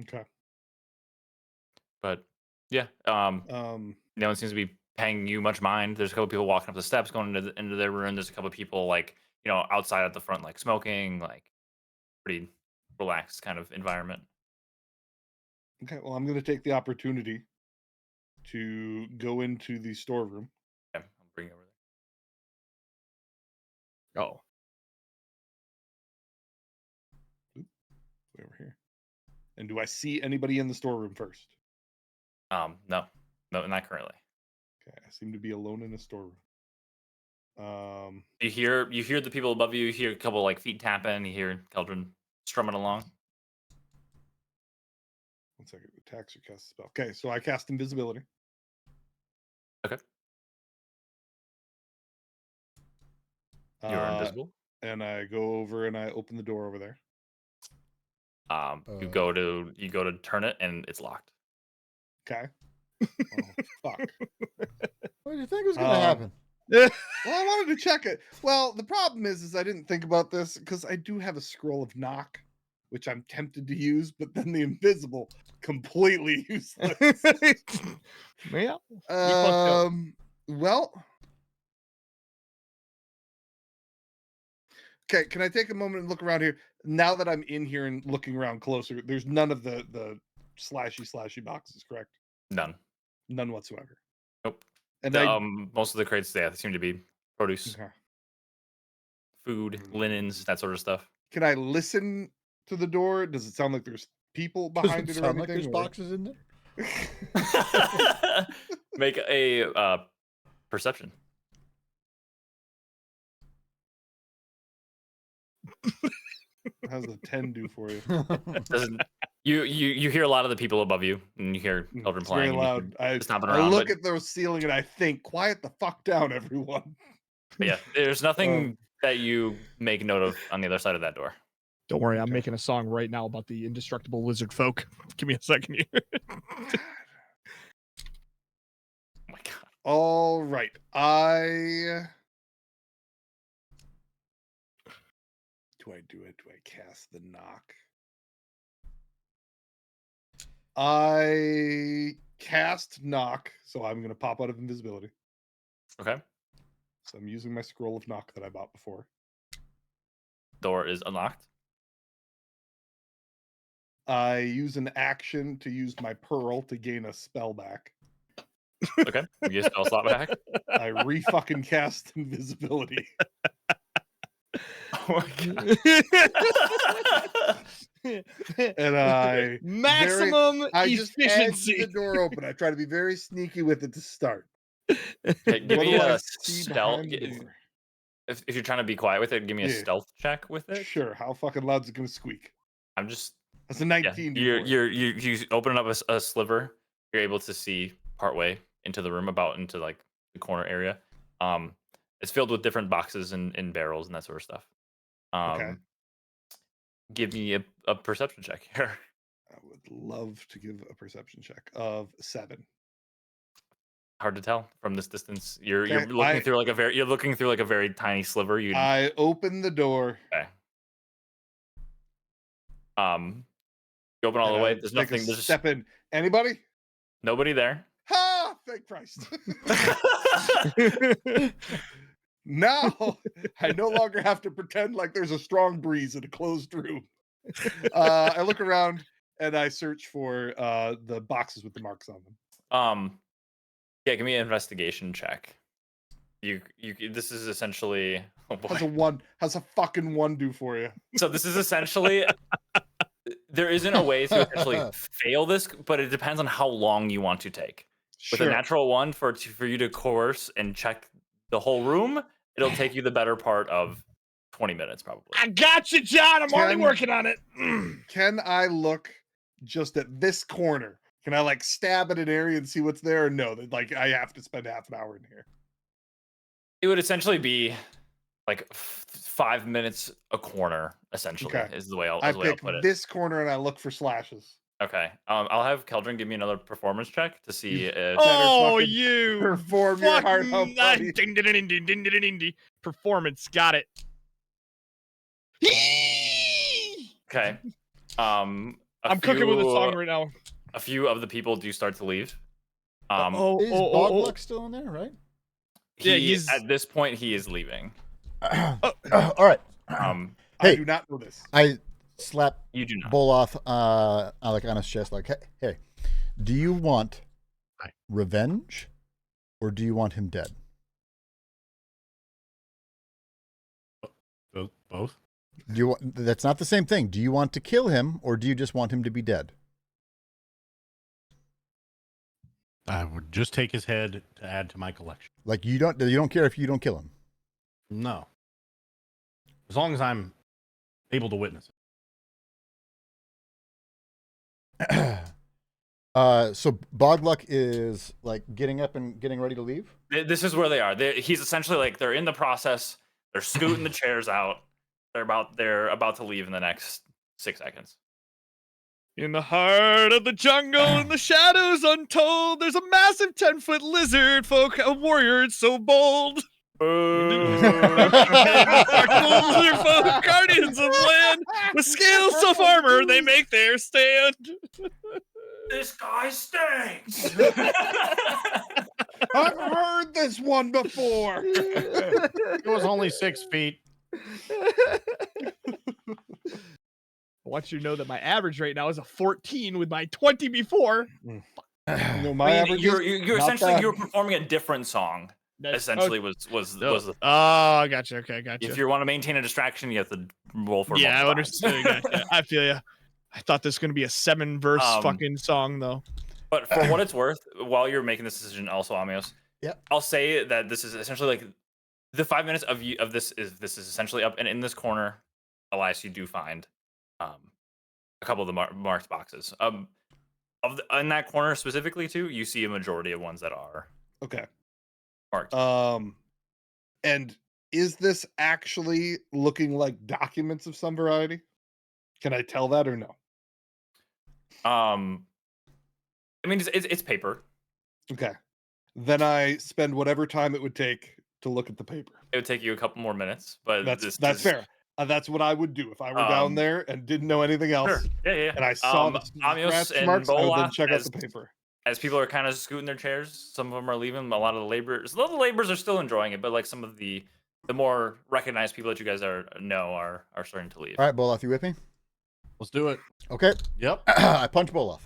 D: Okay.
A: But yeah, no one seems to be paying you much mind. There's a couple people walking up the steps going into their room. There's a couple people like outside at the front like smoking, like pretty relaxed kind of environment.
D: Okay. Well, I'm going to take the opportunity to go into the storeroom.
A: Okay, I'll bring you over there.
B: Oh.
D: Way over here. And do I see anybody in the storeroom first?
A: No, not currently.
D: Okay, I seem to be alone in a storeroom.
A: You hear the people above you. You hear a couple like feet tapping. You hear Keldrin strumming along.
D: 1 second. Attacks or cast a spell. Okay, so I cast invisibility.
A: Okay. You're invisible.
D: And I go over and I open the door over there.
A: You go to turn it and it's locked.
D: Okay. Oh, fuck.
C: What do you think was going to happen?
D: Well, I wanted to check it. Well, the problem is I didn't think about this because I do have a scroll of knock, which I'm tempted to use, but then the invisible completely useless.
B: Yeah.
D: Well. Okay, can I take a moment and look around here? Now that I'm in here and looking around closer, there's none of the slashy boxes, correct?
A: None.
D: None whatsoever.
A: Nope.
D: And
A: most of the crates they seem to be produce,
D: okay.
A: food, linens, that sort of stuff.
D: Can I listen to the door? Does it sound like there's people
C: Does
D: behind
C: it
D: it or
C: sound
D: anything?
C: like there's boxes in there?
A: Make a perception.
D: How's a 10 do for you?
A: You hear a lot of the people above you, and you hear children
D: It's very
A: playing.
D: loud. I
A: stomping
D: I
A: around.
D: look
A: but
D: at the ceiling and I think, quiet the fuck down, everyone.
A: But yeah, there's nothing that you make note of on the other side of that door.
B: Don't worry, I'm
D: Okay.
B: making a song right now about the indestructible lizard folk. Give me a second here.
A: Oh my god.
D: All right. Do I do it? Do I cast the knock? I cast knock, so I'm going to pop out of invisibility.
A: Okay.
D: So I'm using my scroll of knock that I bought before.
A: Door is unlocked.
D: I use an action to use my pearl to gain a spell back.
A: Okay. You get a spell slot back.
D: I re-fucking cast invisibility.
A: Oh my god.
D: And I
B: Maximum
D: I just
B: efficiency.
D: edge the door open. I try to be very sneaky with it to start.
A: Okay, give
D: What
A: me
D: do I
A: a
D: see
A: stealth.
D: behind the door?
A: If you're trying to be quiet with it, give me a
D: Yeah.
A: stealth check with it.
D: Sure. How fucking loud's it gonna squeak?
A: I'm just
D: That's a
A: yeah.
D: 19.
A: You open up a sliver. You're able to see partway into the room, about into like the corner area. It's filled with different boxes and barrels and that sort of stuff.
D: Okay.
A: Give me a perception check here.
D: I would love to give a perception check of 7.
A: Hard to tell from this distance. You're
D: Okay,
A: looking through like a very tiny sliver. You
D: I open the door.
A: okay. You open all
D: and
A: the way.
D: I
A: There's
D: take a
A: nothing. There's
D: step in. Anybody?
A: nobody there.
D: Ha! Thank Christ. Now I no longer have to pretend like there's a strong breeze in a closed room. I look around and I search for the boxes with the marks on them.
A: Yeah, give me an investigation check. You this is essentially oh boy.
D: How's a fucking 1 do for you?
A: So this is essentially there isn't a way to essentially fail this, but it depends on how long you want to take. With a
D: Sure.
A: natural 1 for you to coerce and check the whole room, it'll take you the better part of 20 minutes probably.
B: I got you, John. I'm already working on it.
D: Can I look just at this corner? Can I like stab at an area and see what's there? Or no, like I have to spend half an hour in here.
A: It would essentially be like 5 minutes a corner, essentially,
D: Okay.
A: is the way I'll
D: pick
A: put it.
D: this corner and I look for slashes.
A: Okay. I'll have Keldrin give me another performance check to see if
B: Oh,
D: fucking
B: you
D: perform your heart out, buddy.
B: ding, ding, ding, ding, ding, ding, ding, ding. Performance, got it.
A: okay.
B: I'm cooking with a song right now.
A: A few of the people do start to leave.
F: Is Bogluck still in there, right?
B: Yeah, he's
A: at this point he is leaving.
F: All right.
A: Um,
D: I
F: Hey.
D: do not know this.
F: I slap
A: you do not.
F: Bull off like on his chest, like, hey, do you want revenge or do you want him dead?
E: Both.
F: Do you want, that's not the same thing. Do you want to kill him or do you just want him to be dead?
E: I would just take his head to add to my collection.
F: Like you don't care if you don't kill him.
E: No. As long as I'm able to witness it.
F: So Bogluck is like getting up and getting ready to leave.
A: This is where they are. He's essentially like they're in the process. They're scooting the chairs out. They're about to leave in the next 6 seconds.
B: in the heart of the jungle, in the shadows untold. There's a massive 10-foot lizard folk, a warrior. It's so bold. Lizard folk, guardians of land, with scales of armor, they make their stand.
A: This guy stinks.
D: I've heard this one before.
E: It was only 6 feet.
B: I want you to know that my average right now is a 14 with my 20 before.
D: No, my average.
A: You're
F: not
A: essentially
F: bad.
A: you're performing a different song. Essentially, was the
B: Oh, gotcha. Okay, gotcha.
A: if you want to maintain a distraction, you have to roll for
B: Yeah, I
A: multiple
B: understand.
A: times.
B: Gotcha. I feel ya. I thought this was gonna be a 7-verse fucking song though.
A: But for what it's worth, while you're making this decision, also Amios,
F: Yep.
A: I'll say that this is essentially like the 5 minutes of this is essentially up, and in this corner, Elias, you do find a couple of the marked boxes. In that corner specifically, too, you see a majority of ones that are
D: Okay.
A: marked.
D: And is this actually looking like documents of some variety? Can I tell that or no?
A: I mean, it's paper.
D: Okay. Then I spend whatever time it would take to look at the paper.
A: It would take you a couple more minutes, but
D: That's
A: this
D: fair. That's what I would do if I were down there and didn't know anything else.
A: Sure. Yeah.
D: And I saw the
A: Amios
D: scratch
A: and
D: marks. I would then
A: Bolaf,
D: check out the paper.
A: as people are kind of scooting their chairs, some of them are leaving. A lot of the laborers, are still enjoying it, but like some of the more recognized people that you guys are starting to leave.
F: All right, Bolaf, you with me?
E: Let's do it.
F: Okay.
E: Yep.
F: I punch Bolaf.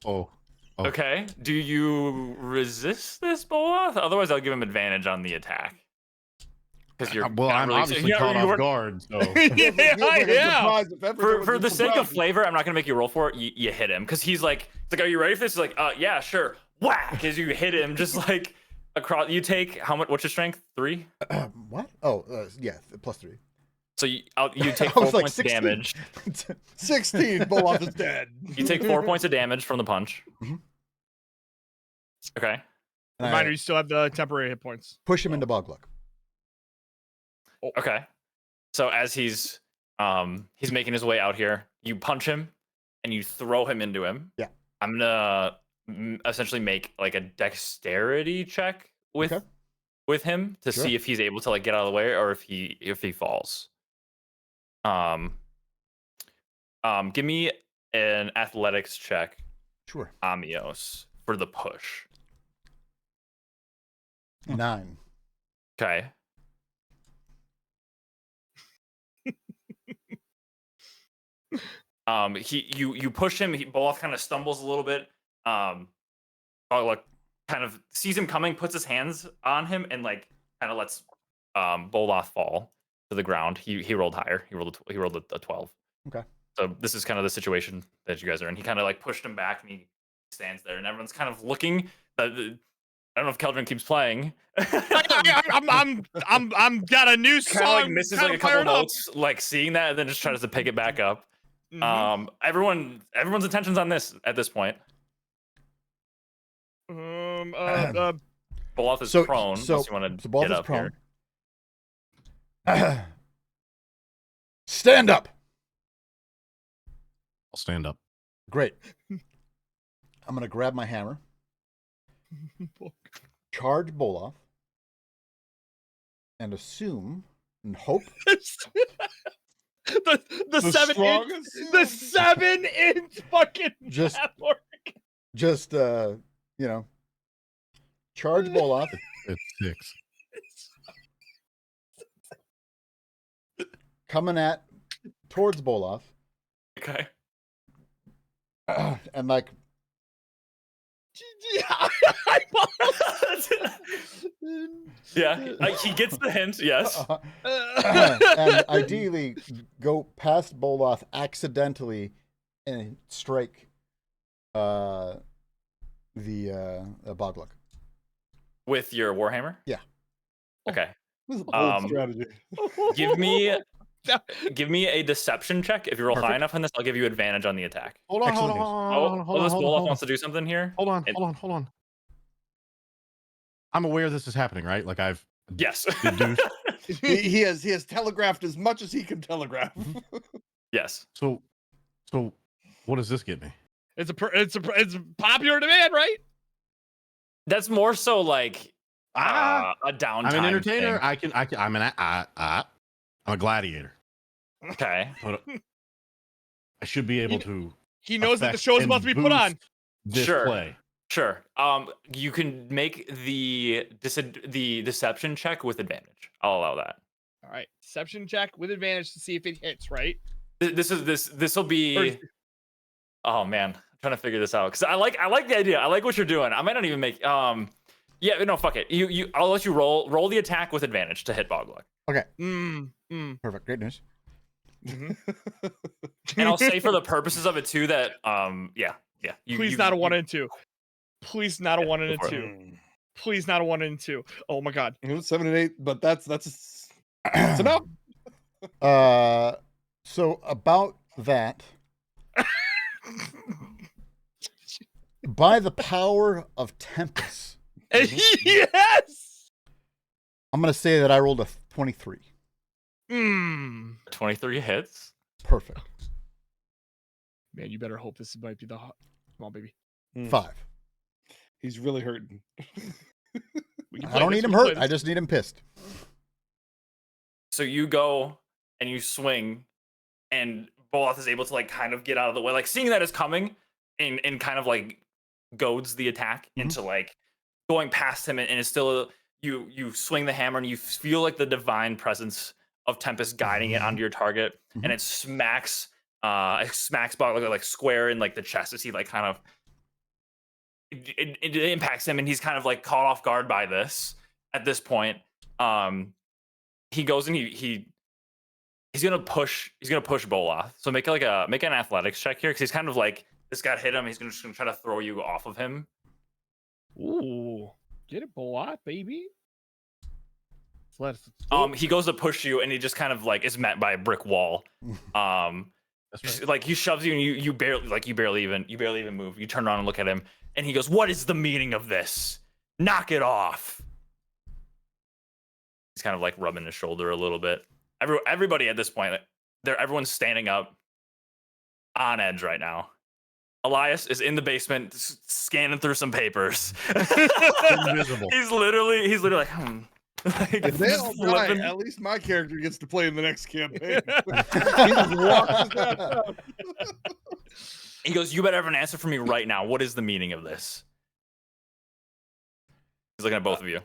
E: Oh.
A: Okay. Do you resist this, Bolaf? Otherwise, I'll give him advantage on the attack. Because you're
E: I'm obviously caught off guard. So
B: Yeah.
A: For the sake of flavor, I'm not gonna make you roll for it. You hit him because he's like, "Are you ready for this?" He's like, "Yeah, sure." Whack! As you hit him, just like across. You take how much? What's your strength? 3.
F: What? Oh, yeah, +3.
A: So you take
F: I
A: 4
F: was like
A: points of
F: 16.
A: damage.
D: 16. Bolaf is dead.
A: You take 4 points of damage from the punch.
F: Mhm.
A: Okay.
F: And
B: Reminder:
F: I
B: you still have the temporary hit points.
F: push him into Bogluck.
A: Okay. So as he's making his way out here, you punch him and you throw him into him.
F: Yeah.
A: I'm gonna essentially make like a dexterity check with him to
F: Sure.
A: see if he's able to like get out of the way or if he falls. Give me an athletics check,
F: Sure.
A: Amios, for the push.
F: 9.
A: Okay. You push him. Bolaf kind of stumbles a little bit. Bogluck kind of sees him coming, puts his hands on him, and like kind of lets Bolaf fall to the ground. He rolled higher. He rolled a 12.
F: Okay.
A: So this is kind of the situation that you guys are in. He kind of like pushed him back, and he stands there, and everyone's kind of looking. I don't know if Keldrin keeps playing.
B: I'm got a new song.
A: Kind of like misses like a couple notes, like seeing that, and then just tries to pick it back up.
B: Mhm.
A: Everyone's attention's on this at this point.
B: Bolaf
A: Bolaf is prone. Unless you want to
F: Bolaf
A: get
F: is
A: up
F: prone.
A: here.
F: Stand up.
E: I'll stand up.
F: Great. I'm gonna grab my hammer, charge Bolaf, and assume and hope
B: the
D: The
B: 7-inch
D: strongest?
B: the 7-inch fucking
F: Just-
B: hammer.
F: just charge Bolaf,
E: It's 6.
F: coming towards Bolaf,
A: Okay.
F: and like
A: Yeah, he gets the hint. Yes.
F: and ideally go past Bolaf accidentally and strike the Bogluck.
A: With your warhammer.
F: Yeah.
A: Okay.
D: This is a bold strategy.
A: Give me a deception check. If you roll high
F: Perfect.
A: enough on this, I'll give you advantage on the attack.
E: Hold on, hold
F: Excellent
E: on,
F: news.
E: hold on,
A: This
E: hold
A: Bolaf
E: on.
A: wants to do something here.
E: Hold on. I'm aware this is happening, right? Like I've
A: Yes.
E: deduced.
D: he has telegraphed as much as he can telegraph.
A: Yes.
E: So what does this get me?
B: It's popular demand, right?
A: That's more so like a downtime.
E: I'm an entertainer.
A: thing.
E: I'm a gladiator.
A: Okay.
E: But I should be able to.
B: He knows that the
E: affect
B: show's
E: and
B: about to be put on.
E: boost This
A: Sure.
E: play.
A: Sure. You can make the deception check with advantage. I'll allow that.
B: All right, deception check with advantage to see if it hits. Right.
A: This will be. Oh man, I'm trying to figure this out because I like the idea. I like what you're doing. I might not even make. Yeah, no, fuck it. I'll let you roll the attack with advantage to hit Bogluck.
F: Okay. Perfect. Great news.
A: And I'll say for the purposes of it too that yeah.
B: Please not a 1 and 2. Please not a 1 and a
A: go for
B: 2. Please not a 1 and 2. Oh my god.
D: 7 and 8, but that's enough.
F: So about that, By the power of Tempest,
B: Yes.
F: I'm going to say that I rolled a 23.
A: 23 hits.
F: Perfect.
B: Man, you better hope this might be the hot. Come on, baby.
F: 5.
D: He's really hurting.
F: I don't need him hurt. I just need him pissed.
A: So you go and you swing, and Boloth is able to like kind of get out of the way, like seeing that is coming, and kind of like goads the attack into like going past him, and it's still you swing the hammer and you feel like the divine presence of Tempest guiding it onto your target, and it smacks Bog like square in like the chest as he like kind of it impacts him, and he's kind of like caught off guard by this at this point. He goes and he's gonna push Boloth. So make an athletics check here, because he's kind of like, this guy hit him, he's just gonna try to throw you off of him.
B: Ooh, get it, Bolot, baby.
A: He goes to push you, and he just kind of like is met by a brick wall.
E: That's right.
A: Like he shoves you, and you barely even move. You turn around and look at him, and he goes, "What is the meaning of this? Knock it off." He's kind of like rubbing his shoulder a little bit. Everybody at this point, everyone's standing up on edge right now. Elias is in the basement scanning through some papers.
E: Invisible.
A: He's literally like, Like,
D: If they all die,
A: flipping-
D: at least my character gets to play in the next campaign. He just walks his ass up.
A: He goes, "You better have an answer for me right now. What is the meaning of this?" He's looking at both of you.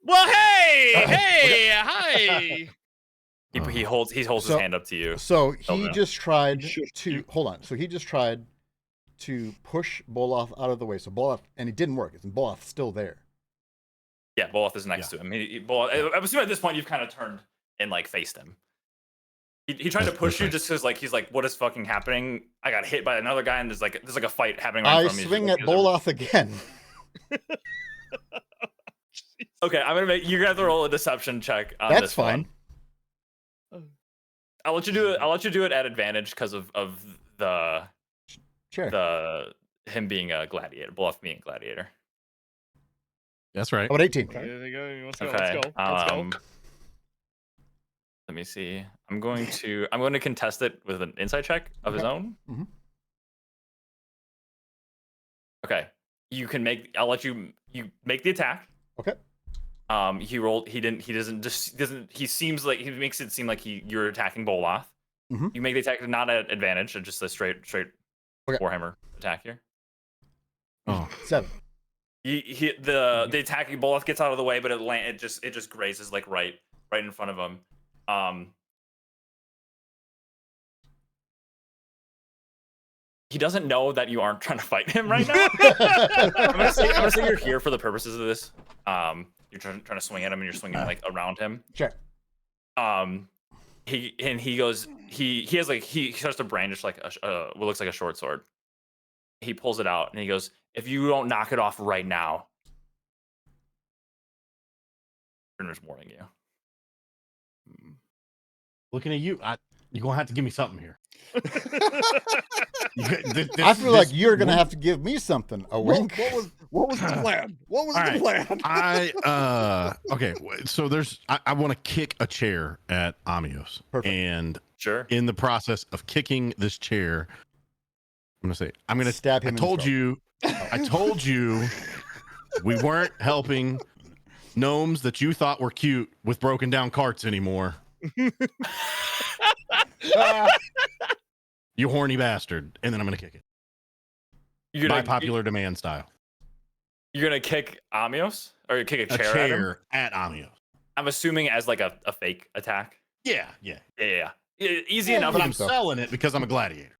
B: Well, hey, hi.
A: He holds his hand up to you.
F: So he
A: no.
F: just tried
D: Shush
F: to
D: you.
F: hold on. So he just tried to push Boloth out of the way. So Boloth, and it didn't work. Isn't Boloth still there?
A: Yeah, Boloth is next to him. I assume at this point you've kind of turned and like faced him. He tried to push you just because like he's like, what is fucking happening? I got hit by another guy, and there's like a fight happening right in
F: I
A: front of me.
F: swing at Boloth again.
A: Okay, you're gonna have to roll a deception check on
F: That's
A: this
F: fine.
A: one. I'll let you do it at advantage because of the
F: Sure.
A: him being a gladiator, Bluff being a gladiator.
E: That's right.
F: How about 18?
B: Okay, there you go. Let's go.
A: Okay.
B: Let's go.
A: Let me see. I'm going to contest it with an insight check of his own.
F: Mhm.
A: Okay. I'll let you make the attack.
F: Okay.
A: He seems like he makes it seem like you're attacking Boloth.
F: Mhm.
A: You make the attack not at advantage, just a straight
F: Okay.
A: Warhammer attack here.
E: Oh,
F: 7.
A: The attack, Boloth gets out of the way, but it just grazes like right in front of him. He doesn't know that you aren't trying to fight him right now. I'm gonna say you're here for the purposes of this. You're trying to swing at him, and you're swinging like around him.
F: Sure.
A: He starts to brandish like what looks like a short sword. He pulls it out, and he goes, "If you don't knock it off right now, I'm just warning you."
E: looking at you, you're gonna have to give me something here.
F: I feel like you're going to have to give me something. A wink.
D: What was the plan? What was the plan?
E: Okay, so I want to kick a chair at Amios.
F: Perfect.
E: And
A: Sure.
E: in the process of kicking this chair, I'm gonna
F: Stab him
E: I
F: in the
E: told
F: throat.
E: you I told you we weren't helping gnomes that you thought were cute with broken down carts anymore. You horny bastard. And then I'm gonna kick it. By popular demand style.
A: You're gonna kick Amios, or you kick
E: A
A: a chair at him?
E: at Amios.
A: I'm assuming as like a fake attack.
E: Yeah.
A: Yeah. Easy enough.
E: But I'm
F: think so.
E: selling it because I'm a gladiator.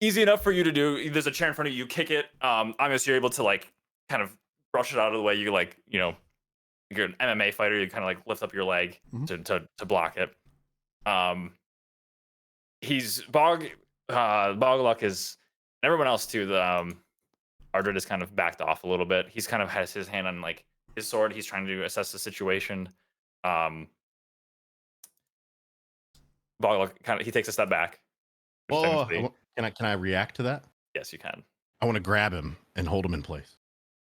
A: Easy enough for you to do. There's a chair in front of you. You kick it. Amios, you're able to like kind of brush it out of the way. You like, you're an MMA fighter. You kind of like lift up your leg to block it. He's Bogluck is, and everyone else too. The Ardred is kind of backed off a little bit. He's kind of has his hand on like his sword. He's trying to assess the situation. Bogluck he takes a step back.
E: Well, Can I react to that?
A: Yes, you can.
E: I want to grab him and hold him in place.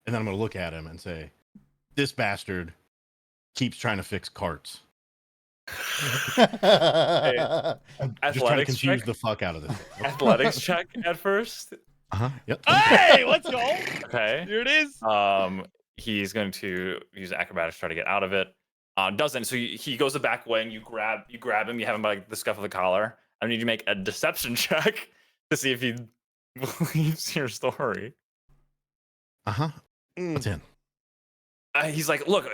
E: And then I'm going to look at him and say, this bastard keeps trying to fix carts. I'm just trying to
A: Athletics
E: confuse
A: check?
E: the fuck out of this.
A: Athletics check at first.
E: Yep.
B: Hey, let's go.
A: Okay.
B: Here it is.
A: He's going to use acrobatics to try to get out of it. Doesn't. So he goes the back way, and you grab him. You have him by the scuff of the collar. I need you to make a deception check to see if he believes your story.
E: What's in?
A: He's like, look,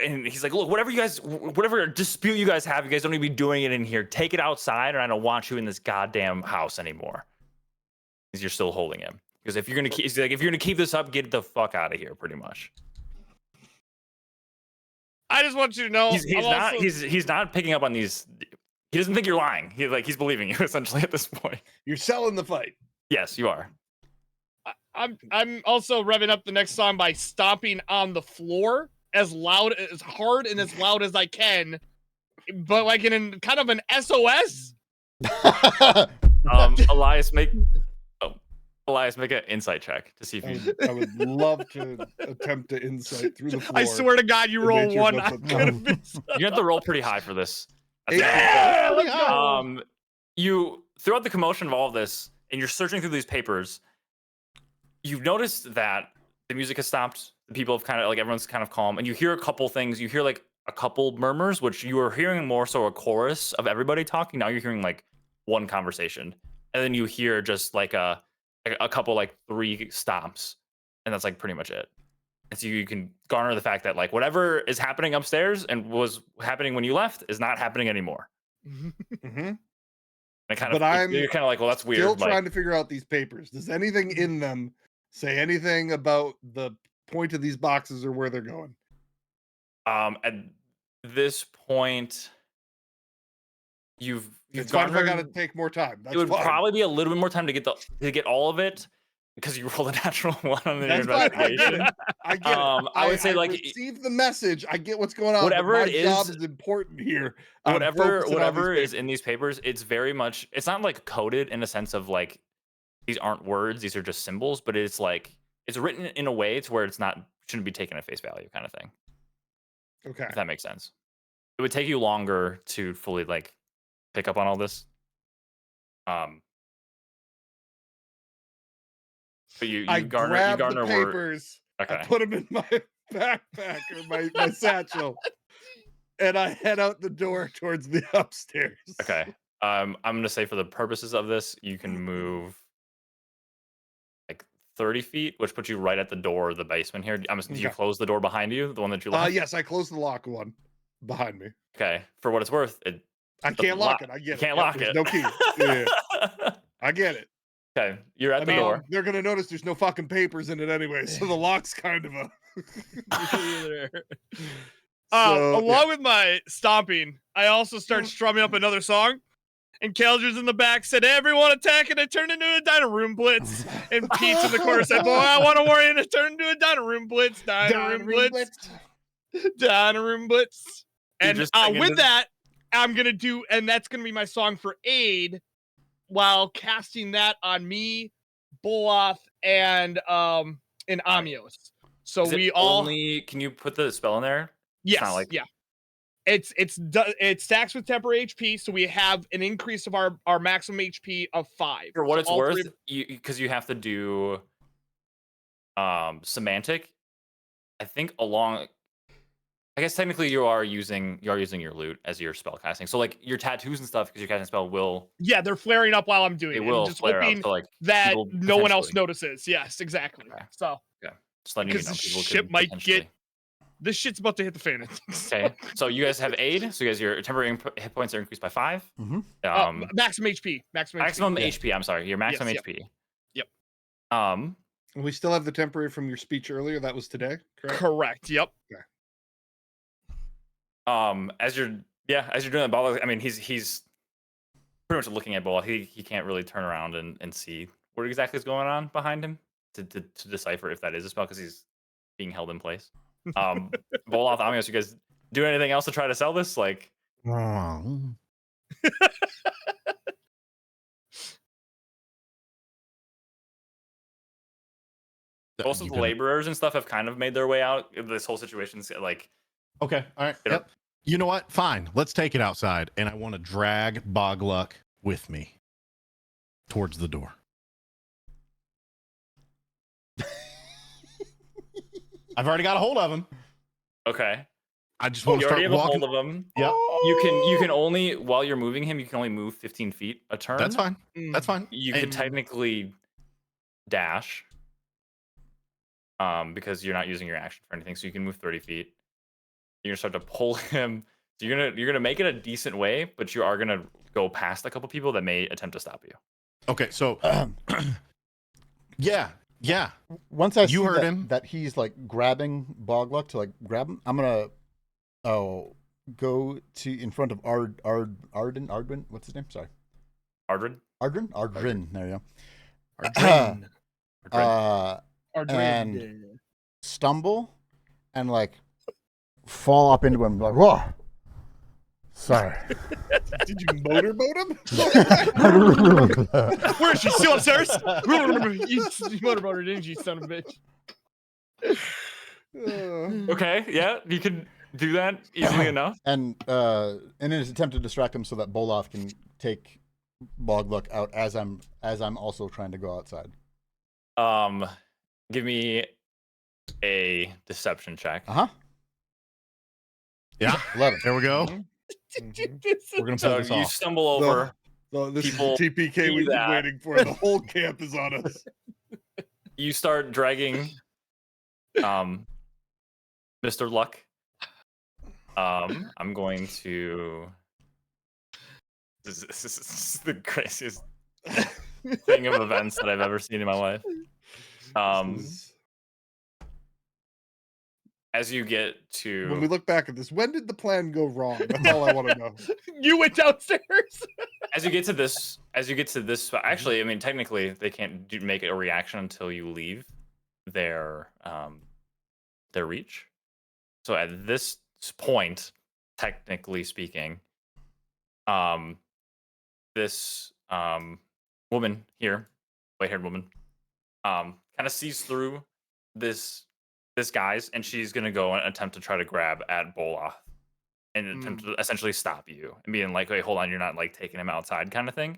A: whatever dispute you guys have, you guys don't need to be doing it in here. Take it outside, or I don't want you in this goddamn house anymore. Because you're still holding him. Because if you're gonna keep this up, get the fuck out of here, pretty much.
B: I just want you to know
A: he's not picking up on these. He doesn't think you're lying. He's believing you essentially at this point.
D: You're selling the fight.
A: Yes, you are.
B: I'm also revving up the next song by stomping on the floor as hard and as loud as I can, but like in kind of an SOS.
A: Elias, make an insight check to see if you.
D: I would love to attempt to insight through the floor.
B: I swear to God, you roll one. I'm gonna miss.
A: You have to roll pretty high for this.
B: Yeah, let's go.
A: You throughout the commotion of all of this, and you're searching through these papers. You've noticed that the music has stopped. The people have everyone's kind of calm, and you hear a couple things. You hear like a couple murmurs, which you were hearing more so a chorus of everybody talking. Now you're hearing like one conversation, and then you hear just like a couple, like 3 stomps, and that's like pretty much it. And so you can garner the fact that like whatever is happening upstairs and was happening when you left is not happening anymore.
D: Mm-hmm.
A: And you're kind of like, well, that's weird.
D: Still trying to figure out these papers. Does anything in them say anything about the point of these boxes or where they're going?
A: At this point, you've
D: It's fine if I gotta take more time. That's
A: it would
D: fine.
A: probably be a little bit more time to get all of it because you rolled a natural 1 on the
D: That's fine.
A: investigation.
D: I get it.
A: I would say like
D: receive the message. I get what's going on.
A: Whatever
D: but my
A: it is-
D: job is important here. I'm
A: whatever
D: focusing on these
A: is in these papers, it's very much, it's not like coded in a sense of like these aren't words, these are just symbols, but it's like it's written in a way to where shouldn't be taken at face value kind of thing.
D: Okay.
A: If that makes sense. It would take you longer to fully like pick up on all this. But you
D: I
A: garner
D: grab the
A: word.
D: papers.
A: Okay.
D: I put them in my backpack or my satchel, and I head out the door towards the upstairs.
A: Okay. I'm gonna say for the purposes of this, you can move like 30 feet, which puts you right at the door of the basement here. Did you
D: Okay.
A: close the door behind you, the one that you locked?
D: Yes, I closed the lock one behind me.
A: Okay. For what it's worth,
D: I can't lock it. I get
A: you
D: it.
A: can't
D: Yep,
A: lock
D: there's
A: it.
D: No key. Yeah, I get it.
A: Okay. You're at the door.
D: They're gonna notice there's no fucking papers in it anyway, so the lock's kind of a.
B: Along with my stomping, I also start strumming up another song. And Kelger's in the back said, everyone attack, and it turned into a diner room blitz. And Pete's in the corner said, boy, I want to worry, and it turned into a diner room blitz. Diner room blitz. Diner room blitz. And with that, I'm going to do, and that's going to be my song for aid while casting that on me, Boloth, and Amios. So we all.
A: Can you put the spell in there?
B: Yes. Yeah. It stacks with temporary HP, so we have an increase of our maximum HP of 5.
A: For what
B: so
A: it's worth, because you have to do semantic. I think I guess technically you are using your loot as your spell casting. So like your tattoos and stuff, because your casting spell will.
B: Yeah, they're flaring up while I'm doing it.
A: It will
B: I'm just
A: flare
B: hoping
A: up, so like
B: that no one else
A: potentially.
B: notices. Yes, exactly.
A: Okay.
B: So
A: Okay. Just letting you
B: because
A: know.
B: this
A: People
B: shit
A: could
B: might
A: potentially-
B: get. This shit's about to hit the fan.
A: Okay, so you guys have aid. So you guys, your temporary hit points are increased by 5.
F: Mm-hmm.
B: Maximum HP.
A: Maximum HP. I'm sorry, your maximum
B: Yes,
A: HP.
B: Yep.
D: We still have the temporary from your speech earlier. That was today, correct?
B: Correct. Yep.
A: As you're doing that, ball. I mean, he's pretty much looking at ball. He can't really turn around and see what exactly is going on behind him to decipher if that is a spell because he's being held in place. Boloth, Amios, you guys do anything else to try to sell this? Like, Most of the laborers and stuff have kind of made their way out. This whole situation's like,
E: okay, all right, yep. You know what? Fine, let's take it outside, and I want to drag Bogluck with me towards the door. I've already got a hold of him.
A: Okay.
E: I just want to start
A: already have
E: walking.
A: a hold of him.
E: Yep.
A: You can only, while you're moving him, you can only move 15 feet a turn.
E: That's fine. That's fine.
A: You could technically dash, because you're not using your action for anything, so you can move 30 feet. You're gonna start to pull him. So you're gonna make it a decent way, but you are gonna go past a couple people that may attempt to stop you.
E: Okay, so yeah.
F: Once I see
E: heard him
F: that he's like grabbing Bogluck to like grab him, I'm gonna go to in front of Ardwin. What's his name? Sorry.
A: Ardrin.
F: There you go.
B: Ardrin.
F: And stumble and like fall up into him like, whoa. Sorry.
D: Did you motorboat him?
B: Where is she? Still upstairs? You motorboater, didn't you, son of a bitch?
A: Okay, yeah, you can do that easily enough.
F: And in his attempt to distract him so that Bolov can take Bogluck out as I'm also trying to go outside.
A: Give me a deception check.
E: Yeah.
F: 11.
E: There we go. We're gonna pull this
A: you
E: off.
A: stumble over.
D: This is
A: People
D: the TPK we've been waiting for. The whole camp is on us.
A: You start dragging Mr. Luck. I'm going to this is the craziest thing of events that I've ever seen in my life. As you get to
D: When we look back at this, when did the plan go wrong? That's all I want to know.
B: You went downstairs.
A: as you get to this actually, I mean, technically they can't make a reaction until you leave their reach. So at this point, technically speaking, this woman here, white-haired woman, kind of sees through this guy's, and she's gonna go and attempt to try to grab at Boloth and attempt to essentially stop you and being like, "Wait, hold on, you're not like taking him outside," kind of thing.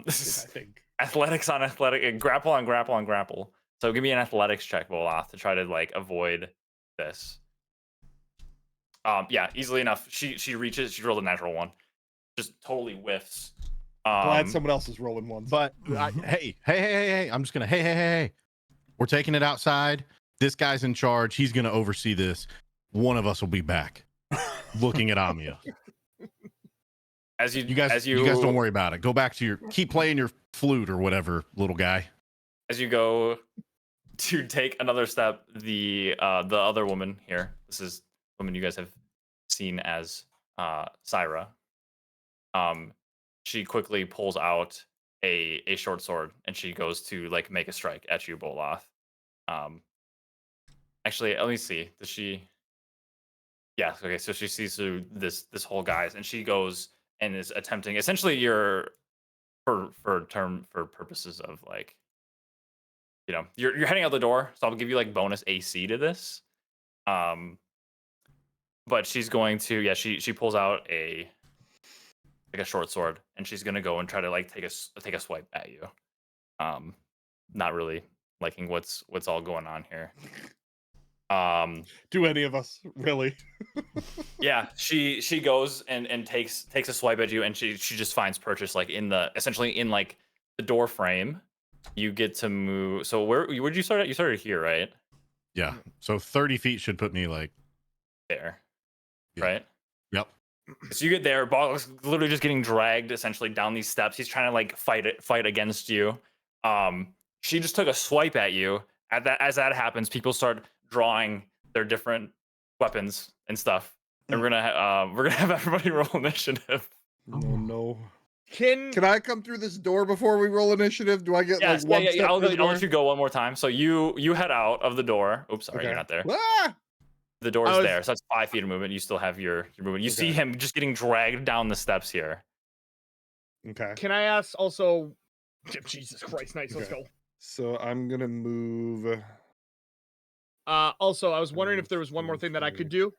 A: This is
D: I think
A: athletics on athletic, and grapple on grapple on grapple. So give me an athletics check, Boloth, to try to like avoid this. Yeah, easily enough. She reaches. She rolled a natural one, just totally whiffs.
D: Glad someone else is rolling ones.
E: But hey! I'm just gonna hey! We're taking it outside. This guy's in charge. He's gonna oversee this. One of us will be back, looking at Amia. You guys don't worry about it. Go back to keep playing your flute or whatever, little guy.
A: As you go to take another step, the other woman here. This is the woman you guys have seen as Syra. She quickly pulls out a short sword and she goes to like make a strike at you, Boloth. Actually, let me see. Does she? Yeah. Okay. So she sees through this whole guys, and she goes and is attempting. Essentially, for purposes of like, you're heading out the door. So I'll give you like bonus AC to this. But she's going to. Yeah. She pulls out a short sword, and she's gonna go and try to like take a swipe at you. Not really liking what's all going on here.
D: Do any of us really?
A: Yeah, she goes and takes a swipe at you, and she just finds purchase like essentially in like the door frame. You get to move. So where'd you start at? You started here, right?
E: Yeah. So 30 feet should put me like
A: there,
E: yeah.
A: Right?
E: Yep.
A: So you get there. Bog's literally just getting dragged essentially down these steps. He's trying to like fight against you. She just took a swipe at you. As that happens, people start drawing their different weapons and stuff. And we're gonna have everybody roll initiative.
D: No.
B: Can
D: I come through this door before we roll initiative? Do I get like one step
A: I'll
D: through the door?
A: let you go one more time. So you head out of the door. Oops, sorry, You're not there.
D: Ah!
A: The door's there, so that's 5 feet of movement. You still have your movement. You see him just getting dragged down the steps here.
D: Okay.
B: Can I ask also? Jesus Christ, nice. Let's go.
D: So I'm gonna move
B: Also, I was wondering if there was one more thing that I could do,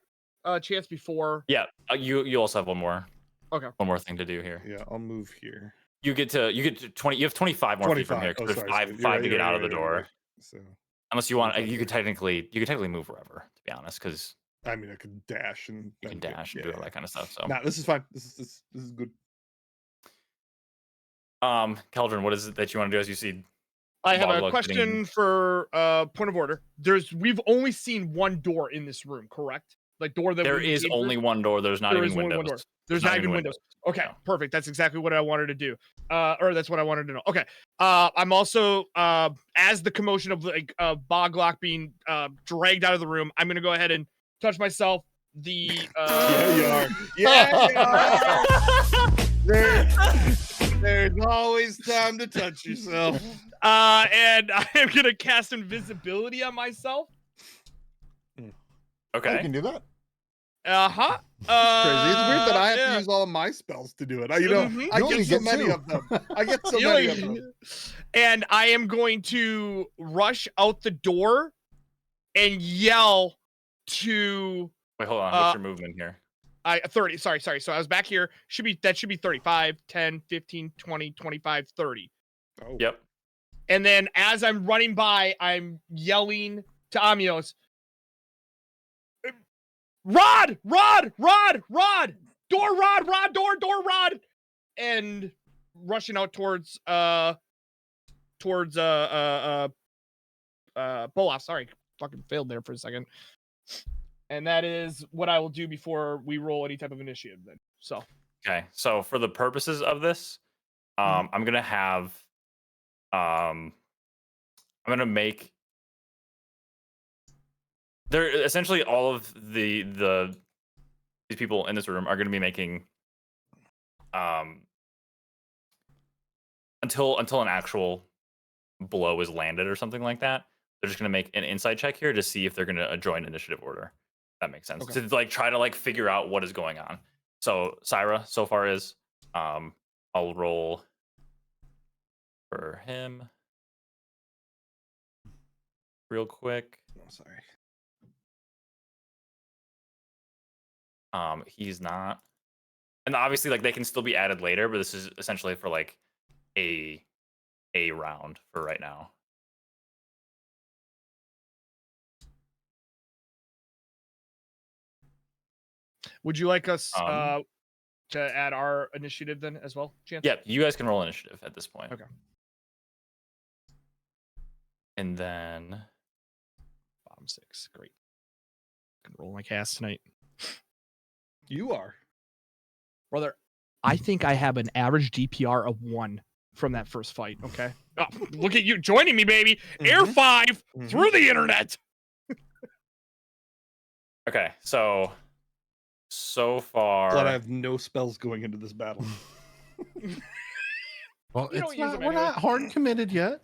B: Chance, before.
A: Yeah, you also have one more.
B: Okay.
A: One more thing to do here.
D: Yeah, I'll move here.
A: You get to 20. You have 25 more feet from here. 'Cause there's five to get out of the door.
D: So
A: Unless you want,
D: 25
A: you
D: there.
A: could technically move wherever. To be honest, because
D: I mean, I could dash and
A: you can
D: then get-
A: dash and do all that kind of stuff. So,
D: Nah, this is fine. This is good.
A: Keldrin, what is it that you want to do as you see?
B: I have a
A: Boglug
B: question
A: getting-
B: for point of order. We've only seen one door in this room, correct? Like door that
A: There
B: we
A: is
B: came
A: only
B: through?
A: one door. There's not
B: There
A: even
B: is only one door.
A: windows.
B: There's not even windows. Okay,
A: No.
B: perfect. That's exactly what I wanted to do. Or that's what I wanted to know. Okay. I'm also as the commotion of like Boglock being dragged out of the room, I'm gonna go ahead and touch myself. The
D: Yeah, you are. Yeah, you are. There's always time to touch yourself.
B: and I am gonna cast invisibility on myself.
F: Oh, you
A: Okay.
F: can do that.
B: Uh-huh.
D: It's crazy. It's weird that I have
B: yeah.
D: to use all of my spells to do it. You know,
B: Mhm.
D: I
F: You only
D: get so
F: get
D: many
F: 2.
D: of them. I get so
B: You
D: many
B: only-
D: of them.
B: And I am going to rush out the door and yell to
A: Wait, hold on. What's your movement here?
B: 30. Sorry. So I was back here. Should be 35, 10, 15, 20, 25, 30.
D: Oh.
A: Yep.
B: And then as I'm running by, I'm yelling to Amios, Rod! Door rod! Door rod! And rushing out towards Bolaf. Sorry, fucking failed there for a second. And that is what I will do before we roll any type of initiative then. So
A: Okay. So for the purposes of this, I'm gonna have, I'm gonna make. They're essentially all of these people in this room are gonna be making, until an actual blow is landed or something like that. They're just gonna make an insight check here to see if they're gonna join initiative order. That makes sense.
B: Okay.
A: To like try to like figure out what is going on. So Syra so far is, I'll roll for him real quick.
D: Oh, sorry.
A: He's not, and obviously like they can still be added later, but this is essentially for like a round for right now.
B: would you like us
A: Um,
B: to add our initiative then as well, Chance?
A: Yeah, you guys can roll initiative at this point.
B: Okay.
A: And then
B: Bottom 6. Great. Can roll my cast tonight.
D: You are.
B: Brother, I think I have an average DPR of 1 from that first fight. Okay. Oh, look at you joining me, baby. Air 5 through the internet.
A: okay, so far
D: Glad I have no spells going into this battle.
E: Well,
B: You don't
E: it's
B: use
E: not,
B: them
E: we're
B: anyway.
E: not hard committed yet.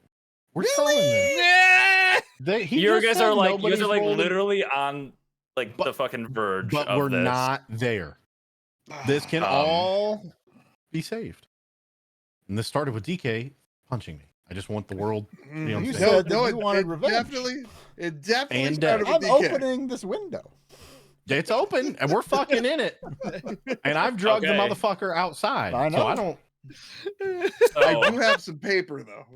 E: We're selling this.
B: Yeah.
E: He
A: you
E: just
A: guys
E: said
A: are like
E: nobody's rolling-
A: literally on like
E: But-
A: the fucking verge
E: but
A: of
E: we're
A: this.
E: not there. This can all be saved. And this started with DK punching me. I just want the world.
D: Mm,
E: You
F: You
E: no,
F: said that you wanted revenge.
D: It definitely
E: And
D: started with
F: I'm
D: DK.
F: opening this window.
E: It's open and we're fucking in it. And I've drugged the
A: Okay.
E: motherfucker outside.
F: I
E: So I
F: know.
E: don't.
D: I
A: So,
D: do have some paper though.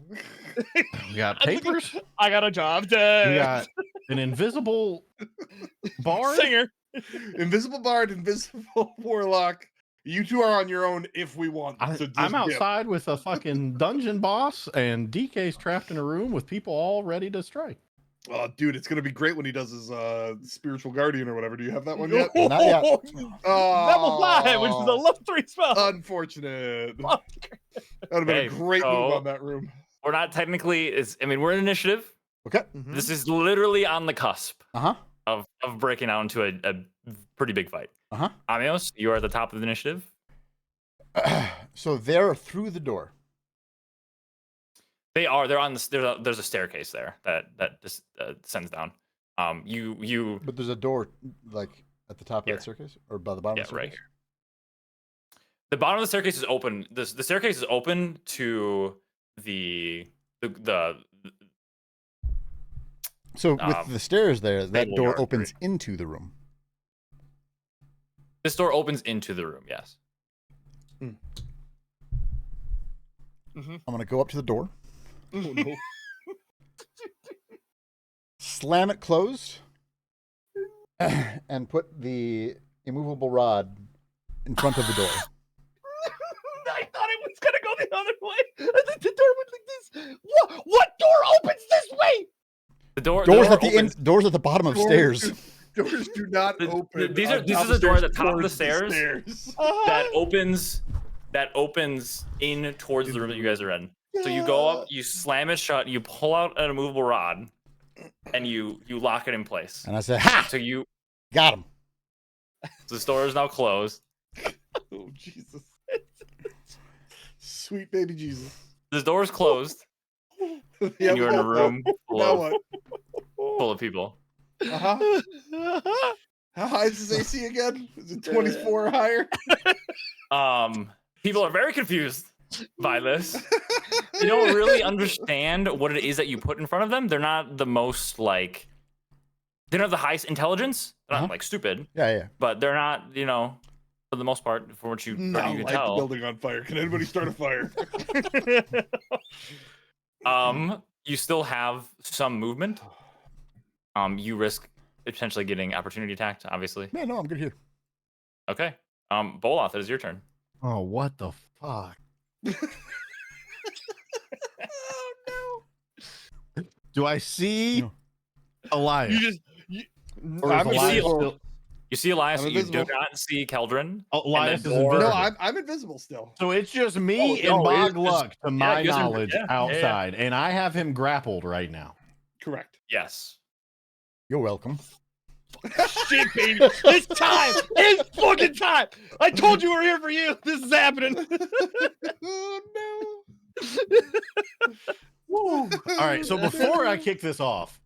E: We got papers.
B: I got a job
E: We
B: to
E: got an invisible bard.
B: singer.
D: Invisible Bard, Invisible Warlock. You two are on your own if we want. to just
E: I'm
D: dip.
E: outside with a fucking dungeon boss, and DK's trapped in a room with people all ready to strike.
D: Oh, dude, it's gonna be great when he does his spiritual guardian or whatever. Do you have that one yet?
F: Not yet.
B: Level 5, which is a level 3 spell.
D: Unfortunate. That
B: Fuck.
D: would have been
A: Okay,
D: a great move
A: so-
D: on that room.
A: we're not technically. We're in initiative.
F: Okay.
A: This is literally on the cusp
F: Uh
A: of breaking out into a pretty big fight.
F: huh.
A: Amios, you are at the top of the initiative.
F: So they're through the door.
A: They are. They're on the. There's a staircase there that just sends down. You.
F: But there's a door like at the top of
A: Here.
F: that staircase or by the bottom
A: Yeah,
F: of the
A: right
F: staircase?
A: here. The bottom of the staircase is open. The staircase is open to the
F: So with the stairs there, that
A: stable
F: door
A: yard
F: opens into the room.
A: This door opens into the room. Yes.
F: I'm gonna go up to the door,
D: Oh, no.
F: slam it closed, and put the immovable rod in front of the door.
B: I thought it was gonna go the other way. I thought the door went like this. What door opens this way?
A: The door.
F: Doors
A: the
F: at
A: door
F: the
A: opens.
F: end. Doors at the bottom of stairs.
D: Doors do not open.
A: This
D: on
A: is
D: top
A: a door at the
D: stairs
A: top of the
D: towards
A: stairs that opens in towards the room that you guys are in. So you go up, you slam it shut, you pull out an immovable rod, and you lock it in place.
F: And I said, "Ha!
A: So you
F: Got him."
A: so the door is now closed.
D: Oh, Jesus. Sweet baby Jesus.
A: The door is closed, and you're in a room
D: Now what?
A: full of people.
D: Uh-huh. How high is this AC again? Is it 24 or higher?
A: People are very confused by this. They don't really understand what it is that you put in front of them. They're not the most like. They don't have the highest intelligence. They're not like stupid.
F: Yeah.
A: But they're not, for the most part, from what you can
D: Light the
A: tell.
D: building on fire. Can anybody start a fire?
A: You still have some movement. You risk potentially getting opportunity attacked, obviously.
F: Yeah, no, I'm good here.
A: Okay. Boloth, it is your turn.
E: Oh, what the fuck?
D: Oh, no.
E: Do I see
F: No.
E: Elias? Or is
D: I'm
E: Elias
D: invisible.
E: still-
A: You see Elias,
D: I'm
A: you do
D: invisible.
A: not see Keldrin.
E: Elias is
A: door-
E: invisible.
D: No, I'm invisible still.
E: So it's just me
A: Oh,
E: and
A: no,
E: Bog
A: it's
E: Luck, to my
A: you guys are-
E: knowledge,
A: yeah.
E: outside, and I have him grappled right now.
D: Correct.
A: Yes.
F: You're welcome.
B: Shit, baby. It's time. It's fucking time. I told you we're here for you. This is happening.
D: Oh, no.
E: All right, so before I kick this off,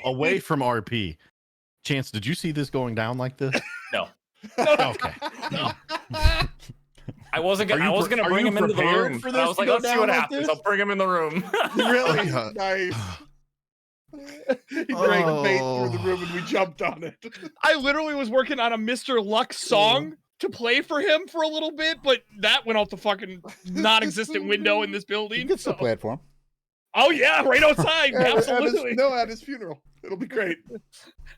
E: away from RP, Chance, did you see this going down like this?
A: No.
E: Okay.
A: I wasn't gonna bring him into the
E: prepared
A: room.
E: for
A: But I
E: this
A: was
E: to
A: like,
E: go
A: let's see
E: down
A: what
E: like
A: happens.
E: this?
A: I'll bring him in the room.
D: Really?
E: Uh,
D: Nice. He dragged bait through the room and we jumped on it.
B: I literally was working on a Mr. Luck song to play for him for a little bit, but that went out the fucking non-existent window in this
F: You
B: building.
F: can still play it for him.
B: Oh yeah, right outside. Absolutely.
D: At his funeral. It'll be great.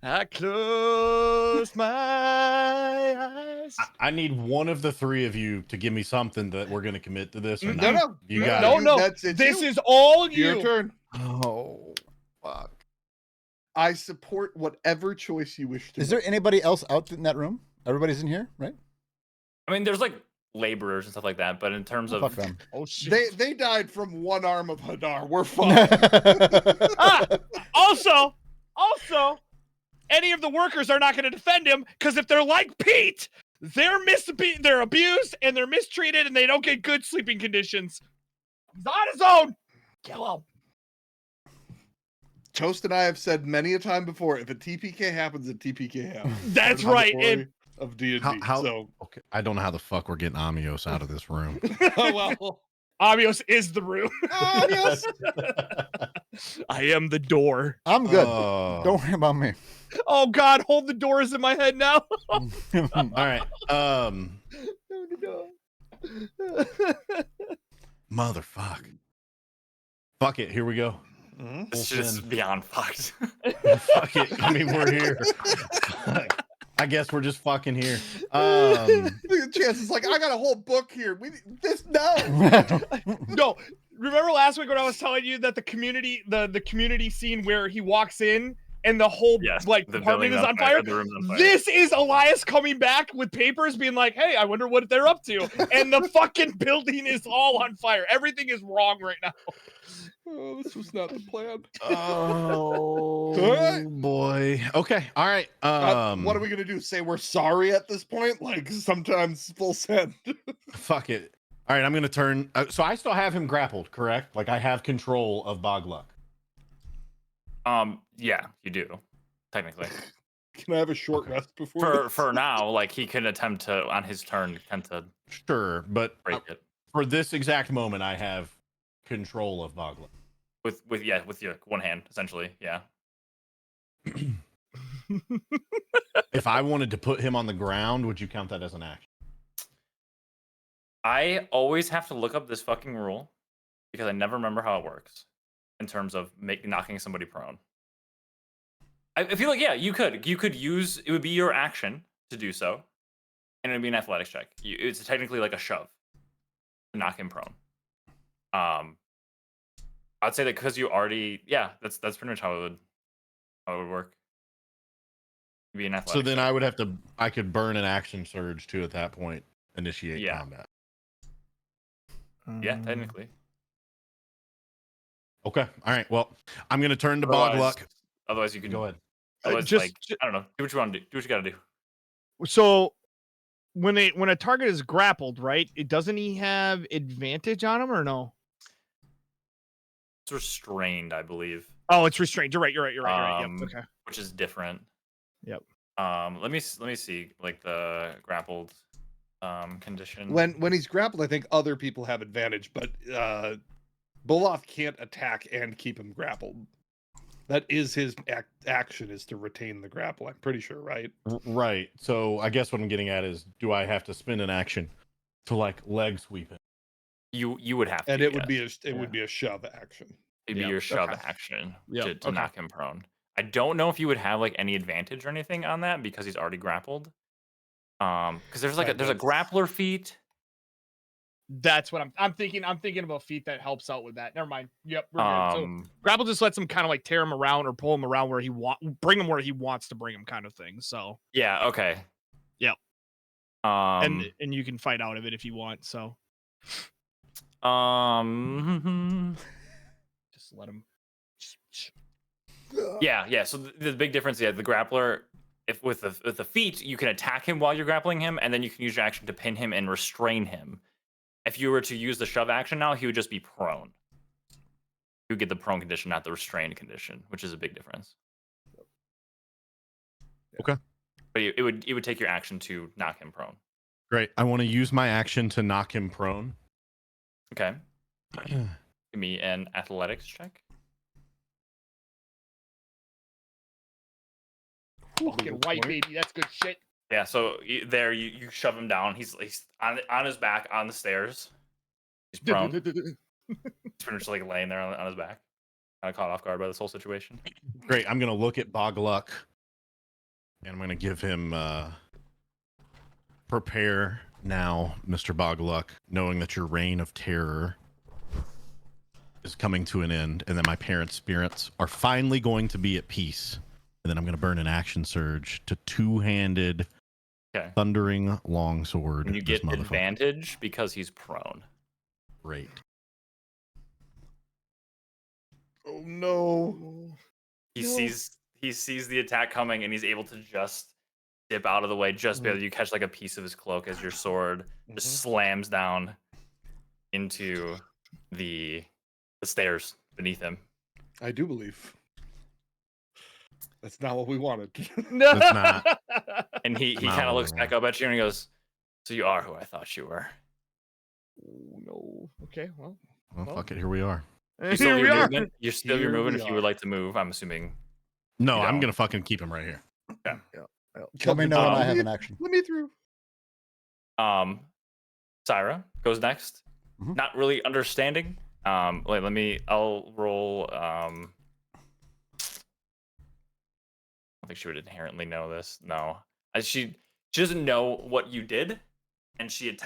B: I close my eyes.
E: I need one of the three of you to give me something that we're going to commit to this or
D: No,
E: not.
D: no.
E: You got
B: No,
E: it.
B: no.
D: That's it.
B: This is all
D: your
B: you.
D: turn.
E: Oh, fuck.
D: I support whatever choice you wish to
F: Is
D: make.
F: there anybody else out in that room? Everybody's in here, right?
A: I mean, there's like laborers and stuff like that, but in terms
F: Oh,
A: of
F: fuck them.
B: Oh shit.
D: They died from one arm of Hadar. We're fine.
B: Also, any of the workers are not going to defend him because if they're like Pete, they're abused and they're mistreated and they don't get good sleeping conditions. He's on his own. Kill him.
D: Toast and I have said many a time before, if a TPK happens, a TPK happens.
B: That's
D: That's the
B: right.
D: story
B: And
D: of D&D.
E: How-
D: So,
E: Okay, I don't know how the fuck we're getting Amios out of this room.
B: oh, well, Amios is the room.
D: yes.
B: I am the door.
F: I'm good.
E: Don't.
F: Don't worry about me.
B: Oh God, hold the doors in my head now.
E: All right. Motherfuck. Fuck it. Here we go.
A: this shit is beyond fucked.
E: Fuck it. I mean, we're here. I guess we're just fucking here.
D: Chance is like, I got a whole book here.
B: No, remember last week when I was telling you that the community scene where he walks in and the whole
A: Yes,
B: like
A: the
B: apartment
A: building's
B: is on fire.
A: the room's on fire.
B: This is Elias coming back with papers being like, hey, I wonder what they're up to. And the fucking building is all on fire. Everything is wrong right now.
D: Oh, this was not the plan.
E: Oh
D: Alright.
E: boy. Okay. All right.
D: What are we gonna do? Say we're sorry at this point? Like sometimes full send.
E: Fuck it. All right. I'm gonna turn. So I still have him grappled, correct? Like I have control of Bog Luck.
A: Yeah, you do, technically.
D: Can I have a short
E: Okay.
D: rest before? this?
A: For now, like he can attempt to on his turn attempt to
E: Sure, but
A: break it
E: for this exact moment, I have control of Bog Luck.
A: with your one hand, essentially. Yeah.
E: If I wanted to put him on the ground, would you count that as an action?
A: I always have to look up this fucking rule because I never remember how it works in terms of knocking somebody prone. I feel like, yeah, you could use, it would be your action to do so, and it would be an athletics check. It's technically like a shove to knock him prone. I'd say that because you already, yeah, that's pretty much how it would work. It'd be an athletics
E: So then
A: check.
E: I could burn an action surge too at that point, initiate combat.
A: Yeah, technically.
E: Okay. All right. Well, I'm going to turn to
A: Otherwise,
E: Bogluck.
A: otherwise you can
E: Go ahead.
A: Otherwise, like, I don't know. Do what you want to do. Do what you got to do.
B: So when a target is grappled, right? Doesn't he have advantage on him or no?
A: It's restrained, I believe.
B: Oh, it's restrained. You're right. Yep. Okay.
A: Which is different.
B: Yep.
A: Let me see, like the grappled condition.
D: When he's grappled, I think other people have advantage, but Boloth can't attack and keep him grappled. That is his action, is to retain the grapple. I'm pretty sure, right?
E: Right. So I guess what I'm getting at is, do I have to spend an action to like leg sweep it?
A: You would have to,
D: and it would be a shove action.
A: It'd be your shove action to knock him prone. I don't know if you would have like any advantage or anything on that because he's already grappled. Because there's like there's a grappler feat.
B: That's what I'm thinking. I'm thinking about feat that helps out with that. Never mind. Yep. We're good. So grapple just lets him kind of like tear him around or pull him around where bring him where he wants to bring him, kind of thing. So
A: yeah. Okay.
B: Yep. And you can fight out of it if you want. So just let him.
A: Yeah. So the big difference, the grappler, if with the feat, you can attack him while you're grappling him, and then you can use your action to pin him and restrain him. If you were to use the shove action now, he would just be prone. You would get the prone condition, not the restrained condition, which is a big difference.
E: Okay.
A: But it would take your action to knock him prone.
E: Great. I want to use my action to knock him prone.
A: Okay. Give me an athletics check.
B: Fucking white baby, that's good shit.
A: Yeah, so there you shove him down. He's on his back on the stairs. He's prone. He's pretty much like laying there on his back. Kind of caught off guard by this whole situation.
E: Great. I'm going to look at Bogluck and I'm going to give him prepare now, Mr. Bogluck, knowing that your reign of terror is coming to an end and that my parents' spirits are finally going to be at peace. And then I'm going to burn an action surge to two-handed thundering longsword.
A: And you get advantage because he's prone.
E: Great.
D: Oh no.
A: He sees the attack coming and he's able to just dip out of the way just barely. You catch like a piece of his cloak as your sword just slams down into the stairs beneath him.
D: I do believe. That's not what we wanted.
B: No.
E: That's not.
A: And he kind of looks back up at you and he goes, "So you are who I thought you were."
B: Oh, no. Okay, well,
E: fuck it. Here we are.
A: You're still your movement if you would like to move, I'm assuming.
E: No, I'm going to fucking keep him right here.
A: Yeah.
F: Let me know when I have an action.
D: Let me through.
A: Syra goes next.
F: Mm-hmm.
A: Not really understanding. I'll roll. I don't think she would inherently know this. No, she doesn't know what you did, and she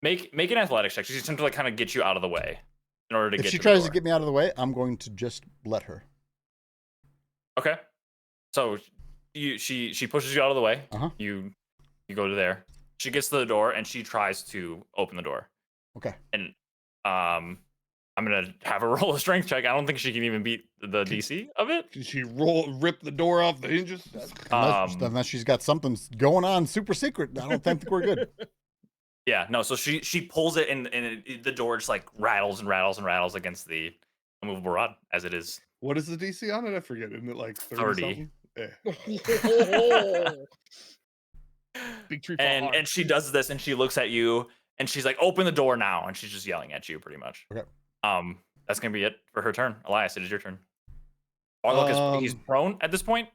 A: make an athletics check. She's attempting to like kind of get you out of the way in order to get.
F: If she
A: to
F: tries to get me out of the way, I'm going to just let her.
A: Okay, so she pushes you out of the way. You go to there. She gets to the door and she tries to open the door.
F: Okay.
A: And I'm gonna have her roll a strength check. I don't think she can even beat the DC of it.
D: Can she rip the door off the hinges?
F: Unless she's got something going on super secret. I don't think we're good.
A: Yeah, no. So she pulls it and the door just like rattles and rattles and rattles against the immovable rod as it is.
D: What is the DC on it? I forget. Isn't it like
A: 30?
D: Yeah.
B: Big tree.
A: And she does this and she looks at you and she's like, "Open the door now!" And she's just yelling at you pretty much.
F: Okay.
A: That's gonna be it for her turn. Elias, it is your turn. Bogluck he's prone at this point.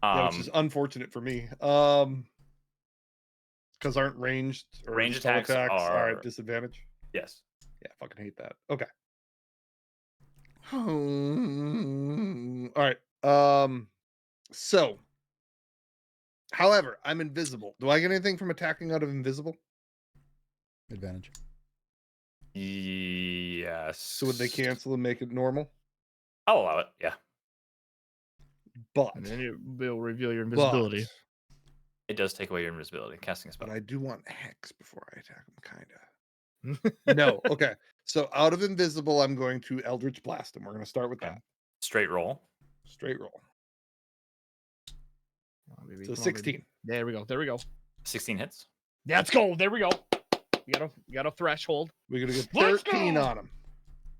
D: Yeah, which is unfortunate for me. Because aren't ranged or
A: Range
D: spell
A: attacks
D: are
A: are
D: at disadvantage.
A: yes.
D: Yeah, fucking hate that. Okay. All right. So, however, I'm invisible. Do I get anything from attacking out of invisible?
F: Advantage.
A: Yes.
D: So would they cancel and make it normal?
A: I'll allow it. Yeah.
D: But
B: And then it will reveal your invisibility.
A: It does take away your invisibility. Casting a spell.
D: But I do want hex before I attack him, kinda. No. Okay. So out of invisible, I'm going to Eldritch Blast him. We're gonna start with
A: Okay.
D: that.
A: Straight roll.
D: Straight roll.
B: Oh, baby,
D: So
B: come on,
D: 16.
B: baby. There we go. There we go.
A: 16 hits.
B: Let's go. There we go. You got a threshold.
D: We're gonna get
B: Let's
D: 13
B: go!
D: on him.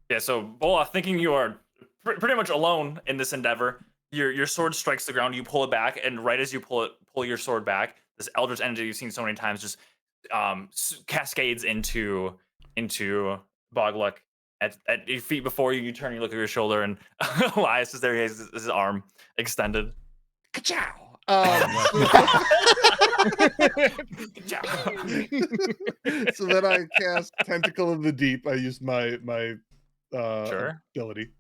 A: Yeah. So Bola, thinking you are pretty much alone in this endeavor, your sword strikes the ground. You pull it back, and right as you pull your sword back, this eldritch energy you've seen so many times just cascades into Bogluck at your feet. Before you turn, you look at your shoulder, and Elias is there. He has his arm extended.
D: Ka-chow! So then I cast Tentacle of the Deep. I used my
A: Sure.
D: ability.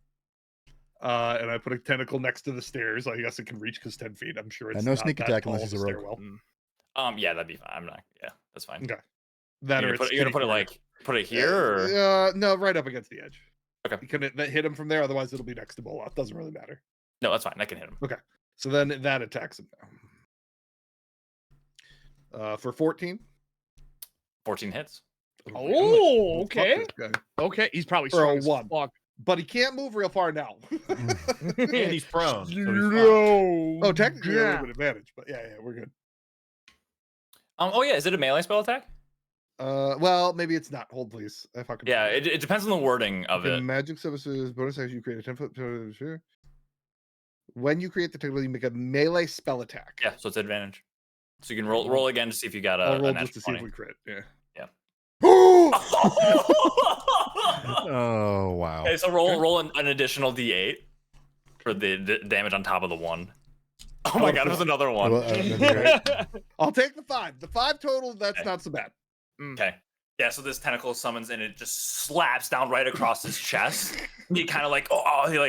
D: And I put a tentacle next to the stairs. I guess it can reach because 10 feet. I'm sure it's
F: no
D: not
F: sneak
D: that
F: attack
D: tall
F: unless
D: of
F: he's a rogue.
D: stairwell.
A: Yeah, that'd be fine. I'm not. Yeah, that's fine.
D: Okay. That
A: You're
D: or
A: gonna
D: it's
A: put it
D: kitty
A: put it here or
D: corner. No, right up against the edge.
A: Okay.
D: You couldn't hit him from there, otherwise it'll be next to Bola. It doesn't really matter.
A: no, that's fine. I can hit him.
D: So then that attacks him now. For 14.
A: 14 hits.
B: Oh,
D: Well, fuck
B: okay.
D: this guy.
B: Okay. He's probably
D: For a
B: strong as
D: 1.
B: fuck.
D: But he can't move real far now.
E: And he's prone. So he's fine.
B: No.
D: Oh, technically a
B: Yeah.
D: little bit advantage, but yeah, we're good.
A: Oh yeah, is it a melee spell attack?
D: Well, maybe it's not. Hold please. If I can.
A: Yeah, it depends on the wording of
D: Okay,
A: it.
D: Magic services bonus action. You create a 10-foot. Sure. When you create the tickle, you make a melee spell attack.
A: Yeah, so it's advantage. So you can roll again to see if you got
D: I'll roll
A: a
D: just to see if
A: 20.
D: we crit. Yeah.
E: Oh wow.
A: Okay, so roll an additional d8 for the damage on top of the 1. Oh my god, it was another one.
D: I'll take the 5. The 5 total. That's
A: Okay.
D: not so bad.
A: Okay. Yeah, so this tentacle summons and it just slaps down right across his chest. He kind of like,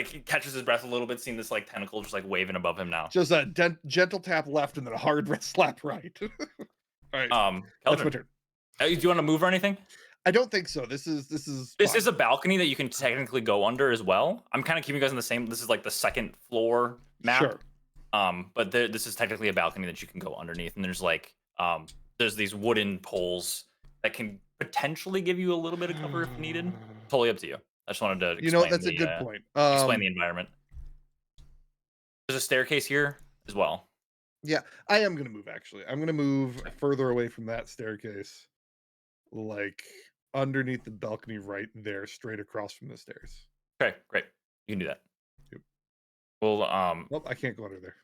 A: he catches his breath a little bit, seeing this like tentacle just like waving above him now.
D: Just a gentle tap left and then a hard slap right. All right. That's my
A: Keldrin,
D: turn.
A: do you want to move or anything?
D: I don't think so. This is
A: This
D: fine.
A: is a balcony that you can technically go under as well. I'm kind of keeping you guys in the same. This is like the second floor map.
D: Sure.
A: But this is technically a balcony that you can go underneath, and there's like there's these wooden poles that can potentially give you a little bit of cover if needed. Totally up to you. I just wanted to explain
D: That's a good point.
A: Explain the environment. There's a staircase here as well.
D: Yeah, I am gonna move. Actually, I'm gonna move further away from that staircase, like underneath the balcony, right there, straight across from the stairs.
A: Okay, great. You can do that.
D: Yep.
A: Well,
D: Nope, I can't go under there.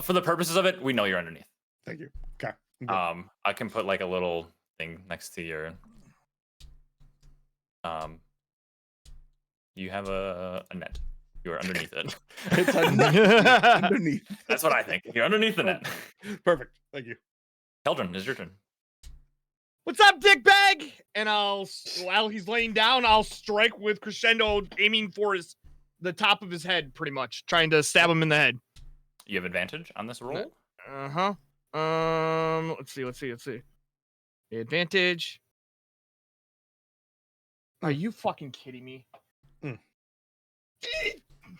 A: for the purposes of it, we know you're underneath.
D: Thank you. Okay.
A: I can put like a little thing next to your. You have a net. You are underneath it.
D: It's underneath.
A: That's what I think. You're underneath the net.
D: Perfect. Thank you.
A: Keldrin, it's your turn.
B: What's up, dickbag? And while he's laying down, I'll strike with crescendo, aiming for the top of his head, pretty much, trying to stab him in the head.
A: You have advantage on this roll.
B: Let's see. The advantage. Are you fucking kidding me?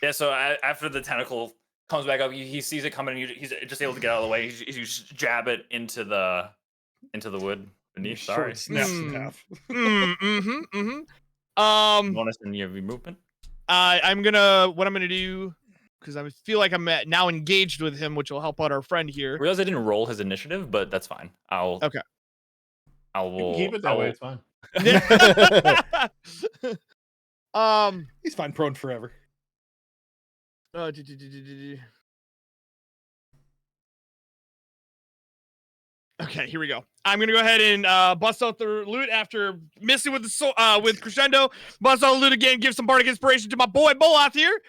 A: Yeah. So after the tentacle comes back up, he sees it coming. And he's just able to get out of the way. You just jab it into the wood beneath. Sorry.
D: Short snaps in half.
A: Bonus in your movement.
B: What I'm gonna do, because I feel like I'm now engaged with him, which will help out our friend here.
A: I realize I didn't roll his initiative, but that's fine.
B: Okay.
A: I
E: You can
A: will
E: keep it that way. It's fine.
D: He's fine prone forever.
B: Okay, here we go. I'm gonna go ahead and bust out the loot after missing with the with crescendo. Bust out the loot again. Give some bardic inspiration to my boy Boloth here.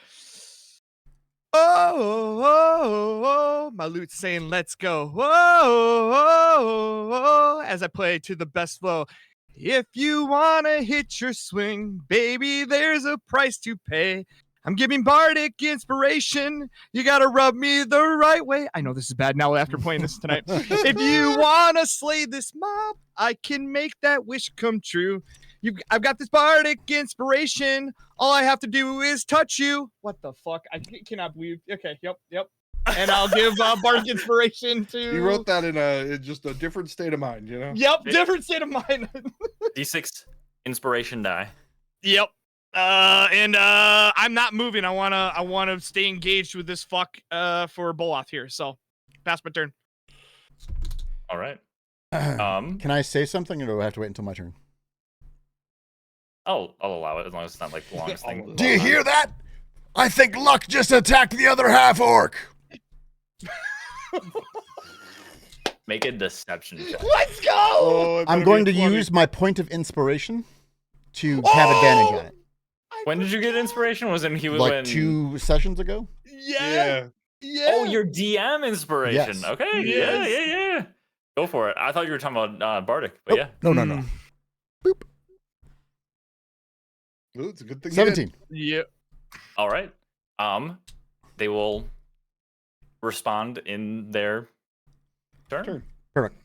B: Oh, my loot's saying let's go. As I play to the best flow. If you wanna hit your swing, baby, there's a price to pay. I'm giving bardic inspiration. You gotta rub me the right way. I know this is bad now after playing this tonight. If you wanna slay this mob, I can make that wish come true. I've got this bardic inspiration. All I have to do is touch you. What the fuck? I cannot believe. Okay, yep. And I'll give bardic inspiration to.
D: You wrote that in just a different state of mind, you know?
B: Yep, different state of mind.
A: D6 inspiration die.
B: Yep. And I'm not moving. I wanna stay engaged with this fuck for Boloth here. So, pass my turn.
A: All right.
F: Can I say something, or do I have to wait until my turn?
A: I'll allow it as long as it's not like the longest thing.
F: Do you hear that? I think Luck just attacked the other half orc.
A: Make a deception check.
B: Let's go.
D: Oh,
F: I'm going to use my point of inspiration to have advantage on it.
A: When did you get inspiration? Was it
F: Like
A: when...
F: 2 sessions ago?
B: Yeah.
A: Oh, your DM inspiration.
F: Yes.
A: Okay.
B: Yes.
A: Yeah. Go for it. I thought you were talking about Bardic, but yeah.
F: No. Boop.
D: Ooh, it's a good thing.
F: 17.
B: Yeah.
A: All right. They will respond in their turn.
F: Perfect.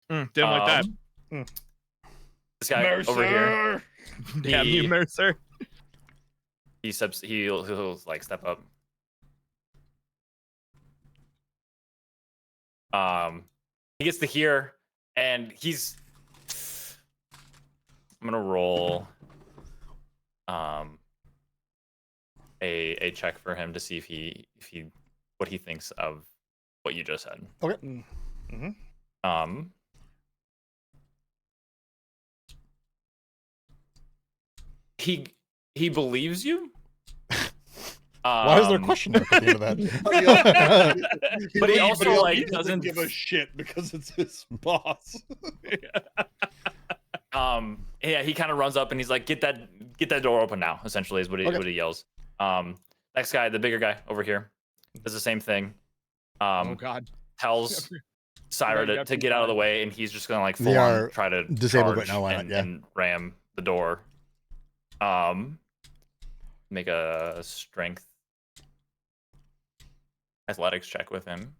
B: Didn't like that.
A: This guy over here.
B: Damn you, Mercer.
A: He'll like step up. He gets to here, and he's. I'm gonna roll. A check for him to see if he what he thinks of what you just said.
F: Okay.
D: Mm-hmm.
A: He believes you.
F: Why is there a question mark at the end of that?
A: But he also like
D: he
A: doesn't
D: give a shit because it's his boss.
A: Yeah, he kind of runs up and he's like, get that door open now, essentially is what he yells. Next guy, the bigger guy over here, does the same thing.
B: Oh God.
A: Tells Syra to get out of the way, and he's just gonna like full
F: They
A: on
F: are
A: try to
F: disabled right
A: charge
F: now,
A: and ram the door. Make a strength athletics check with him.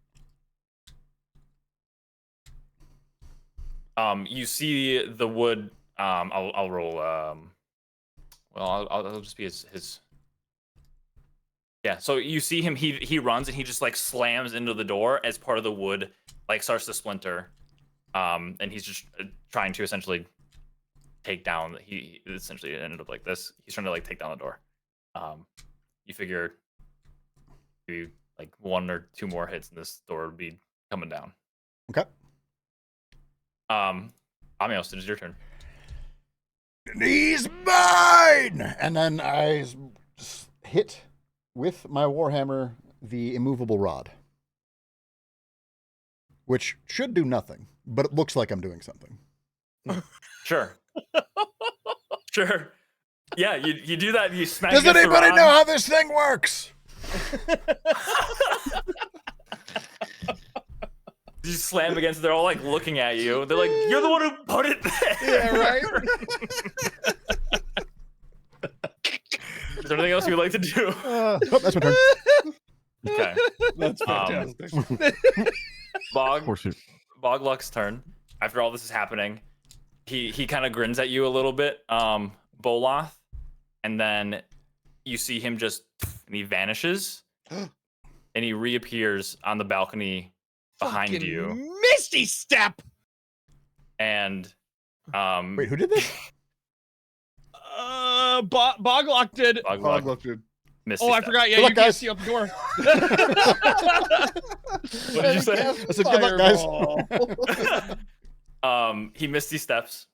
A: You see the wood. I'll roll. Well, I'll just be his. Yeah. So you see him. He runs and he just like slams into the door as part of the wood like starts to splinter. And he's just trying to essentially take down. He essentially ended up like this. He's trying to like take down the door. You figure maybe like 1 or 2 more hits and this door would be coming down.
F: Okay.
A: Amios, it is your turn.
F: He's mine! And then I hit with my Warhammer the immovable rod. Which should do nothing, but it looks like I'm doing something.
A: Sure. Sure. Yeah, you do that, you smack
F: Does
A: against the
F: anybody
A: rod.
F: know how this thing works?
A: You slam against it, they're all like looking at you. They're like, you're the one who put it there.
D: Yeah, right.
A: Is there anything else you would like to do?
F: That's my turn.
A: Okay.
D: That's fantastic.
A: Bogluck's turn. After all this is happening, he kind of grins at you a little bit, Boloth, and then you see him just, and he vanishes, and he reappears on the balcony behind
B: Fucking
A: you.
B: Misty step.
A: And
F: Wait, who did this?
B: Boglock did.
A: Bogluck
D: dude.
A: Misty
B: Oh, I
A: step.
B: forgot. Yeah,
F: Good
B: you
F: luck,
B: can
F: guys.
B: see up the door.
A: What did you say?
F: I said, good luck, guys.
A: He misty steps.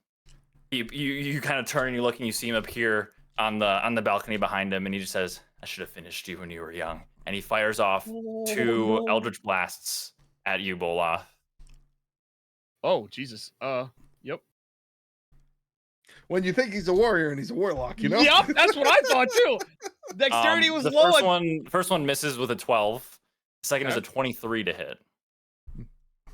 A: You kind of turn and you look and you see him appear on the balcony behind him, and he just says, "I should have finished you when you were young." And he fires off 2 Eldritch blasts at you, Bola.
B: Oh, Jesus. Yep.
D: When you think he's a warrior and he's a warlock, you know?
B: Yep, that's what I thought too. Dexterity was
A: The
B: low.
A: first one misses with a 12. Second is a
B: Okay.
A: 23 to hit.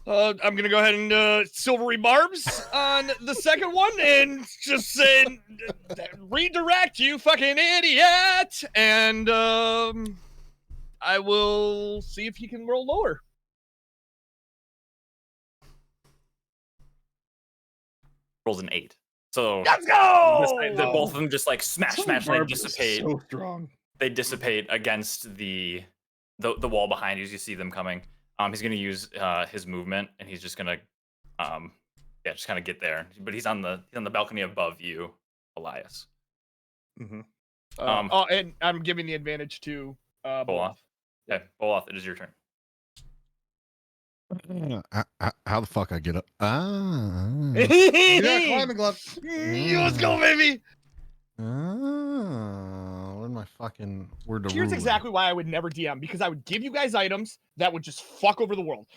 B: I'm gonna go ahead and silvery barbs on the second one and just say redirect, you fucking idiot, and I will see if you can roll lower.
A: Rolls an 8. So
B: Let's go.
A: both of them just like smash, and they dissipate.
D: So strong.
A: They dissipate against the wall behind you as you see them coming. He's gonna use his movement, and he's just gonna just kind of get there. But he's on the balcony above you, Elias.
D: Mm-hmm.
B: And I'm giving the advantage to
A: Olaf. Okay, Olaf, it is your turn.
E: How the fuck I get up?
D: You got climbing gloves.
B: Let's go, baby.
E: Where's my fucking word to
B: Here's
E: ruler?
B: exactly why I would never DM, because I would give you guys items that would just fuck over the world.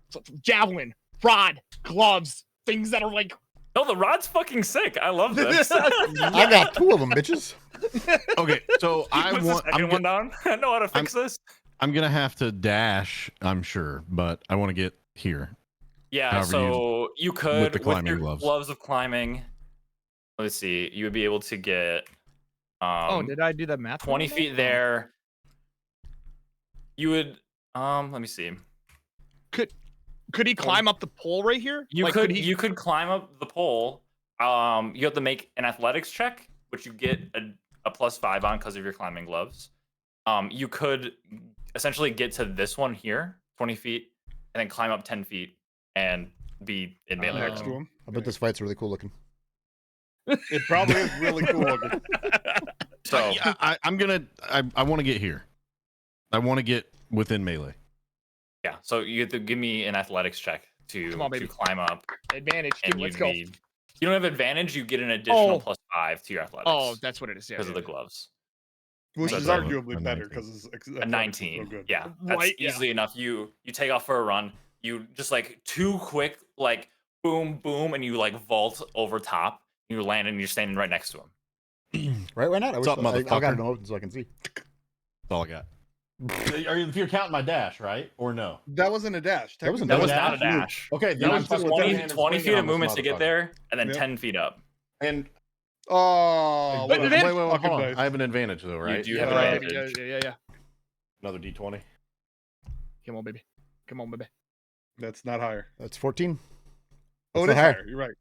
B: So, javelin, rod, gloves, things that are like.
A: No, the rod's fucking sick. I love this.
F: I got 2 of them, bitches.
E: Okay, so I
A: Puts the
E: want.
A: second one down. I know how to fix this.
E: I'm gonna have to dash, I'm sure, but I want to get here.
A: Yeah,
E: However
A: so you could
E: with the climbing
A: your
E: gloves.
A: gloves of climbing. Let's see, you would be able to get
B: Did I do that math?
A: 20 feet there. You would let me see.
B: Could he climb up the pole right here?
A: You
B: Like,
A: could you could climb up the pole. You have to make an athletics check, which you get a +5 on because of your climbing gloves. You could essentially get to this one here, 20 feet, and then climb up 10 feet and be in melee.
D: Next to him.
F: I bet this fight's really cool looking.
D: It probably is really cool looking.
A: So
E: I'm gonna. I want to get here. I want to get within melee.
A: yeah, so you have to give me an athletics check to
B: Come on, baby.
A: climb up.
B: advantage?
A: And
B: Dude, let's
A: you'd
B: go.
A: need- you don't have advantage. You get an additional +5 to your athletics.
B: Oh, that's what it is. Yeah,
A: because of
B: yeah,
A: the gloves.
D: Which
A: So
D: is
A: it's
D: arguably
E: a
D: better
E: 19.
D: because it's
A: A 19.
D: So good.
A: Yeah, that's
B: Right, yeah.
A: easily enough. You take off for a run. You just like 2 quick like boom boom, and you like vault over top. You land and you're standing right next to him.
F: Right? Why not? I,
E: What's up,
F: I got
E: motherfucker?
F: it open so I can see.
E: That's all I got. If you're counting my dash, right? Or no?
D: That wasn't a dash.
F: That wasn't
A: That
F: a
A: was
F: dash.
A: not a dash.
E: Okay,
A: You
E: then I'm
A: have
E: fucking
A: 20,
E: one-handed
A: 20
E: swinging
A: feet of
E: on this
A: movement to get
E: motherfucker.
A: there, and then
D: Yep.
A: 10 feet up.
E: And
D: Oh,
B: But
D: what a
B: then-
E: wait,
D: fucking
E: hold on.
D: dice.
E: I have an advantage though, right?
A: do have
B: yeah,
A: an
B: yeah,
A: advantage.
B: yeah.
E: Another D20.
B: Come on, baby. Come on, baby.
D: That's not higher.
F: That's 14.
D: Oh, it
F: That's
D: is
F: not
D: higher. You're right.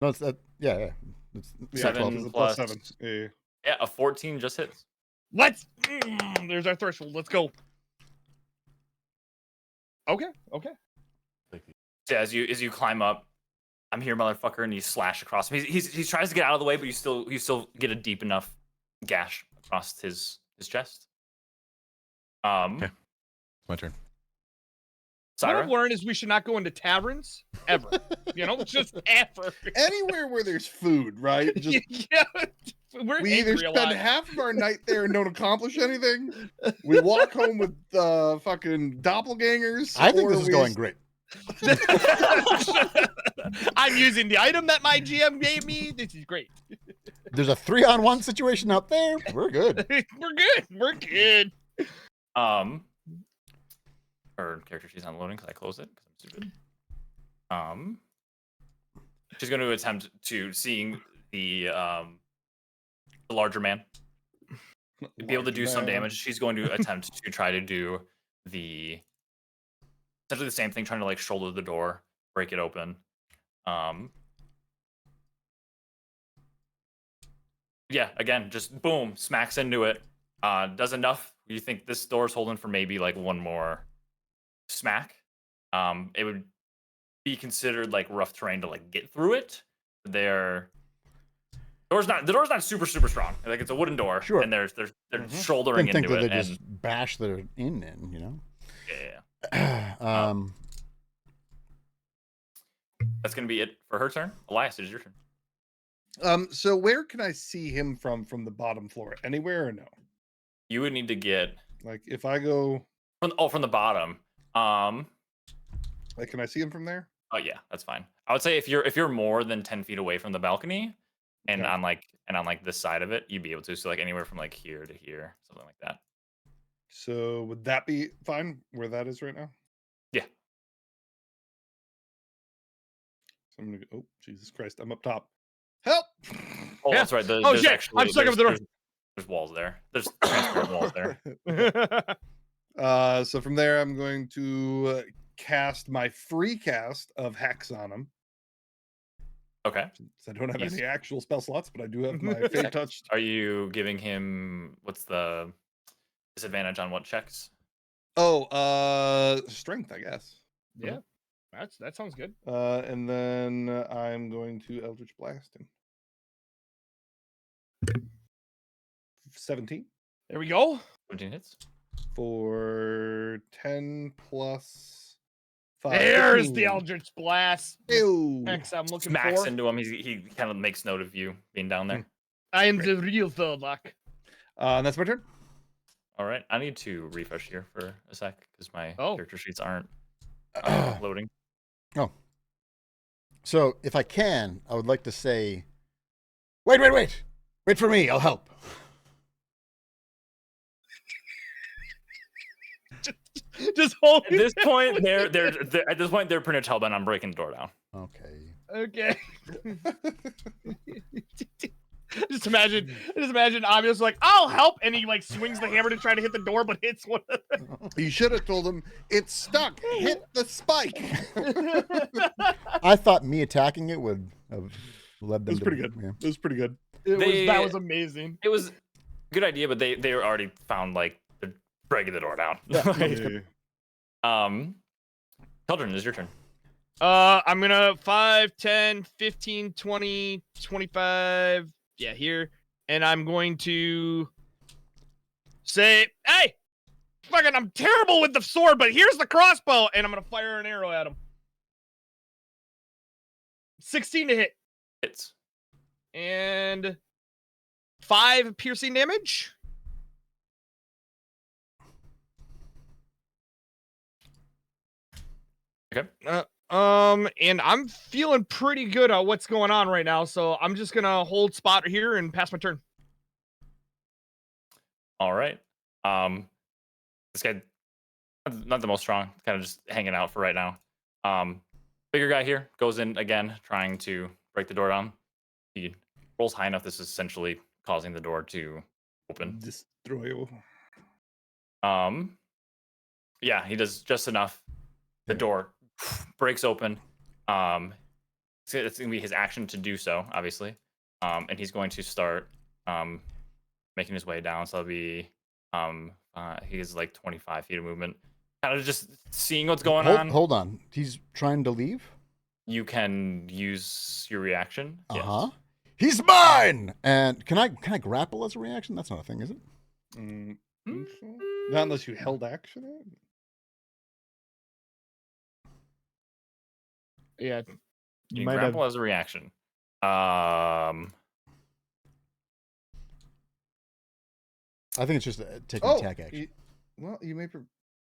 F: No, it's yeah. It's
D: Yeah,
A: 7
D: it's a
A: plus-
D: +7. Yeah.
A: Yeah, a 14 just hits.
B: There's our threshold. Let's go. Okay.
A: So as you climb up, I'm here, motherfucker, and you slash across him. He tries to get out of the way, but you still get a deep enough gash across his chest.
E: Okay. My turn.
B: What
A: Syra,
B: I've learned is we should not go into taverns ever. Just ever.
D: Anywhere where there's food, right? Just
B: Yeah. We're
D: we either
B: angry a
D: spend
B: lot.
D: half of our night there and don't accomplish anything. We walk home with fucking doppelgangers.
F: I think
D: or
F: this is
D: we
F: going great.
B: I'm using the item that my GM gave me. This is great.
F: There's a 3-on-1 situation out there. We're good.
B: We're good.
A: her character she's unloading because I closed it because I'm stupid. She's going to attempt to seeing the larger man be able to do some damage. She's going to attempt to try to do essentially the same thing, trying to like shoulder the door, break it open. Yeah, again, just boom, smacks into it. Does enough. You think this door's holding for maybe like one more smack. It would be considered like rough terrain to like get through it. The door's not super strong. Like it's a wooden door,
F: Sure.
A: and they're shouldering
F: Didn't think
A: into
F: that
A: it.
F: they
A: And,
F: just bash the in, you know.
A: yeah. That's gonna be it for her turn. Elias, it is your turn.
D: So where can I see him from the bottom floor? Anywhere or no?
A: You would need to get
D: Like if I go
A: from the bottom.
D: Like, can I see him from there?
A: Oh yeah, that's fine. I would say if you're more than 10 feet away from the balcony, and
D: Okay.
A: on this side of it, you'd be able to. So like anywhere from like here to here, something like that.
D: So would that be fine where that is right now?
A: Yeah.
D: So I'm gonna go. Oh, Jesus Christ! I'm up top. Help!
A: Oh,
B: Yeah.
A: that's right.
B: Oh,
A: There's
B: shit,
A: actually
B: I'm stuck over the door.
A: There's walls there. There's transparent walls there.
D: So from there, I'm going to cast my free cast of Hex on him.
A: Okay.
D: Since I don't have
A: He's-
D: any actual spell slots, but I do have my Fate Touched.
A: Are you giving him what's the disadvantage on what checks?
D: Oh, Strength, I guess.
B: Yeah, that sounds good.
D: And then I'm going to Eldritch Blast him. 17
B: There we go.
A: 17 hits.
D: for 10 plus 5.
B: There's
D: 15.
B: the Eldritch Blast.
D: Ew.
B: X I'm looking
A: Smacks
B: for.
A: into him. He kind of makes note of you being down there.
B: I am the real Thurlock.
D: And that's my turn.
A: All right. I need to refresh here for a sec because my
B: Oh.
A: character sheets aren't loading.
F: Oh. So if I can, I would like to say, wait. Wait for me. I'll help.
B: Just hold
A: At this point, they're at this point they're pretty much hellbent on breaking the door down.
F: Okay.
B: Okay. just imagine Obvious like, I'll help, and he like swings the hammer to try to hit the door, but hits one of them.
D: You should have told him it's stuck. Hit the spike.
F: I thought me attacking it would have led
D: It
F: them
D: was
F: to
D: pretty good.
F: Yeah.
D: It was pretty good.
B: That was amazing.
A: It was a good idea, but they were already found like they're breaking the door down. Children, it's your turn.
B: I'm gonna 5, 10, 15, 20, 25. Yeah, here. And I'm going to say, hey, fucking, I'm terrible with the sword, but here's the crossbow. And I'm gonna fire an arrow at him. 16 to hit.
A: Hits.
B: And 5 piercing damage.
A: Okay.
B: And I'm feeling pretty good at what's going on right now, so I'm just gonna hold spot here and pass my turn.
A: All right. This guy, not the most strong, kind of just hanging out for right now. Bigger guy here goes in again, trying to break the door down. He rolls high enough. This is essentially causing the door to open.
D: Destroy you.
A: Yeah, he does just enough. The door breaks open. It's gonna be his action to do so, obviously. And he's going to start making his way down. So that'll be he has like 25 feet of movement. Kind of just seeing what's going on.
F: Hold on. He's trying to leave?
A: You can use your reaction. Yes.
F: Uh-huh. He's mine! And can I grapple as a reaction? That's not a thing, is it?
D: Think so? Not unless you held action it.
B: Yeah.
A: You
B: might
A: can
B: have-
A: grapple as a reaction.
F: I think it's just taking attack action.
D: You may.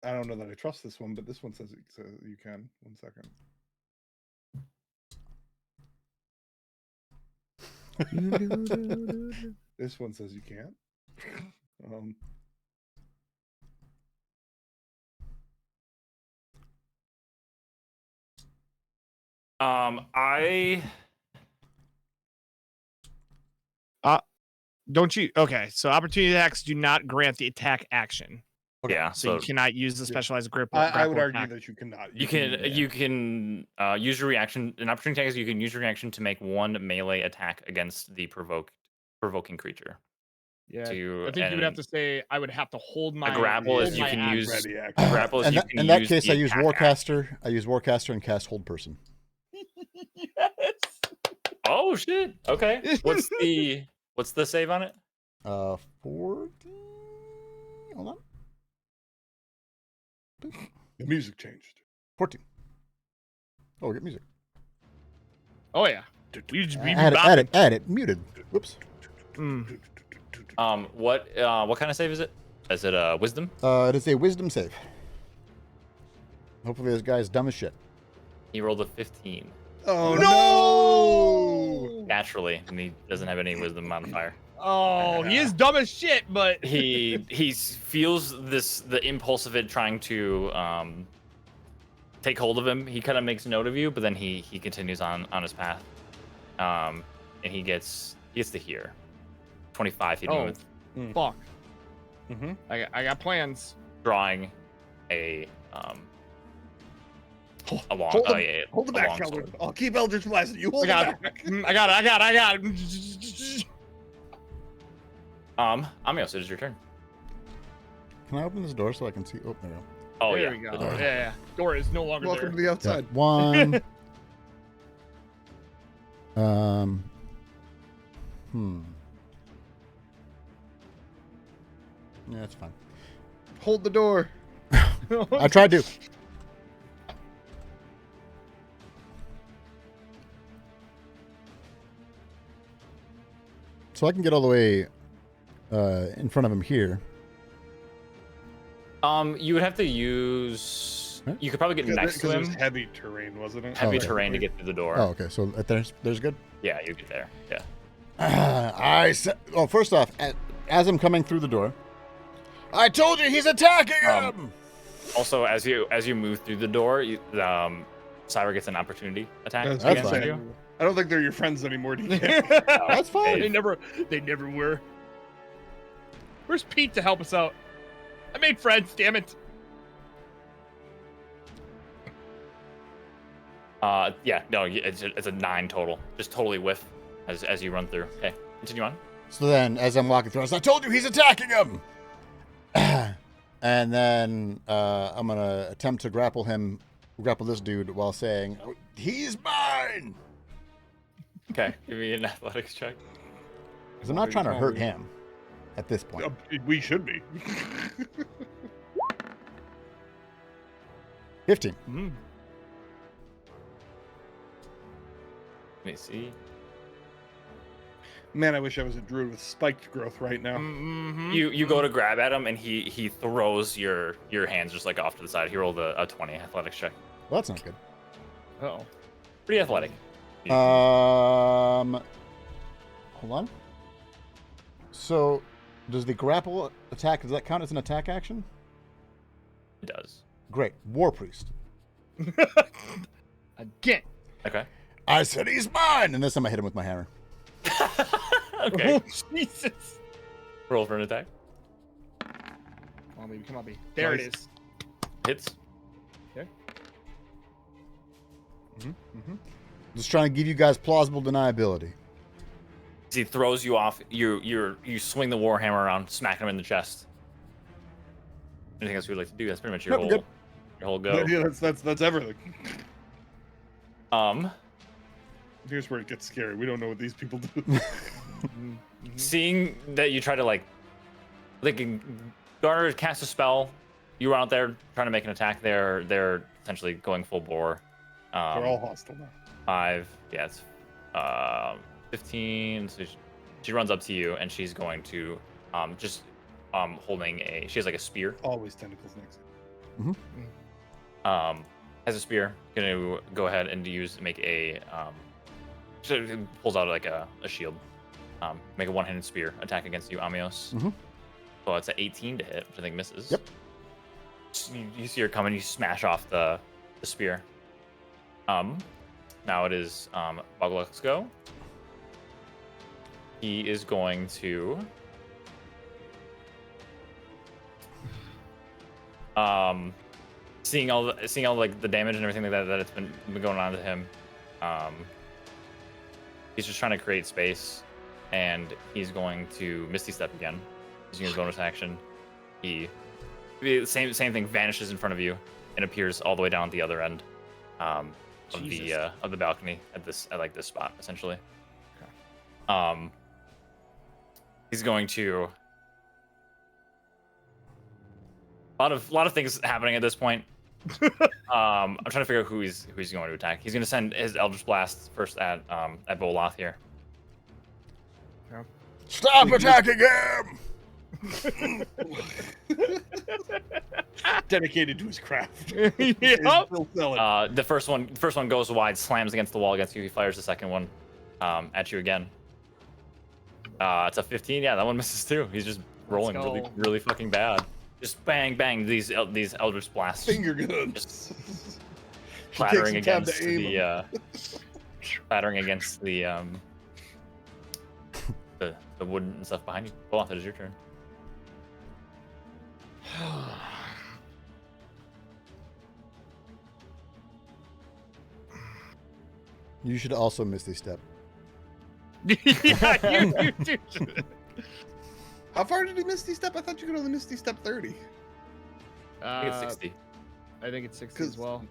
D: I don't know that I trust this one, but this one says you can. 1 second. This one says you can't.
A: I
B: Don't you? Okay, so opportunity attacks do not grant the attack action.
A: yeah.
B: So you cannot use the specialized grapple.
D: I would
B: grapple
D: argue
B: attack.
D: that you cannot.
A: You can use your reaction. An opportunity attack is you can use your reaction to make one melee attack against the provoking creature.
B: Yeah,
A: To,
B: I think you would have to say I would have to hold my.
A: a grapple is
B: hold
A: you
B: my
A: can
B: action.
A: use
D: ready action.
A: grapple is
F: In
A: you
F: that,
A: can
F: in that
A: use
F: case,
A: the
F: I use
A: attack
F: Warcaster. I use Warcaster and cast Hold Person.
B: Yes.
A: Oh shit. Okay. What's the save on it?
F: 40. Hold on.
D: The music changed.
F: 14. Oh, we get music.
B: Oh yeah. We just
F: Add it. Muted. Whoops.
A: What kind of save is it? Is it wisdom?
F: It is a wisdom save. Hopefully this guy's dumb as shit.
A: He rolled a 15.
D: Oh
B: No!
A: Naturally, and he doesn't have any wisdom modifier.
B: Oh, he is dumb as shit, but
A: He feels the impulse of it trying to take hold of him. He kind of makes note of you, but then he continues on his path. And he gets to here. 25 feet
B: Oh.
A: moved,
B: fuck.
D: Mm-hmm.
B: I got plans.
A: drawing a long
D: Hold
A: oh,
D: him-
A: yeah,
D: Hold the
A: a
D: back,
A: long
D: Eldritch.
A: sword.
D: I'll keep Eldritch blasting. You hold
B: I
D: the
B: got
D: back.
B: it. I got it.
A: Amios, it is your turn.
F: Can I open this door so I can see? Oh, there we go.
A: Oh
B: There
A: yeah.
B: we go.
A: the door.
B: Yeah. Door is no longer
D: Welcome to
B: there.
D: the outside.
F: Got one. Yeah, that's fine.
D: Hold the door.
F: I tried to. So I can get all the way in front of him here.
A: You would have to use.
F: Huh?
A: You could probably get next to
D: It was
A: him.
D: heavy terrain, wasn't it?
A: Heavy
F: Okay.
A: terrain to get through the door.
F: Oh, okay. So there's good.
A: Yeah, you get there. Yeah.
F: I said. Oh, first off, as I'm coming through the door, I told you he's attacking him.
A: Also, as you move through the door, Syra gets an opportunity attack
D: That's
A: against
F: fine.
A: you.
D: I don't think they're your friends anymore, do you?
F: That's fine.
B: They never were. Where's Pete to help us out? I made friends, damn it.
A: Yeah, no, it's a 9 total. Just totally whiff as you run through. Okay, continue on.
F: So then, as I'm walking through, I said, I told you he's attacking him. And then I'm gonna attempt to grapple this dude while saying, "He's mine."
A: Okay, give me an athletics check.
F: Because I'm not trying to hurt him at this point.
D: We should be.
F: 15.
A: Let me see.
D: Man, I wish I was a druid with spiked growth right now.
B: Mm-hmm.
A: You go to grab at him, and he throws your hands just like off to the side. He rolled a 20 athletics check.
F: Well, that's not good.
B: Oh.
A: Pretty athletic.
F: Hold on. So, does the grapple attack, does that count as an attack action?
A: It does.
F: Great. War Priest.
B: Again.
A: Okay.
F: I said he's mine! And this time I hit him with my hammer.
A: Okay.
B: Oh, Jesus.
A: Roll for an attack.
B: Come on, baby. Come on, baby. There it is.
A: Hits.
F: Just trying to give you guys plausible deniability.
A: As he throws you off, you swing the warhammer around, smack him in the chest. Anything else you would like to do? That's pretty much your
F: Nope,
A: whole go.
D: Yeah, that's everything. Here's where it gets scary. We don't know what these people do.
A: Seeing that you try to like Garner cast a spell, you were out there trying to make an attack. They're essentially going full bore.
D: They're all hostile now.
A: 5. Yeah, it's 15. So she runs up to you and she's going to just holding she has like a spear.
D: Always tentacles next.
A: Has a spear. Gonna go ahead and make a she pulls out like a shield. Make a one-handed spear attack against you, Amios. So it's an 18 to hit, which I think misses.
F: Yep.
A: You see her coming, you smash off the spear. Now it is Bogluck's go. He is going to seeing all like the damage and everything like that it's been going on to him. He's just trying to create space, and he's going to Misty Step again. Using his bonus action, the same thing vanishes in front of you and appears all the way down at the other end of the balcony at this spot essentially. Okay. He's going to a lot of things happening at this point. I'm trying to figure out who he's going to attack. He's going to send his Eldritch Blast first at Boloth here.
F: Stop attacking him!
D: Dedicated to his craft.
B: Yep.
D: Still selling.
A: The first one goes wide, slams against the wall against you. He fires the second one at you again. It's a 15. Yeah, that one misses too. He's just rolling really,
B: go.
A: really fucking bad. Just bang, bang. These Eldritch blasts
D: Finger guns.
A: just
D: Should
A: clattering
D: take some time
A: against
D: to aim
A: the
D: 'em.
A: clattering against the wood and stuff behind you. Go off. It is your turn.
F: You should also Misty Step.
B: Yeah, you do.
D: How far did he Misty Step? I thought you could only Misty Step 30.
A: I think it's 60.
B: I think it's 60 as well.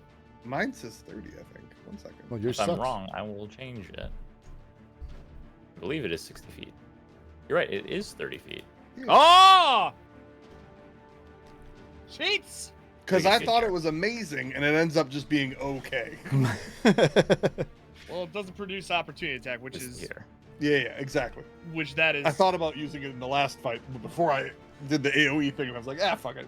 D: Mine says 30, I think. 1 second.
F: Well, yours
A: If I'm
F: sucks.
A: wrong, I will change it. I believe it is 60 feet. You're right. It is 30 feet.
B: Oh! Cheats!
D: Because
A: Big
D: I
A: feature.
D: thought it was amazing, and it ends up just being okay.
B: Well, it doesn't produce opportunity attack, which
A: This
B: is
A: here.
D: Yeah, exactly.
B: which that is.
D: I thought about using it in the last fight, but before I did the AoE thing, I was like, fuck it.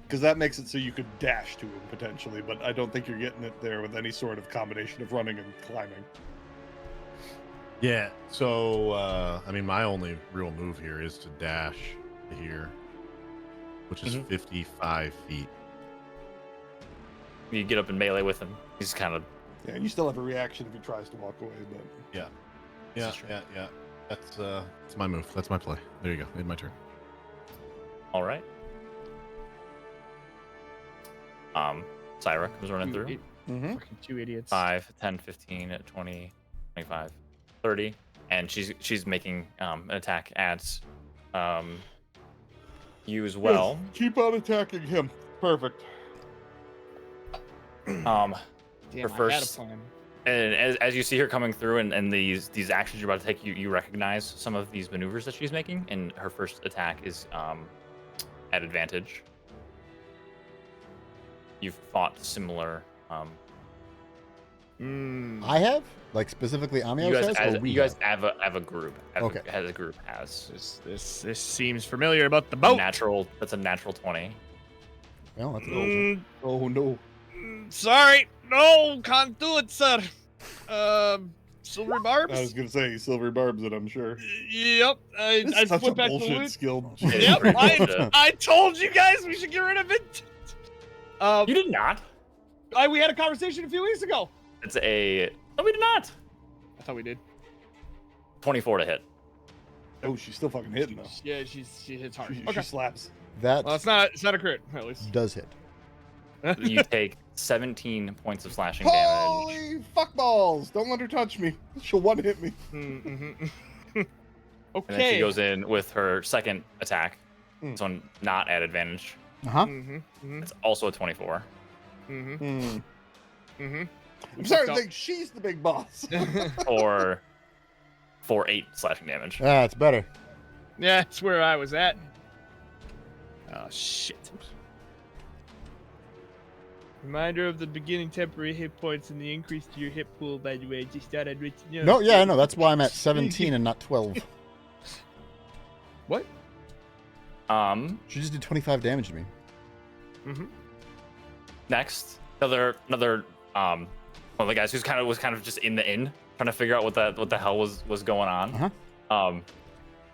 D: Because that makes it so you could dash to him potentially, but I don't think you're getting it there with any sort of combination of running and climbing.
E: Yeah. So, I mean, my only real move here is to dash to here, which is 55 feet.
A: You get up in melee with him. He's kind of
D: Yeah, and you still have a reaction if he tries to walk away, but
E: Yeah.
A: This
E: Yeah.
A: is true.
E: Yeah. Yeah. That's my move. That's my play. There you go. Made my turn.
A: all right. Syra comes running through.
B: Fucking two idiots.
A: 5, 10, 15, 20, 25, 30, and she's making an attack at you as well.
D: Yes, keep on attacking him. Perfect.
B: Damn,
A: Her
B: I had a
A: first-
B: plan.
A: And as you see her coming through and these actions you're about to take, you recognize some of these maneuvers that she's making, and her first attack is at advantage. You've fought similar.
F: I have? Like specifically Amio
A: You guys,
F: says? Or we
A: you guys
F: have?
A: have a group.
F: Okay.
A: As a group has.
B: This seems familiar about the boat.
A: That's a natural 20.
F: Well, that's
D: Oh no.
B: Sorry, no, can't do it, sir. Silver barbs.
D: I was gonna say silver barbs it, I'm sure.
B: Yep, I
D: It's such a
B: flip back the
D: bullshit
B: loot.
D: skill.
A: It is
B: Yep,
A: pretty bullshit.
B: I told you guys we should get rid of it.
A: You did not.
B: We had a conversation a few weeks ago.
A: It's a. No, we did not.
B: I thought we did.
A: 24 to hit.
D: Oh, she's still fucking hitting though.
B: Yeah, she hits hard.
D: She
B: Okay.
D: slaps.
F: that
B: Well, it's not a crit at least.
F: does hit.
A: You take 17 points of slashing damage.
D: Holy fuck balls! Don't let her touch me. She'll one hit me.
B: Mm-hmm.
A: And then she
B: Okay.
A: goes in with her second attack.
D: Mm.
A: This one not at advantage.
F: Uh-huh.
B: Mm-hmm.
A: It's also a 24
B: Mm-hmm.
D: Hmm.
B: Mm-hmm.
D: I'm starting to think she's the big boss.
A: for 8 slashing damage.
F: That's better.
B: Yeah, that's where I was at. Oh shit. Reminder of the beginning temporary hit points and the increase to your hit pool, by the way. Just thought I'd let you know.
F: No, yeah, I know. That's why I'm at 17 and not 12.
B: What?
F: She just did 25 damage to me.
B: Mm-hmm.
A: Next, another one of the guys who's was kind of just in the inn trying to figure out what the hell was going on.
F: Uh-huh.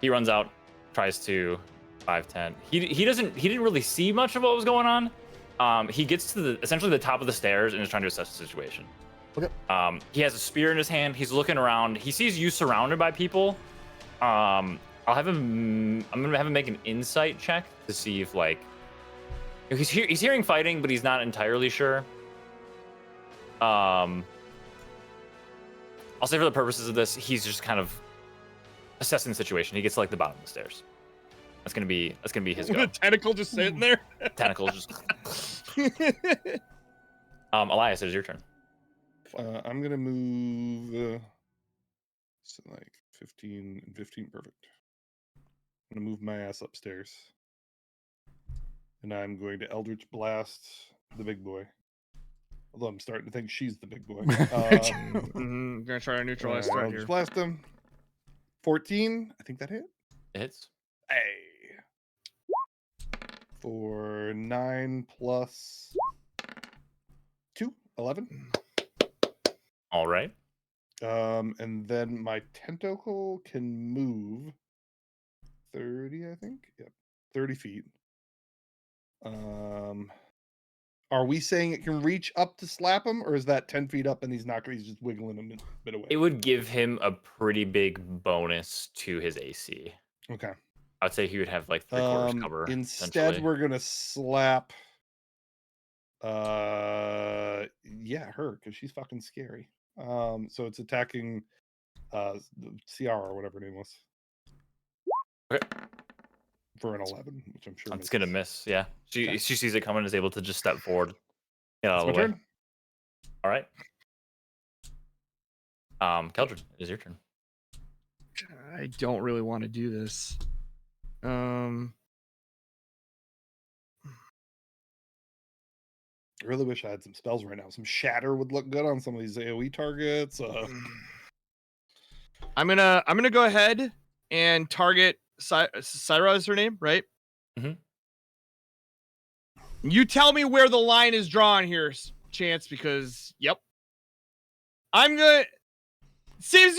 A: He runs out, tries to 5, 10. He didn't really see much of what was going on. He gets to essentially the top of the stairs and is trying to assess the situation.
F: Okay.
A: He has a spear in his hand. He's looking around. He sees you surrounded by people. I'm gonna have him make an insight check to see if he's hearing fighting, but he's not entirely sure. I'll say for the purposes of this, he's just kind of assessing the situation. He gets to the bottom of the stairs. That's gonna be his
B: With
A: go.
B: a tentacle just sitting there.
A: Tentacles just. Elias, it is your turn.
D: I'm gonna move. So 15 and 15, perfect. I'm gonna move my ass upstairs, and I'm going to Eldritch Blast the big boy. Although I'm starting to think she's the big boy.
B: Gonna try to neutralize threat
D: I'll
B: here.
D: just blast him. 14. I think that hit.
A: It hits.
D: Hey. For 9 plus 2, 11.
A: All right.
D: And then my tentacle can move 30, I think. Yep, 30 feet. Are we saying it can reach up to slap him, or is that 10 feet up and he's just wiggling him a bit away?
A: It would give him a pretty big bonus to his AC.
D: Okay.
A: I'd say he would have like 3/4 cover.
D: Instead, we're gonna slap. Yeah, her, because she's fucking scary. So it's attacking the CR or whatever her name was.
A: Okay.
D: For an 11, which I'm sure
A: It's gonna miss. Yeah, she sees it coming, is able to just step forward. Get out
D: That's
A: of the
D: my
A: way.
D: turn.
A: All right. Keldrin, it is your turn.
B: I don't really want to do this.
D: I really wish I had some spells right now. Some shatter would look good on some of these AoE targets.
B: I'm gonna go ahead and target Syra is her name, right?
A: Mhm.
B: You tell me where the line is drawn here, Chance, because I'm gonna. Seems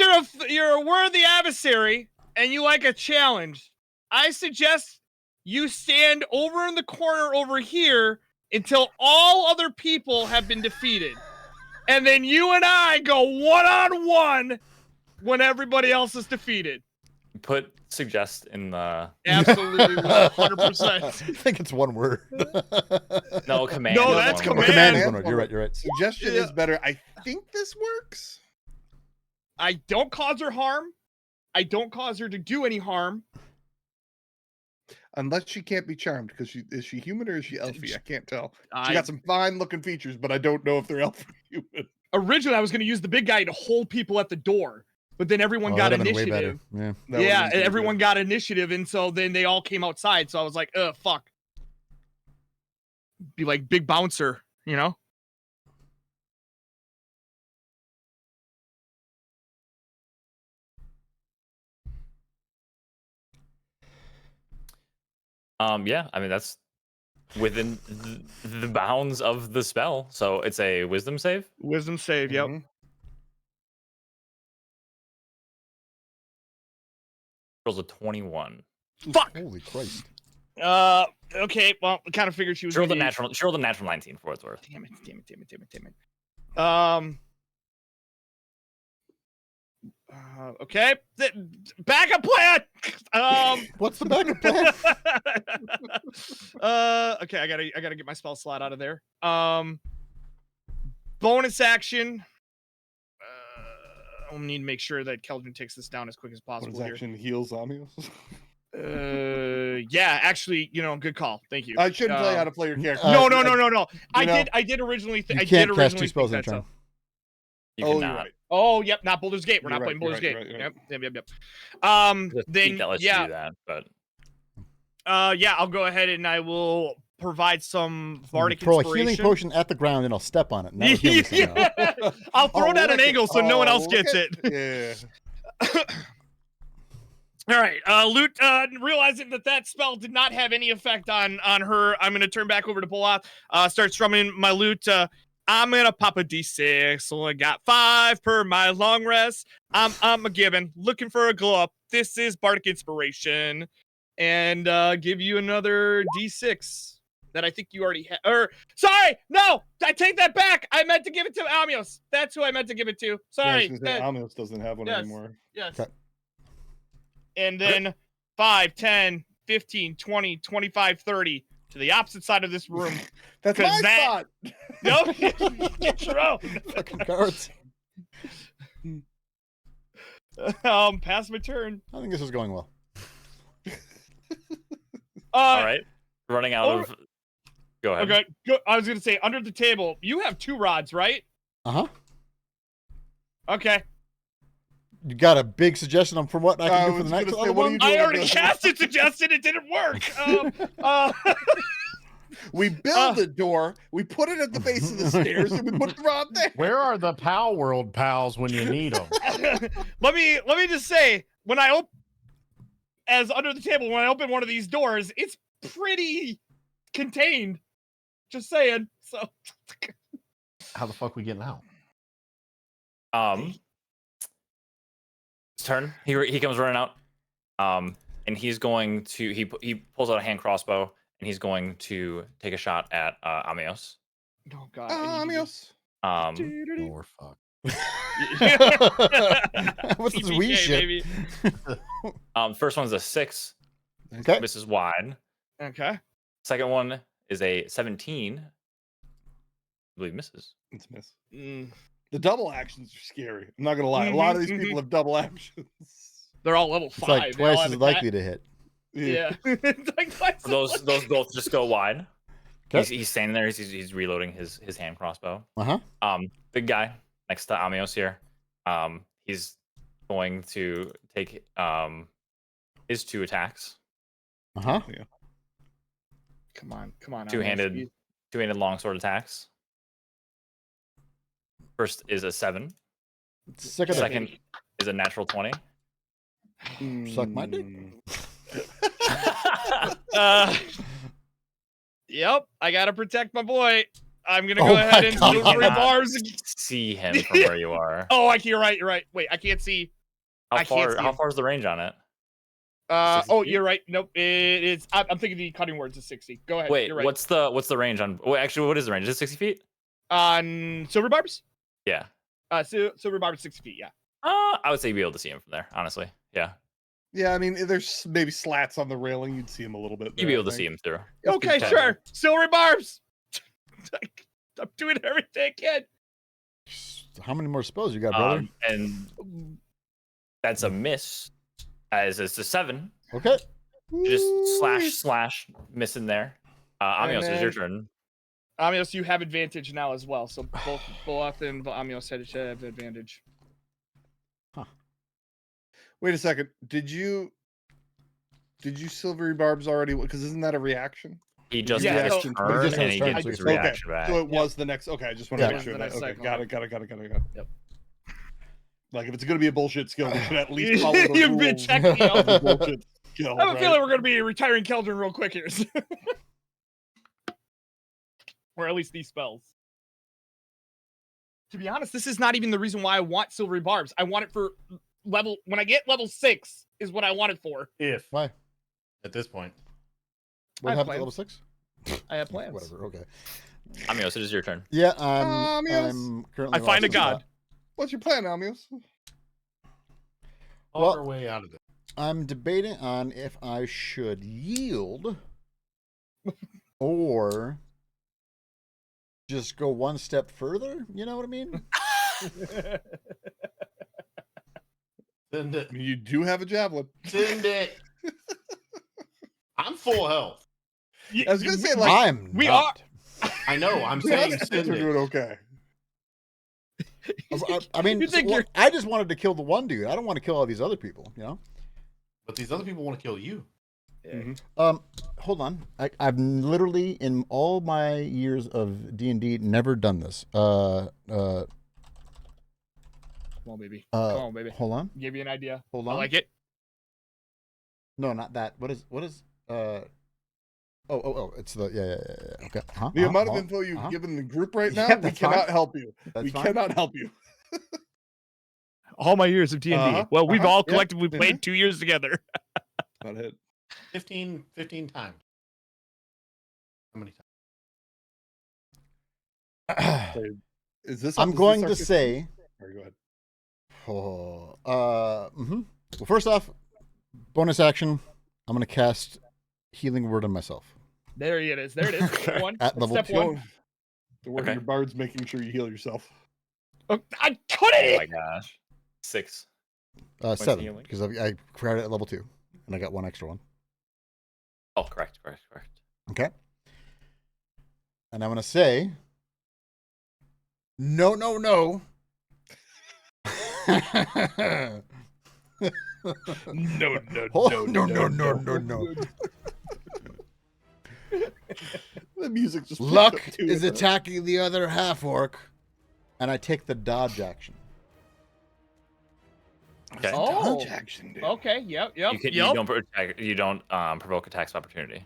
B: you're a worthy adversary and you like a challenge. I suggest you stand over in the corner over here until all other people have been defeated. And then you and I go one-on-one when everybody else is defeated.
A: Put suggest in the.
B: Absolutely, 100%.
F: I think it's one word.
A: No, command.
B: No,
A: is
B: that's
A: one word.
F: Command is
B: command.
F: one word. You're right. You're right.
D: Suggestion is better. I think this works.
B: I don't cause her harm. I don't cause her to do any harm.
D: Unless she can't be charmed, because is she human or is she elfy? I can't tell. She
B: I-
D: got some fine looking features, but I don't know if they're elf or human.
B: Originally, I was going to use the big guy to hold people at the door, but then everyone got
F: that'd have been way better.
B: initiative.
F: Yeah.
D: That would've
B: Yeah,
D: been pretty
B: everyone
D: good.
B: got initiative, and so then they all came outside. So I was like, fuck. Be like big bouncer, you know?
A: Yeah, I mean that's within the bounds of the spell. So it's a wisdom save.
B: Wisdom save, yep.
D: Mhm.
A: Rolls a 21.
B: Fuck!
F: Holy Christ.
B: Okay, well, I kind of figured she was
A: She rolled a
B: gonna be-
A: natural. She rolled a natural 19 for what it's worth.
B: Damn it. Okay. Backup plan!
F: What's the backup plan?
B: Okay, I gotta get my spell slot out of there. Bonus action. I need to make sure that Keldrin takes this down as quick as possible
D: Bonus
B: here.
D: action heals Amios.
B: Yeah, actually, good call. Thank you.
D: I shouldn't tell you how to play your character.
B: No.
D: know-
B: I did originally.
F: You
B: I
F: can't
B: did
F: cast
B: originally
F: 2 spells in a
B: think that,
F: turn.
B: so.
A: You
D: Oh, you're
A: cannot.
D: right.
B: Oh, yep, not Baldur's Gate. We're
D: You're
B: not
D: right,
B: playing
D: you're
B: Baldur's
D: right,
B: Gate.
D: you're right,
B: Yep.
A: The
B: Then
A: feat that lets you
B: yeah,
A: do that, but
B: yeah, I'll go ahead and I will provide some bardic
F: Throw a
B: inspiration.
F: healing potion at the ground and I'll step on it. And that'll heal me somehow.
B: I'll throw it at an
D: look
B: angle so no one else gets it.
D: Yeah.
B: All right, Loot, realizing that spell did not have any effect on her, I'm going to turn back over to Boloth, start strumming my lute. I'm going to pop a d6, so I got 5 per my long rest. I'm a given, looking for a glow up. This is bardic inspiration, and give you another d6 that I think you already have. Sorry, no, I take that back. I meant to give it to Amios. That's who I meant to give it to. Sorry.
D: Amios doesn't have one
B: yes.
D: anymore.
B: Yes.
F: Okay.
B: And then 5, 10, 15, 20, 25, 30 to the opposite side of this room.
D: That's
B: 'Cause
D: my
B: that-
D: spot.
B: No, get your own.
F: Fucking cards.
B: Pass my turn.
F: I think this is going well.
A: all right. Running out
B: over-
A: of. Go ahead.
B: Okay, I was gonna say under the table. You have 2 rods, right?
F: Uh-huh.
B: Okay.
F: You got a big suggestion on from what I
D: I
F: can do for
D: was
F: the next
D: gonna say, what are
F: one?
D: you
B: I
D: doing
B: already
D: with
B: cast it, suggested it didn't work.
D: We build a door, we put it at the base of the stairs, and we put the rod there.
E: Where are the Pal World pals when you need them?
B: let me just say, when I under the table, when I open one of these doors, it's pretty contained. Just saying. So
E: How the fuck we getting out?
A: His turn. He comes running out. And he's going to he pulls out a hand crossbow and he's going to take a shot at Amios.
B: oh god.
D: Amios.
E: Oh, we're fucked.
F: What's this wee shit?
B: Baby.
A: First one's a 6.
F: Okay.
A: Misses wide.
B: Okay.
A: Second one is a 17. I believe misses.
D: It's a miss.
B: Mm.
D: The double actions are scary. I'm not gonna lie. A lot of these people have double actions.
B: They're all level
F: It's
B: 5.
F: like twice as likely to hit.
B: Yeah. It's like twice
A: Those both just go wide.
F: Okay.
A: He's standing there. He's reloading his hand crossbow.
F: Uh-huh.
A: Big guy next to Amios here. He's going to take his 2 attacks.
F: Uh-huh.
D: Yeah.
B: Come on.
A: Two-handed longsword attacks. First is a 7. Second is a natural 20.
F: Suck my dick.
B: Yep, I gotta protect my boy. I'm gonna
F: Oh
B: go
F: my
B: ahead and
F: God.
B: silvery barbs.
A: See him from where you are.
B: Oh, you're right. Wait, I can't see.
A: How
B: can't see
A: far
B: him.
A: is the range on it? 60 feet?
B: You're right. Nope, it is. I'm thinking the cutting words is 60. Go ahead.
A: Wait,
B: you're right.
A: what's the range on? Wait, actually, what is the range? Is it 60 feet?
B: On silver barbs?
A: Yeah.
B: Silver barbs 60 feet. Yeah.
A: I would say you'd be able to see him from there. Honestly, yeah.
D: Yeah, I mean, there's maybe slats on the railing. You'd see him a little bit.
A: You'd be able to see him through.
B: Okay, sure. Silver barbs. I'm doing everything I can.
F: How many more spells you got, brother?
A: And that's a miss. As it's a 7.
F: Okay.
A: Just slash missing there. Amios, it's your turn.
B: Amios, you have advantage now as well. So both and Amios should have advantage.
D: Wait a second. Did you silvery barbs already? Because isn't that a reaction?
A: He just
B: Yeah,
A: had his
B: so-
A: turn
F: He just had
A: and
F: his
A: he
F: turn,
A: gets
F: so
A: his
F: he-
A: reaction back.
D: So it was the next. Okay, I just want to
F: Yeah.
D: make sure
B: The
D: that.
B: next
D: Okay,
B: cycle.
D: got it.
B: Yep.
D: Like if it's gonna be a bullshit skill, we should at least follow the
B: You've been
D: rules
B: checking me
D: of
B: out.
D: the bullshit skill.
B: I have a
D: right?
B: feeling we're going to be retiring Keldrin real quick here. Or at least these spells. To be honest, this is not even the reason why I want silvery barbs. I want it for when I get level 6 is what I want it for.
F: Why?
E: At this point.
F: What
B: I have
F: happened at
B: plans.
F: level 6?
B: I have plans.
F: Whatever. Okay.
A: Amios, it is your turn.
F: Yeah,
D: Amios.
F: I'm currently.
B: I find a
F: lost in
B: god.
F: thought.
D: What's your plan, Amios?
E: On
F: Well-
E: our way out of this.
F: I'm debating on if I should yield or just go one step further. You know what I mean?
E: Send it.
D: You do have a javelin.
E: Send it. I'm full health.
D: I was gonna say like
F: I'm
B: we
F: not.
E: I know. I'm
D: the
E: saying
D: other
E: send
D: are doing
E: it.
D: okay.
F: I mean,
B: You think you're-
F: I just wanted to kill the one dude. I don't want to kill all these other people. You know.
E: But these other people want to kill you.
F: Hold on. I've literally in all my years of D&D never done this.
B: Come on, baby. Come on, baby.
F: Hold on.
B: Give you an idea.
F: Hold
B: I
F: on.
B: like it.
F: No, not that. What is Oh, it's the yeah. Okay.
D: The amount of info you've given the group right now,
F: Yeah,
D: we
F: that's
D: cannot
F: fine.
D: help you.
F: That's
D: we
F: fine.
D: cannot help you.
B: All my years of D&D.
D: Uh-huh,
B: Well, we've
D: uh-huh,
B: all
D: yeah,
B: collectively played 2 years together.
D: Not hit.
E: 15 times. How many times?
D: Is this?
F: I'm
D: is
F: going
D: this
F: to
D: our-
F: say.
D: Sorry, go ahead.
F: Well, first off, bonus action. I'm going to cast Healing Word on myself.
B: There it is. There it is. Step one.
F: At level
B: Step
F: 2.
B: one.
D: The work
A: Okay.
D: of your bard's making sure you heal yourself.
B: Oh, I
A: Oh
B: couldn't.
A: my gosh. 6.
F: 7
A: healing?
F: because I created it at level 2, and I got one extra one.
A: Oh, correct.
F: Okay. And I'm going to say, no.
D: No.
B: No.
D: The music just picked
F: Luck
D: up too.
F: is attacking the other half orc, and I take the dodge action.
A: Okay.
B: Oh.
D: Dodge action, dude.
B: Okay. Yep. Yep.
A: You don't provoke attacks of opportunity.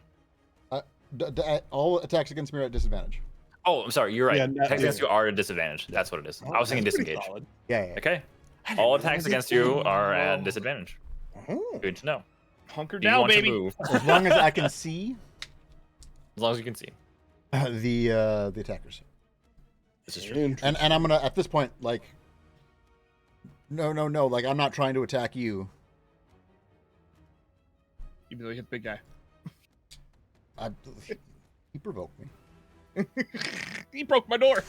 F: All attacks against me are at disadvantage.
A: Oh, I'm sorry. You're right.
D: Yeah,
A: Attacks against you are at disadvantage. That's what it is. I was thinking
D: That's pretty
A: disengage.
D: solid.
F: Yeah.
A: Okay. All attacks against you are at disadvantage.
D: Oh.
A: Good to know.
B: Hunker
A: Do you
B: down,
A: want
B: baby.
A: to move?
F: As long as I can see
A: As long as you can see.
F: the attackers.
A: This is true.
F: And I'm gonna at this point like no, like I'm not trying to attack you.
B: You really hit the big guy.
F: He provoked me.
B: He broke my door.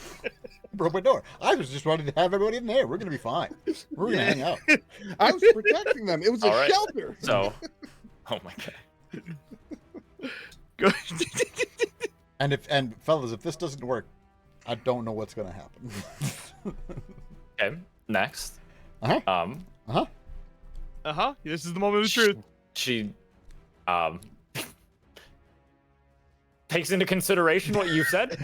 F: Broke my door. I was just wanting to have everybody in there. We're gonna be fine. We're gonna hang out.
D: I was protecting them. It was a
A: All right.
D: shelter.
A: So, oh my god.
B: Good.
F: And fellas, if this doesn't work, I don't know what's gonna happen.
A: Okay. Next.
F: Uh-huh.
B: This is the moment of the truth.
A: She takes into consideration what you said.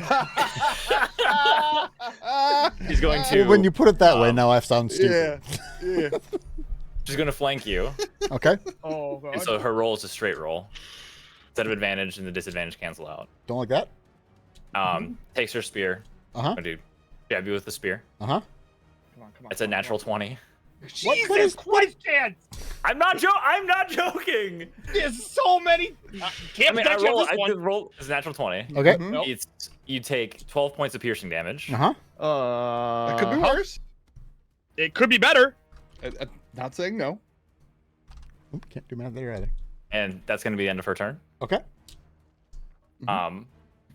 A: She's going to.
F: When you put it that way, now I sound stupid.
D: Yeah.
A: She's going to flank you.
F: Okay.
B: Oh god.
A: And so her roll is a straight roll. Instead of advantage, and the disadvantage cancel out.
F: Don't like that.
A: Takes her spear.
F: Uh-huh.
A: Oh, dude. Jab you with the spear.
F: Uh-huh.
B: Come on.
A: It's a natural 20.
B: Jesus Christ, Chad!
A: I'm not joking.
B: There's so many. Can't
A: I
B: protect you on this
A: I
B: one.
A: did roll is a natural 20.
F: Okay.
B: Nope.
A: You take 12 points of piercing damage.
F: Uh-huh.
D: It could be worse.
B: It could be better.
D: Not saying no.
F: Oop, can't do math there either.
A: And that's going to be the end of her turn.
F: Okay.
A: My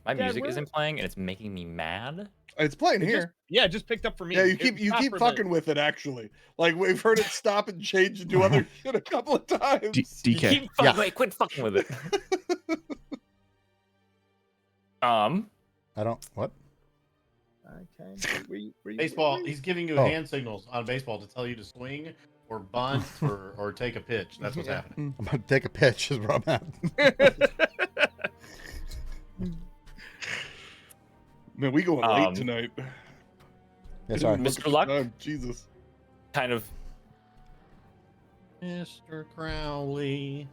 B: Dad,
A: music
B: where-
A: isn't playing, and it's making me mad.
D: It's playing
B: It
D: here.
B: It just picked up for me.
D: Yeah, you
B: It
D: keep
B: stopped for the-
D: fucking with it. Actually, like we've heard it stop and change and do other shit a couple of times.
A: Keep quit fucking with it.
F: I don't. What?
B: Okay.
E: Baseball. He's giving you
F: Oh.
E: hand signals on baseball to tell you to swing or bunt or take a pitch. That's what's happening.
F: I'm about to take a pitch. Is where I'm at.
D: Man, we going late tonight.
F: Yeah, sorry.
A: Mr. Luck?
D: Jesus.
A: Kind of
E: Mr. Crowley.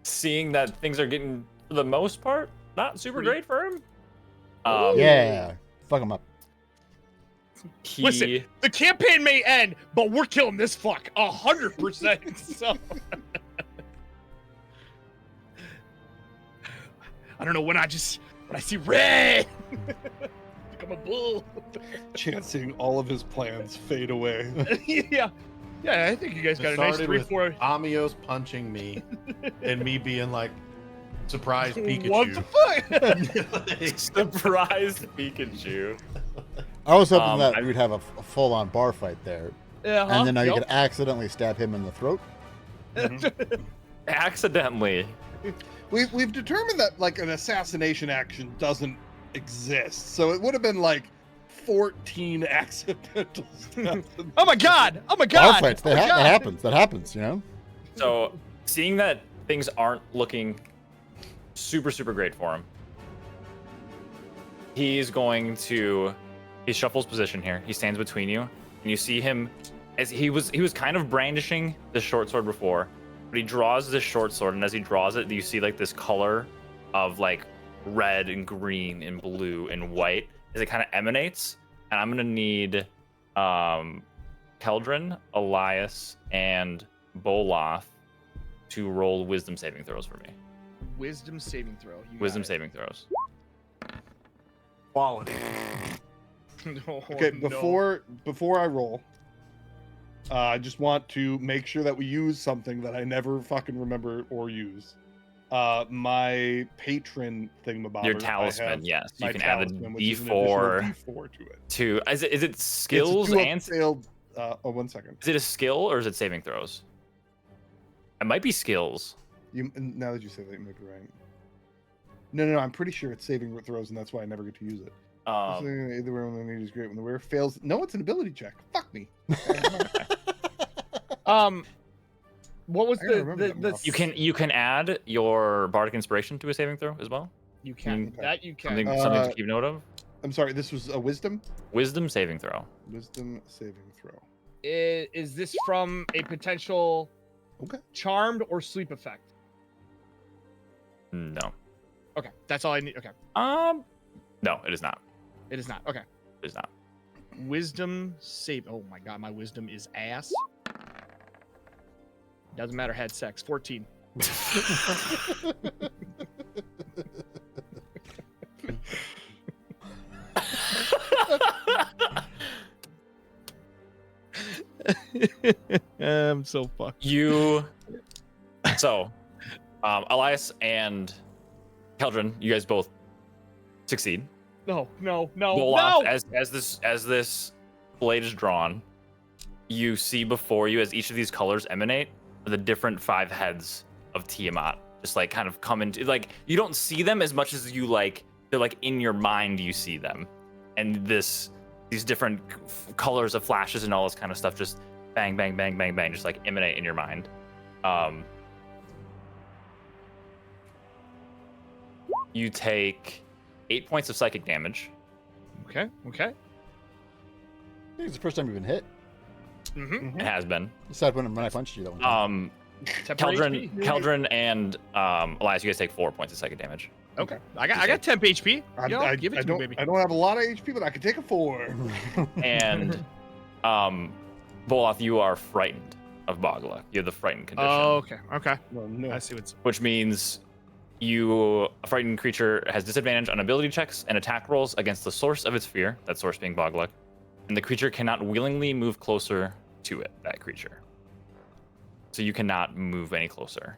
A: seeing that things are getting, for the most part, not super great for him.
F: Yeah. Fuck him up.
B: Listen, the campaign may end, but we're killing this fuck 100%. So I don't know when I see red. Become a bull.
D: Chancing all of his plans fade away.
B: Yeah, I think you guys got a nice
E: Started
B: 3-4.
E: with Amios punching me and me being like, surprise Pikachu.
B: What the fuck?
A: Surprise Pikachu.
F: I was hoping that
A: I-
F: we'd have a full-on bar fight there,
B: Yeah,
F: and then now you could accidentally stab him in the throat.
A: Accidentally.
D: We've determined that like an assassination action doesn't exist, so it would have been like 14 accidental deaths.
B: Oh my god!
F: Bar fights. That happens. That happens. You know.
A: So, seeing that things aren't looking super great for him, he's going to he shuffles position here. He stands between you, and you see him as he was kind of brandishing the short sword before, but he draws this short sword, and as he draws it, you see like this color of like red and green and blue and white as it kind of emanates. And I'm gonna need Keldrin, Elias, and Boloth to roll wisdom saving throws for me.
B: Wisdom saving throw. You got
A: Wisdom
B: it.
A: saving throws.
D: Quality.
B: Oh,
D: Okay,
B: no.
D: before I roll, I just want to make sure that we use something that I never fucking remember or use. My patron thingamabob.
A: Your talisman, yes. You
D: my
A: can add a
D: talisman, which is an additional
A: D4
D: D4 to it.
A: to. Is it skills
D: It's a 2
A: and?
D: failed. 1 second.
A: Is it a skill or is it saving throws? It might be skills.
D: Now that you say that, you might be right. No, I'm pretty sure it's saving throws, and that's why I never get to use it. Either way, when the need is great. When the wearer fails, no, it's an ability check. Fuck me.
B: What was
D: I gotta remember that
B: the
D: more.
A: You can add your bardic inspiration to a saving throw as well.
B: You can.
A: Okay.
B: That you can.
A: Something to keep note of.
D: I'm sorry, this was a wisdom?
A: Wisdom saving throw.
D: Wisdom saving throw.
B: Is this from a potential charmed or sleep effect?
A: No.
B: Okay, that's all I need. Okay.
A: No, it is not.
B: It is not. Okay.
A: It is not.
B: Wisdom save. Oh my god, my wisdom is ass. Doesn't matter. Had sex. 14. I'm so fucked.
A: So, Elias and Keldrin, you guys both succeed.
B: No.
A: Olaf, as this blade is drawn, you see before you, as each of these colors emanate, the different 5 heads of Tiamat just like kind of come into, like, you don't see them as much as you like, they're like in your mind you see them, and these different colors of flashes and all this kind of stuff just bang bang bang bang bang just like emanate in your mind. You take 8 points of psychic damage.
B: Okay.
F: I think it's the first time you've been hit.
B: Mm-hmm.
A: It has been.
F: Aside when I punched you, that one.
A: Keldrin and Elias, you guys take 4 points of psychic damage.
B: Okay. I got temp HP. Give it to me, baby.
D: I don't have a lot of HP, but I can take a 4.
A: And Bolaf, you are frightened of Bogla. You have the frightened condition.
B: Oh, okay.
D: Well, no.
B: I see what's.
A: Which means a frightened creature has disadvantage on ability checks and attack rolls against the source of its fear, that source being Bogluck, and the creature cannot willingly move closer to it, that creature. So you cannot move any closer.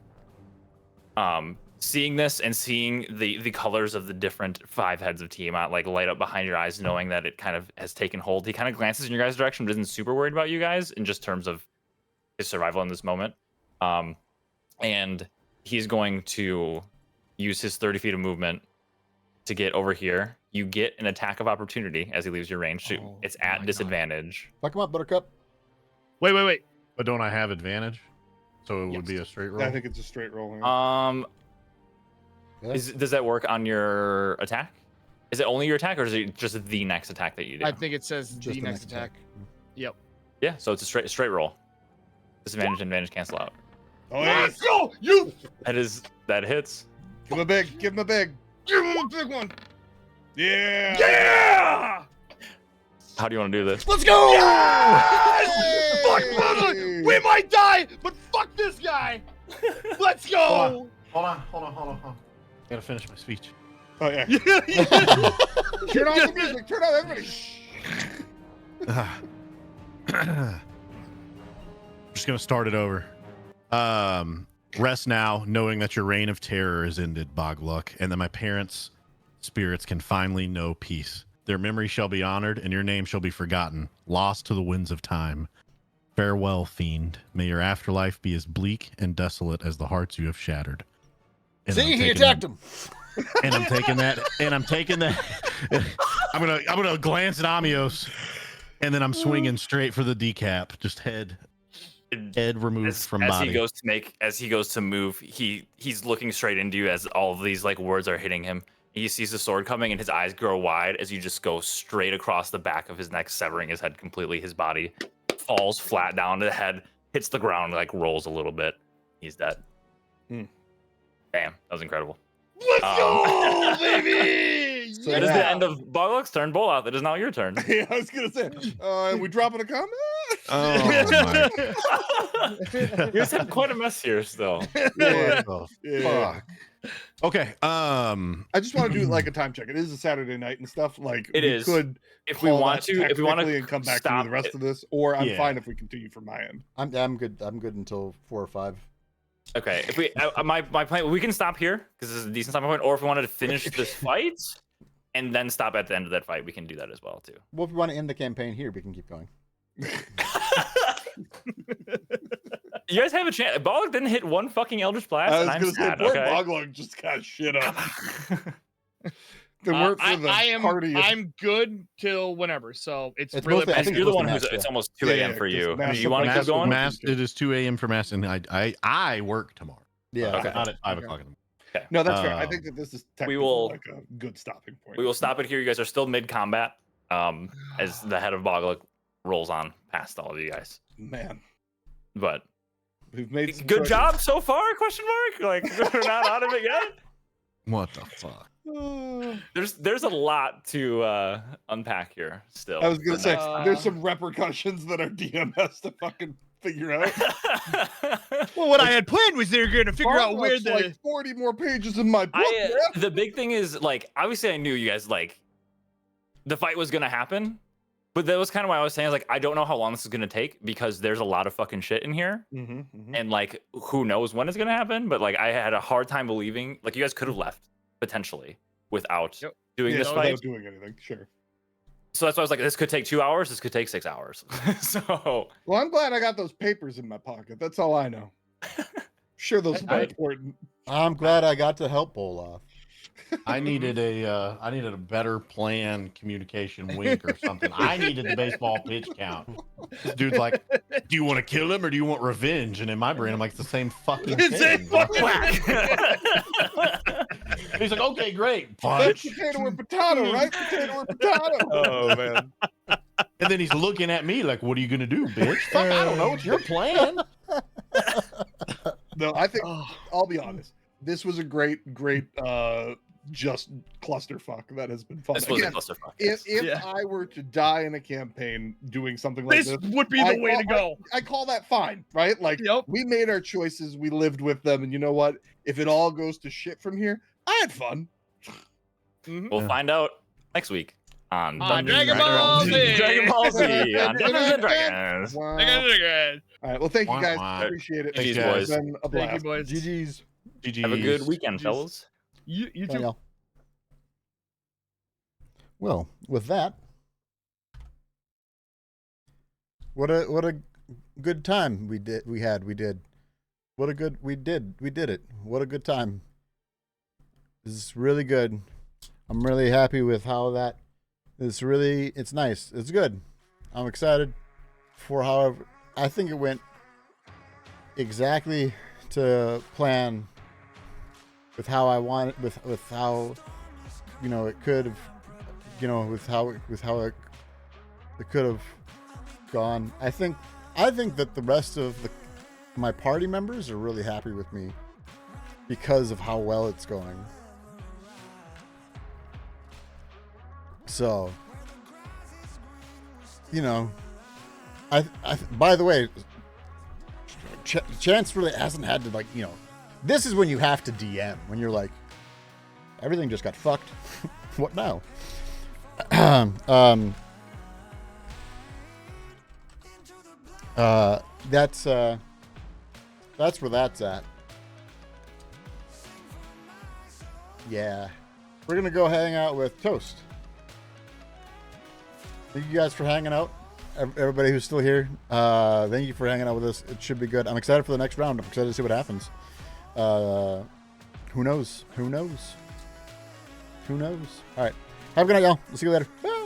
A: Seeing this and seeing the colors of the different 5 heads of Tiamat like light up behind your eyes, knowing that it kind of has taken hold, he kind of glances in your guys' direction, but isn't super worried about you guys in just terms of his survival in this moment. And he's going to use his 30 feet of movement to get over here. You get an attack of opportunity as he leaves your range. It's at disadvantage.
F: Fuck him up, Buttercup.
B: Wait.
E: But don't I have advantage? So it would be a straight roll?
D: I think it's a straight roll. Yeah.
A: Does that work on your attack? Is it only your attack, or is it just the next attack that you do?
B: I think it says
F: Just
B: the next attack. Yep.
A: Yeah, so it's a straight roll. Disadvantage and advantage cancel out.
D: Oh, yeah.
B: Let's go! You!
A: That hits.
D: Give him a big.
B: Give him a big one!
D: Yeah!
B: Yeah!
A: How do you want to do this?
F: Let's go!
B: Yes! Fuck Buttercup! We might die, but fuck this guy! Let's go!
E: Hold on. Gotta finish my speech.
D: Oh, yeah. Turn off the music. Turn off everybody.
E: I'm just gonna start it over. Rest now, knowing that your reign of terror is ended, Bogluck, and that my parents' spirits can finally know peace. Their memory shall be honored, and your name shall be forgotten, lost to the winds of time. Farewell, fiend. May your afterlife be as bleak and desolate as the hearts you have shattered. And
F: See, he attacked him.
E: And I'm taking that. I'm gonna glance at Amios, and then I'm swinging straight for the decap. Just head removed from body.
A: As he goes to move, he's looking straight into you as all of these like words are hitting him. He sees the sword coming, and his eyes grow wide as you just go straight across the back of his neck, severing his head completely. His body falls flat down to the head, hits the ground, like rolls a little bit. He's dead. Damn, that was incredible.
B: Let's go, baby!
A: So that is the end of Bogluck's turn. Bolaf, it is now your turn.
D: Yeah, I was gonna say. We dropping a comment?
E: Oh my!
A: You guys have quite a mess here still.
D: Yeah.
E: Fuck. Okay.
D: I just want to do like a time check. It is a Saturday night and stuff. Like
A: it is.
D: Could
A: if we want to
D: and come back to the rest of this, or I'm fine if we continue from my end.
F: I'm good. I'm good until 4 or 5.
A: Okay. If we my plan, we can stop here because this is a decent stopping point. Or if we wanted to finish this fight and then stop at the end of that fight, we can do that as well too.
F: Well, if we want to end the campaign here, we can keep going.
A: You guys have a chance. Bogluck didn't hit one fucking Eldritch Blast.
D: I was
A: and
D: gonna say, poor Bogluck just got shit up.
B: I'm good till whenever, so it's really.
F: I think
A: you're the one who's. It's almost 2 a.m. for you. You want to keep going?
E: It is 2 a.m. for Mass, and I work tomorrow.
F: Yeah.
A: Okay.
E: Not at 5 o'clock in the morning.
A: Okay.
D: No, that's fair. I think that this is technically
A: will-
D: like a good stopping point.
A: We will stop it here. You guys are still mid-combat as the head of Boglik rolls on past all of you guys.
D: Man,
A: But
D: we've made some
A: good
D: choices.
A: job so far, question mark? Like, we're not out of it yet?
E: What the fuck?
A: There's a lot to unpack here still.
D: I was gonna
A: for
D: say,
A: next time.
D: there's some repercussions that our DM has to fucking figure out.
B: Well, what I had planned was they were going to figure out where
D: Barlock's
B: the.
D: like 40 more pages in my book. man.
A: The big thing is, like, obviously I knew you guys, like, the fight was gonna happen, but that was kind of why I was saying, like, I don't know how long this is gonna take because there's a lot of fucking shit in here, and like, who knows when it's gonna happen. But like, I had a hard time believing, like, you guys could have left potentially without doing this fight.
D: Without doing anything, sure.
A: So that's why I was like, this could take 2 hours. This could take 6 hours. So
D: Well, I'm glad I got those papers in my pocket. That's all I know. Sure, those are important.
F: I'm glad I got to help Olaf.
E: I needed a better plan, communication wink or something. I needed the baseball pitch count. This dude's like, "Do you want to kill him or do you want revenge?" And in my brain, I'm like, "It's the same fucking thing." He's like, "Okay, great, punch."
D: Potato or potato, right? Potato or potato.
A: oh man.
E: And then he's looking at me like, "What are you gonna do, bitch?" Fuck, I don't know. It's your plan.
D: No, I think I'll be honest. This was a great, just clusterfuck that has been fun.
A: This was a
D: Again,
A: clusterfuck.
D: if I were to die in a campaign doing something like
B: This
D: this,
B: would be the way to go.
D: I call that fine, right? Like, we made our choices, we lived with them, and you know what? If it all goes to shit from here, I had fun.
A: We'll find out next week on
B: Dragon Ball Z.
A: Dragon Ball Z on Dungeons and Dragons.
D: Wow.
B: Good.
D: All right, well, thank you
E: Wah,
D: guys.
E: wah.
D: Appreciate it.
A: Thank you,
D: It's
A: boys.
D: been a blast.
B: Thank you, boys.
F: GG's.
E: GG's.
A: Have a good weekend,
B: GG's.
A: fellas.
B: You
F: Bye,
B: too.
F: y'all. Well, with that, what a good time we did. We did it. What a good time. This is really good. I'm really happy with how that. It's nice. It's good. I'm excited for however. I think it went exactly to plan with how I wanted, with how, it could have, with how it could have gone. I think that the rest of my party members are really happy with me because of how well it's going. So, by the way, Chance really hasn't had to, this is when you have to DM, when you're like, everything just got fucked. What now? That's where that's at. Yeah. We're going to go hang out with Toast. Thank you guys for hanging out. Everybody who's still here, thank you for hanging out with us. It should be good. I'm excited for the next round. I'm excited to see what happens. Who knows? All right. Have a good night, y'all. We'll see you later. Bye.